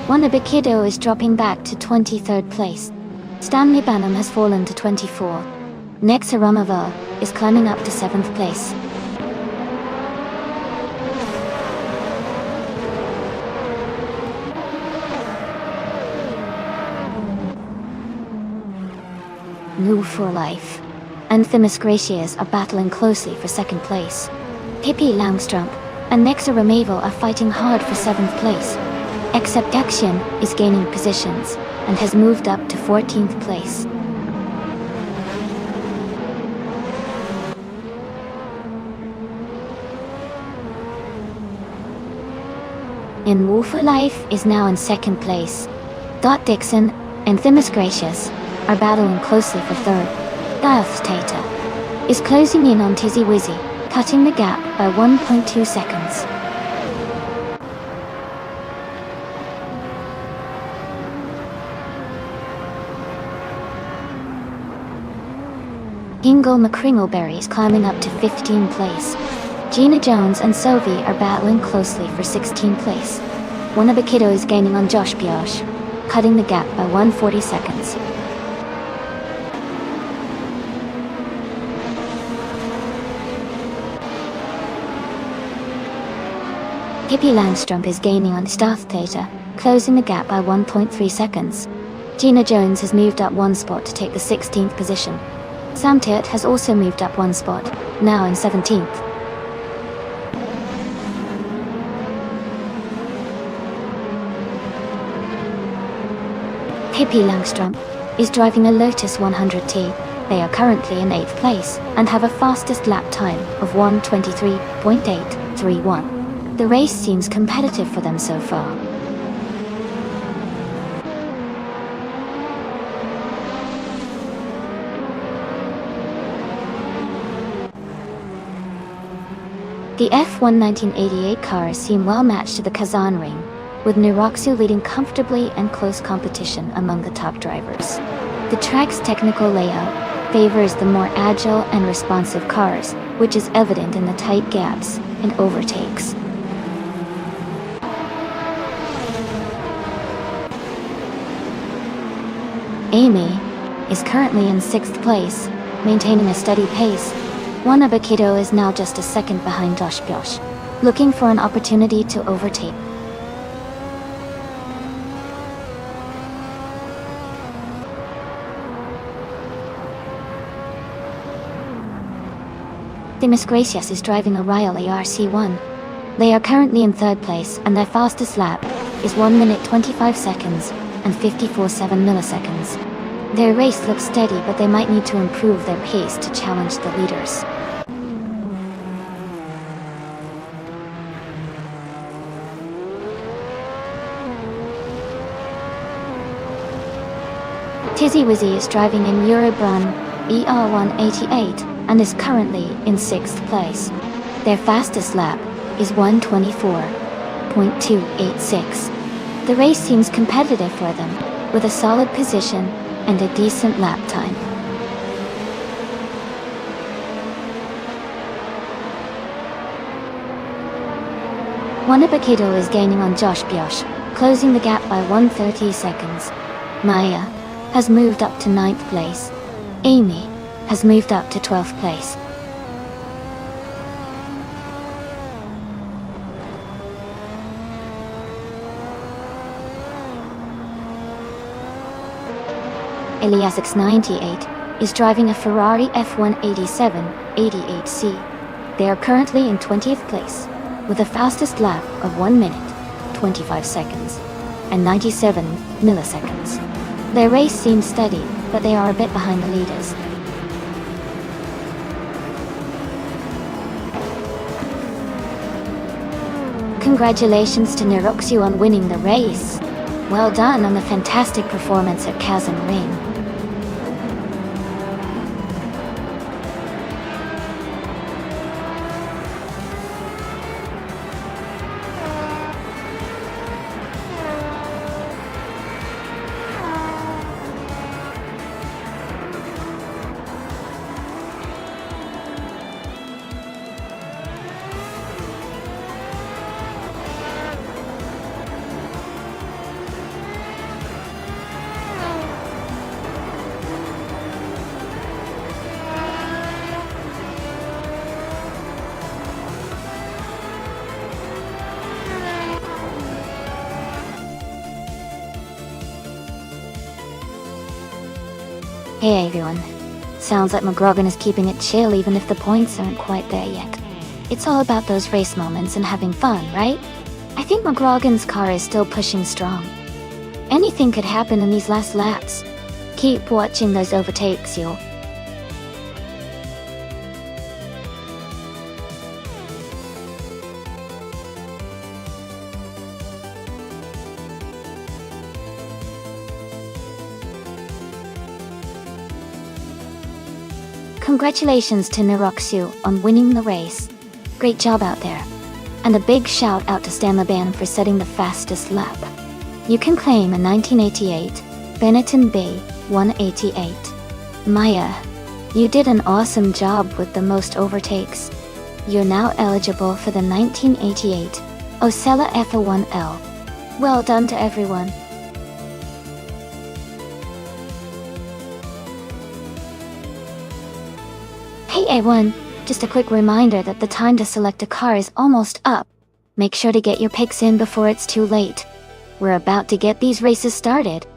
Wannabe is dropping back to 23rd place. Stanley Banham has fallen to 24. Nexa Romaval is climbing up to 7th place. New for Life and Themis Gracias are battling closely for 2nd place. Hippie Langstrump and Nexa Romaval are fighting hard for 7th place. Except Action is gaining positions and has moved up to 14th place. In Woo for Life is now in 2nd place. Dot Dixon and Themis Gracias are battling closely for 3rd. Darth Tater is closing in on Tizzy Wizzy, cutting the gap by 1.2 seconds. Ingle McCringleberry is climbing up to 15th place. Gina Jones and Sophie are battling closely for 16th place. Wannabe Kiddo is gaining on Josh Biosh, cutting the gap by 140 seconds. Hippie Langstrump is gaining on Starth Tater, closing the gap by 1.3 seconds. Gina Jones has moved up 1 spot to take the 16th position. Sam Tirt has also moved up 1 spot, now in 17th. Hippie Langstrump is driving a Lotus 100T. They are currently in 8th place and have a fastest lap time of 1:23.831. The race seems competitive for them so far. The F1 1988 cars seem well matched to the Kazan ring, with Niroxu leading comfortably and close competition among the top drivers. The track's technical layout favors the more agile and responsive cars, which is evident in the tight gaps and overtakes. Amy is currently in 6th place, maintaining a steady pace. Wanabakito is now just a second behind Josh Byosh, looking for an opportunity to overtake. Demis Gracias is driving a Riley RC1. They are currently in 3rd place and their fastest lap is 1 minute 25 seconds and 54.7 milliseconds. Their race looks steady, but they might need to improve their pace to challenge the leaders. Tizzy Wizzy is driving in Eurobrun ER188 and is currently in 6th place. Their fastest lap is 1:24.286. The race seems competitive for them, with a solid position and a decent lap time. Wanabakito is gaining on Josh Byosh, closing the gap by 130 seconds. Maya has moved up to 9th place. Amy has moved up to 12th place. Eliasix98 is driving a Ferrari F187 88C. They are currently in 20th place, with a fastest lap of 1 minute, 25 seconds, and 97 milliseconds. Their race seems steady, but they are a bit behind the leaders. Congratulations to Niroxu on winning the race. Well done on the fantastic performance at Kazan Ring. Hey everyone. Sounds like McGrogan is keeping it chill even if the points aren't quite there yet. It's all about those race moments and having fun, right? I think McGrogan's car is still pushing strong. Anything could happen in these last laps. Keep watching those overtakes, yo. Congratulations to Niroxu on winning the race. Great job out there. And a big shout out to Stamaban for setting the fastest lap. You can claim a 1988 Benetton Bay 188. Maya, you did an awesome job with the most overtakes. You're now eligible for the 1988 Osella F1L. Well done to everyone. Hey everyone, just a quick reminder that the time to select a car is almost up. Make sure to get your picks in before it's too late. We're about to get these races started.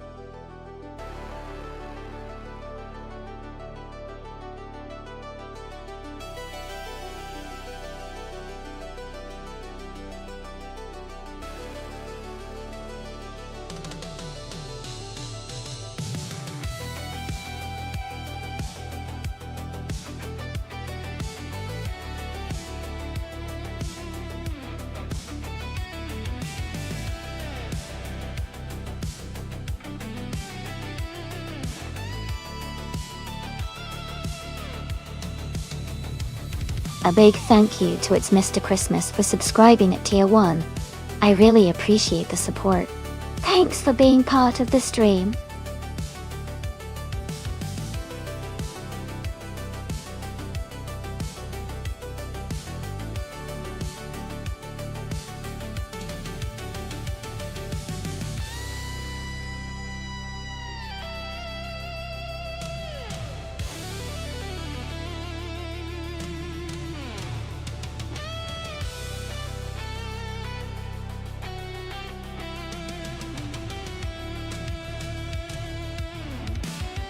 A big thank you to It's Mr. Christmas for subscribing at Tier 1. I really appreciate the support. Thanks for being part of the stream.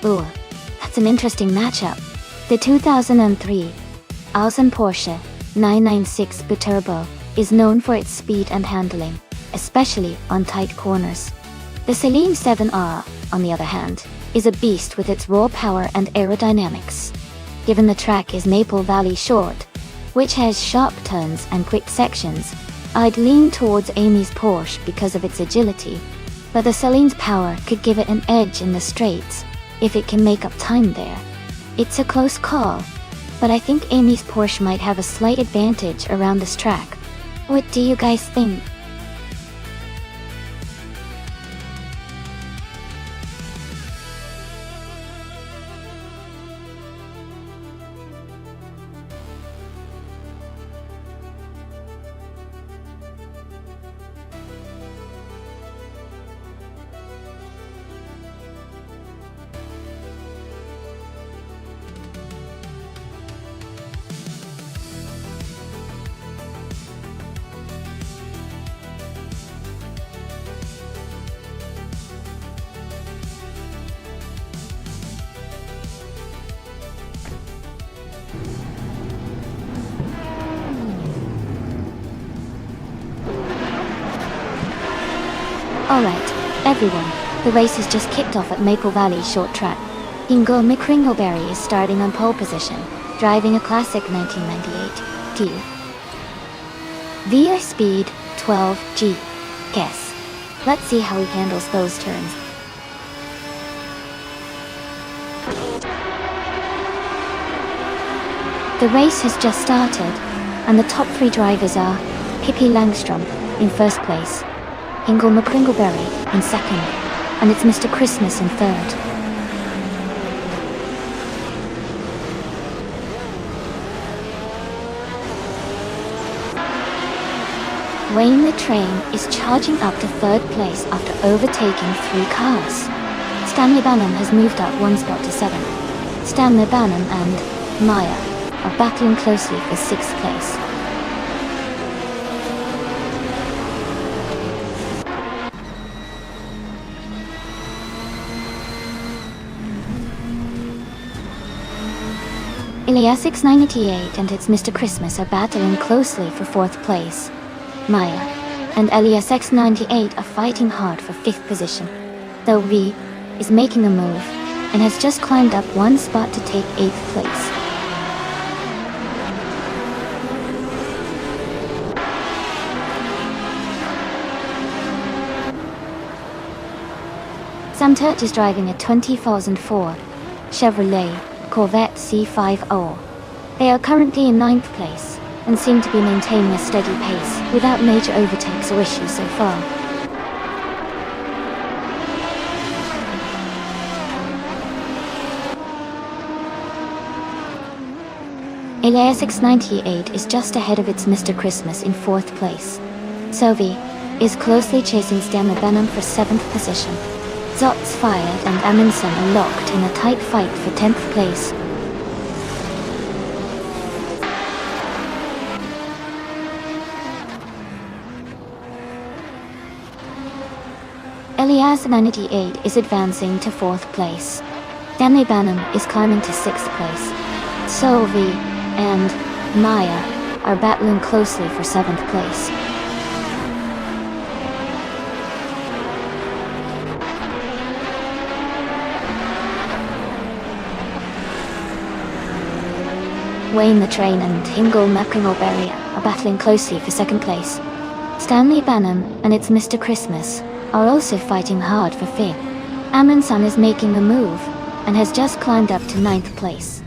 Ooh, that's an interesting matchup. The 2003 Alsen Porsche 996 Biturbo is known for its speed and handling, especially on tight corners. The Celine 7R, on the other hand, is a beast with its raw power and aerodynamics. Given the track is Maple Valley Short, which has sharp turns and quick sections, I'd lean towards Amy's Porsche because of its agility, but the Celine's power could give it an edge in the straights if it can make up time there. It's a close call, but I think Amy's Porsche might have a slight advantage around this track. What do you guys think? Alright, everyone, the race has just kicked off at Maple Valley Short Track. Ingo McCringleberry is starting on pole position, driving a classic 1998 T. VR speed 12G. Guess. Let's see how he handles those turns. The race has just started, and the top 3 drivers are Pippi Langstrom in first place, Ingo McCringleberry in second, and It's Mr. Christmas in third. Wayne the Train is charging up to third place after overtaking 3 cars. Stanley Banham has moved up 1 spot to 7th. Stanley Banham and Maya are battling closely for 6th place. Iliasix 988 and It's Mr. Christmas are battling closely for 4th place. Maya and Iliasix 98 are fighting hard for 5th position, though V is making a move and has just climbed up 1 spot to take 8th place. Samtert is driving a 2004 Chevrolet Corvette C50. They are currently in 9th place and seem to be maintaining a steady pace without major overtakes or issues so far. Iliasix 98 is just ahead of It's Mr. Christmas in 4th place. Sovi is closely chasing Stanley Benham for 7th position. Zot's Fired and Amundsen are locked in a tight fight for 10th place. Elias 98 is advancing to 4th place. Stanley Banham is climbing to 6th place. Sovi and Maya are battling closely for 7th place. Wayne the Train and Ingo McCringleberry are battling closely for 2nd place. Stanley Banham and It's Mr. Christmas are also fighting hard for 5th. Amundsen is making a move and has just climbed up to 9th place.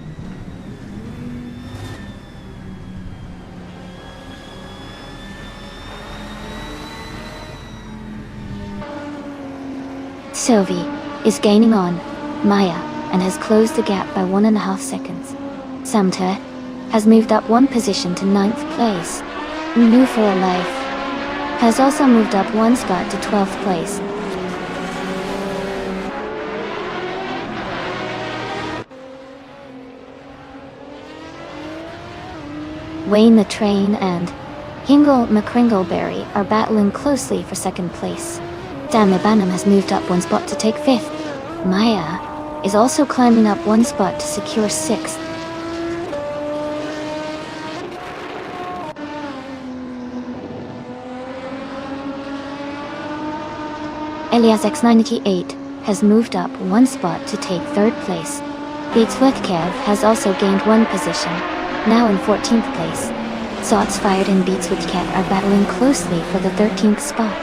Sylvie is gaining on Maya and has closed the gap by 1.5 seconds. Samter has moved up 1 position to 9th place. New for a Life has also moved up 1 spot to 12th place. Wayne the Train and Hingle McCringleberry are battling closely for 2nd place. Stanley Banham has moved up 1 spot to take 5th. Maya is also climbing up 1 spot to secure 6th. Elias X98 has moved up 1 spot to take 3rd place. Beats with Kev has also gained 1 position, now in 14th place. Shots Fired and Beats with Kev are battling closely for the 13th spot.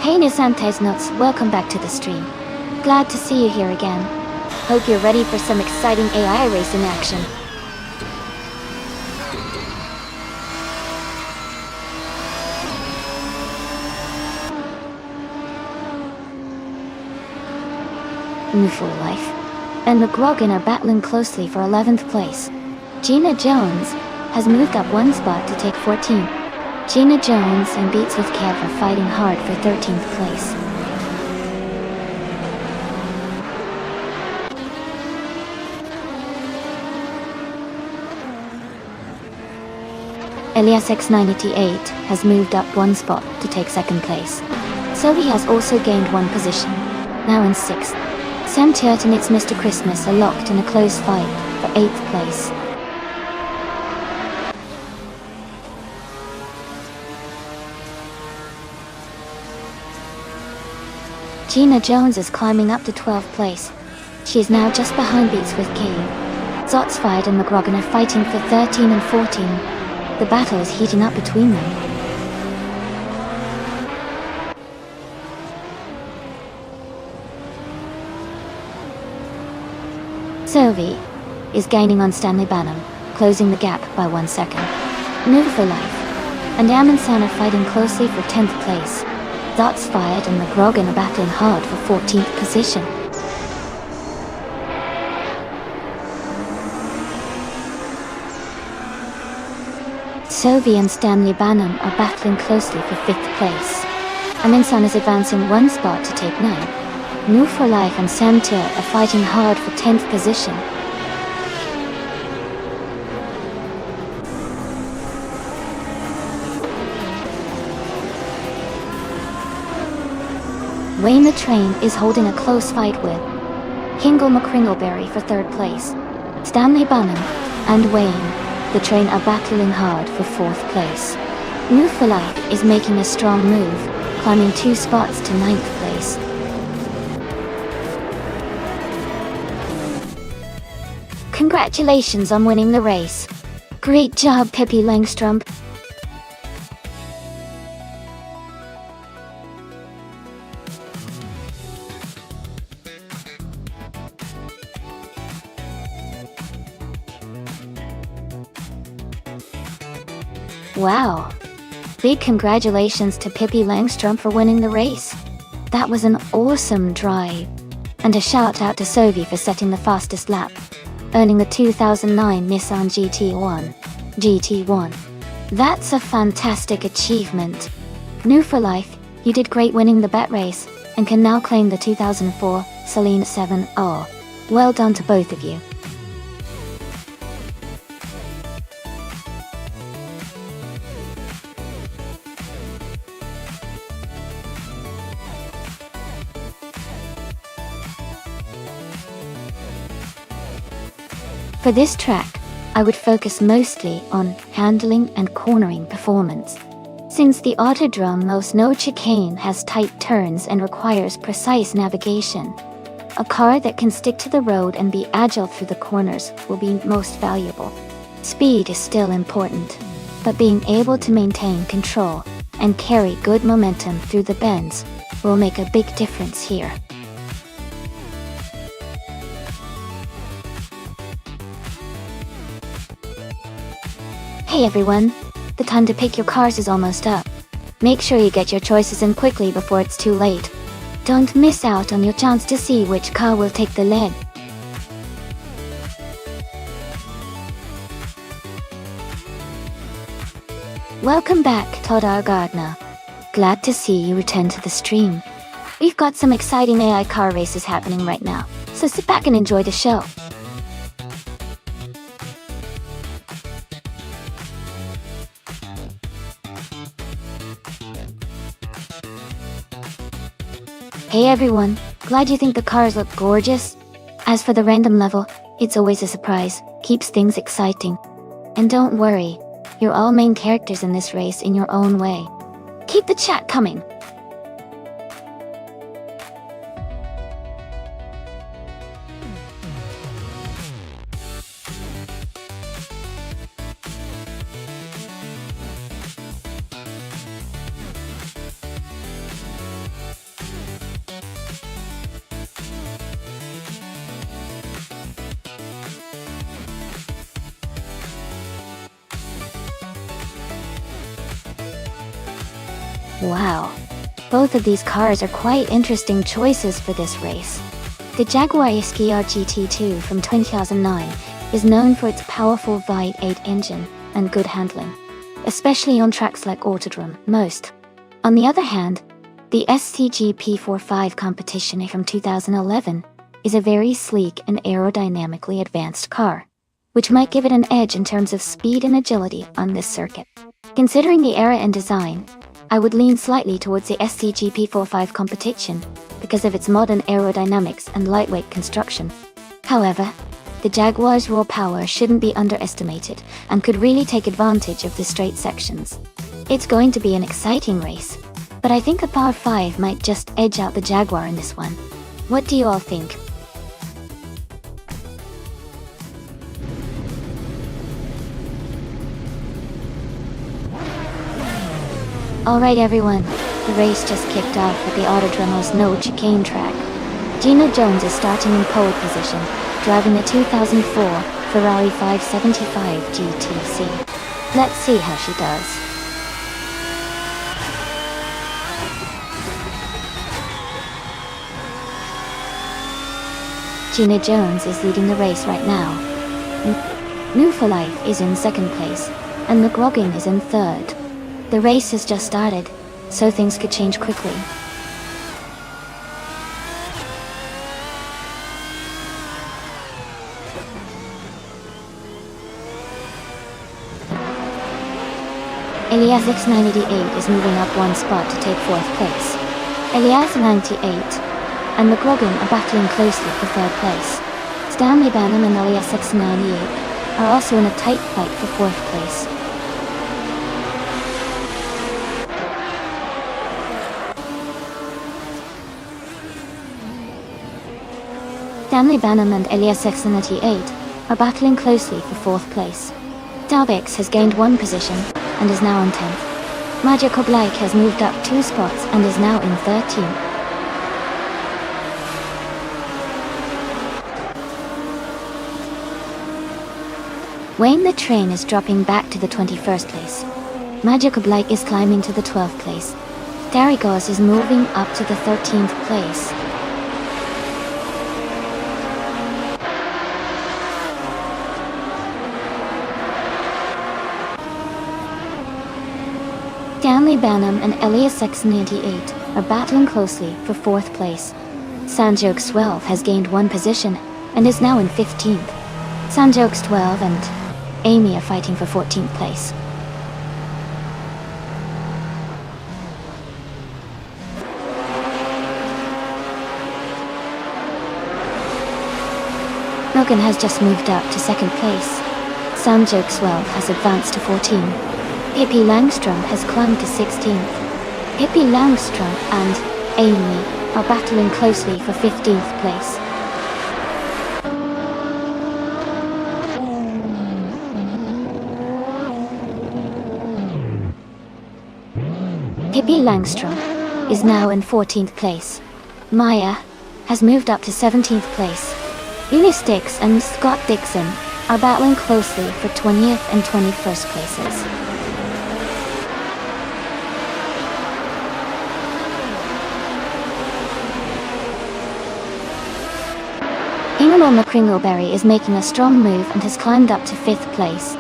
Hey Nisantes Nuts, welcome back to the stream. Glad to see you here again. Hope you're ready for some exciting AI racing action. New for Life and McGrogan are battling closely for 11th place. Gina Jones has moved up 1 spot to take 14th. Gina Jones and Beats with Kev are fighting hard for 13th place. Elias X98 has moved up 1 spot to take 2nd place. Sylvie has also gained 1 position, now in 6th. Sam Turt and It's Mr. Christmas are locked in a close fight for 8th place. Gina Jones is climbing up to 12th place. She is now just behind Beats with Cave. Zotsfied and McGrogan are fighting for 13 and 14. The battle is heating up between them. Sylvie is gaining on Stanley Banham, closing the gap by 1 second. New for Life and Amundsen are fighting closely for 10th place. Dots Fired and McGrogan are battling hard for 14th position. Sylvie and Stanley Banham are battling closely for 5th place. Amundsen is advancing 1 spot to take 9th. New for Life and Sam Turt are fighting hard for 10th position. Wayne the Train is holding a close fight with Hingle McCringleberry for 3rd place. Stanley Banham and Wayne the Train are battling hard for 4th place. New for Life is making a strong move, climbing 2 spots to 9th place. Congratulations on winning the race. Great job, Pippi Langstrom. Wow. Big congratulations to Pippi Langstrom for winning the race. That was an awesome drive. And a shout out to Sylvie for setting the fastest lap, earning the 2009 Nissan GT1. That's a fantastic achievement. New for Life, you did great winning the bet race, and can now claim the 2004 Celine 7R. Well done to both of you. For this track, I would focus mostly on handling and cornering performance. Since the Autodrome Los No Chicane has tight turns and requires precise navigation, a car that can stick to the road and be agile through the corners will be most valuable. Speed is still important, but being able to maintain control and carry good momentum through the bends will make a big difference here. Hey everyone, The time to pick your cars is almost up. Make sure you get your choices in quickly before it's too late. Don't miss out on your chance to see which car will take the lead. Welcome back, Todd Gardner. Glad to see you return to the stream. We've got some exciting AI car races happening right now, so sit back and enjoy the show. Hey everyone, glad you think the cars look gorgeous. As for the random level, it's always a surprise, keeps things exciting. And don't worry, you're all main characters in this race in your own way. Keep the chat coming. Wow, both of these cars are quite interesting choices for this race. The Jaguar XKR GT2 from 2009 is known for its powerful V8 engine and good handling, especially on tracks like Autodrome, most. On the other hand, the SCG P45 competition from 2011 is a very sleek and aerodynamically advanced car, which might give it an edge in terms of speed and agility on this circuit. Considering the era and design, I would lean slightly towards the SCG P45 competition because of its modern aerodynamics and lightweight construction. However, the Jaguar's raw power shouldn't be underestimated and could really take advantage of the straight sections. It's going to be an exciting race, but I think the Power 5 might just edge out the Jaguar in this one. What do you all think? Alright everyone, the race just kicked off at the Autodrome's no chicane track. Gina Jones is starting in pole position, driving the 2004 Ferrari 575 GTC. Let's see how she does. Gina Jones is leading the race right now. New for Life is in second place, and McGrogan is in third. The race has just started, so things could change quickly. Elias X988 is moving up one spot to take fourth place. Elias 98 and McGrogan are battling closely for third place. Stanley Banham and Elias X98 are also in a tight fight for fourth place. Stanley Banham and Elias X98 are battling closely for fourth place. Dalbex has gained one position and is now in 10th. Magic Oblike has moved up 2 spots and is now in 13th. Wayne the Train is dropping back to the 21st place. Magic Oblike is climbing to the 12th place. Darigos is moving up to the 13th place. Stanley Banham and Elias X98 are battling closely for fourth place. Sanjokes 12 has gained one position and is now in 15th. Sanjokes 12 and Amy are fighting for 14th place. Milken has just moved up to second place. Sanjokes 12 has advanced to 14. Pippi Langstrom has climbed to 16th. Pippi Langstrom and Amy are battling closely for 15th place. Pippi Langstrom is now in 14th place. Maya has moved up to 17th place. Unistix and Scott Dixon are battling closely for 20th and 21st places. Ingeborg McCringleberry is making a strong move and has climbed up to 5th place.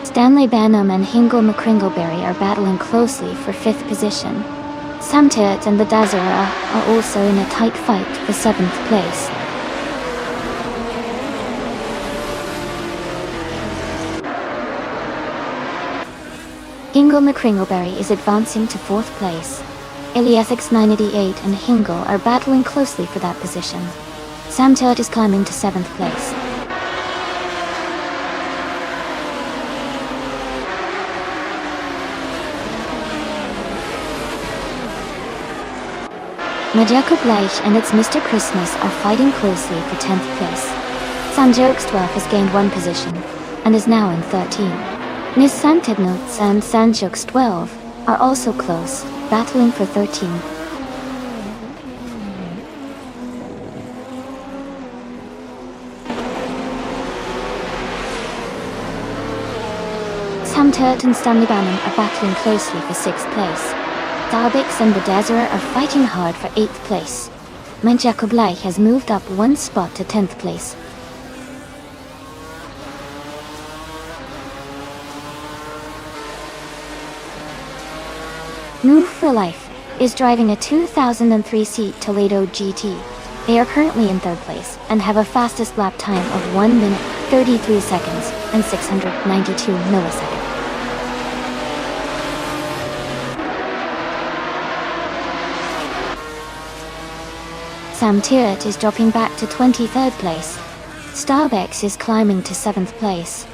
Stanley Banham and Hingle McCringleberry are battling closely for 5th position. Sam Tyrrell and Badazara are also in a tight fight for 7th place. Hingle McCringleberry is advancing to 4th place. Iliathix 988 and Hingle are battling closely for that position. Sam Tyrrell is climbing to 7th place. Majako Bleich and its Mr. Christmas are fighting closely for 10th place. Sanjokes 12 has gained 1 position, and is now in 13. Nissan Tidnotes and Sanjokes 12 are also close, battling for 13. Sam Turt and Stanley Bannon are battling closely for 6th place. Darbix and Badazara are fighting hard for 8th place. Manjako Bleich has moved up 1 spot to 10th place. Move for Life is driving a 2003 Toledo GT. They are currently in 3rd place and have a fastest lap time of 1 minute, 33 seconds, and 692 milliseconds. Sam Tyrrell is dropping back to 23rd place. Starbex is climbing to 7th place.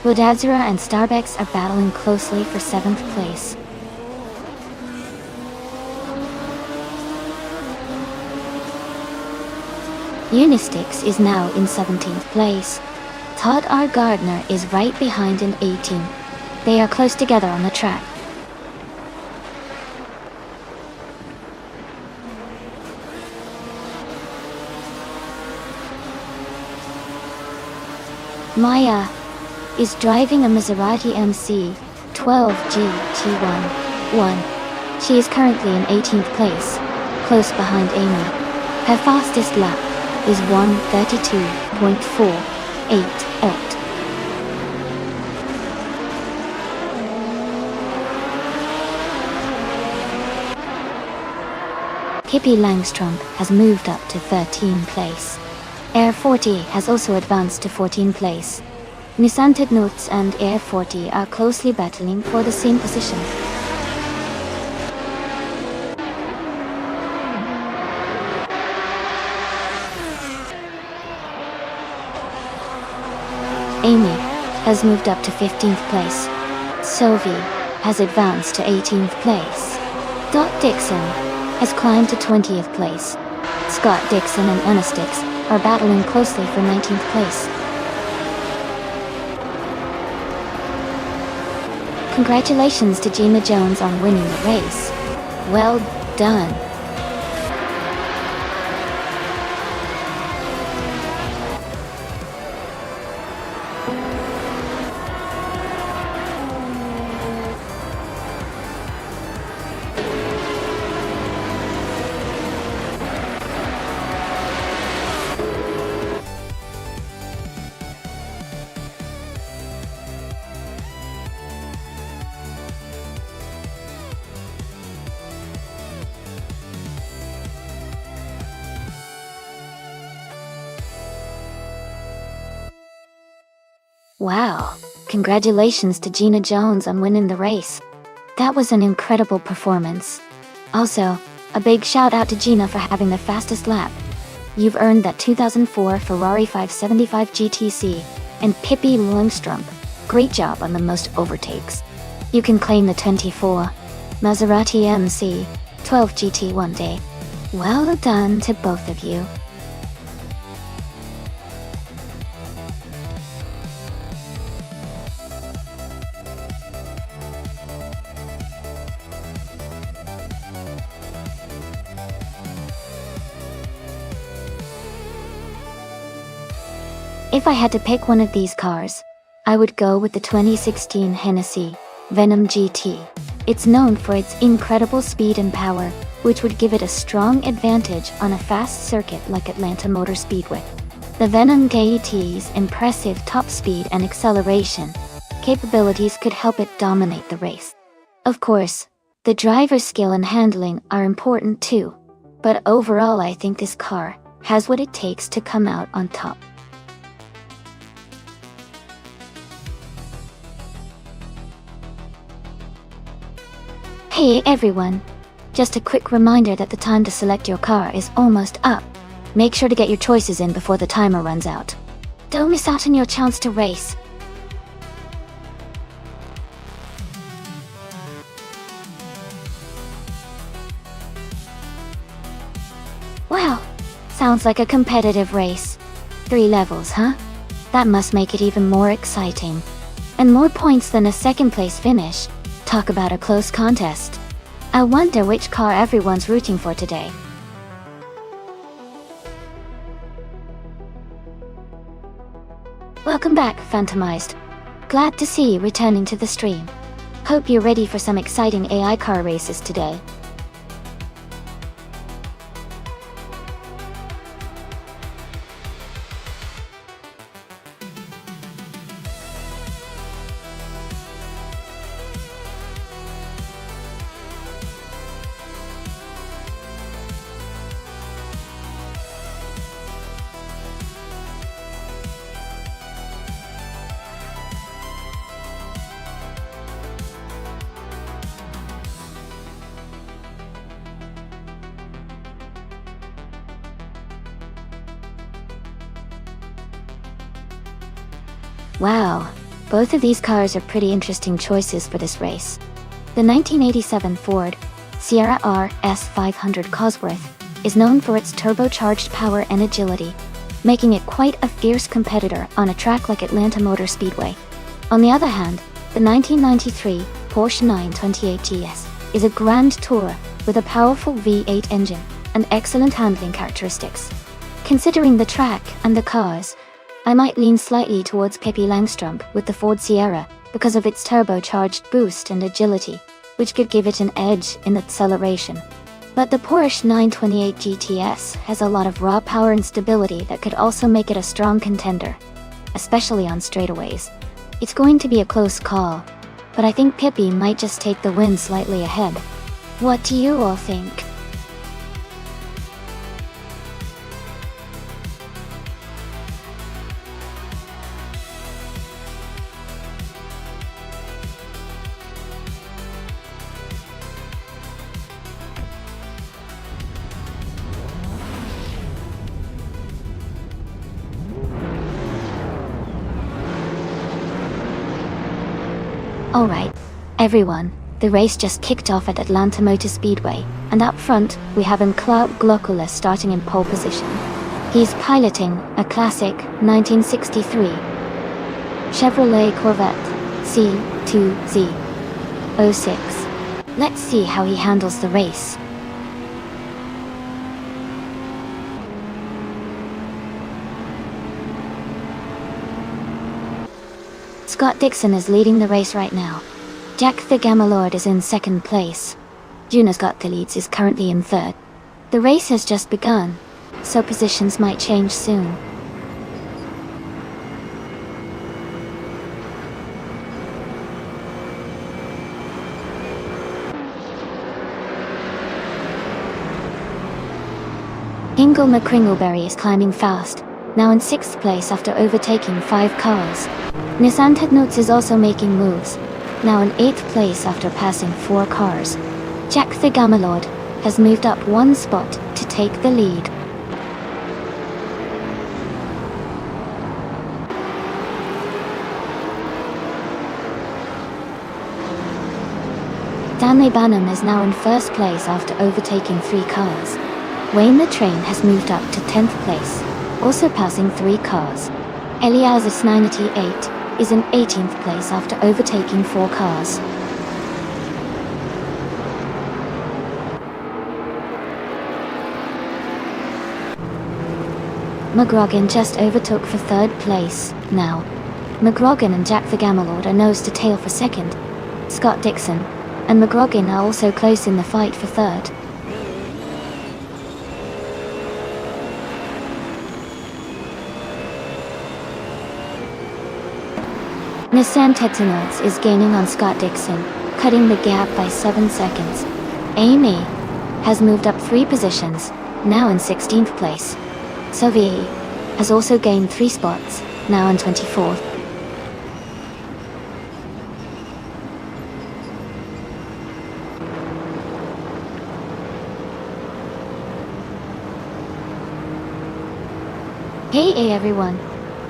Badazara and Starbex are battling closely for 7th place. Unistix is now in 17th place. Todd R. Gardner is right behind in 18th. They are close together on the track. Maya is driving a Maserati MC 12 GT1. She is currently in 18th place, close behind Amy. Her fastest lap is 1:32.488. Pippi Langström has moved up to 13th place. Air 40 has also advanced to 14th place. Nissan Tidnotes and Air 40 are closely battling for the same position. Amy has moved up to 15th place. Sophie has advanced to 18th place. Dot Dixon has climbed to 20th place. Scott Dixon and Anastix are battling closely for 19th place. Congratulations to Gina Jones on winning the race. Well done. Wow, congratulations to Gina Jones on winning the race. That was an incredible performance. Also, a big shout out to Gina for having the fastest lap. You've earned that 2004 Ferrari 575 GTC, and Pippi Langström, great job on the most overtakes. You can claim the 24 Maserati MC 12 GT one day. Well done to both of you. If I had to pick one of these cars, I would go with the 2016 Hennessy Venom GT. It's known for its incredible speed and power, which would give it a strong advantage on a fast circuit like Atlanta Motor Speedway. The Venom KET's impressive top speed and acceleration capabilities could help it dominate the race. Of course, the driver's skill and handling are important too, but overall I think this car has what it takes to come out on top. Hey everyone! Just a quick reminder that the time to select your car is almost up. Make sure to get your choices in before the timer runs out. Don't miss out on your chance to race. Wow, sounds like a competitive race. 3 levels, huh? That must make it even more exciting. And more points than a second place finish. Talk about a close contest. I wonder which car everyone's rooting for today. Welcome back, Phantomized. Glad to see you returning to the stream. Hope you're ready for some exciting AI car races today. Wow, both of these cars are pretty interesting choices for this race. The 1987 Ford Sierra RS 500 Cosworth is known for its turbocharged power and agility, making it quite a fierce competitor on a track like Atlanta Motor Speedway. On the other hand, the 1993 Porsche 928 GS is a grand tour with a powerful V8 engine and excellent handling characteristics. Considering the track and the cars, I might lean slightly towards Pippi Langstrup with the Ford Sierra because of its turbocharged boost and agility, which could give it an edge in acceleration. But the Porsche 928 GTS has a lot of raw power and stability that could also make it a strong contender, especially on straightaways. It's going to be a close call, but I think Pippi might just take the win slightly ahead. What do you all think? Alright, everyone, the race just kicked off at Atlanta Motor Speedway, and up front, we have Klaus Glockuler starting in pole position. He's piloting a classic 1963 Chevrolet Corvette C2Z06. Let's see how he handles the race. Scott Dixon is leading the race right now. Jack the Gamalord is in second place. Juna Scott the leads is currently in third. The race has just begun, so positions might change soon. Ingle McCringleberry is climbing fast, now in 6th place after overtaking 5 cars. Nissan Tednotes is also making moves, now in 8th place after passing 4 cars. Jack the Gamalord has moved up 1 spot to take the lead. Stanley Banham is now in 1st place after overtaking 3 cars. Wayne the Train has moved up to 10th place, also passing 3 cars. Elias 98 is in 18th place after overtaking 4 cars. McGrogan just overtook for 3rd place, now. McGrogan and Jack the Gamalord are nose to tail for 2nd. Scott Dixon and McGrogan are also close in the fight for 3rd. Nissan Tetanotes is gaining on Scott Dixon, cutting the gap by 7 seconds. Amy has moved up 3 positions, now in 16th place. Sovi has also gained 3 spots, now in 24th. Hey everyone!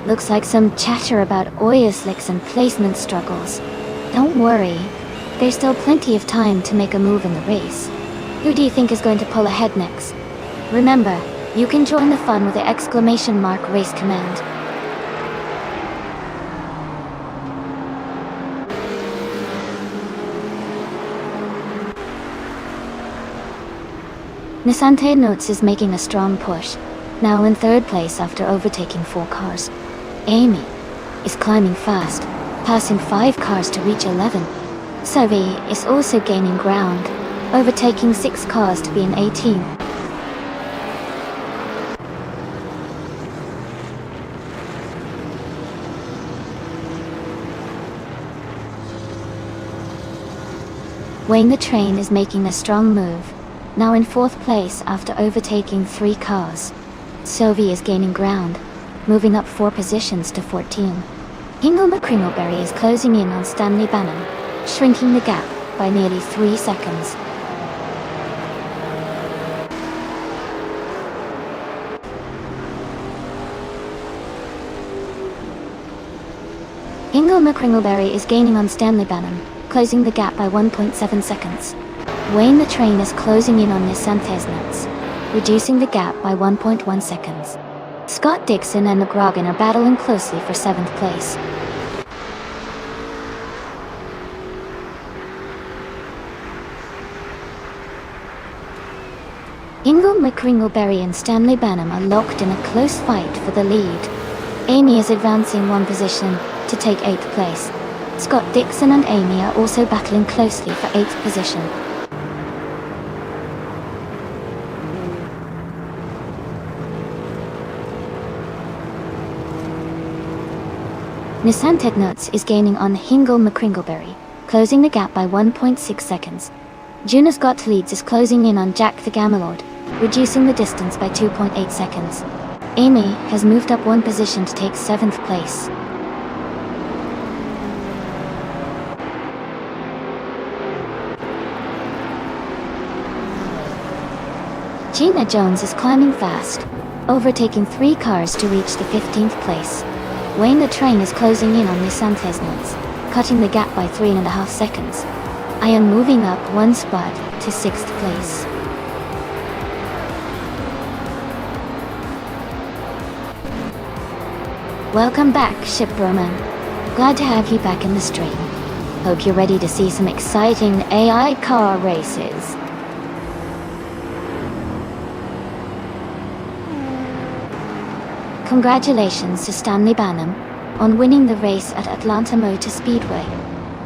Looks like some chatter about oil slicks and placement struggles. Don't worry, there's still plenty of time to make a move in the race. Who do you think is going to pull ahead next? Remember, you can join the fun with the !! race command. Nissan Tetanotes is making a strong push, now in 3rd place after overtaking 4 cars. Amy is climbing fast, passing 5 cars to reach 11. Sovi is also gaining ground, overtaking 6 cars to be in 18. Wayne the Train is making a strong move, now in 4th place after overtaking 3 cars. Sovi is gaining ground, moving up 4 positions to 14. Hingle McCringleberry is closing in on Stanley Banham, shrinking the gap by nearly 3 seconds. Hingle McCringleberry is gaining on Stanley Banham, closing the gap by 1.7 seconds. Wayne the Train is closing in on Nissan Tetanotes, reducing the gap by 1.1 seconds. Scott Dixon and McGrogan are battling closely for 7th place. Hingle McCringleberry and Stanley Banham are locked in a close fight for the lead. Amy is advancing 1 position to take 8th place. Scott Dixon and Amy are also battling closely for 8th position. Nissan Tetanotes is gaining on Hingle McCringleberry, closing the gap by 1.6 seconds. Jonas Gottlieb is closing in on Jack the Gamalord, reducing the distance by 2.8 seconds. Amy has moved up 1 position to take 7th place. Gina Jones is climbing fast, overtaking 3 cars to reach the 15th place. Wayne the Train is closing in on Nissan Tetanotes, cutting the gap by 3.5 seconds. I am moving up 1 spot to 6th place. Welcome back, Shipbroman. Glad to have you back in the stream. Hope you're ready to see some exciting AI car races. Congratulations to Stanley Banham on winning the race at Atlanta Motor Speedway.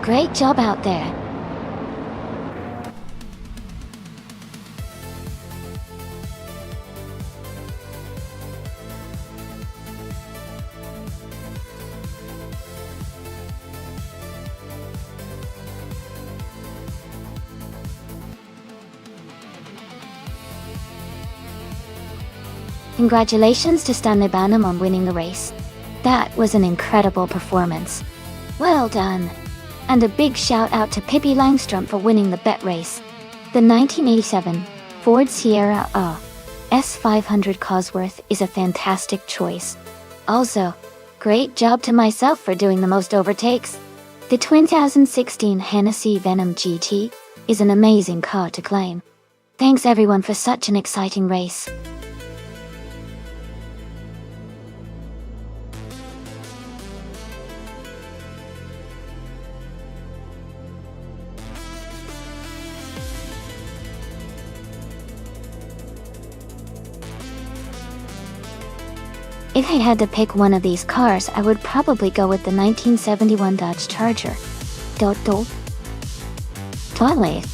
Great job out there. Congratulations to Stanley Banham on winning the race. That was an incredible performance. Well done. And a big shout out to Pippi Langstrom for winning the bet race. The 1987 Ford Sierra S500 Cosworth is a fantastic choice. Also, great job to myself for doing the most overtakes. The 2016 Hennessy Venom GT is an amazing car to claim. Thanks everyone for such an exciting race. If I had to pick one of these cars, I would probably go with the 1971 Dodge Charger. Twilight.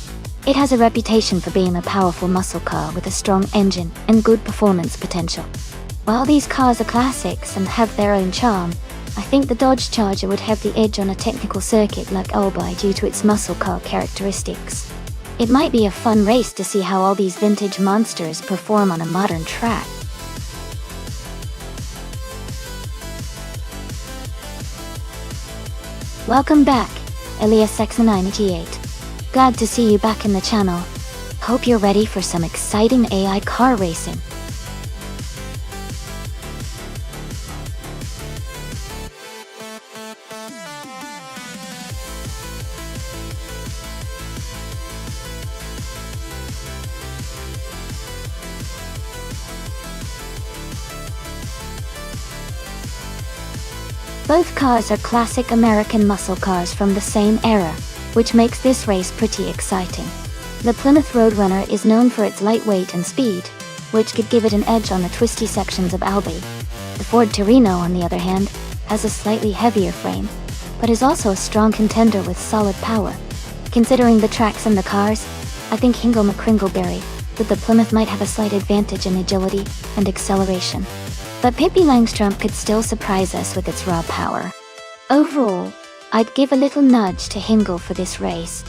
It has a reputation for being a powerful muscle car with a strong engine and good performance potential. While these cars are classics and have their own charm, I think the Dodge Charger would have the edge on a technical circuit like Albi due to its muscle car characteristics. It might be a fun race to see how all these vintage monsters perform on a modern track. Welcome back, EliasX98. Glad to see you back in the channel. Hope you're ready for some exciting AI car racing. Both cars are classic American muscle cars from the same era, which makes this race pretty exciting. The Plymouth Roadrunner is known for its lightweight and speed, which could give it an edge on the twisty sections of Albi. The Ford Torino, on the other hand, has a slightly heavier frame, but is also a strong contender with solid power. Considering the tracks and the cars, I think Hingle McCringleberry, that the Plymouth might have a slight advantage in agility and acceleration. But Pippi Langstrump could still surprise us with its raw power. Overall, I'd give a little nudge to Hingle for this race.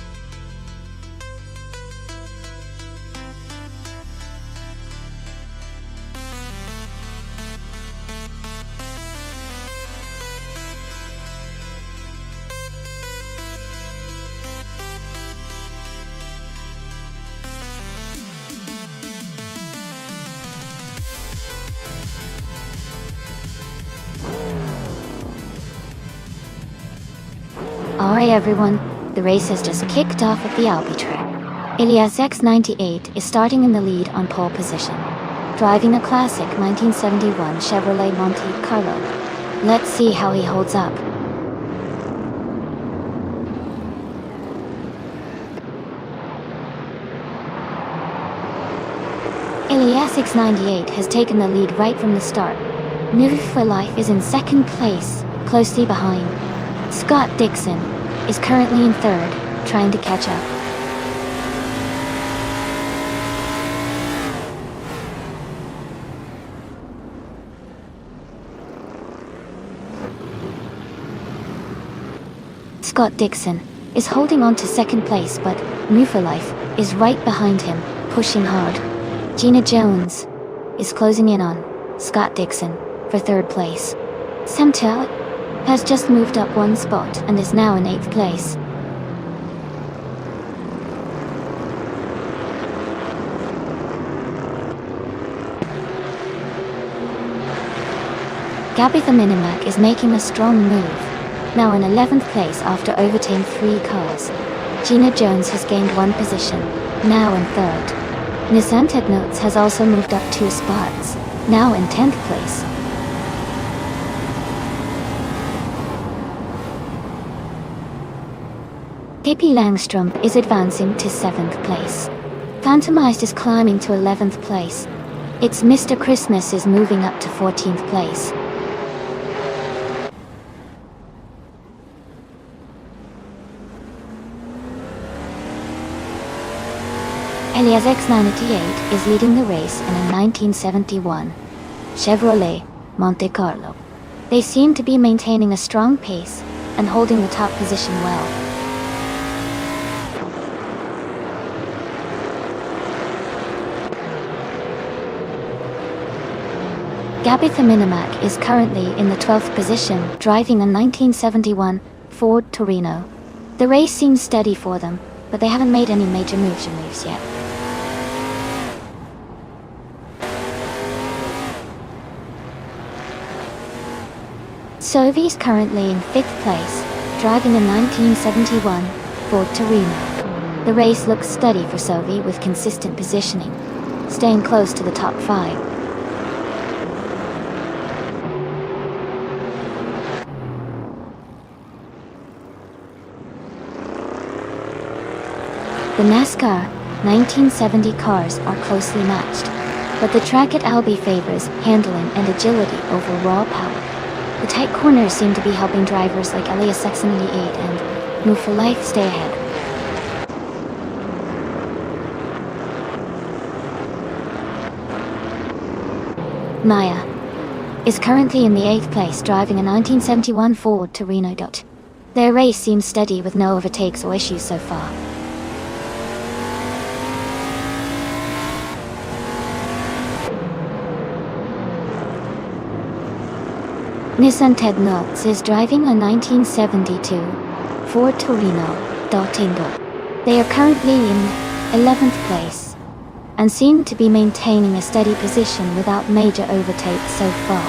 Alright everyone, the race has just kicked off at the Albi track. EliasX98 is starting in the lead on pole position, driving a classic 1971 Chevrolet Monte Carlo. Let's see how he holds up. EliasX98 has taken the lead right from the start. Move for Life is in second place, closely behind. Scott Dixon is currently in third, trying to catch up. Scott Dixon is holding on to second place, but Move for Life is right behind him, pushing hard. Gina Jones is closing in on Scott Dixon for third place. Semtel has just moved up one spot and is now in 8th place. Gabby the Minimac is making a strong move, now in 11th place after overtaking 3 cars. Gina Jones has gained 1 position, now in 3rd. Nissan Technotes has also moved up 2 spots, now in 10th place. Pippi Langstrump is advancing to 7th place. Phantomized is climbing to 11th place. It's Mr. Christmas is moving up to 14th place. EliasX98 is leading the race in a 1971 Chevrolet Monte Carlo. They seem to be maintaining a strong pace and holding the top position well. Gabby the Minimac is currently in the 12th position, driving a 1971 Ford Torino. The race seems steady for them, but they haven't made any major moves yet. Sophie's currently in 5th place, driving a 1971 Ford Torino. The race looks steady for Sophie with consistent positioning, staying close to the top 5. The NASCAR 1970 cars are closely matched, but the track at Albi favors handling and agility over raw power. The tight corners seem to be helping drivers like EliasX98 and Move for Life stay ahead. Maya is currently in the 8th place driving a 1971 Ford Torino. Their race seems steady with no overtakes or issues so far. Nissan Ted Notts is driving a 1972 Ford Torino Tingo. They are currently in 11th place and seem to be maintaining a steady position without major overtakes so far.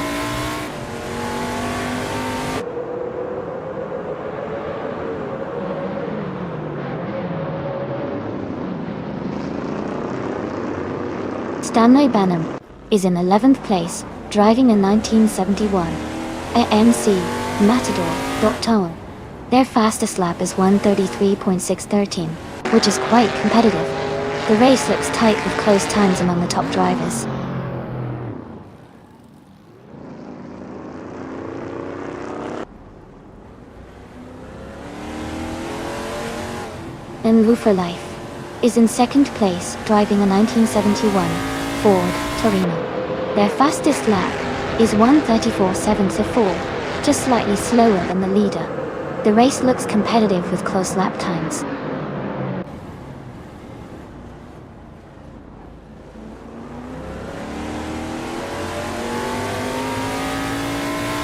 Stanley Banham is in 11th place driving a 1971 AMC Matador Tone. Their fastest lap is 1:33.613, which is quite competitive. The race looks tight with close times among the top drivers. And Woo for Life is in 2nd place driving a 1971 Ford Torino. Their fastest lap is 1:34.724, just slightly slower than the leader. The race looks competitive with close lap times.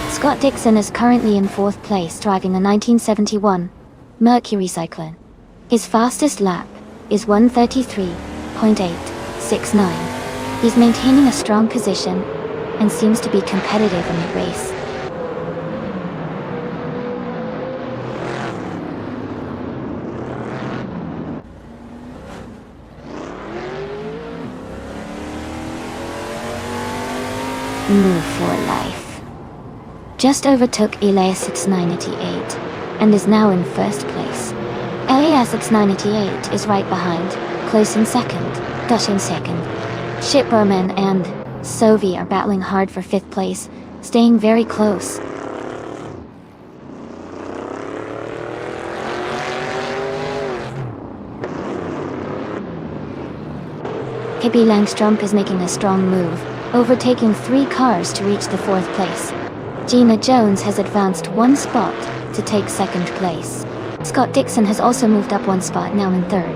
Scott Dixon is currently in 4th place driving a 1971 Mercury Cyclone. His fastest lap is 1:33.869. He's maintaining a strong position and seems to be competitive in the race. Move for Life just overtook Elias 6988 and is now in 1st place. Elias 6988 is right behind, close in 2nd, Dush in 2nd. Shipperman and Sovi are battling hard for 5th place, staying very close. Pippi Langstrump is making a strong move, overtaking 3 cars to reach the 4th place. Gina Jones has advanced 1 spot to take 2nd place. Scott Dixon has also moved up 1 spot, now in 3rd.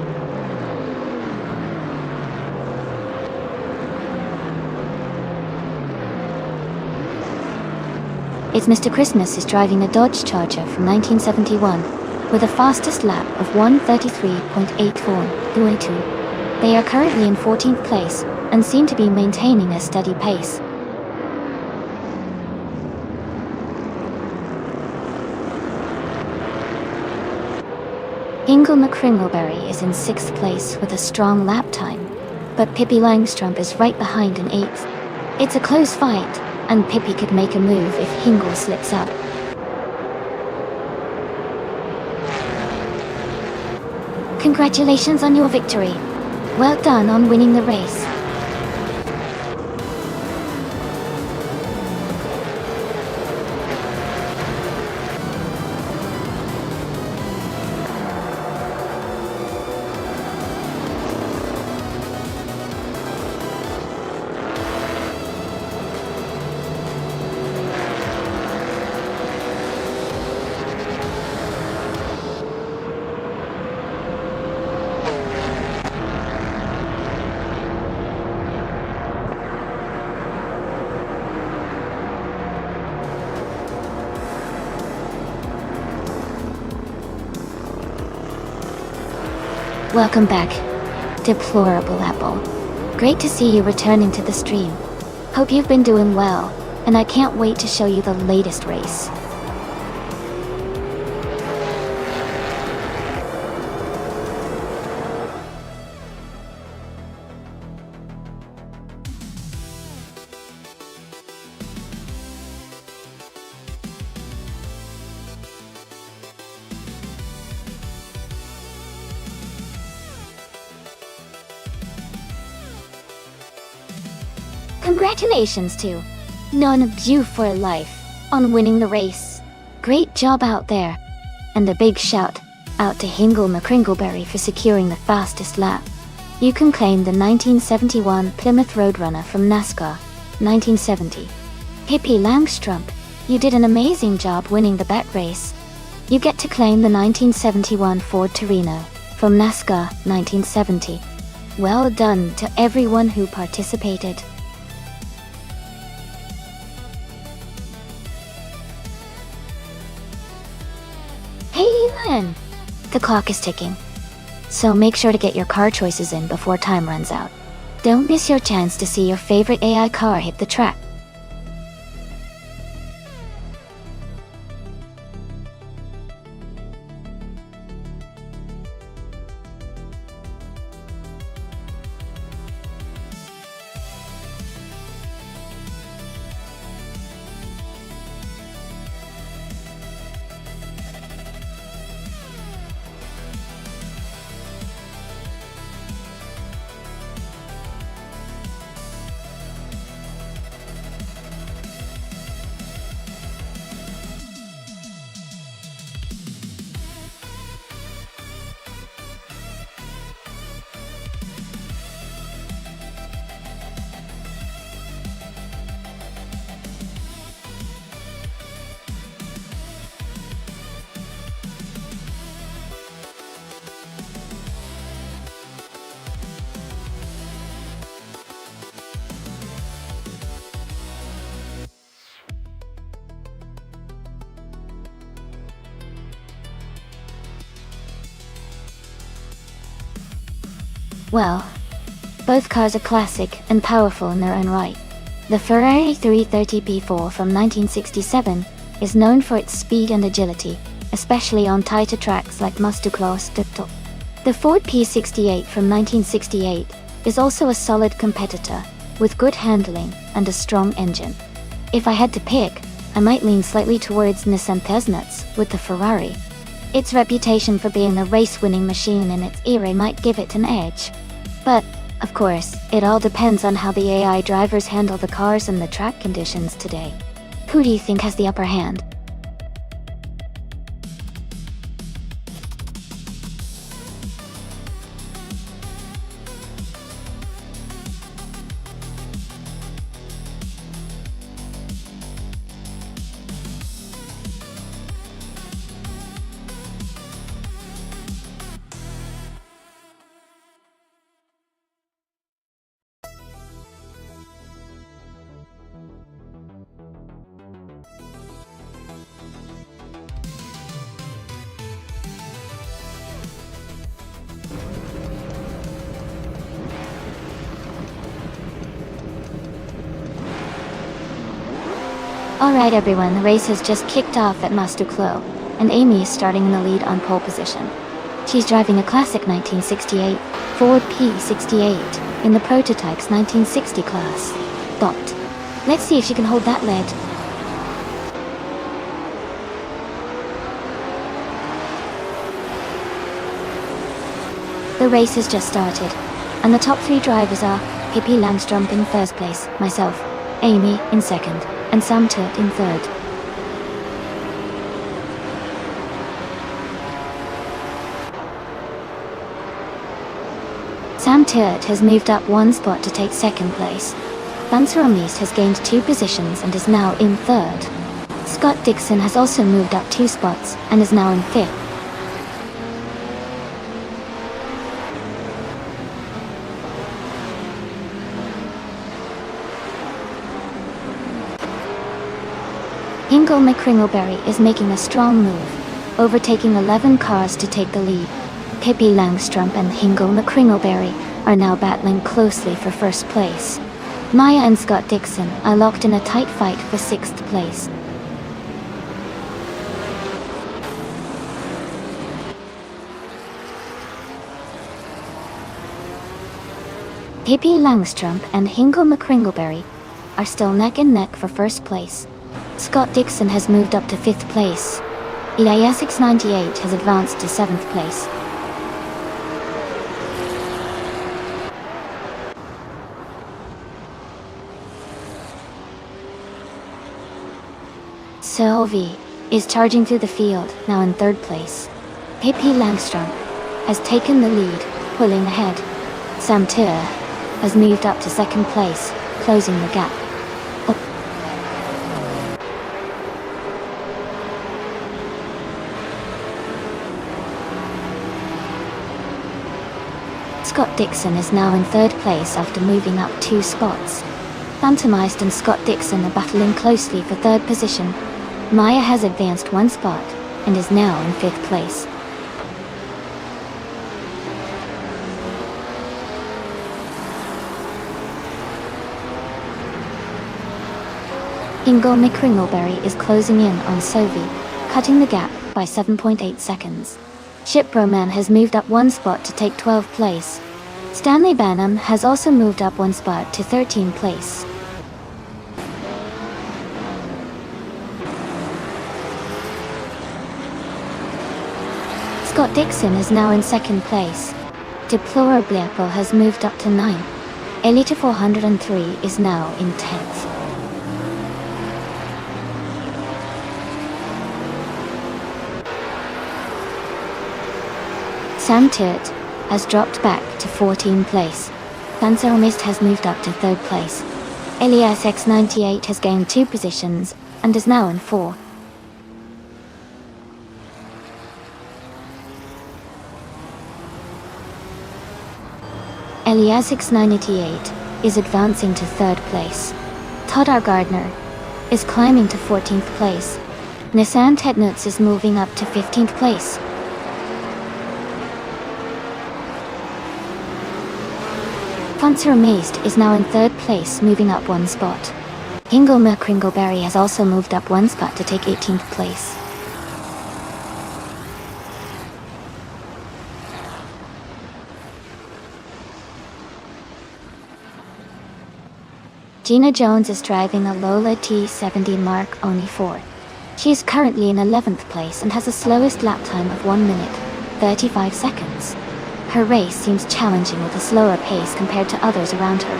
It's Mr. Christmas is driving a Dodge Charger from 1971 with a fastest lap of 1:33.8422. They are currently in 14th place and seem to be maintaining a steady pace. Ingle McCringleberry is in 6th place with a strong lap time, but Pippi Langstrump is right behind in 8th. It's a close fight, and Pippi could make a move if Hingle slips up. Congratulations on your victory. Well done on winning the race. Welcome back, Deplorable Apple. Great to see you returning to the stream. Hope you've been doing well, and I can't wait to show you the latest race. Congratulations to Nonstop for Life on winning the race. Great job out there. And a big shout out to Hingle McCringleberry for securing the fastest lap. You can claim the 1971 Plymouth Roadrunner from NASCAR 1970. Hippie Langstrup, you did an amazing job winning the bet race. You get to claim the 1971 Ford Torino from NASCAR 1970. Well done to everyone who participated. Hey Len! The clock is ticking. So make sure to get your car choices in before time runs out. Don't miss your chance to see your favorite AI car hit the track. Well, both cars are classic and powerful in their own right. The Ferrari 330 P4 from 1967 is known for its speed and agility, especially on tighter tracks like Nonstop. The Ford P68 from 1968 is also a solid competitor, with good handling and a strong engine. If I had to pick, I might lean slightly towards Nissan Tesnuts with the Ferrari. Its reputation for being a race-winning machine in its era might give it an edge. But, of course, it all depends on how the AI drivers handle the cars and the track conditions today. Who do you think has the upper hand? Alright everyone, the race has just kicked off at Mastuklo, and Amy is starting in the lead on pole position. She's driving a classic 1968 Ford P68 in the prototype's 1960 class. Let's see if she can hold that lead. The race has just started, and the top three drivers are Hippie Langstrup in first place, myself, Amy in second, and Sam Turt in third. Sam Turt has moved up one spot to take second place. Vance Romies has gained 2 positions and is now in third. Scott Dixon has also moved up 2 spots and is now in fifth. Hingle McCringleberry is making a strong move, overtaking 11 cars to take the lead. Hippie Langstrup and Hingle McCringleberry are now battling closely for first place. Maya and Scott Dixon are locked in a tight fight for 6th place. Hippie Langstrup and Hingle McCringleberry are still neck and neck for first place. Scott Dixon has moved up to 5th place. EIS698 has advanced to 7th place. Sylvie is charging through the field, now in 3rd place. Hippie Langstrup has taken the lead, pulling ahead. Sam Turt has moved up to 2nd place, closing the gap. Scott Dixon is now in third place after moving up 2 spots. Phantomized and Scott Dixon are battling closely for third position. Maya has advanced 1 spot and is now in 5th place. Ingo McCringleberry is closing in on Sophie, cutting the gap by 7.8 seconds. Shipbroman has moved up 1 spot to take 12th place. Stanley Banham has also moved up 1 spot to 13th place. Scott Dixon is now in 2nd place. Deplorable has moved up to 9th. Elite 403 is now in 10th. Sam Tit has dropped back to 14th place. Panzer Mist has moved up to 3rd place. Elias X98 has gained 2 positions and is now in 4th. Elias X98 is advancing to 3rd place. Todar Gardner is climbing to 14th place. Nissan Tetnuts is moving up to 15th place. Panzer Meist is now in 3rd place, moving up 1 spot. Ingo McCringleberry has also moved up 1 spot to take 18th place. Gina Jones is driving a Lola T70 Mark Oni 4. She is currently in 11th place and has the slowest lap time of 1 minute, 35 seconds. Her race seems challenging with a slower pace compared to others around her.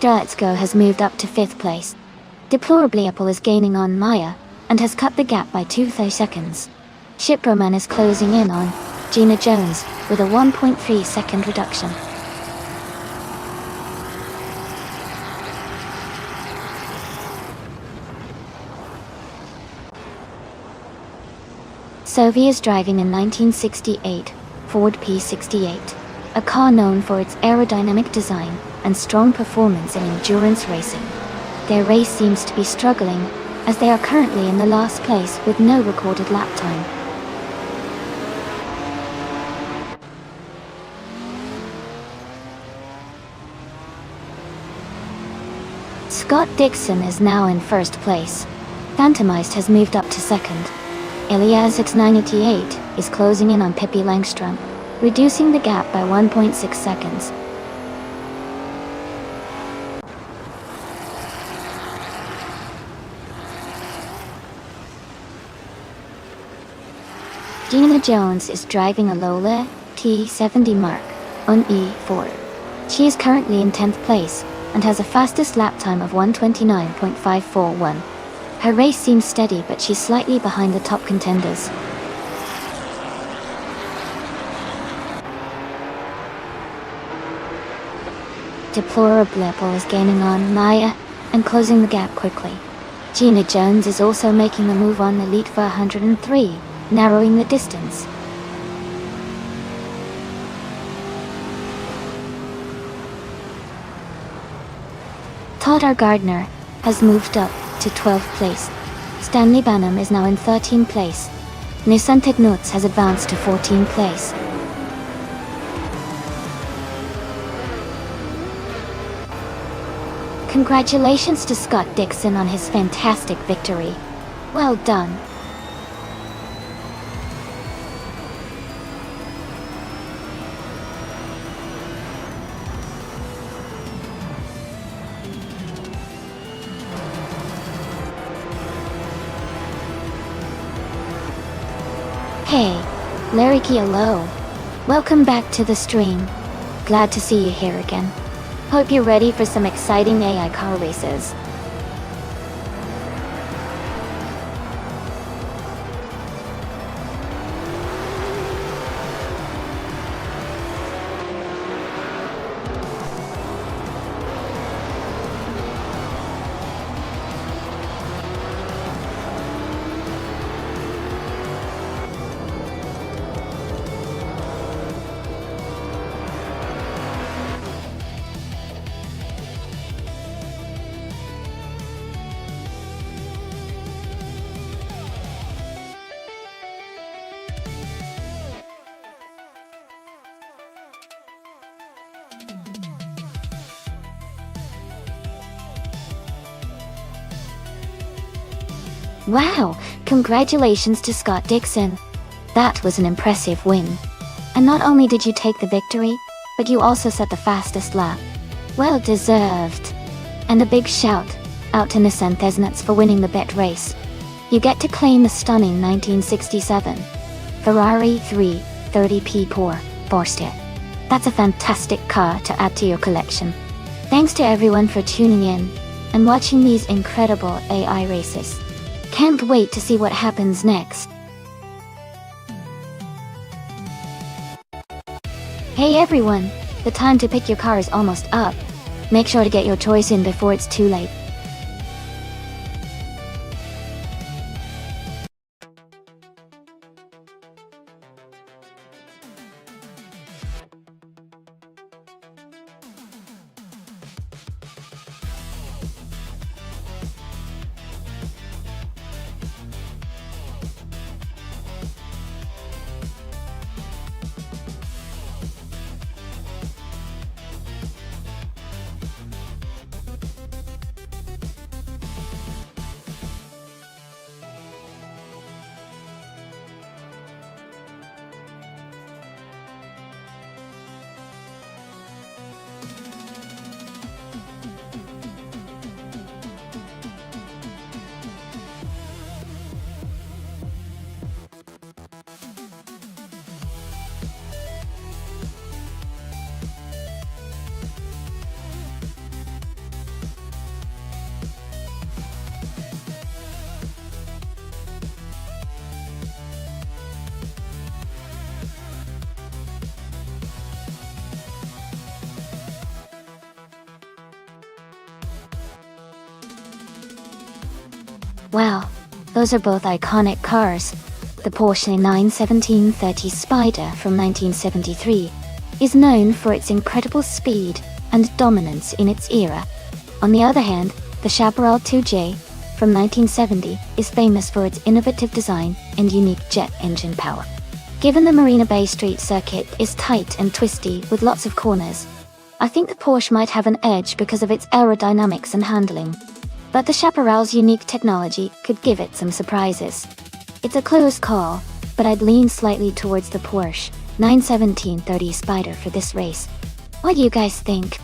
Dratsko has moved up to 5th place. Deplorably Apple is gaining on Maya and has cut the gap by 2 seconds. Shipbroman is closing in on Gina Jones with a 1.3 second reduction. Sophie is driving a 1968 Ford P68, a car known for its aerodynamic design and strong performance in endurance racing. Their race seems to be struggling, as they are currently in the last place with no recorded lap time. Scott Dixon is now in 1st place. Phantomized has moved up to 2nd. Elias X98 is closing in on Pippi Langstrom, reducing the gap by 1.6 seconds. Gina Jones is driving a Lola T70 Mark on E4. She is currently in 10th place and has a fastest lap time of 1:29.541. Her race seems steady, but she's slightly behind the top contenders. Deplorable is gaining on Maya and closing the gap quickly. Gina Jones is also making a move on Elite 403, narrowing the distance. Todar Gardner has moved up to 12th place. Stanley Banham is now in 13th place. Nissan Tetnuts has advanced to 14th place. Congratulations to Scott Dixon on his fantastic victory. Well done. Hey, Larry Hello. Welcome back to the stream. Glad to see you here again. Hope you're ready for some exciting AI car races. Wow, congratulations to Scott Dixon. That was an impressive win. And not only did you take the victory, but you also set the fastest lap. Well deserved. And a big shout out to Nissan Thesnuts for winning the bet race. You get to claim the stunning 1967 Ferrari 330p Porsche. That's a fantastic car to add to your collection. Thanks to everyone for tuning in and watching these incredible AI races. Can't wait to see what happens next. Hey everyone, the time to pick your car is almost up. Make sure to get your choice in before it's too late. Wow, those are both iconic cars. The Porsche 917-30 Spider from 1973 is known for its incredible speed and dominance in its era. On the other hand, the Chaparral 2J from 1970 is famous for its innovative design and unique jet engine power. Given the Marina Bay Street circuit is tight and twisty with lots of corners, I think the Porsche might have an edge because of its aerodynamics and handling. But the Chaparral's unique technology could give it some surprises. It's a close call, but I'd lean slightly towards the Porsche 917-30 Spider for this race. What do you guys think?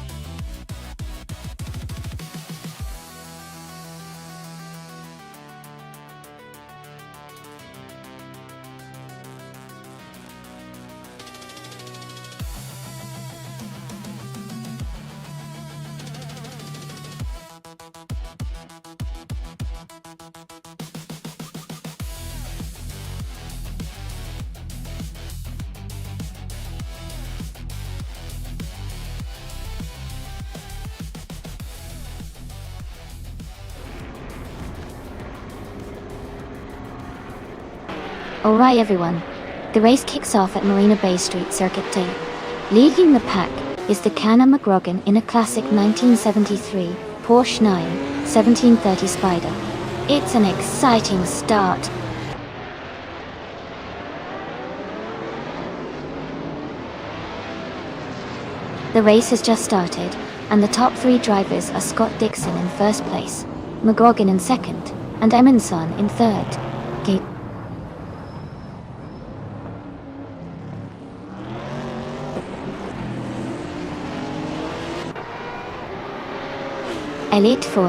Alright everyone, the race kicks off at Marina Bay Street Circuit 2. Leading the pack is the Canna McGrogan in a classic 1973 Porsche 917-30 Spider. It's an exciting start. The race has just started, and the top three drivers are Scott Dixon in first place, McGrogan in second, and Emerson in third. Elite 4.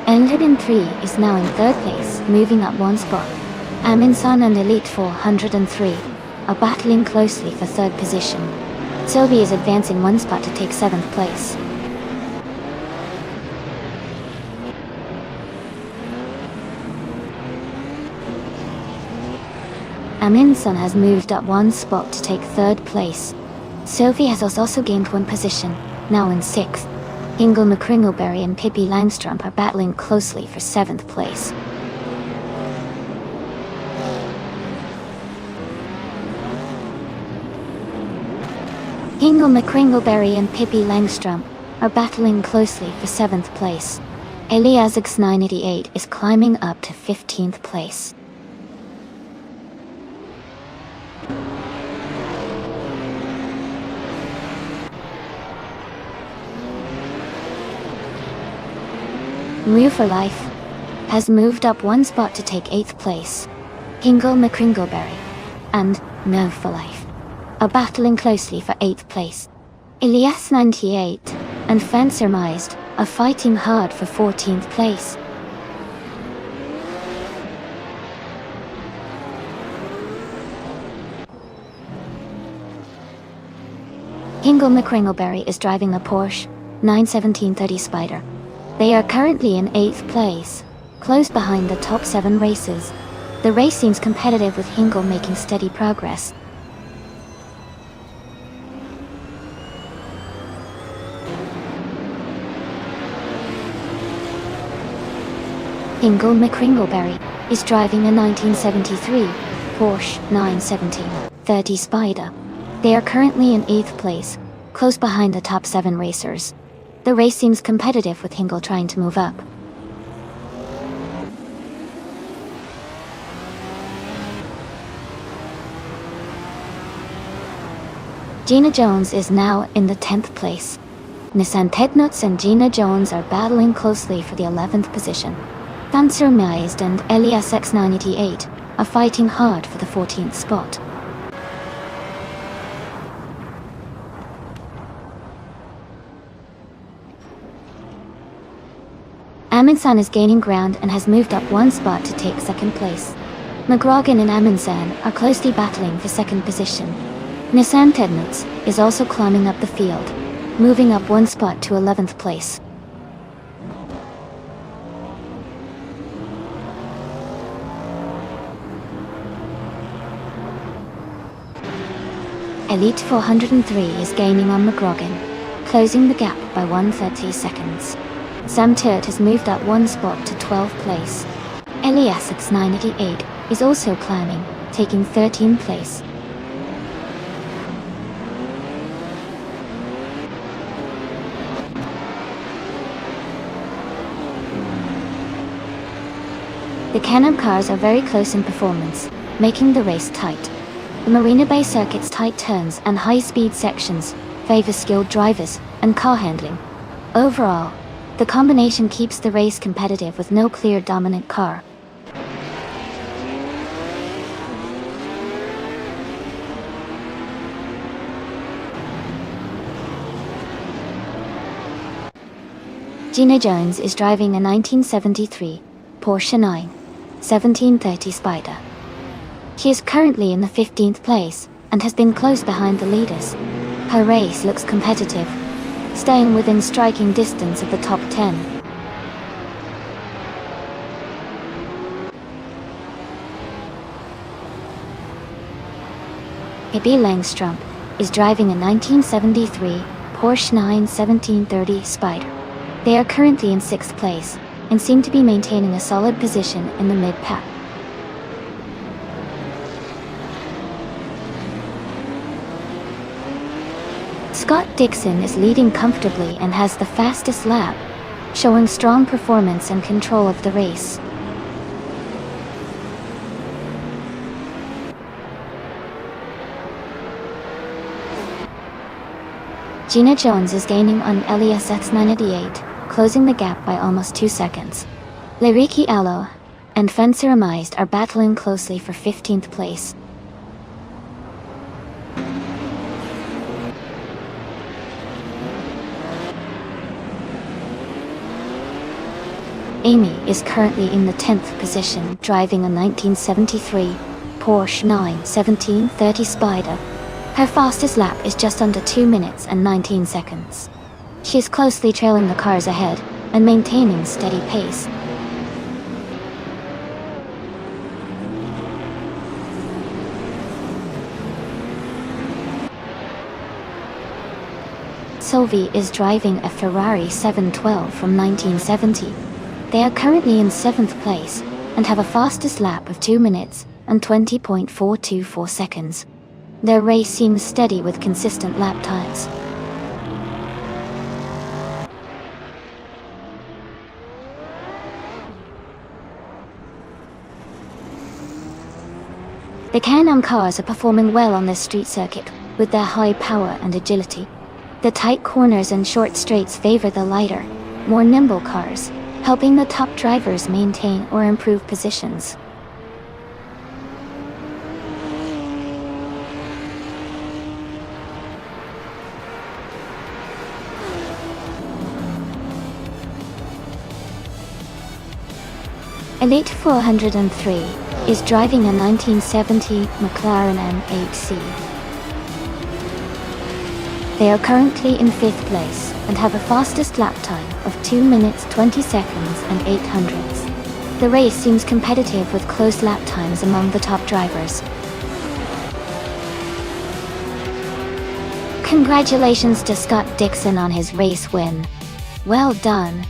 103 is now in third place, moving up one spot. Aminson and Elite 403 are battling closely for third position. Sylvie is advancing one spot to take seventh place. Aminson has moved up one spot to take third place. Sophie has also gained one position, now in sixth. Ingle McCringleberry and Pippi Langstrom are battling closely for seventh place. Ingle McCringleberry and Pippi Langstrom are battling closely for seventh place. Eliasix 988 is climbing up to 15th place. Rue for Life has moved up one spot to take 8th place. Hingle McCringleberry and No for Life are battling closely for 8th place. Elias 98 and Fencermized are fighting hard for 14th place. Hingle McCringleberry is driving a Porsche 91730 Spider. They are currently in 8th place, close behind the top 7 racers. The race seems competitive with Hingle making steady progress. Hingle McCringleberry is driving a 1973 Porsche 91730 Spider. They are currently in 8th place, close behind the top 7 racers. The race seems competitive with Hingle trying to move up. Gina Jones is now in the 10th place. Nissan Technuts and Gina Jones are battling closely for the 11th position. Fencermized and Elias X988 are fighting hard for the 14th spot. Amundsen is gaining ground and has moved up one spot to take 2nd place. McGrogan and Amundsen are closely battling for 2nd position. Nissan Technuts is also climbing up the field, moving up one spot to 11th place. Elite 403 is gaining on McGrogan, closing the gap by 130 seconds. Sam Turt has moved up one spot to 12th place. Elias X988 is also climbing, taking 13th place. The Can-Am cars are very close in performance, making the race tight. The Marina Bay Circuit's tight turns and high-speed sections favor skilled drivers and car handling. Overall, the combination keeps the race competitive with no clear dominant car. Gina Jones is driving a 1973 Porsche 91730 Spider. She is currently in the 15th place and has been close behind the leaders. Her race looks competitive, staying within striking distance of the top 10. Pippi Langstrump is driving a 1973 Porsche 91730 Spider. They are currently in 6th place and seem to be maintaining a solid position in the mid-pack. Scott Dixon is leading comfortably and has the fastest lap, showing strong performance and control of the race. Gina Jones is gaining on Elias X988, closing the gap by almost 2 seconds. Liriki Allo and Fencermized are battling closely for 15th place. Amy is currently in the 10th position, driving a 1973 Porsche 91730 Spider. Her fastest lap is just under 2 minutes and 19 seconds. She is closely trailing the cars ahead and maintaining steady pace. Sylvie is driving a Ferrari 712 from 1970. They are currently in 7th place and have a fastest lap of 2 minutes and 20.424 seconds. Their race seems steady with consistent lap times. The Can-Am cars are performing well on this street circuit with their high power and agility. The tight corners and short straights favor the lighter, more nimble cars, helping the top drivers maintain or improve positions. Elite 403 is driving a 1970 McLaren M8C. They are currently in 5th place and have a fastest lap time of 2 minutes 20 seconds and 800ths. The race seems competitive with close lap times among the top drivers. Congratulations to Scott Dixon on his race win. Well done.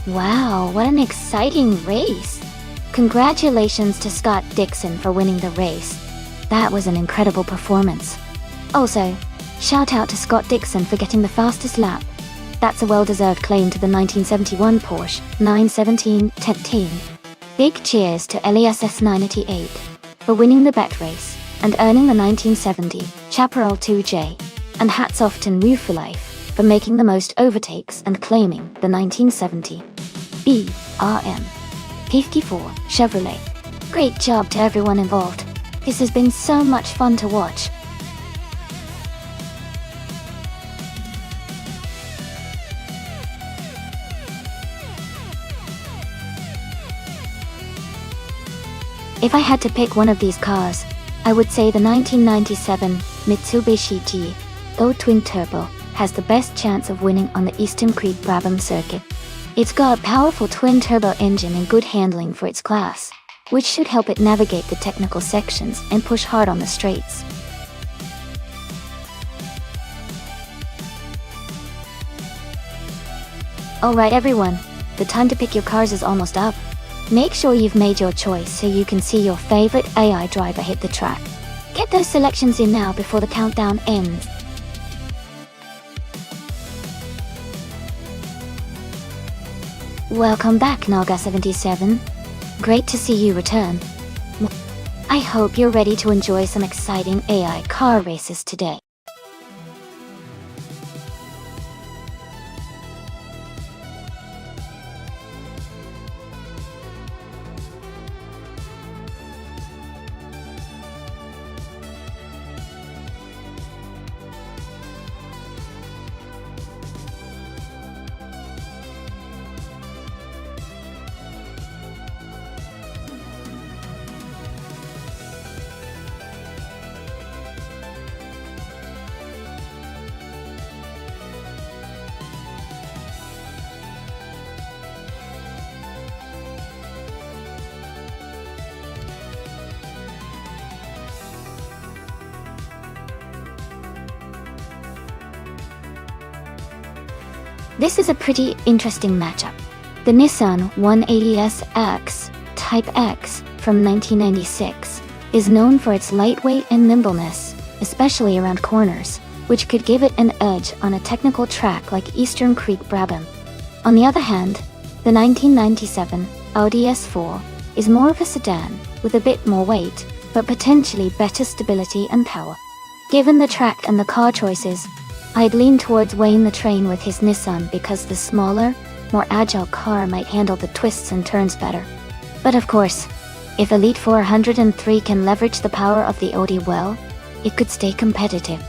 Wow, what an exciting race! Congratulations to Scott Dixon for winning the race. That was an incredible performance. Also, shout out to Scott Dixon for getting the fastest lap. That's a well-deserved claim to the 1971 Porsche 917 team. Big cheers to LESS 988 for winning the bet race and earning the 1970 Chaparral 2J. And hats off to Life for making the most overtakes and claiming the 1970 BRM 54 Chevrolet. Great job to everyone involved. This has been so much fun to watch. If I had to pick one of these cars, I would say the 1997 Mitsubishi G-O Twin Turbo has the best chance of winning on the Eastern Creek Brabham circuit. It's got a powerful twin-turbo engine and good handling for its class, which should help it navigate the technical sections and push hard on the straights. Alright everyone, the time to pick your cars is almost up. Make sure you've made your choice so you can see your favorite AI driver hit the track. Get those selections in now before the countdown ends. Welcome back, Naga77. Great to see you return. I hope you're ready to enjoy some exciting AI car races today. This is a pretty interesting matchup. The Nissan 180SX Type X from 1996 is known for its lightweight and nimbleness, especially around corners, which could give it an edge on a technical track like Eastern Creek Brabham. On the other hand, the 1997 Audi S4 is more of a sedan with a bit more weight, but potentially better stability and power. Given the track and the car choices, I'd lean towards Wayne the Train with his Nissan because the smaller, more agile car might handle the twists and turns better. But of course, if Elite 403 can leverage the power of the Audi well, it could stay competitive.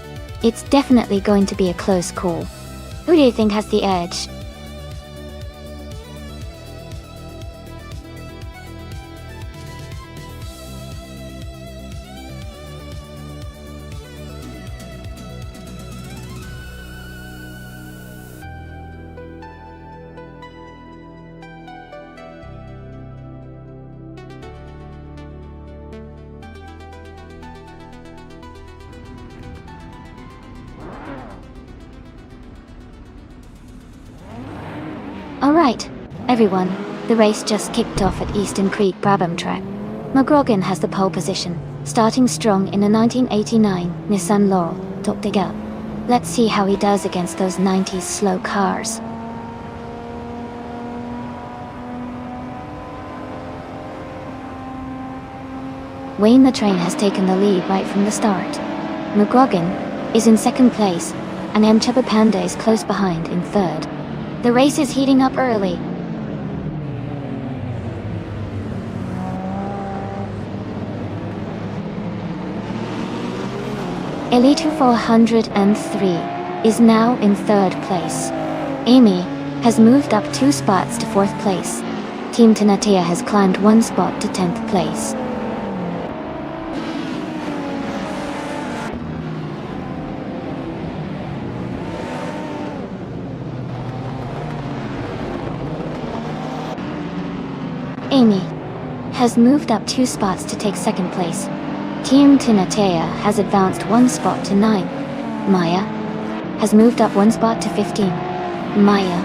It's definitely going to be a close call. Who do you think has the edge? Alright, everyone, the race just kicked off at Eastern Creek Brabham track. McGrogan has the pole position, starting strong in a 1989 Nissan Laurel, top digger. Let's see how he does against those 90s slow cars. Wayne the Train has taken the lead right from the start. McGrogan is in second place, and M. Chubba Panda is close behind in third. The race is heating up early. Elite 403 is now in third place. Amy has moved up 2 spots to 4th place. Team Tanatea has climbed 1 spot to 10th place. Amy has moved up 2 spots to take 2nd place. Team Tinatea has advanced 1 spot to 9th. Maya has moved up 1 spot to 15th. Maya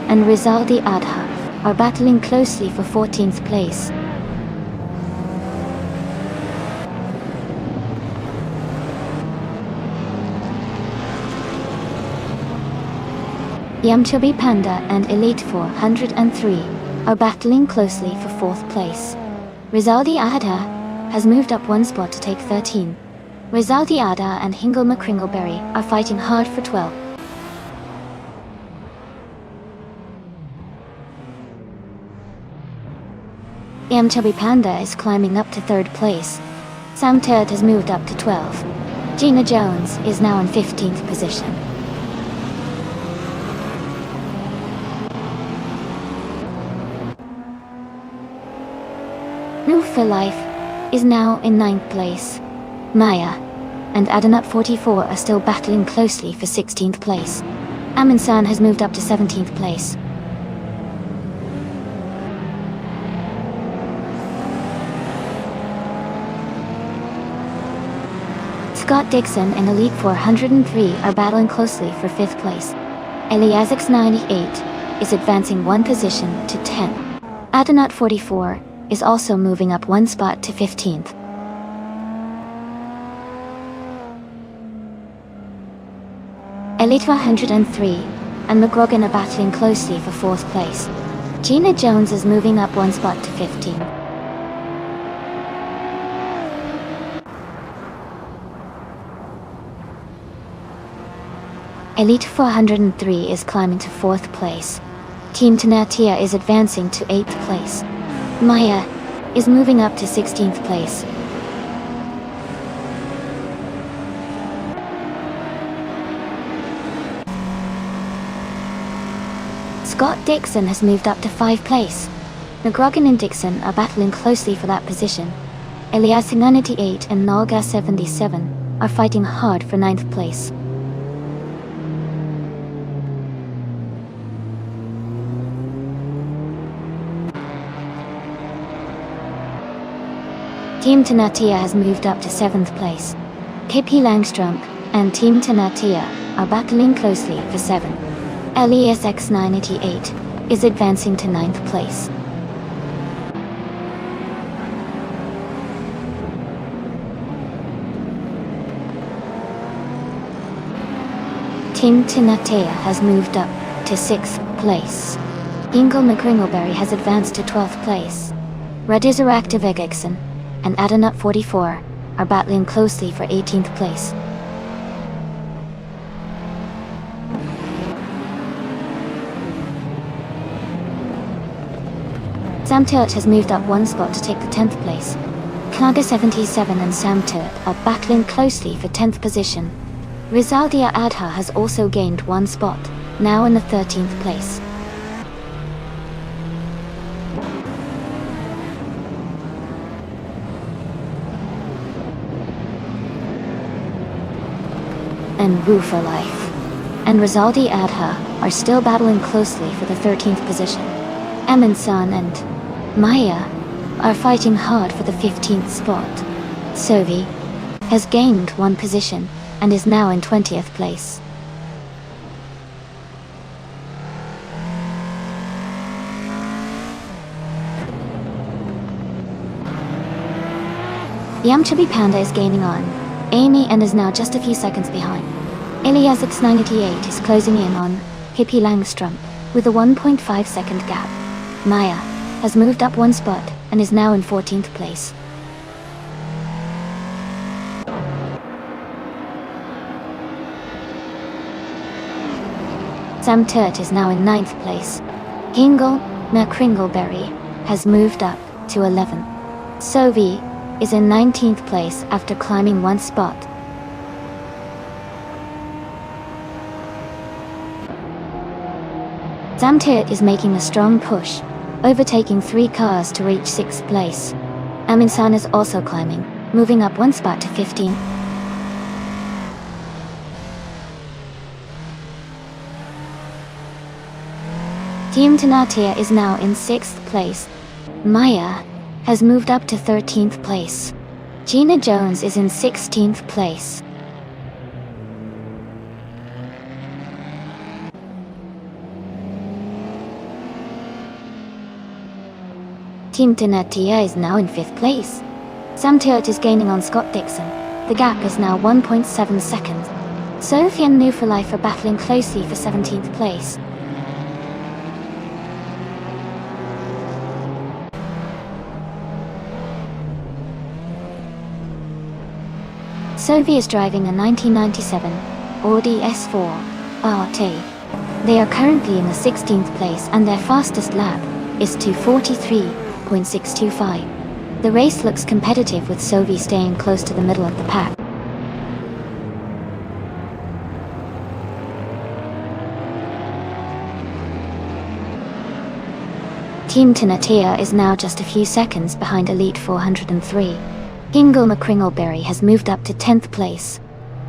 and Rizaldi Adha are battling closely for 14th place. Yamchabi Panda and Elite 403 are battling closely for 4th place. Rizaldi Adha has moved up 1 spot to take 13. Rizaldi Adha and Hingle McCringleberry are fighting hard for 12. Yamchabi Panda is climbing up to 3rd place. Sam Ted has moved up to 12. Gina Jones is now in 15th position. Move for Life is now in 9th place. Maya and Adanut 44 are still battling closely for 16th place. Amin-san has moved up to 17th place. Scott Dixon and Elite 403 are battling closely for 5th place. Eliasix 98 is advancing 1 position to 10th. Adanut 44 is also moving up 1 spot to 15th. Elite 403 and McGrogan are battling closely for 4th place. Gina Jones is moving up 1 spot to 15th. Elite 403 is climbing to 4th place. Team Tanatia is advancing to 8th place. Maya is moving up to 16th place. Scott Dixon has moved up to 5th place. McGrogan and Dixon are battling closely for that position. Elias 98 and Nalga 77 are fighting hard for 9th place. Team Tanatia has moved up to 7th place. KP Langstrom and Team Tanatia are battling closely for 7. LESX 988 is advancing to 9th place. Team Tanatea has moved up to 6th place. Ingle McCringleberry has advanced to 12th place. Radizer Active Egexon and Adanut 44 are battling closely for 18th place. Sam Turt has moved up 1 spot to take the 10th place. Klaga 77 and Sam Turt are battling closely for 10th position. Rizaldia Adha has also gained 1 spot, now in the 13th place. And Woo for Life and Rizaldi Adha are still battling closely for the 13th position. Amin-san and Maya are fighting hard for the 15th spot. Sovi has gained 1 position and is now in 20th place. Yamchabi Panda is gaining on Amy and is now just a few seconds behind. Iliasix 988 is closing in on Hippie Langstrom with a 1.5 second gap. Maya has moved up one spot and is now in 14th place. Sam Turt is now in 9th place. Hingle McCringleberry has moved up to 11th. Sovi is in 19th place after climbing one spot. Sam Turt is making a strong push, overtaking 3 cars to reach 6th place. Amin-san is also climbing, moving up one spot to 15th. Team Tanatia is now in 6th place. Maya has moved up to 13th place. Gina Jones is in 16th place. Team Tanatia is now in 5th place. Sam Turt is gaining on Scott Dixon. The gap is now 1.7 seconds. Sophie and New for Life are battling closely for 17th place. Sophie is driving a 1997 Audi S4 RT. They are currently in the 16th place and their fastest lap is 2:43.625. The race looks competitive with Sophie staying close to the middle of the pack. Team Tanatia is now just a few seconds behind Elite 403. Hingle McCringleberry has moved up to 10th place.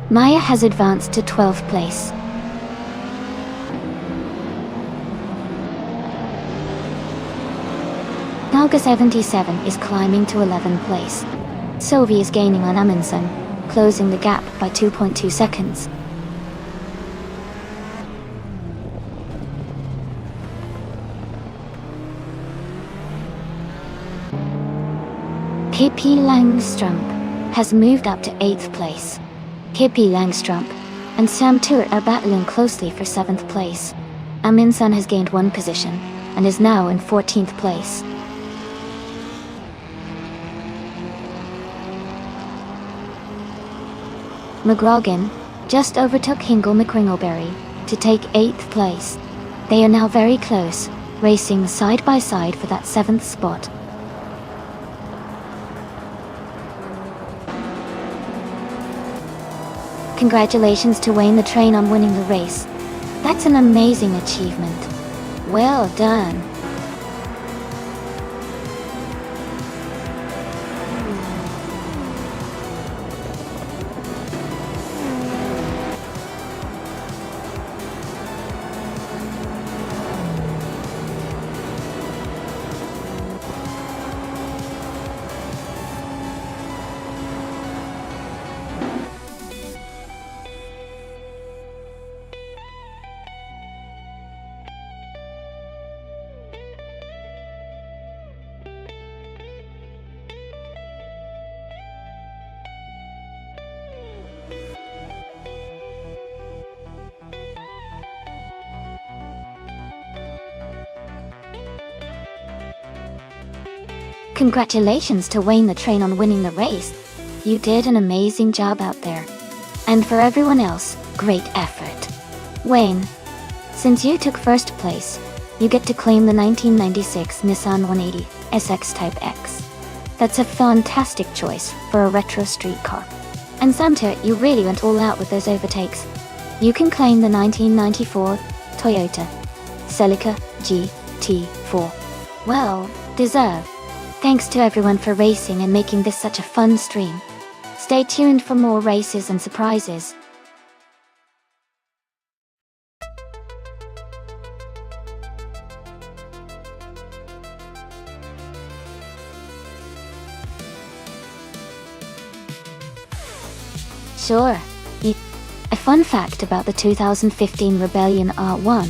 Maya has advanced to 12th place. Nalga 77 is climbing to 11th place. Sophie is gaining on Amundsen, closing the gap by 2.2 seconds. Hippie Langstrom has moved up to 8th place. Hippie Langstrom and Sam Turt are battling closely for 7th place. Amin-san has gained one position and is now in 14th place. McGrogan just overtook Hingle McCringleberry to take 8th place. They are now very close, racing side by side for that 7th spot. Congratulations to Wayne the Train on winning the race. That's an amazing achievement. Well done. Congratulations to Wayne the Train on winning the race. You did an amazing job out there. And for everyone else, great effort. Wayne, since you took first place, you get to claim the 1996 Nissan 180 SX Type X. That's a fantastic choice for a retro street car. And Sam Turt, you really went all out with those overtakes. You can claim the 1994 Toyota Celica GT4. Well deserved. Thanks to everyone for racing and making this such a fun stream. Stay tuned for more races and surprises. Sure. A fun fact about the 2015 Rebellion R1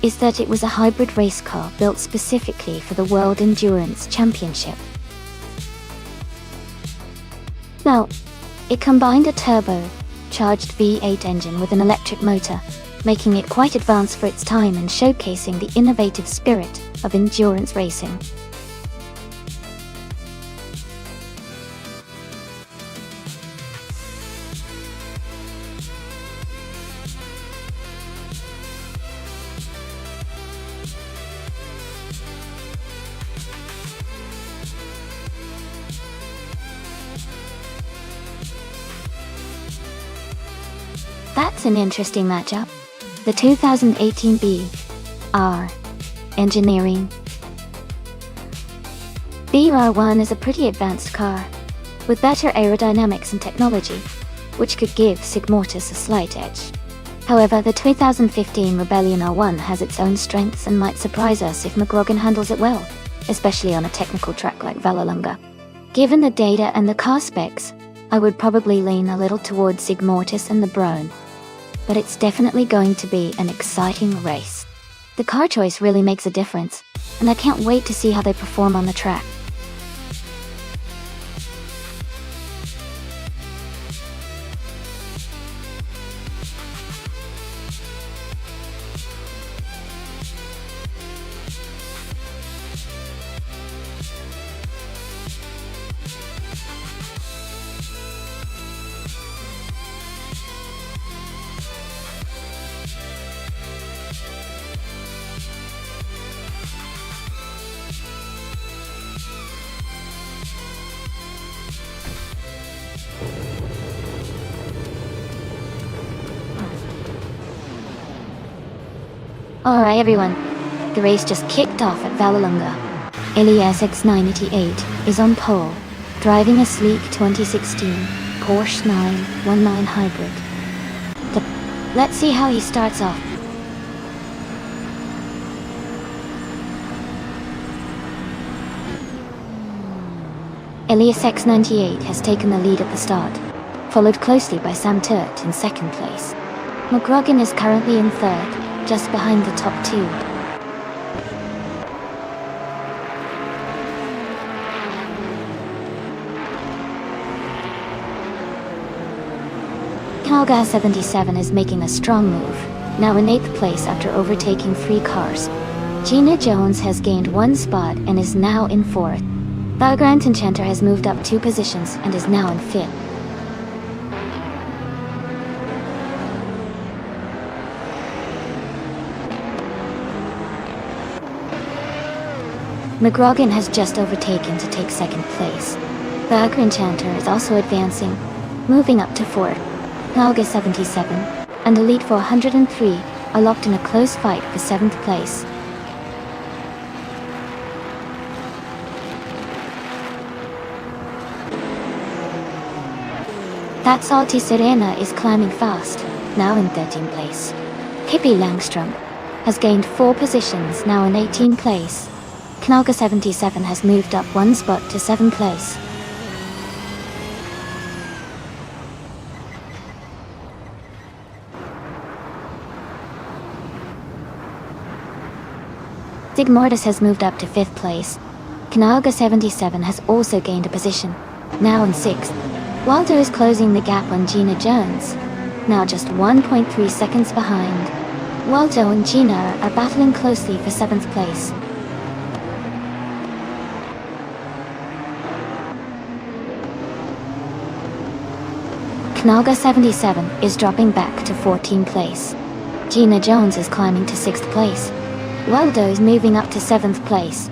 is that it was a hybrid race car built specifically for the World Endurance Championship. Now, it combined a turbo turbocharged V8 engine with an electric motor, making it quite advanced for its time and showcasing the innovative spirit of endurance racing. That's an interesting matchup. The 2018 BR Engineering BR1 is a pretty advanced car, with better aerodynamics and technology, which could give Sigmortis a slight edge. However, the 2015 Rebellion R1 has its own strengths and might surprise us if McGrogan handles it well, especially on a technical track like Vallelunga. Given the data and the car specs, I would probably lean a little towards Sigmortis and the Brone. But it's definitely going to be an exciting race. The car choice really makes a difference, and I can't wait to see how they perform on the track. Alright everyone, the race just kicked off at Vallelunga. Elias X988 is on pole, driving a sleek 2016 Porsche 919 Hybrid. Let's see how he starts off. Elias X98 has taken the lead at the start, followed closely by Sam Turt in second place. McGrogan is currently in third, just behind the top two. Kalga 77 is making a strong move, now in 8th place after overtaking 3 cars. Gina Jones has gained 1 spot and is now in 4th. Vagrant Enchanter has moved up 2 positions and is now in 5th. McGrogan has just overtaken to take 2nd place. Vagrant Enchanter is also advancing, moving up to 4th. Nalga 77 and Elite 403 are locked in a close fight for 7th place. That Salty Sirena is climbing fast, now in 13th place. Hippie Langstrom has gained 4 positions, now in 18th place. Knalga 77 has moved up 1 spot to 7th place. Sigmortis has moved up to 5th place. Knalga 77 has also gained a position, now in 6th. Waldo is closing the gap on Gina Jones, now just 1.3 seconds behind. Waldo and Gina are battling closely for 7th place. Knalga 77 is dropping back to 14th place. Gina Jones is climbing to 6th place. Waldo is moving up to 7th place.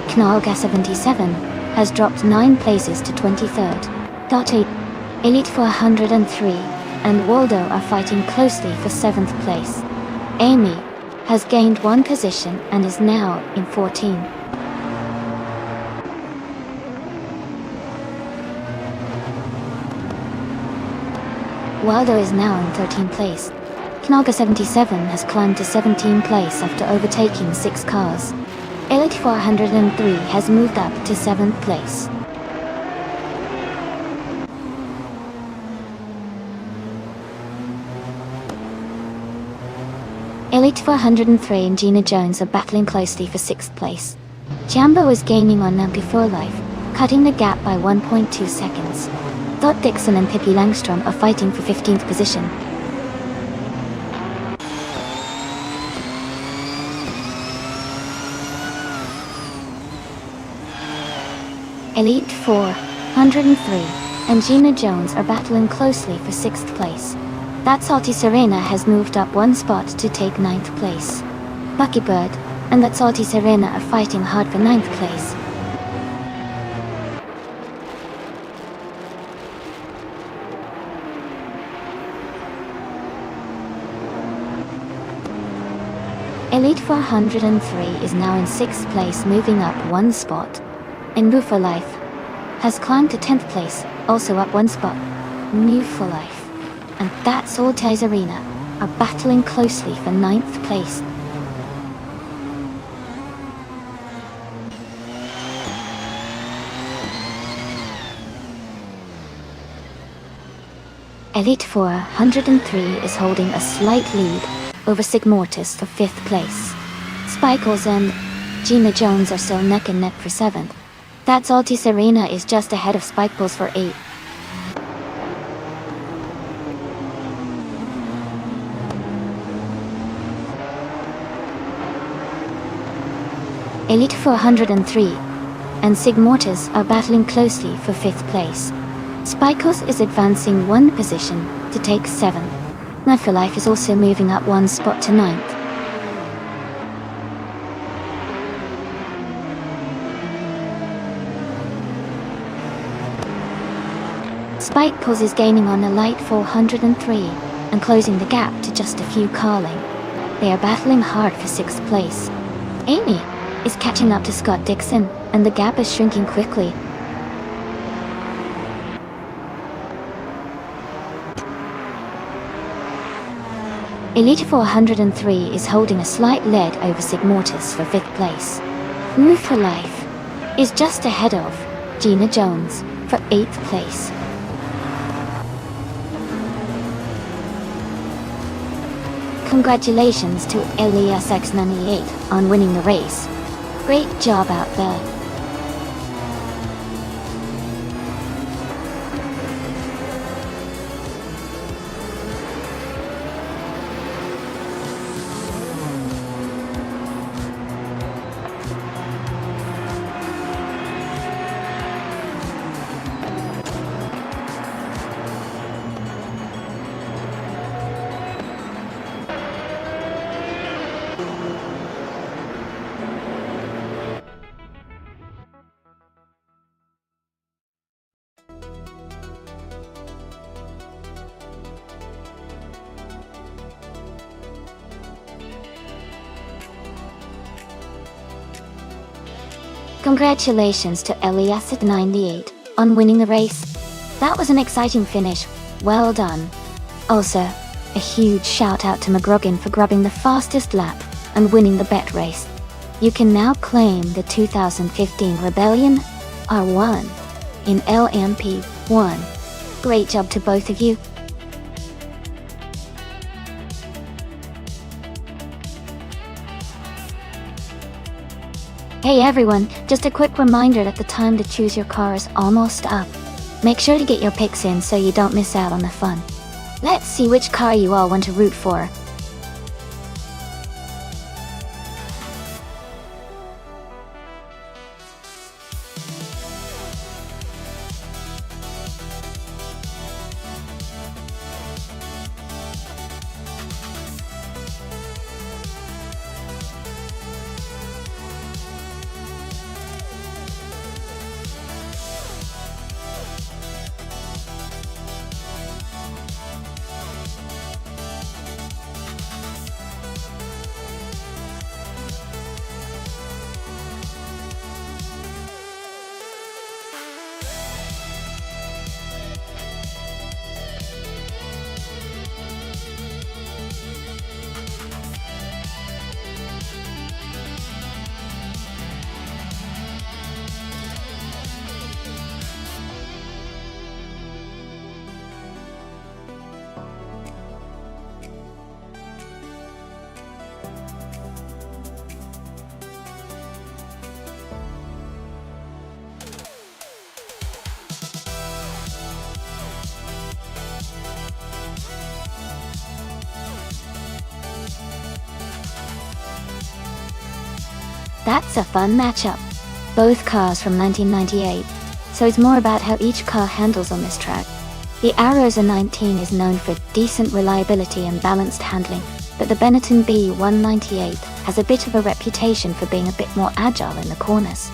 Knalga 77 has dropped 9 places to 23rd. Elite 403 and Waldo are fighting closely for 7th place. Amy has gained 1 position and is now in 14. Waldo is now in 13th place. Knalga 77 has climbed to 17th place after overtaking 6 cars. Elite 403 has moved up to 7th place. Elite 403 and Gina Jones are battling closely for 6th place. Jambo is gaining on Nampy for life, cutting the gap by 1.2 seconds. Dot Dixon and Pippi Langstrom are fighting for 15th position. Elite 403 and Gina Jones are battling closely for 6th place. That Salty Serena has moved up 1 spot to take 9th place. Bucky Bird and That Salty Serena are fighting hard for 9th place. Elite 403 is now in 6th place, moving up 1 spot. And Move for Life has climbed to 10th place, also up 1 spot. Move for Life and That Salty Serena are battling closely for 9th place. Elite 403 is holding a slight lead over Sigmortis for 5th place. Spikles and Gina Jones are still neck and neck for 7th. That Salty Serena is just ahead of Spikeballs for 8th. Elite 403 and Sigmortis are battling closely for 5th place. Spikos is advancing 1 position to take 7th. Knife for Life is also moving up 1 spot to 9th. Spikes is gaining on Elite 403 and closing the gap to just a few Carling. They are battling hard for 6th place. Amy is catching up to Scott Dixon and the gap is shrinking quickly. Elite 403 is holding a slight lead over Sigmortis for 5th place. Move for Life is just ahead of Gina Jones for 8th place. Congratulations to Elias X98 on winning the race. Great job out there. Congratulations to Elias at 98 on winning the race. That was an exciting finish. Well done. Also, a huge shout out to McGrogan for grabbing the fastest lap and winning the bet race. You can now claim the 2015 Rebellion R1 in LMP1. Great job to both of you. Hey everyone, just a quick reminder that the time to choose your car is almost up. Make sure to get your picks in so you don't miss out on the fun. Let's see which car you all want to root for. That's a fun matchup. Both cars from 1998, so it's more about how each car handles on this track. The Arosa 19 is known for decent reliability and balanced handling, but the Benetton B198 has a bit of a reputation for being a bit more agile in the corners.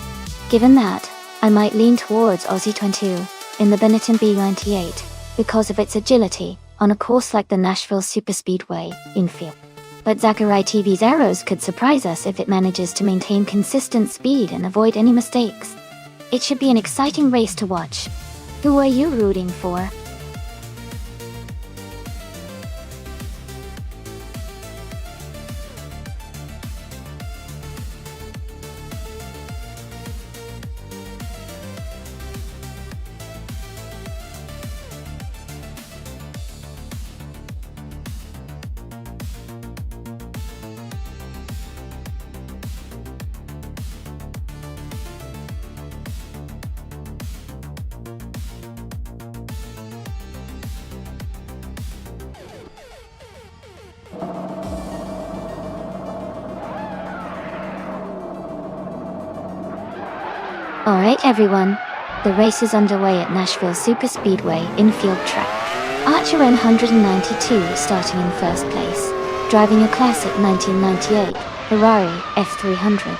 Given that, I might lean towards Aussie 22 in the Benetton B98 because of its agility on a course like the Nashville Superspeedway infield. But Zachary TV's Arrows could surprise us if it manages to maintain consistent speed and avoid any mistakes. It should be an exciting race to watch. Who are you rooting for? Alright everyone, the race is underway at Nashville Superspeedway infield track. Archer N192 is starting in first place, driving a classic 1998 Ferrari F300.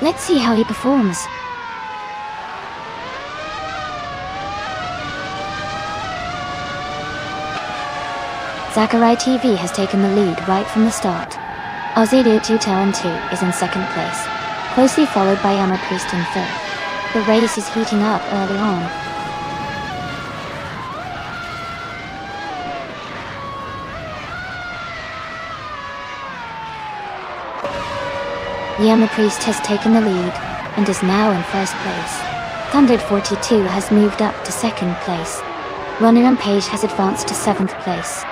Let's see how he performs. Zachary TV has taken the lead right from the start. Aussie 2 is in second place, closely followed by Emma Priest in third. The race is heating up early on. Emma Priest has taken the lead and is now in first place. Thundered 42 has moved up to second place. Runner and Page has advanced to seventh place.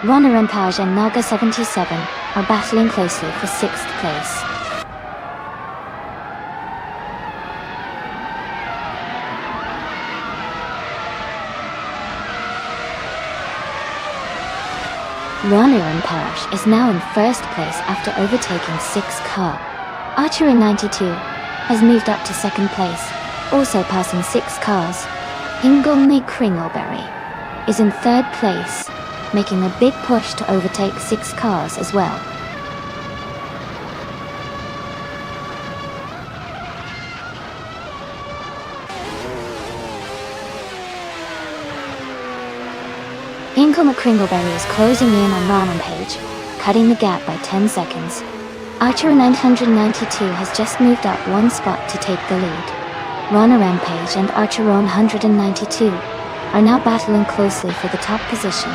Runner and Page and Naga 77 are battling closely for sixth place. Runner and Page is now in first place after overtaking 6 car. Archer in 92 has moved up to second place, also passing 6 cars. Ingleby Kringleberry is in third place, making a big push to overtake 6 cars as well. Ingleby Kringleberry is closing in on Ron Page, cutting the gap by 10 seconds. Archer 992 has just moved up 1 spot to take the lead. Ron Rampage and Archer 192 are now battling closely for the top position.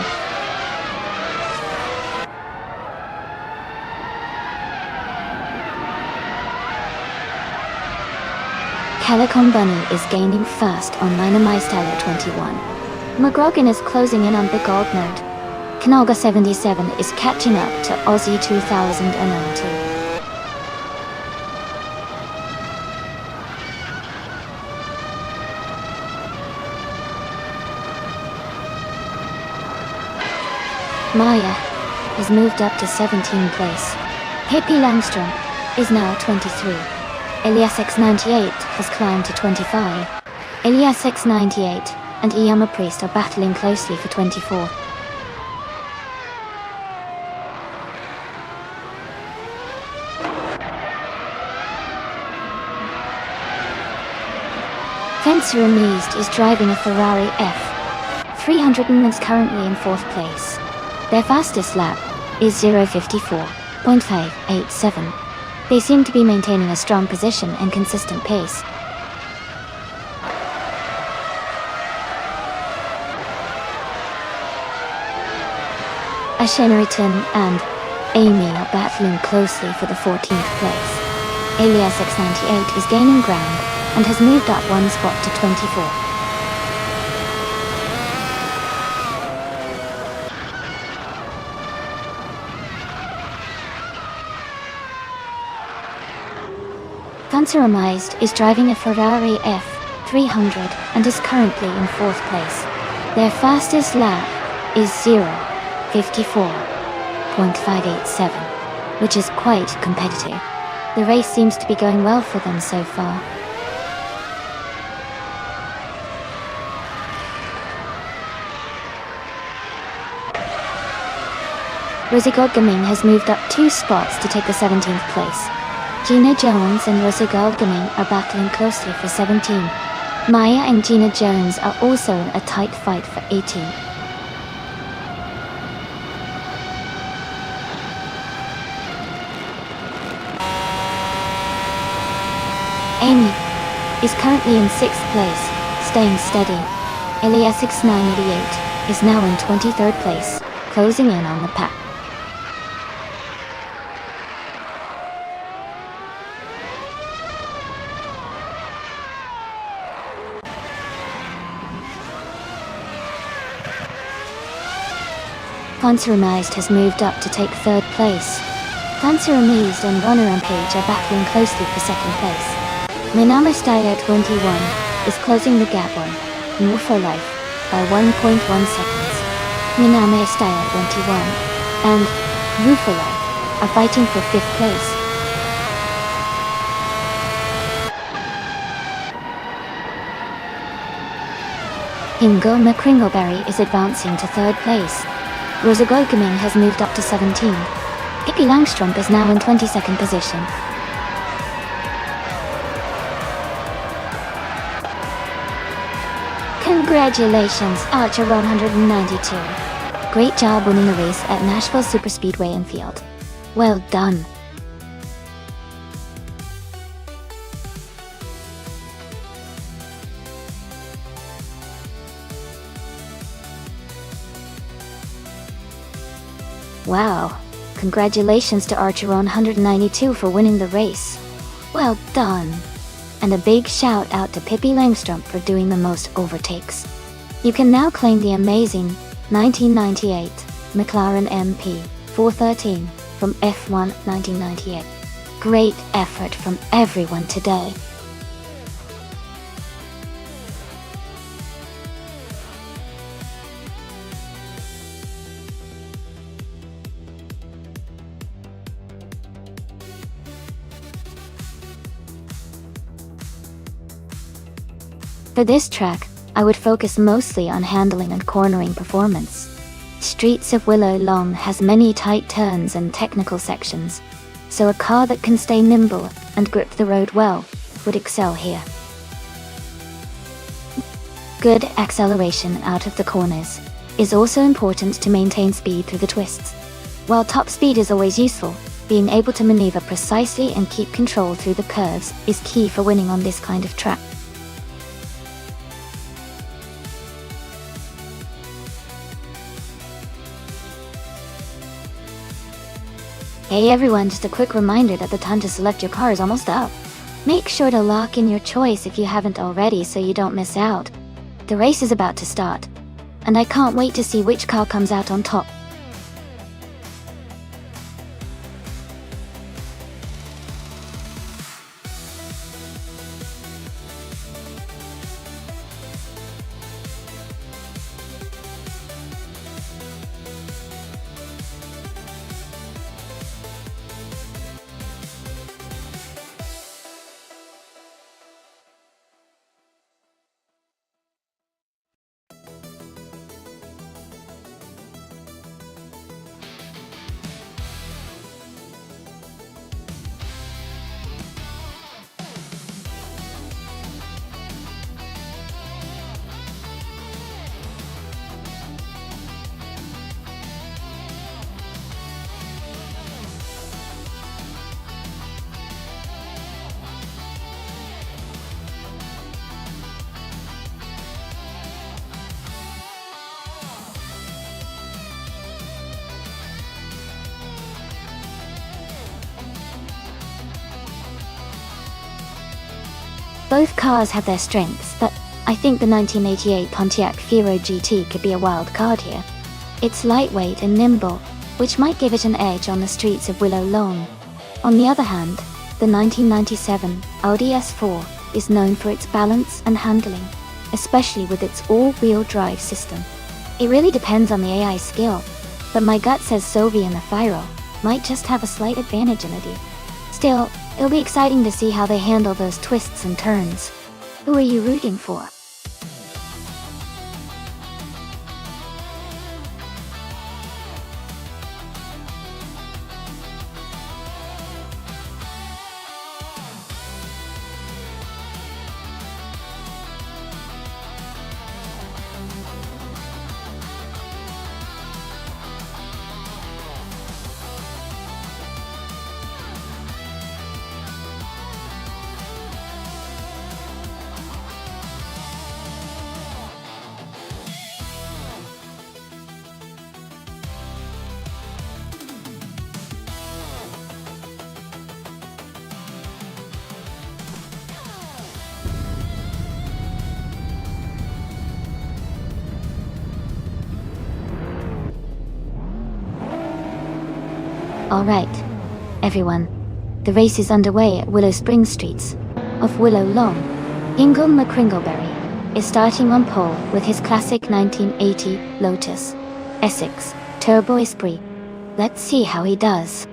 Calico Bunny is gaining fast on Minor Meisteller 21. McGrogan is closing in on Big Old Nerd. Kanaga 77 is catching up to Aussie 2002. Maya has moved up to 17th place. Hippie Langstrom is now 23. Elias X98 has climbed to 25. Elias X98 and Iyama Priest are battling closely for 24. Fencer Amazed is driving a Ferrari F300 and is currently in 4th place. Their fastest lap is 0:54.587. They seem to be maintaining a strong position and consistent pace. Asheniton and Amy are battling closely for the 14th place. Elias X98 is gaining ground and has moved up 1 spot to 24. Fanceramized is driving a Ferrari F300 and is currently in 4th place. Their fastest lap is 0:54.587, which is quite competitive. The race seems to be going well for them so far. Rosie Godgaming has moved up 2 spots to take the 17th place. Gina Jones and Rosie Godgaming are battling closely for 17. Maya and Gina Jones are also in a tight fight for 18. Amy is currently in 6th place, staying steady. Elias 6988 is now in 23rd place, closing in on the pack. Fancy Amazed has moved up to take 3rd place. Fancy Amazed and Runner Rampage are battling closely for 2nd place. Minama Style 21 is closing the gap on More for Life by 1.1 seconds. Minama Style 21 and More for Life are fighting for 5th place. Ingo McCringleberry is advancing to 3rd place. Rosa Godgaming has moved up to 17. Pippi Langstrump is now in 22nd position. Congratulations, Archer 192. Great job winning the race at Nashville Superspeedway and Field. Well done. Wow, congratulations to Archer 192 for winning the race. Well done. And a big shout out to Pippi Langstrump for doing the most overtakes. You can now claim the amazing 1998 McLaren MP 413 from F1 1998. Great effort from everyone today. For this track, I would focus mostly on handling and cornering performance. Streets of Willow Long has many tight turns and technical sections, so a car that can stay nimble and grip the road well would excel here. Good acceleration out of the corners is also important to maintain speed through the twists. While top speed is always useful, being able to maneuver precisely and keep control through the curves is key for winning on this kind of track. Hey everyone, just a quick reminder that the time to select your car is almost up. Make sure to lock in your choice if you haven't already so you don't miss out. The race is about to start, and I can't wait to see which car comes out on top. Both cars have their strengths, but I think the 1988 Pontiac Fiero GT could be a wild card here. It's lightweight and nimble, which might give it an edge on the streets of Willow Long. On the other hand, the 1997 Audi S4 is known for its balance and handling, especially with its all-wheel drive system. It really depends on the AI skill, but my gut says Sovi and the Fiero might just have a slight advantage in the D. Still, It'll be exciting to see how they handle those twists and turns. Who are you rooting for? Alright, everyone. The race is underway at Willow Spring Streets. Of Willow Long, Ingle McCringleberry is starting on pole with his classic 1980 Lotus Essex Turbo Esprit. Let's see how he does.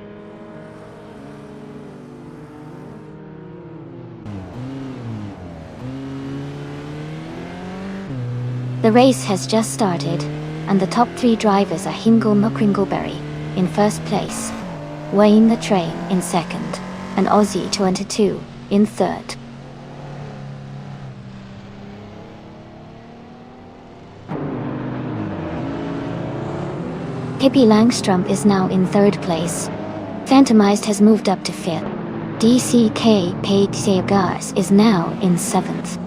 The race has just started, and the top 3 drivers are Ingle McCringleberry in first place, Wayne the Train in second, and Aussie 22 in third. Pippi Langstrom is now in third place. Phantomized has moved up to fifth. DCK Paid Seagars is now in seventh.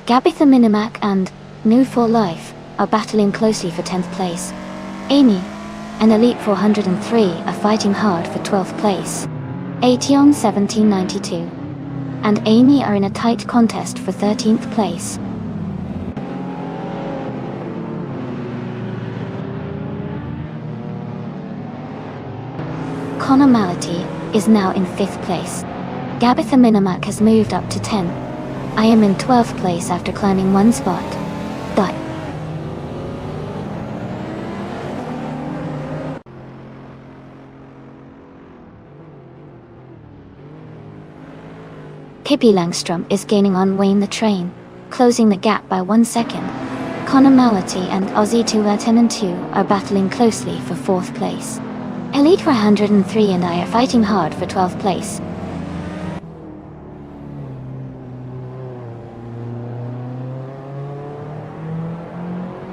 Gabitha Minimac and New for Life are battling closely for 10th place. Amy and Elite 403 are fighting hard for 12th place. Aetion 1792 and Amy are in a tight contest for 13th place. Connor Mality is now in 5th place. Gabitha Minimac has moved up to 10. I am in 12th place after climbing 1 spot. Dot. Pippi Langstrom is gaining on Wayne the Train, closing the gap by 1 second. Connor Mality and Aussie 210 and 2 are battling closely for 4th place. Elite 103 and I are fighting hard for 12th place.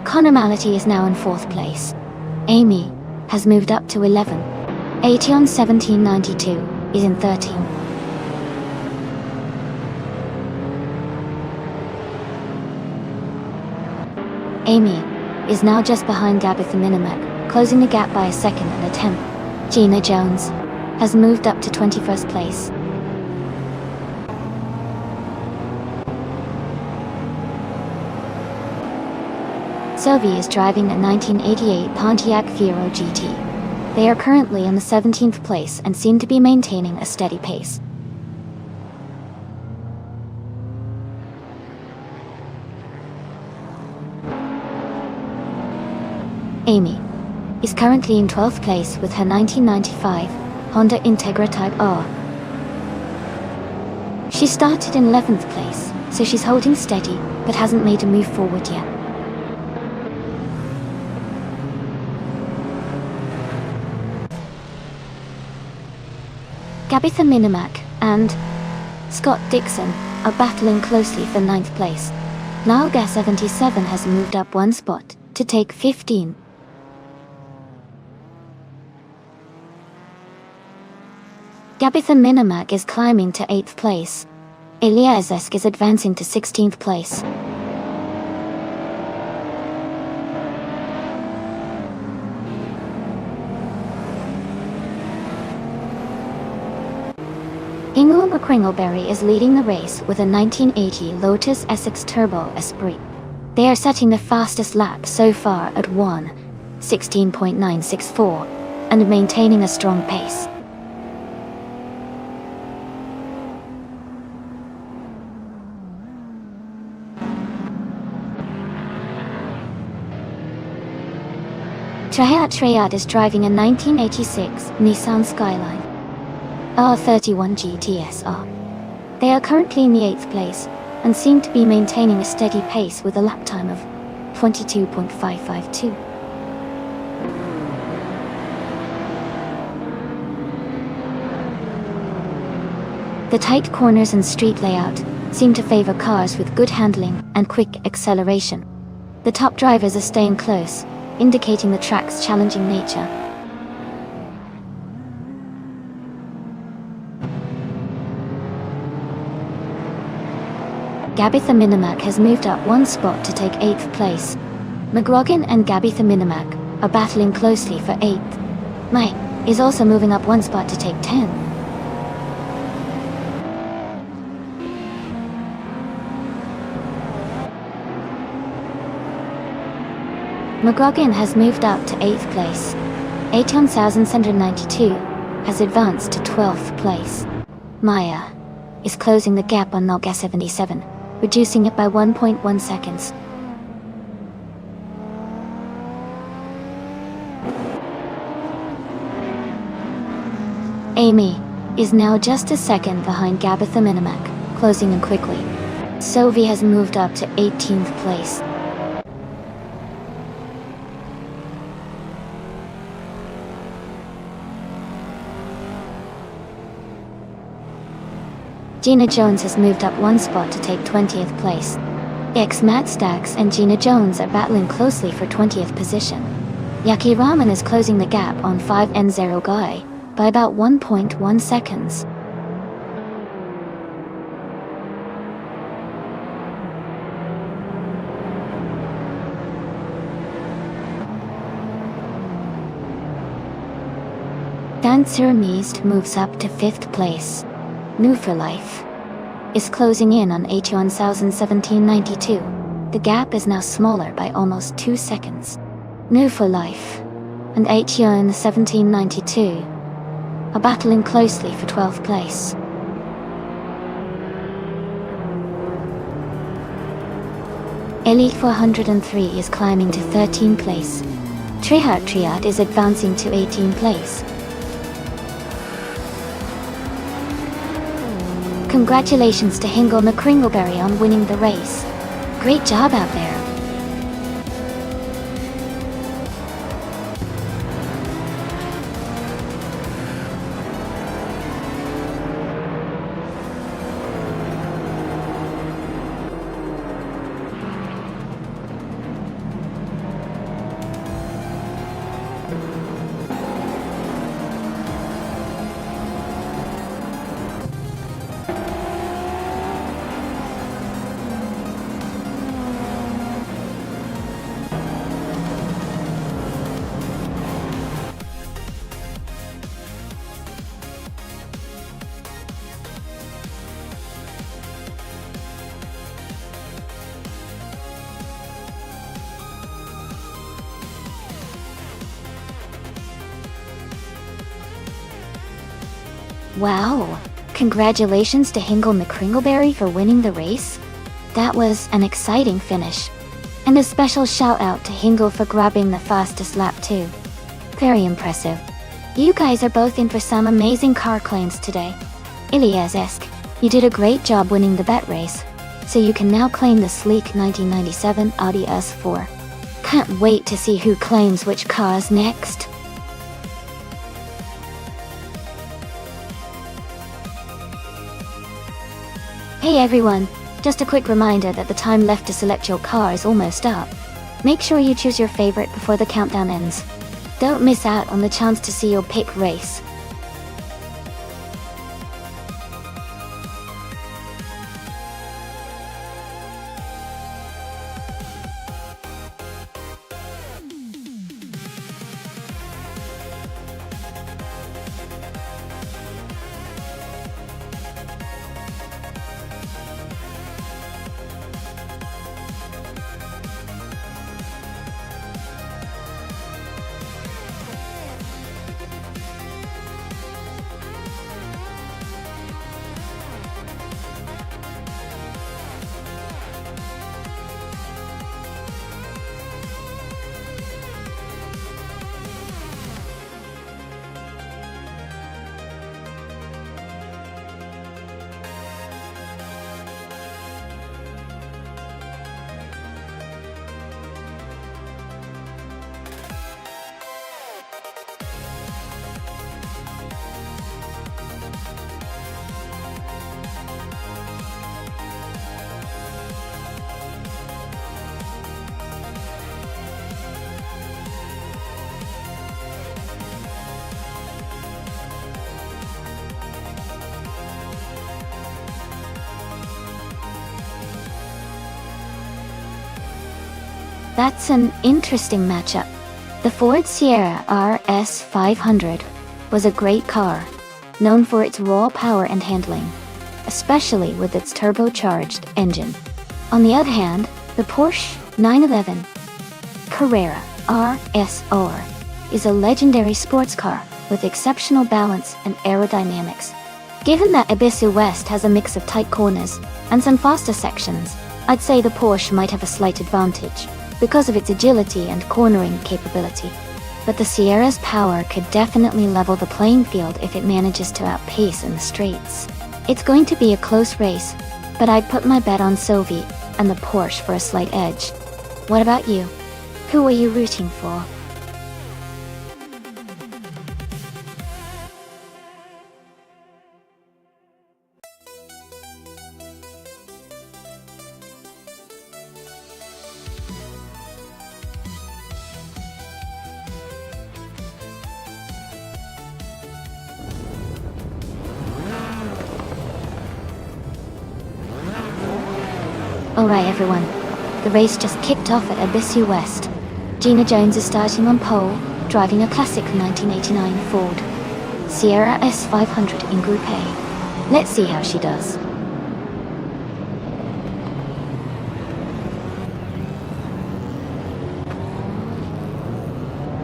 Connor Mality is now in 4th place. Amy has moved up to 11. Aetion 1792 is in 13. Amy is now just behind Gabitha Minimac, closing the gap by a second and a tenth. Gina Jones has moved up to 21st place. Sylvie is driving a 1988 Pontiac Fiero GT. They are currently in the 17th place and seem to be maintaining a steady pace. Amy is currently in 12th place with her 1995 Honda Integra Type R. She started in 11th place, so she's holding steady, but hasn't made a move forward yet. Gabitha Minimac and Scott Dixon are battling closely for 9th place. Niall 77 has moved up 1 spot to take 15. Gabitha Minimac is climbing to 8th place. Eliazesk is advancing to 16th place. Ingle McCringleberry is leading the race with a 1980 Lotus Essex Turbo Esprit. They are setting the fastest lap so far at 1:16.964 and maintaining a strong pace. Trayat is driving a 1986 Nissan Skyline R31 GTSR. They are currently in the 8th place and seem to be maintaining a steady pace with a lap time of 22.552. The tight corners and street layout seem to favor cars with good handling and quick acceleration. The top drivers are staying close, indicating the track's challenging nature. Gabitha Minimac has moved up one spot to take 8th place. McGrogan and Gabitha Minimac are battling closely for 8th. Mai is also moving up one spot to take 10th. McGrogan has moved up to 8th place. 18,792 has advanced to 12th place. Maya is closing the gap on Noga 77, reducing it by 1.1 seconds. Amy is now just a second behind Gabitha Minimac, closing in quickly. Sovi has moved up to 18th place. Gina Jones has moved up one spot to take 20th place. Matt Stacks and Gina Jones are battling closely for 20th position. Yaki Raman is closing the gap on 5N0 Guy by about 1.1 seconds. Dancer Meast moves up to 5th place. New for Life is closing in on 81,1792. The gap is now smaller by almost 2 seconds. New for Life and 81,1792 are battling closely for 12th place. Elite 403 is climbing to 13th place. Triad is advancing to 18th place. Congratulations to Hingle McCringleberry on winning the race. Great job out there. Wow! Congratulations to Hingle McCringleberry for winning the race. That was an exciting finish. And a special shout out to Hingle for grabbing the fastest lap too. Very impressive. You guys are both in for some amazing car claims today. Ilias-esque, you did a great job winning the bet race, so you can now claim the sleek 1997 Audi S4. Can't wait to see who claims which cars next. Hey everyone, just a quick reminder that the time left to select your car is almost up. Make sure you choose your favorite before the countdown ends. Don't miss out on the chance to see your pick race. That's an interesting matchup. The Ford Sierra RS 500 was a great car, known for its raw power and handling, especially with its turbocharged engine. On the other hand, the Porsche 911 Carrera RSR is a legendary sports car with exceptional balance and aerodynamics. Given that Ibiza West has a mix of tight corners and some faster sections, I'd say the Porsche might have a slight advantage because of its agility and cornering capability. But the Sierra's power could definitely level the playing field if it manages to outpace in the straights. It's going to be a close race, but I'd put my bet on Sylvie and the Porsche for a slight edge. What about you? Who are you rooting for? Alright everyone, the race just kicked off at Ibiza West. Gina Jones is starting on pole, driving a classic 1989 Ford Sierra S500 in Group A. Let's see how she does.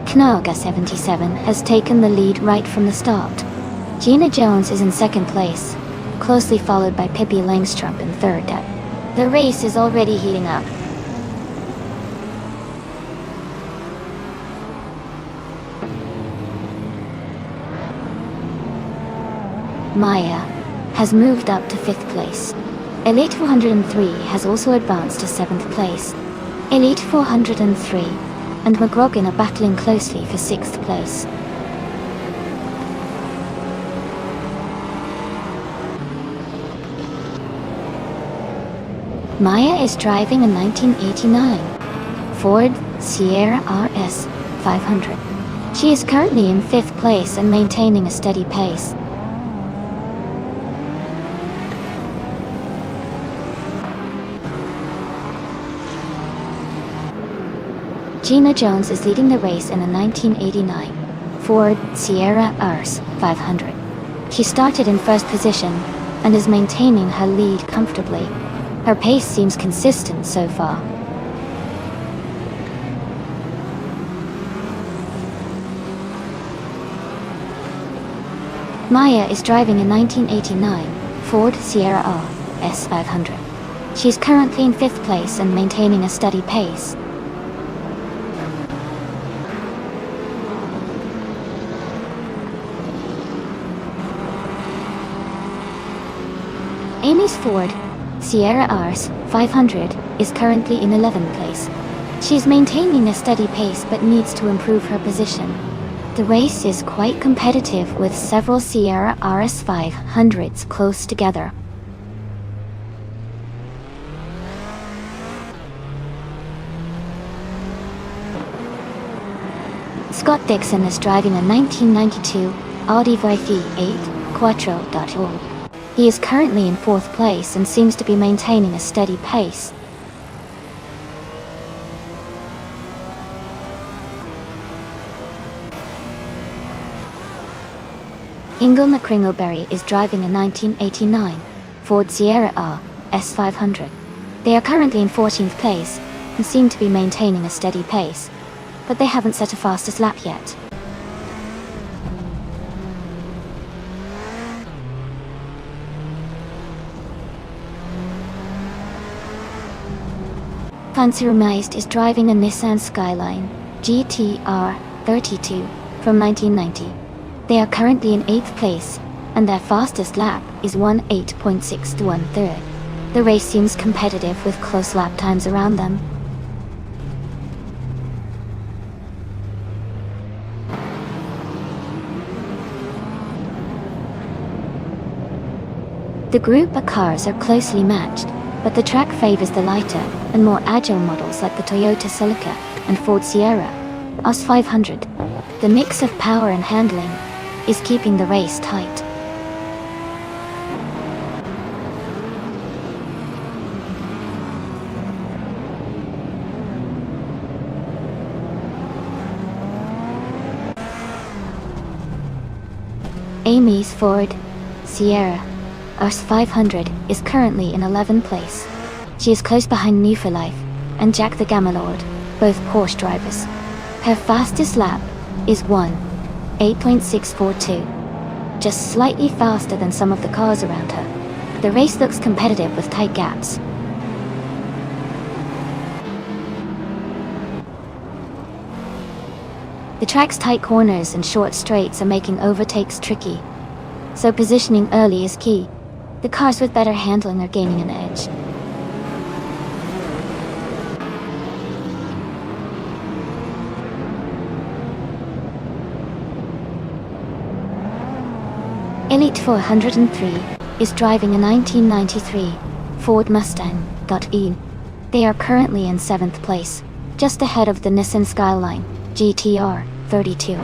Knaga 77 has taken the lead right from the start. Gina Jones is in second place, closely followed by Pippi Langstrup in third. The race is already heating up. Maya has moved up to 5th place. Elite 403 has also advanced to 7th place. Elite 403 and McGrogan are battling closely for 6th place. Maya is driving a 1989 Ford Sierra RS 500. She is currently in 5th place and maintaining a steady pace. Gina Jones is leading the race in a 1989 Ford Sierra RS 500. She started in 1st position and is maintaining her lead comfortably. Her pace seems consistent so far. Maya is driving a 1989 Ford Sierra RS 500. She's currently in 5th place and maintaining a steady pace. Amy's Ford Sierra RS 500 is currently in 11th place. She's maintaining a steady pace but needs to improve her position. The race is quite competitive with several Sierra RS 500s close together. Scott Dixon is driving a 1992 Audi V8 Quattro. He is currently in 4th place and seems to be maintaining a steady pace. Ingle McCringleberry is driving a 1989 Ford Sierra RS 500. They are currently in 14th place and seem to be maintaining a steady pace, but they haven't set a fastest lap yet. Fancy Remised is driving a Nissan Skyline GTR 32 from 1990. They are currently in 8th place, and their fastest lap is 18.6 to 1/3. The race seems competitive with close lap times around them. The group of cars are closely matched, but the track favors the lighter and more agile models like the Toyota Celica and Ford Sierra RS 500. The mix of power and handling is keeping the race tight. Amy's Ford Sierra RS500 is currently in 11th place. She is close behind New for Life and Jack the Gamalord, both Porsche drivers. Her fastest lap is 1:8.642, just slightly faster than some of the cars around her. The race looks competitive with tight gaps. The track's tight corners and short straights are making overtakes tricky, so positioning early is key. The cars with better handling are gaining an edge. Elite 403 is driving a 1993 Ford Mustang E. They are currently in 7th place, just ahead of the Nissan Skyline GTR 32.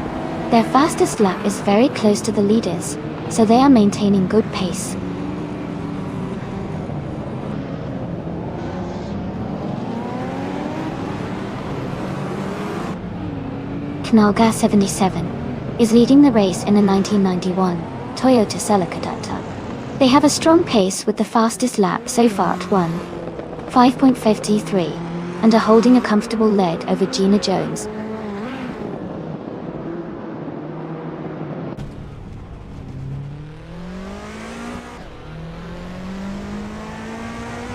Their fastest lap is very close to the leaders, so they are maintaining good pace. Canalga 77 is leading the race in a 1991 Toyota Celica. They have a strong pace with the fastest lap so far at 1:5.53 and are holding a comfortable lead over Gina Jones.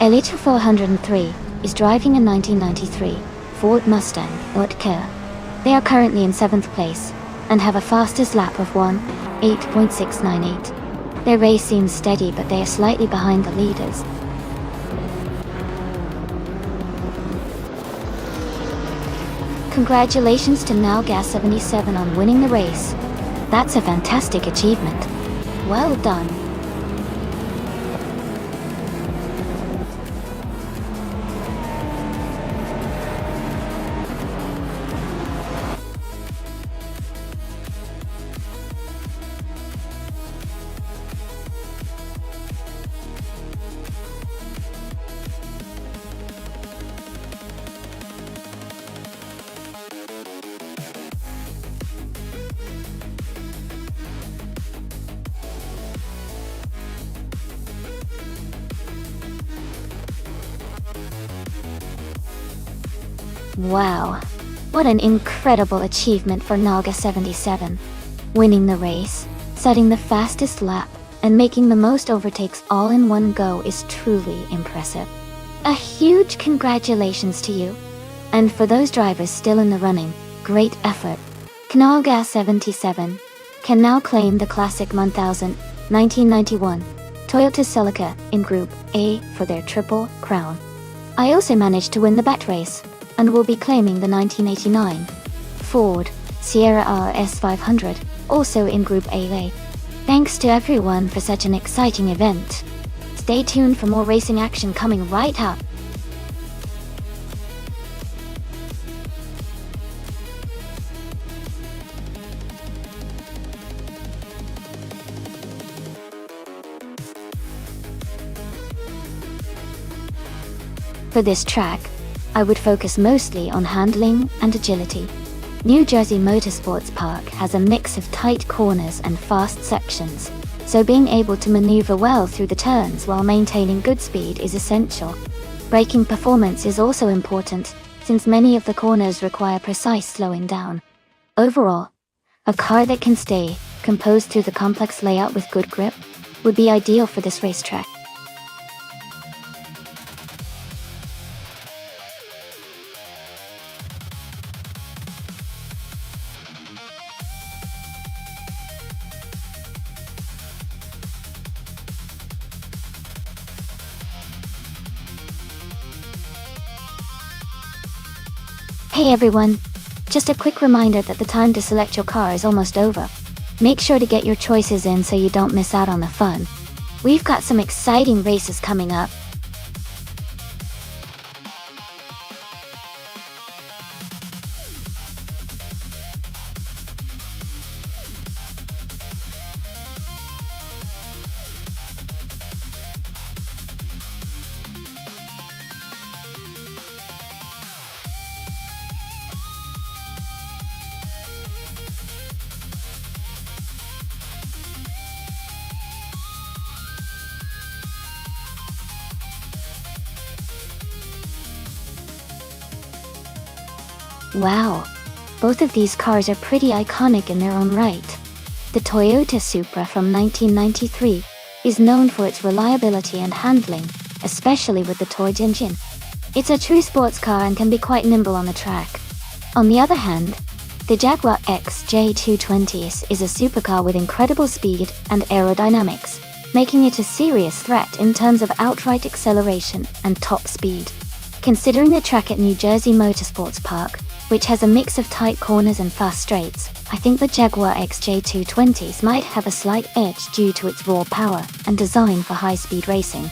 Elite 403 is driving a 1993 Ford Mustang Care. They are currently in 7th place and have a fastest lap of 1:8.698. Their race seems steady, but they are slightly behind the leaders. Congratulations to Nalgas 77 on winning the race. That's a fantastic achievement. Well done. Wow, what an incredible achievement for Naga 77. Winning the race, setting the fastest lap, and making the most overtakes all in one go is truly impressive. A huge congratulations to you. And for those drivers still in the running, great effort. Canalgas 77 can now claim the classic 1000 1991 Toyota Celica in Group A for their Triple Crown. I also managed to win the bet race, and will be claiming the 1989 Ford Sierra RS500, also in Group A. Thanks to everyone for such an exciting event. Stay tuned for more racing action coming right up. For this track, I would focus mostly on handling and agility. New Jersey Motorsports Park has a mix of tight corners and fast sections, so being able to maneuver well through the turns while maintaining good speed is essential. Braking performance is also important, since many of the corners require precise slowing down. Overall, a car that can stay composed through the complex layout with good grip would be ideal for this racetrack. Hey everyone! Just a quick reminder that the time to select your car is almost over. Make sure to get your choices in so you don't miss out on the fun. We've got some exciting races coming up. Wow. Both of these cars are pretty iconic in their own right. The Toyota Supra from 1993 is known for its reliability and handling, especially with the Torch engine. It's a true sports car and can be quite nimble on the track. On the other hand, the Jaguar XJ220 is a supercar with incredible speed and aerodynamics, making it a serious threat in terms of outright acceleration and top speed. Considering the track at New Jersey Motorsports Park, which has a mix of tight corners and fast straights, I think the Jaguar XJ220 might have a slight edge due to its raw power and design for high-speed racing.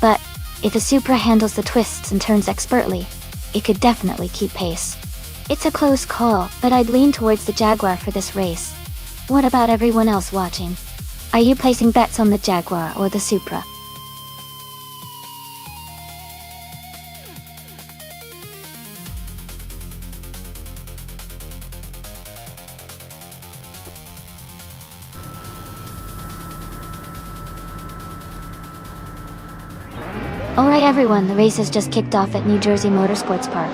But if the Supra handles the twists and turns expertly, it could definitely keep pace. It's a close call, but I'd lean towards the Jaguar for this race. What about everyone else watching? Are you placing bets on the Jaguar or the Supra? Alright everyone, the race has just kicked off at New Jersey Motorsports Park.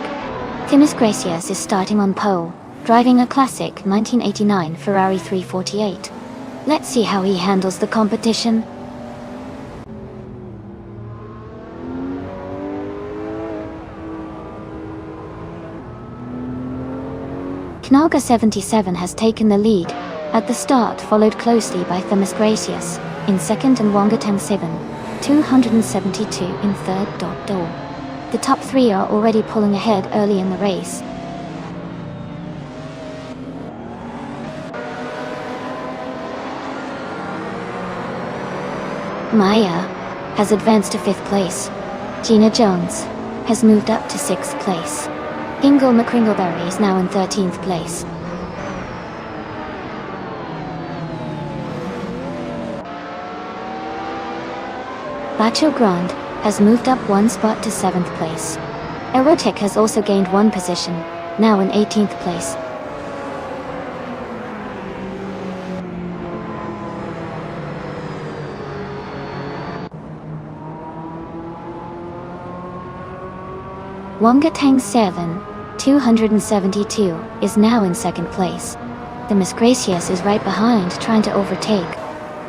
Timis Gracias is starting on pole, driving a classic 1989 Ferrari 348. Let's see how he handles the competition. Knalga 77 has taken the lead at the start, followed closely by Timis Gracias in second and Wangatang 7, 272 in third. The top three are already pulling ahead early in the race. Maya has advanced to 5th place. Gina Jones has moved up to 6th place. Ingle McCringleberry is now in 13th place. Bacho Grande has moved up 1 spot to 7th place. Erotic has also gained 1 position, now in 18th place. Wangatang 7, 272, is now in 2nd place. The Miss Gracias is right behind, trying to overtake.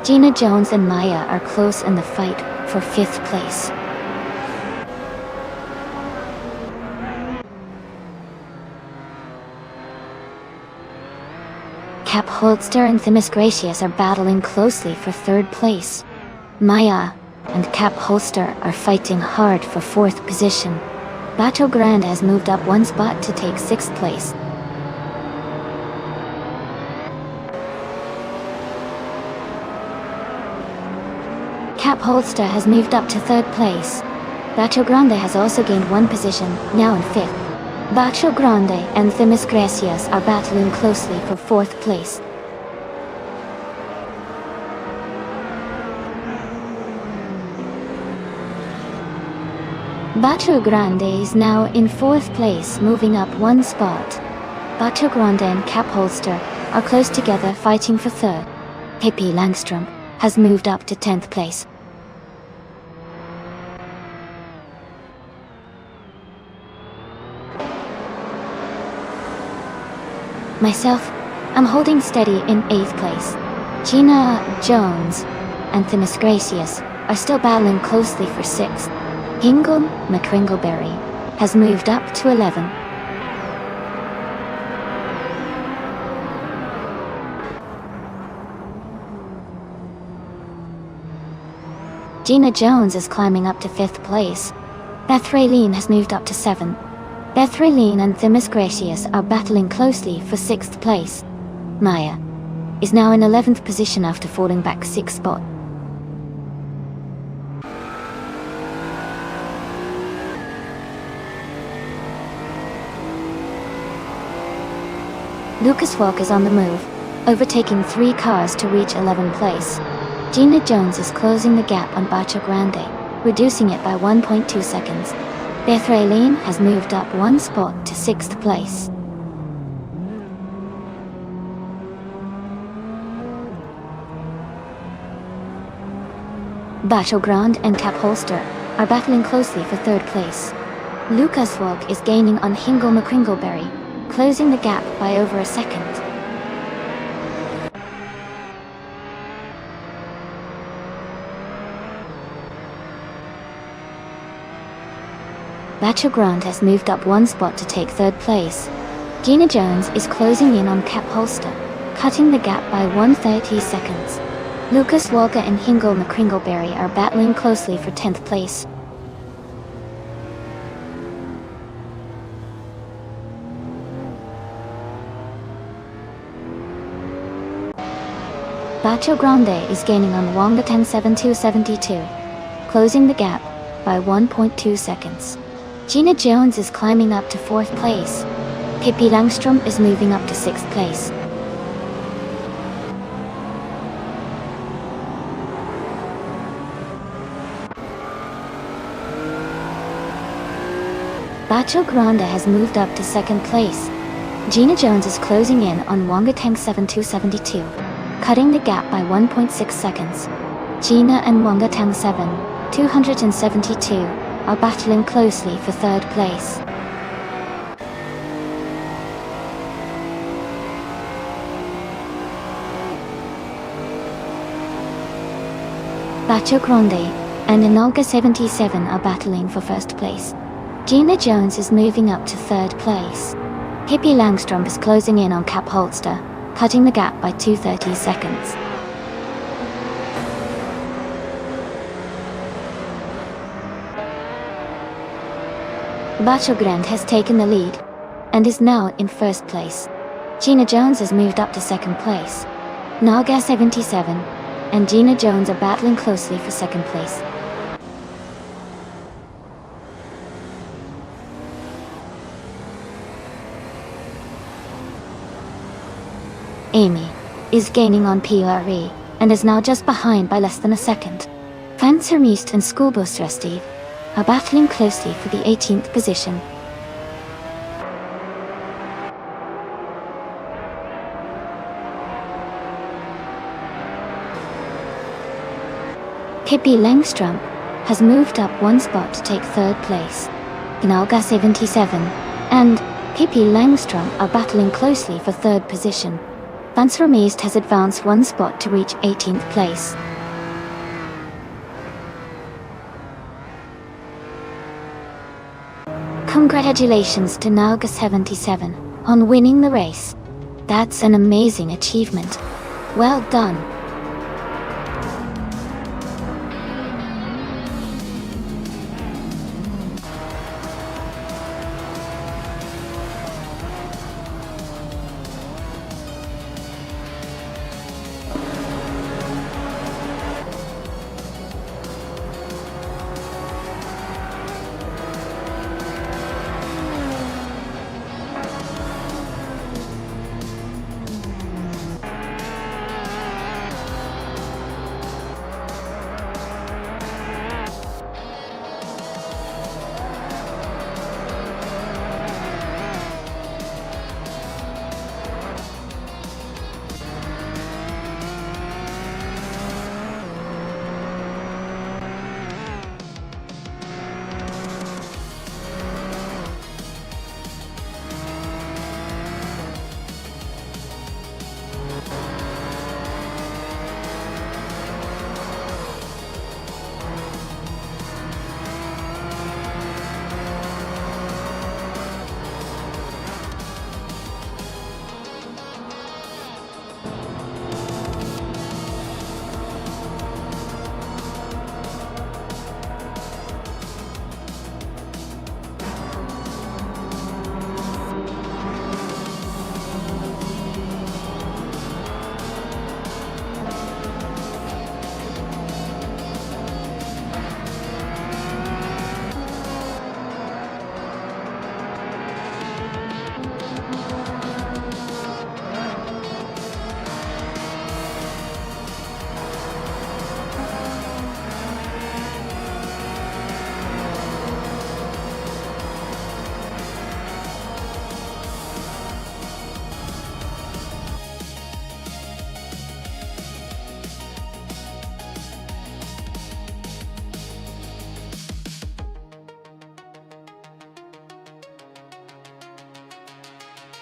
Gina Jones and Maya are close in the fight for 5th place. Cap Holster and Timis Gracias are battling closely for 3rd place. Maya and Cap Holster are fighting hard for 4th position. Bacho Grande has moved up 1 spot to take 6th place. Cap Holster has moved up to 3rd place. Bacho Grande has also gained 1 position, now in 5th. Bacho Grande and Timis Gracias are battling closely for 4th place. Bacho Grande is now in 4th place, moving up 1 spot. Bacho Grande and Cap Holster are close together, fighting for 3rd. Hippie Langstrom has moved up to 10th place. Myself, I'm holding steady in 8th place. Gina Jones and Timis Gracias are still battling closely for 6th. Ingle McCringleberry has moved up to 11. Gina Jones is climbing up to 5th place. Beth Raylene has moved up to 7. Beth Raylene and Timis Gracias are battling closely for 6th place. Maya is now in 11th position after falling back 6 spots. Lucas Walk is on the move, overtaking 3 cars to reach 11th place. Gina Jones is closing the gap on Bacho Grande, reducing it by 1.2 seconds. Beth Raylene has moved up 1 spot to 6th place. Bacho Grande and Cap Holster are battling closely for 3rd place. Lucas Walk is gaining on Ingle McCringleberry, closing the gap by over a second. Battleground has moved up one spot to take third place. Gina Jones is closing in on Cap Holster, cutting the gap by 130 seconds. Lucas Walker and Hingle McCringleberry are battling closely for 10th place. Battleground is gaining on Wonga 107272, closing the gap by 1.2 seconds. Gina Jones is climbing up to 4th place. Pippi Langstrom is moving up to 6th place. Battleground has moved up to 2nd place. Gina Jones is closing in on Wonga Tank 7272, cutting the gap by 1.6 seconds. Gina and Wonga Tang 7, 272, are battling closely for 3rd place. Battleground and Inolga 77 are battling for 1st place. Gina Jones is moving up to 3rd place. Pippi Langstrom is closing in on Cap Holster, cutting the gap by 230 seconds. Battleground has taken the lead and is now in 1st place. Gina Jones has moved up to 2nd place. Naga 77 and Gina Jones are battling closely for 2nd place. Amy is gaining on PRE and is now just behind by less than a second. Fancer Meest and Schoolbus Steve are battling closely for the 18th position. Pippi Langstrom has moved up one spot to take 3rd place. Inalga 77 and Pippi Langstrom are battling closely for 3rd position. Fancer Meest has advanced one spot to reach 18th place. Congratulations to Nalga 77 on winning the race. That's an amazing achievement. Well done.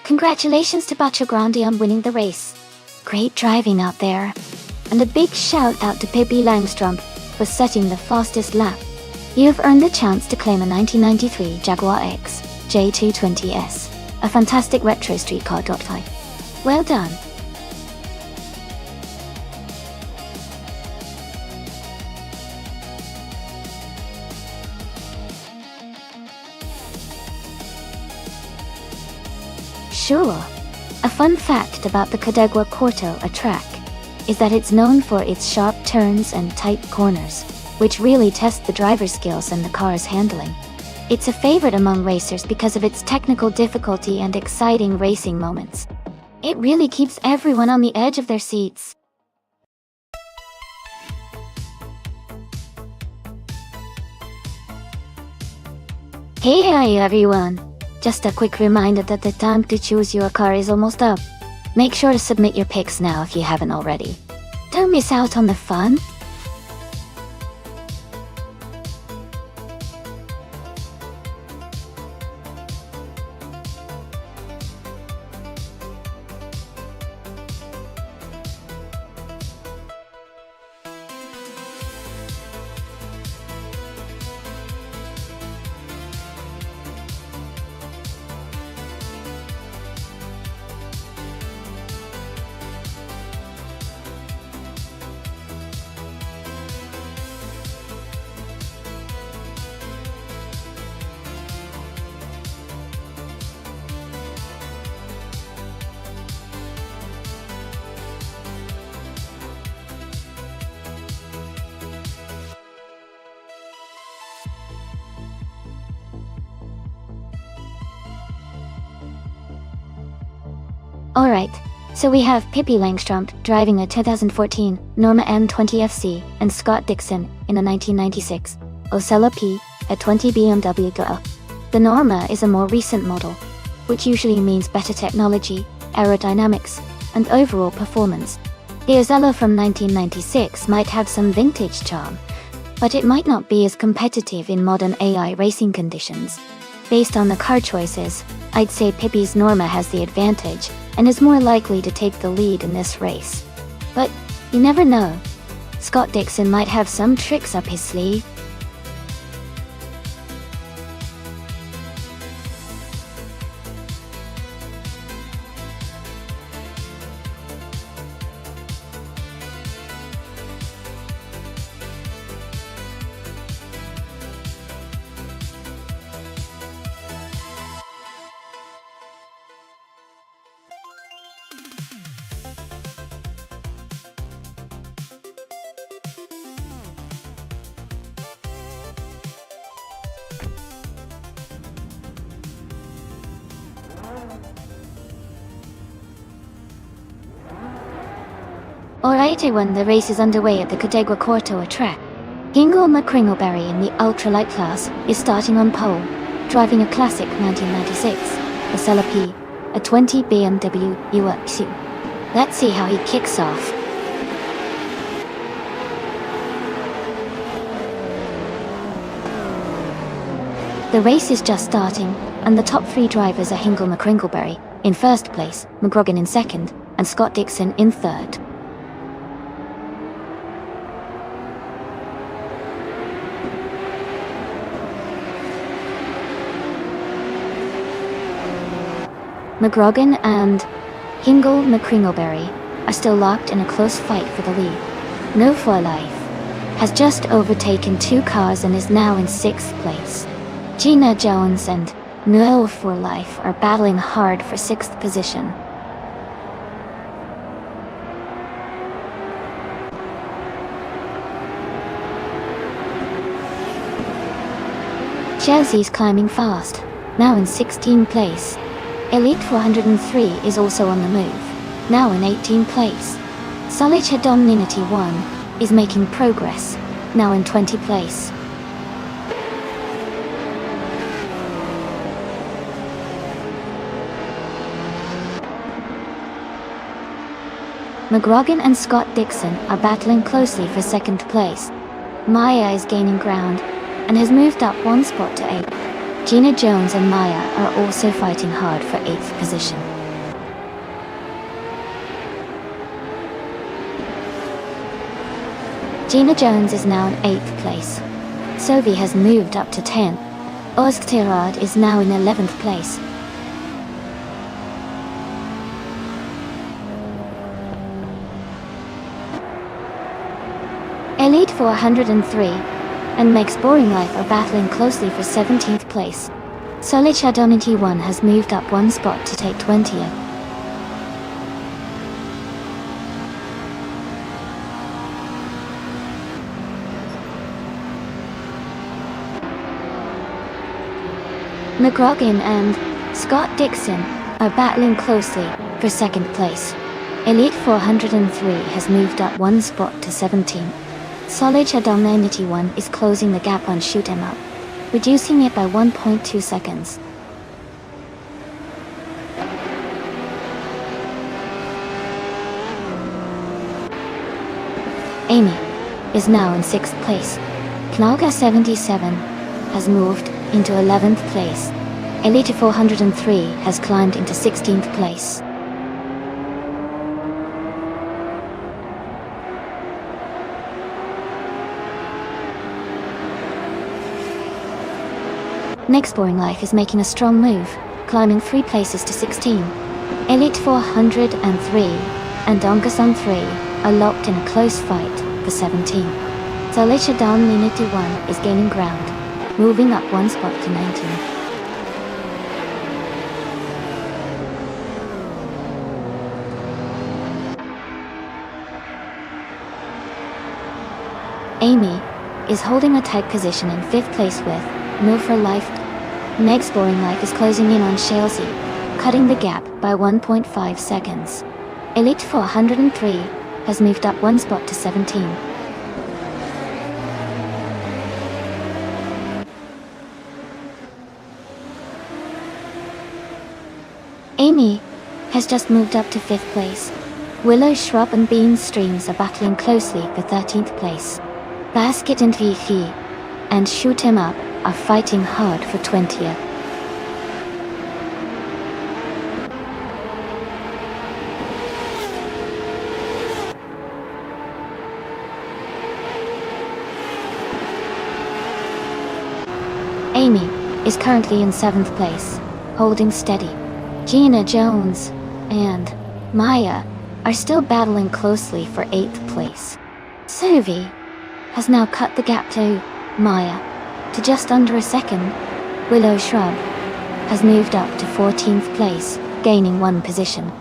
Congratulations to Bacio Grande on winning the race. Great driving out there. And a big shout out to Pippi Langstrumpf for setting the fastest lap. You have earned the chance to claim a 1993 Jaguar X J220S, a fantastic retro street car. 5. Well done. Sure. A fun fact about the Cadegua Corto, a track, is that it's known for its sharp turns and tight corners, which really test the driver's skills and the car's handling. It's a favorite among racers because of its technical difficulty and exciting racing moments. It really keeps everyone on the edge of their seats. Hey everyone! Just a quick reminder that the time to choose your car is almost up. Make sure to submit your picks now if you haven't already. Don't miss out on the fun. Alright, so we have Pippi Langstrumpf driving a 2014 Norma N20 FC and Scott Dixon in a 1996 Osella P at 20 BMW GL. The Norma is a more recent model, which usually means better technology, aerodynamics, and overall performance. The Osella from 1996 might have some vintage charm, but it might not be as competitive in modern AI racing conditions. Based on the car choices, I'd say Pippi's Norma has the advantage and is more likely to take the lead in this race. But you never know. Scott Dixon might have some tricks up his sleeve. Alright everyone, the race is underway at the Cadegua Corto track. Hingle McCringleberry in the ultralight class is starting on pole, driving a classic 1996 Osella P, a 20 BMW UX2. Let's see how he kicks off. The race is just starting, and the top three drivers are Hingle McCringleberry in first place, McGrogan in second, and Scott Dixon in third. McGrogan and Hingle McCringleberry are still locked in a close fight for the lead. No for Life has just overtaken two cars and is now in sixth place. Gina Jones and No for Life are battling hard for sixth position. Chelsea's climbing fast, now in 16th place. Elite 403 is also on the move, now in 18th place. Solid Dominity 1 is making progress, now in 20th place. McGrogan and Scott Dixon are battling closely for second place. Maya is gaining ground and has moved up one spot to 8th. Gina Jones and Maya are also fighting hard for 8th position. Gina Jones is now in 8th place. Sophie has moved up to 10th. Ozgtirad is now in 11th place. Elite 403 and Meg's Boring Life are battling closely for 17th place. Solid Shadow 91 has moved up one spot to take 20th. McGroggin and Scott Dixon are battling closely for 2nd place. Elite 403 has moved up one spot to 17th. Solid Shadow 91 is closing the gap on Shoot 'Em Up, reducing it by 1.2 seconds. Amy is now in 6th place. Knalga 77 has moved into 11th place. Elite 403 has climbed into 16th place. Meg's Boring Life is making a strong move, climbing 3 places to 16. Elite 403 and Dongason 3 are locked in a close fight for 17. Zalisha Down 91 is gaining ground, moving up one spot to 19. Amy is holding a tight position in 5th place with No for Life. Meg's Boring Life is closing in on Shalesy, cutting the gap by 1.5 seconds. Elite 403 has moved up one spot to 17. Amy has just moved up to 5th place. Willow Shrub and Bean Streams are battling closely for 13th place. Basket and Fifi and Shoot 'Em Up are fighting hard for 20th. Amy is currently in 7th place, holding steady. Gina Jones and Maya are still battling closely for 8th place. Sophie has now cut the gap to Maya to just under a second. Willow Shrub has moved up to 14th place, gaining one position.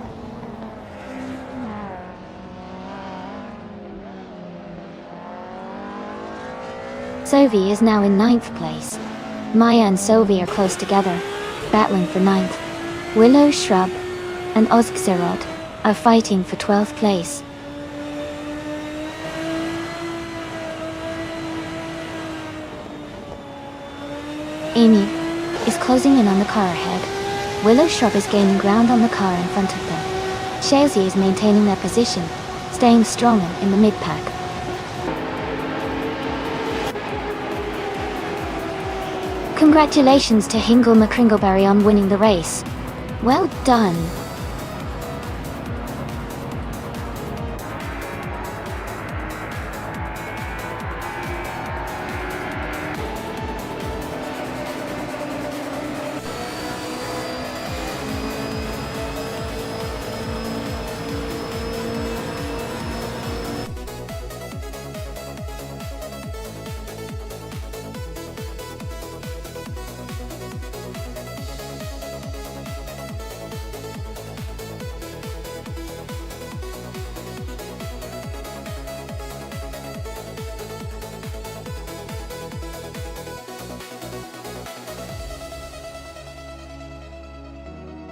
Sophie is now in 9th place. Maya and Sophie are close together, battling for 9th. Willow Shrub and Ozgtirad are fighting for 12th place. Amy is closing in on the car ahead. Willow Shrub is gaining ground on the car in front of them. Shazi is maintaining their position, staying strong in the mid-pack. Congratulations to Hingle McCringleberry on winning the race. Well done.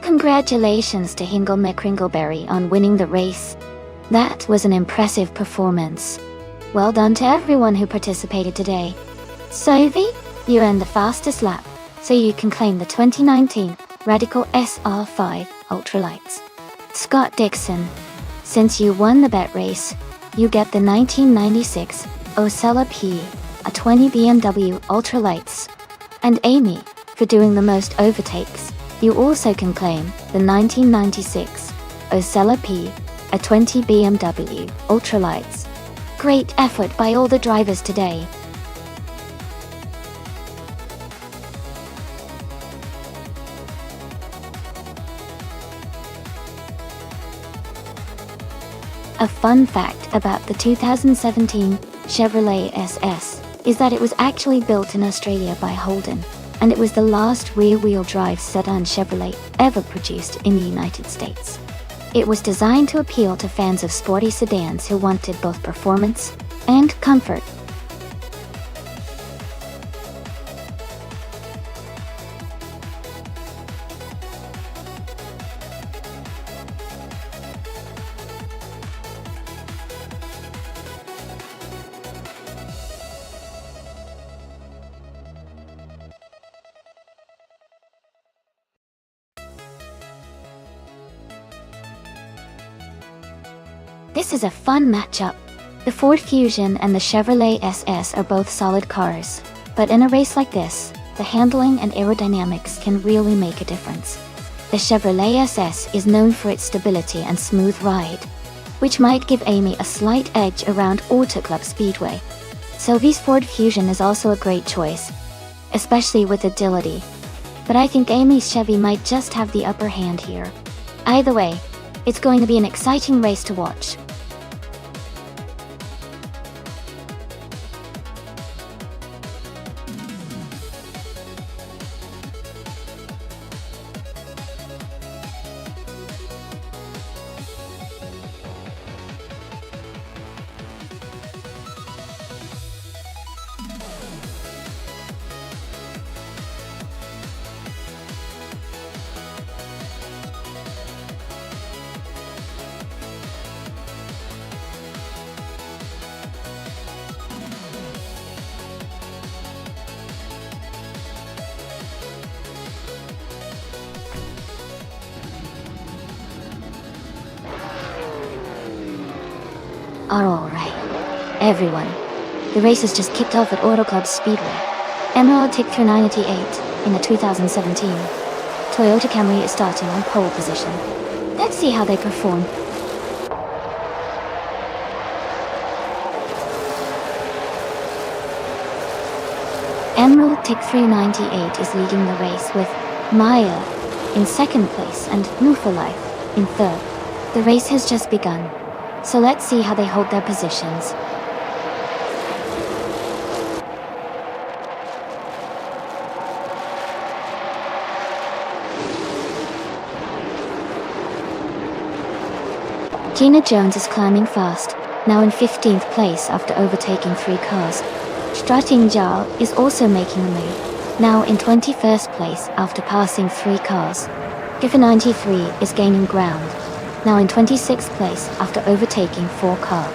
Congratulations to Hingle McCringleberry on winning the race. That was an impressive performance. Well done to everyone who participated today. Sophie, you earned the fastest lap, so you can claim the 2019 Radical SR5 Ultralights. Scott Dixon, since you won the bet race, you get the 1996 Osella P, a 20 BMW Ultralights. And Amy, for doing the most overtakes, you also can claim the 1996 Osella P, a 20 BMW Ultralights. Great effort by all the drivers today. A fun fact about the 2017 Chevrolet SS is that it was actually built in Australia by Holden, and it was the last rear-wheel drive sedan Chevrolet ever produced in the United States. It was designed to appeal to fans of sporty sedans who wanted both performance and comfort. This is a fun matchup. The Ford Fusion and the Chevrolet SS are both solid cars, but in a race like this, the handling and aerodynamics can really make a difference. The Chevrolet SS is known for its stability and smooth ride, which might give Amy a slight edge around Auto Club Speedway. Sylvie's Ford Fusion is also a great choice, especially with agility, but I think Amy's Chevy might just have the upper hand here. Either way, it's going to be an exciting race to watch. Alright, everyone. The race has just kicked off at Auto Club Speedway. Emerald took through 98 in the 2017 Toyota Camry is starting on pole position. Let's see how they perform. Emerald Tick 398 is leading the race with Maya in second place and New for Life in third. The race has just begun, so let's see how they hold their positions. Gina Jones is climbing fast, now in 15th place after overtaking 3 cars. Strutting Jal is also making a move, now in 21st place after passing 3 cars. Giffer 93 is gaining ground, now in 26th place after overtaking 4 cars.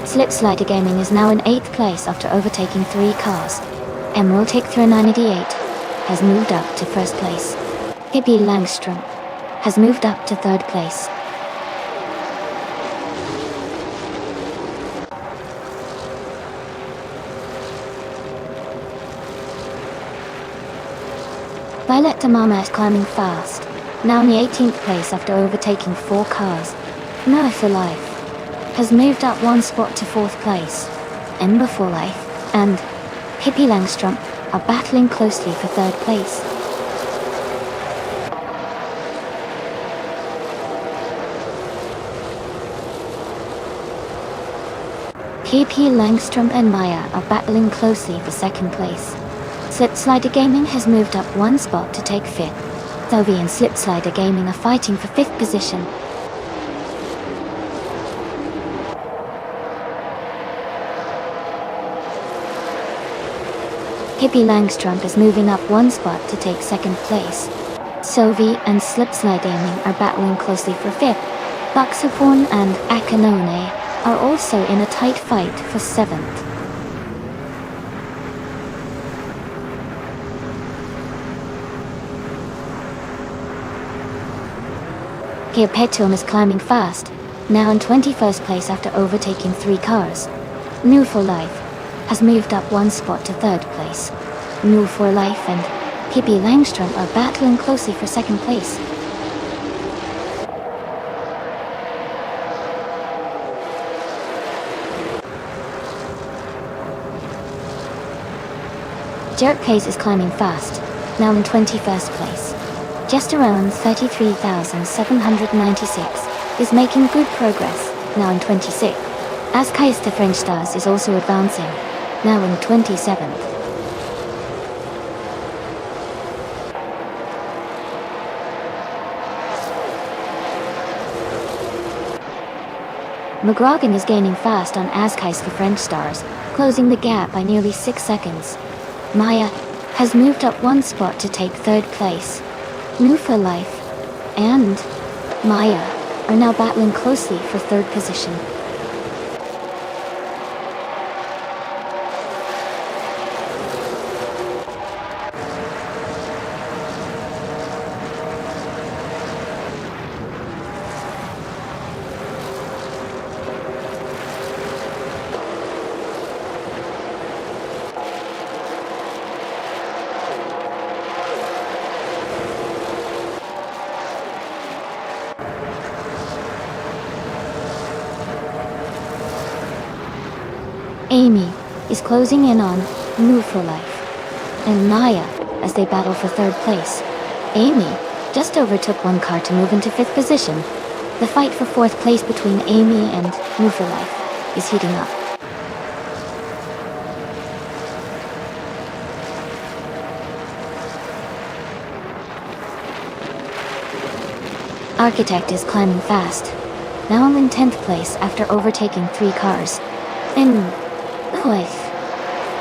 Slipslider Gaming is now in 8th place after overtaking 3 cars. Emerald Tick 398 has moved up to 1st place. Pippi Langstrom has moved up to 3rd place. Violet Damama is climbing fast, now in the 18th place after overtaking 4 cars. Noah for Life has moved up 1 spot to 4th place. Ember for Life and Pippi Langstrom are battling closely for 3rd place. Pippi Langstrom and Maya are battling closely for 2nd place. Slipslider Gaming has moved up 1 spot to take 5th. Sylvie and Slipslider Gaming are fighting for 5th position. Pippi Langstrom is moving up 1 spot to take 2nd place. Sylvie and Slipslide Gaming are battling closely for 5th. Buxaporn and Akanone are also in a tight fight for 7th. Geopetum is climbing fast, now in 21st place after overtaking 3 cars. New for Life has moved up 1 spot to 3rd place. New for Life and Pippi Langstrom are battling closely for second place. Jerk Case is climbing fast, now in 21st place. Gesterone 33,796 is making good progress, now in 26th. Askais the French Stars is also advancing, now in 27th. McGrogan is gaining fast on Askais the French Stars, closing the gap by nearly 6 seconds. Maya has moved up 1 spot to take 3rd place. New for Life and Maya are now battling closely for 3rd position. Amy is closing in on Move for Life and Maya as they battle for 3rd place. Amy just overtook 1 car to move into 5th position. The fight for 4th place between Amy and Move for Life is heating up. Architect is climbing fast, now in 10th place after overtaking 3 cars. And Life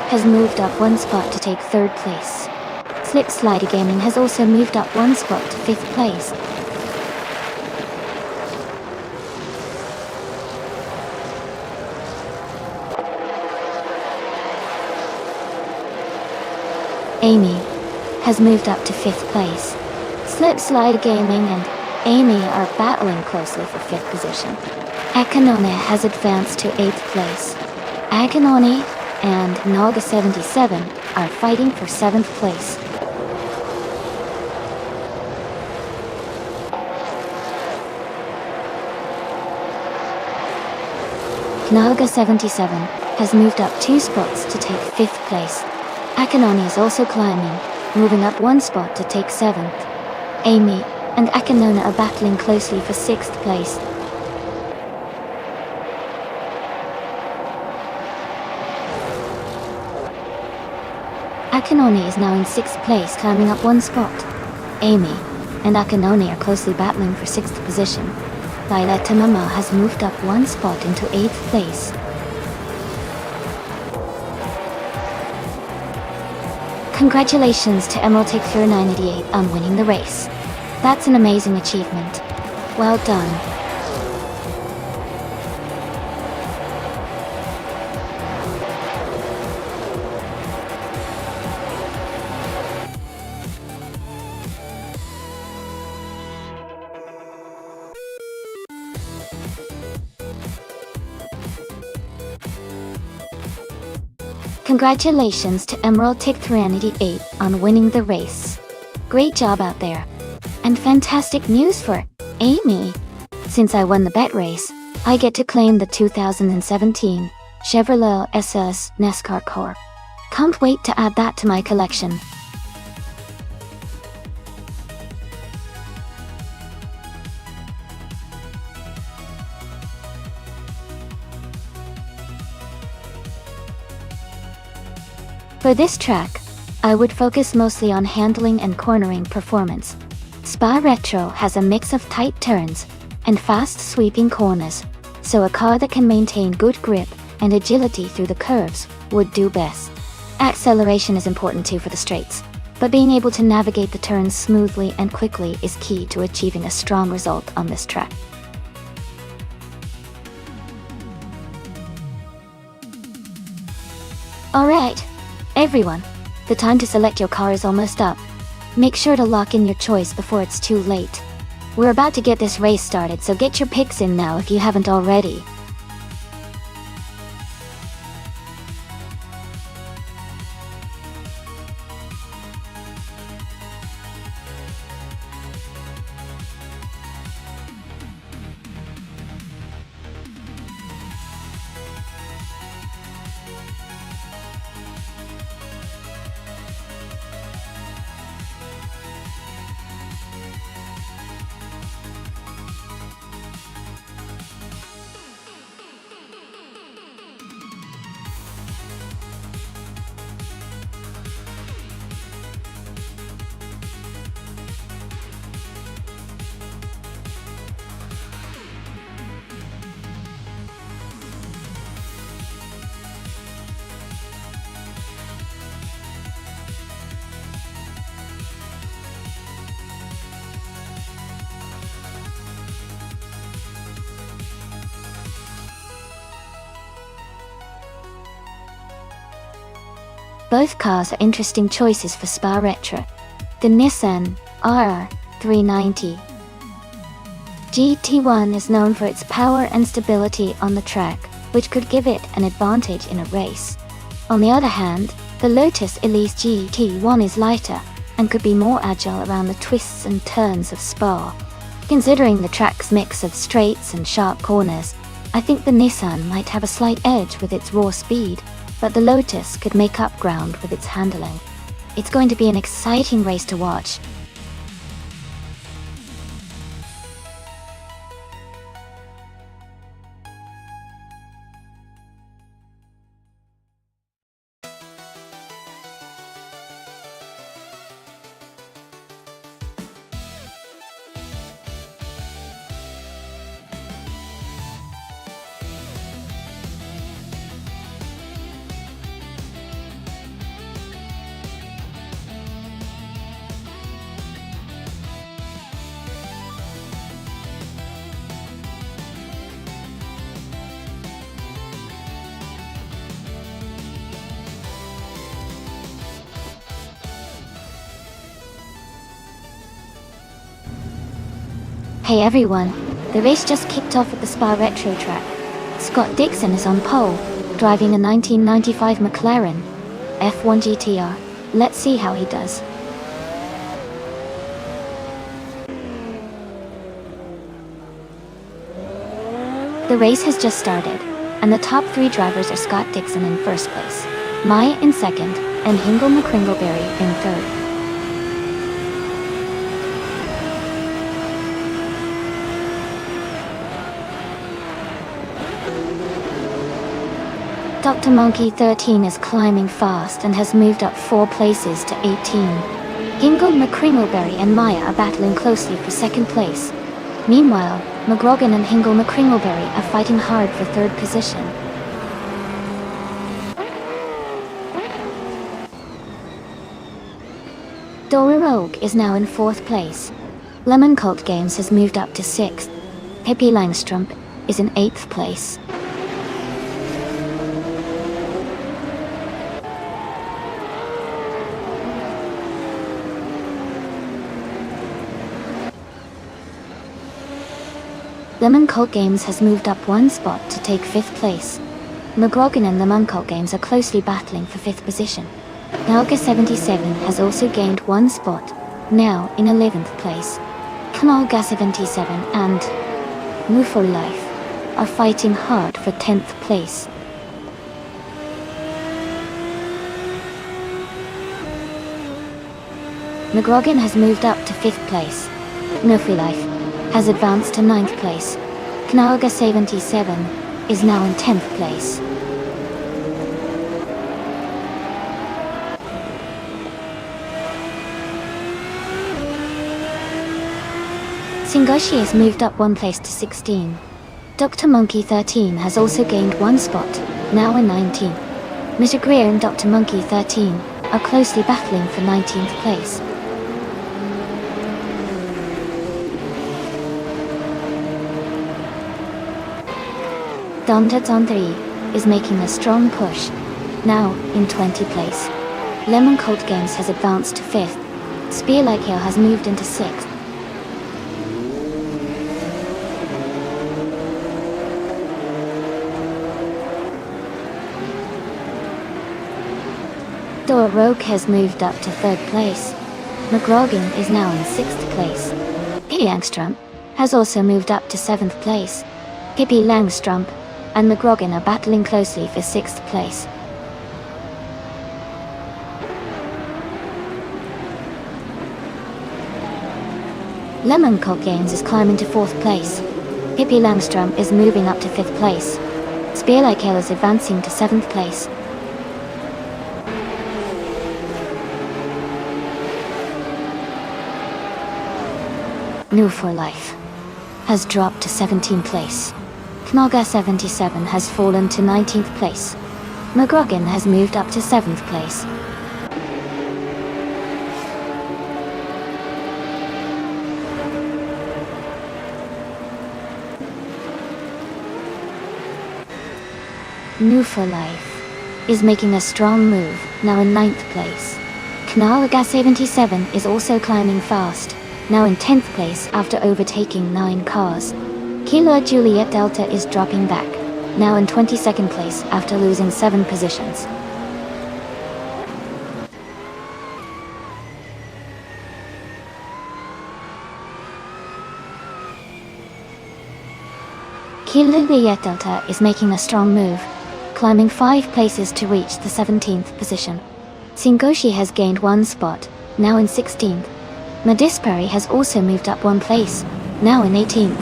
has moved up 1 spot to take 3rd place. Slip Slider Gaming has also moved up 1 spot to 5th place. Amy has moved up to 5th place. Slip Slider Gaming and Amy are battling closely for 5th position. Akanone has advanced to 8th place. Akanone and Naga77 are fighting for 7th place. Naga77 has moved up 2 spots to take 5th place. Akanone is also climbing, moving up 1 spot to take 7th. Amy and Akanone are battling closely for 6th place. Akanone is now in 6th place, climbing up 1 spot. Amy and Akanone are closely battling for 6th position. Violetta Mama has moved up 1 spot into 8th place. Congratulations to Emerald Take 988 on winning the race. That's an amazing achievement. Well done. Congratulations to Emerald Tick 388 on winning the race. Great job out there. And fantastic news for Amy. Since I won the bet race, I get to claim the 2017 Chevrolet SS NASCAR car. Can't wait to add that to my collection. For this track, I would focus mostly on handling and cornering performance. Spa Retro has a mix of tight turns and fast sweeping corners, so a car that can maintain good grip and agility through the curves would do best. Acceleration is important too for the straights, but being able to navigate the turns smoothly and quickly is key to achieving a strong result on this track. Alright, everyone, the time to select your car is almost up. Make sure to lock in your choice before it's too late. We're about to get this race started, so get your picks in now if you haven't already. Both cars are interesting choices for Spa Retro. The Nissan RR390 GT1 is known for its power and stability on the track, which could give it an advantage in a race. On the other hand, the Lotus Elise GT1 is lighter and could be more agile around the twists and turns of Spa. Considering the track's mix of straights and sharp corners, I think the Nissan might have a slight edge with its raw speed, but the Lotus could make up ground with its handling. It's going to be an exciting race to watch. Hey everyone, the race just kicked off at the Spa Retro track. Scott Dixon is on pole, driving a 1995 McLaren F1 GTR. Let's see how he does. The race has just started, and the top 3 drivers are Scott Dixon in first place, Maya in second, and Hingle McCringleberry in third. Dr. Monkey 13 is climbing fast and has moved up 4 places to 18. Hingle McCringleberry and Maya are battling closely for second place. Meanwhile, McGrogan and Hingle McCringleberry are fighting hard for third position. Dora Rogue is now in 4th place. Lemon Cult Games has moved up to 6th. Pippi Langstrump is in 8th place. Lemon Cult Games has moved up 1 spot to take 5th place. McGrogan and Lemon Cult Games are closely battling for 5th position. Nalga 77 has also gained 1 spot, now in 11th place. Knalga 77 and Move for Life are fighting hard for 10th place. McGrogan has moved up to 5th place. No Free Life has advanced to 9th place. Knalga 77 is now in 10th place. Singoshi has moved up 1 place to 16. Dr. Monkey 13 has also gained 1 spot, now in 19th. Mr. Greer and Dr. Monkey 13 are closely battling for 19th place. Donta 3 is making a strong push, now in 20th place. Lemon Cult Games has advanced to 5th. Spear Like Hill has moved into 6th. Dora Rogue has moved up to 3rd place. McGrogan is now in 6th place. Pippi Langstrump has also moved up to 7th place. Pippi Langstrump and McGrogan are battling closely for 6th place. Lemon Cult Games is climbing to 4th place. Pippi Langstrump is moving up to 5th place. Spear Like Hill is advancing to 7th place. New for Life has dropped to 17th place. Knalga 77 has fallen to 19th place. McGrogan has moved up to 7th place. New for Life is making a strong move, now in 9th place. Knalaga 77 is also climbing fast, now in 10th place after overtaking 9 cars. Kilo Juliet Delta is dropping back, now in 22nd place after losing 7 positions. Kilo Juliet Delta is making a strong move, climbing 5 places to reach the 17th position. Singoshi has gained 1 spot, now in 16th. Madispari has also moved up 1 place, now in 18th.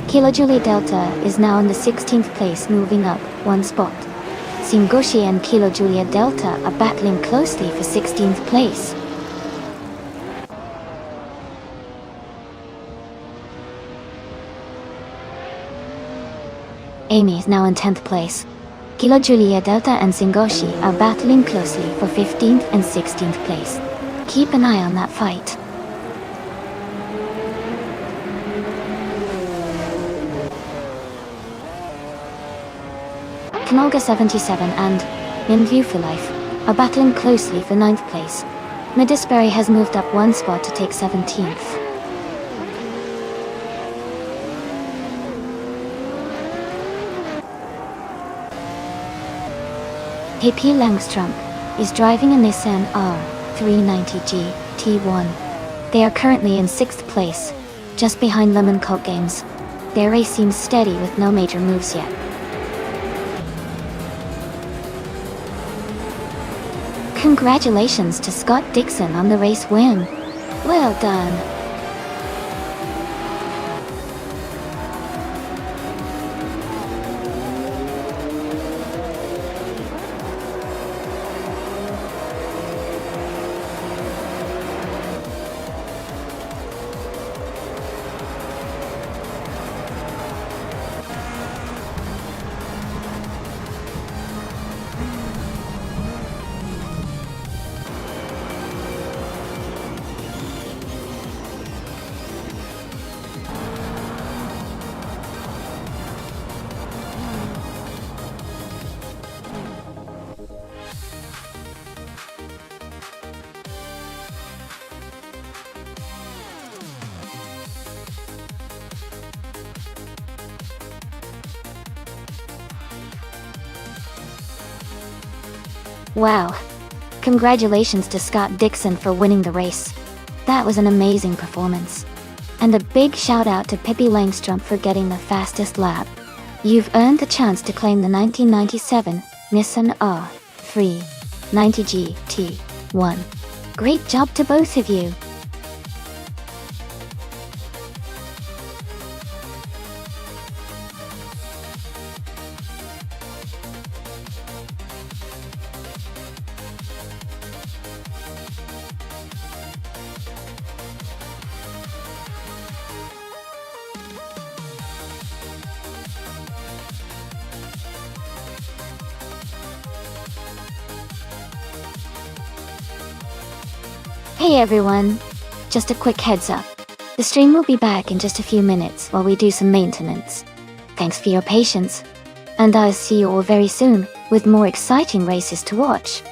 Kilo Juliet Delta is now in the 16th place, moving up 1 spot. Singoshi and Kilo Juliet Delta are battling closely for 16th place. Amy is now in 10th place. Kilo Juliet Delta and Singoshi are battling closely for 15th and 16th place. Keep an eye on that fight. Knolga 77 and In View for Life are battling closely for 9th place. Madispari has moved up 1 spot to take 17th. P.P. Langstrom is driving a Nissan R390G T1. They are currently in 6th place, just behind Lemon Coke Games. Their race seems steady with no major moves yet. Congratulations to Scott Dixon on the race win. Well done. Wow. Congratulations to Scott Dixon for winning the race. That was an amazing performance. And a big shout out to Pippi Langstrom for getting the fastest lap. You've earned the chance to claim the 1997 Nissan R390G T1. Great job to both of you. Hey everyone! Just a quick heads up. The stream will be back in just a few minutes while we do some maintenance. Thanks for your patience. And I'll see you all very soon, with more exciting races to watch.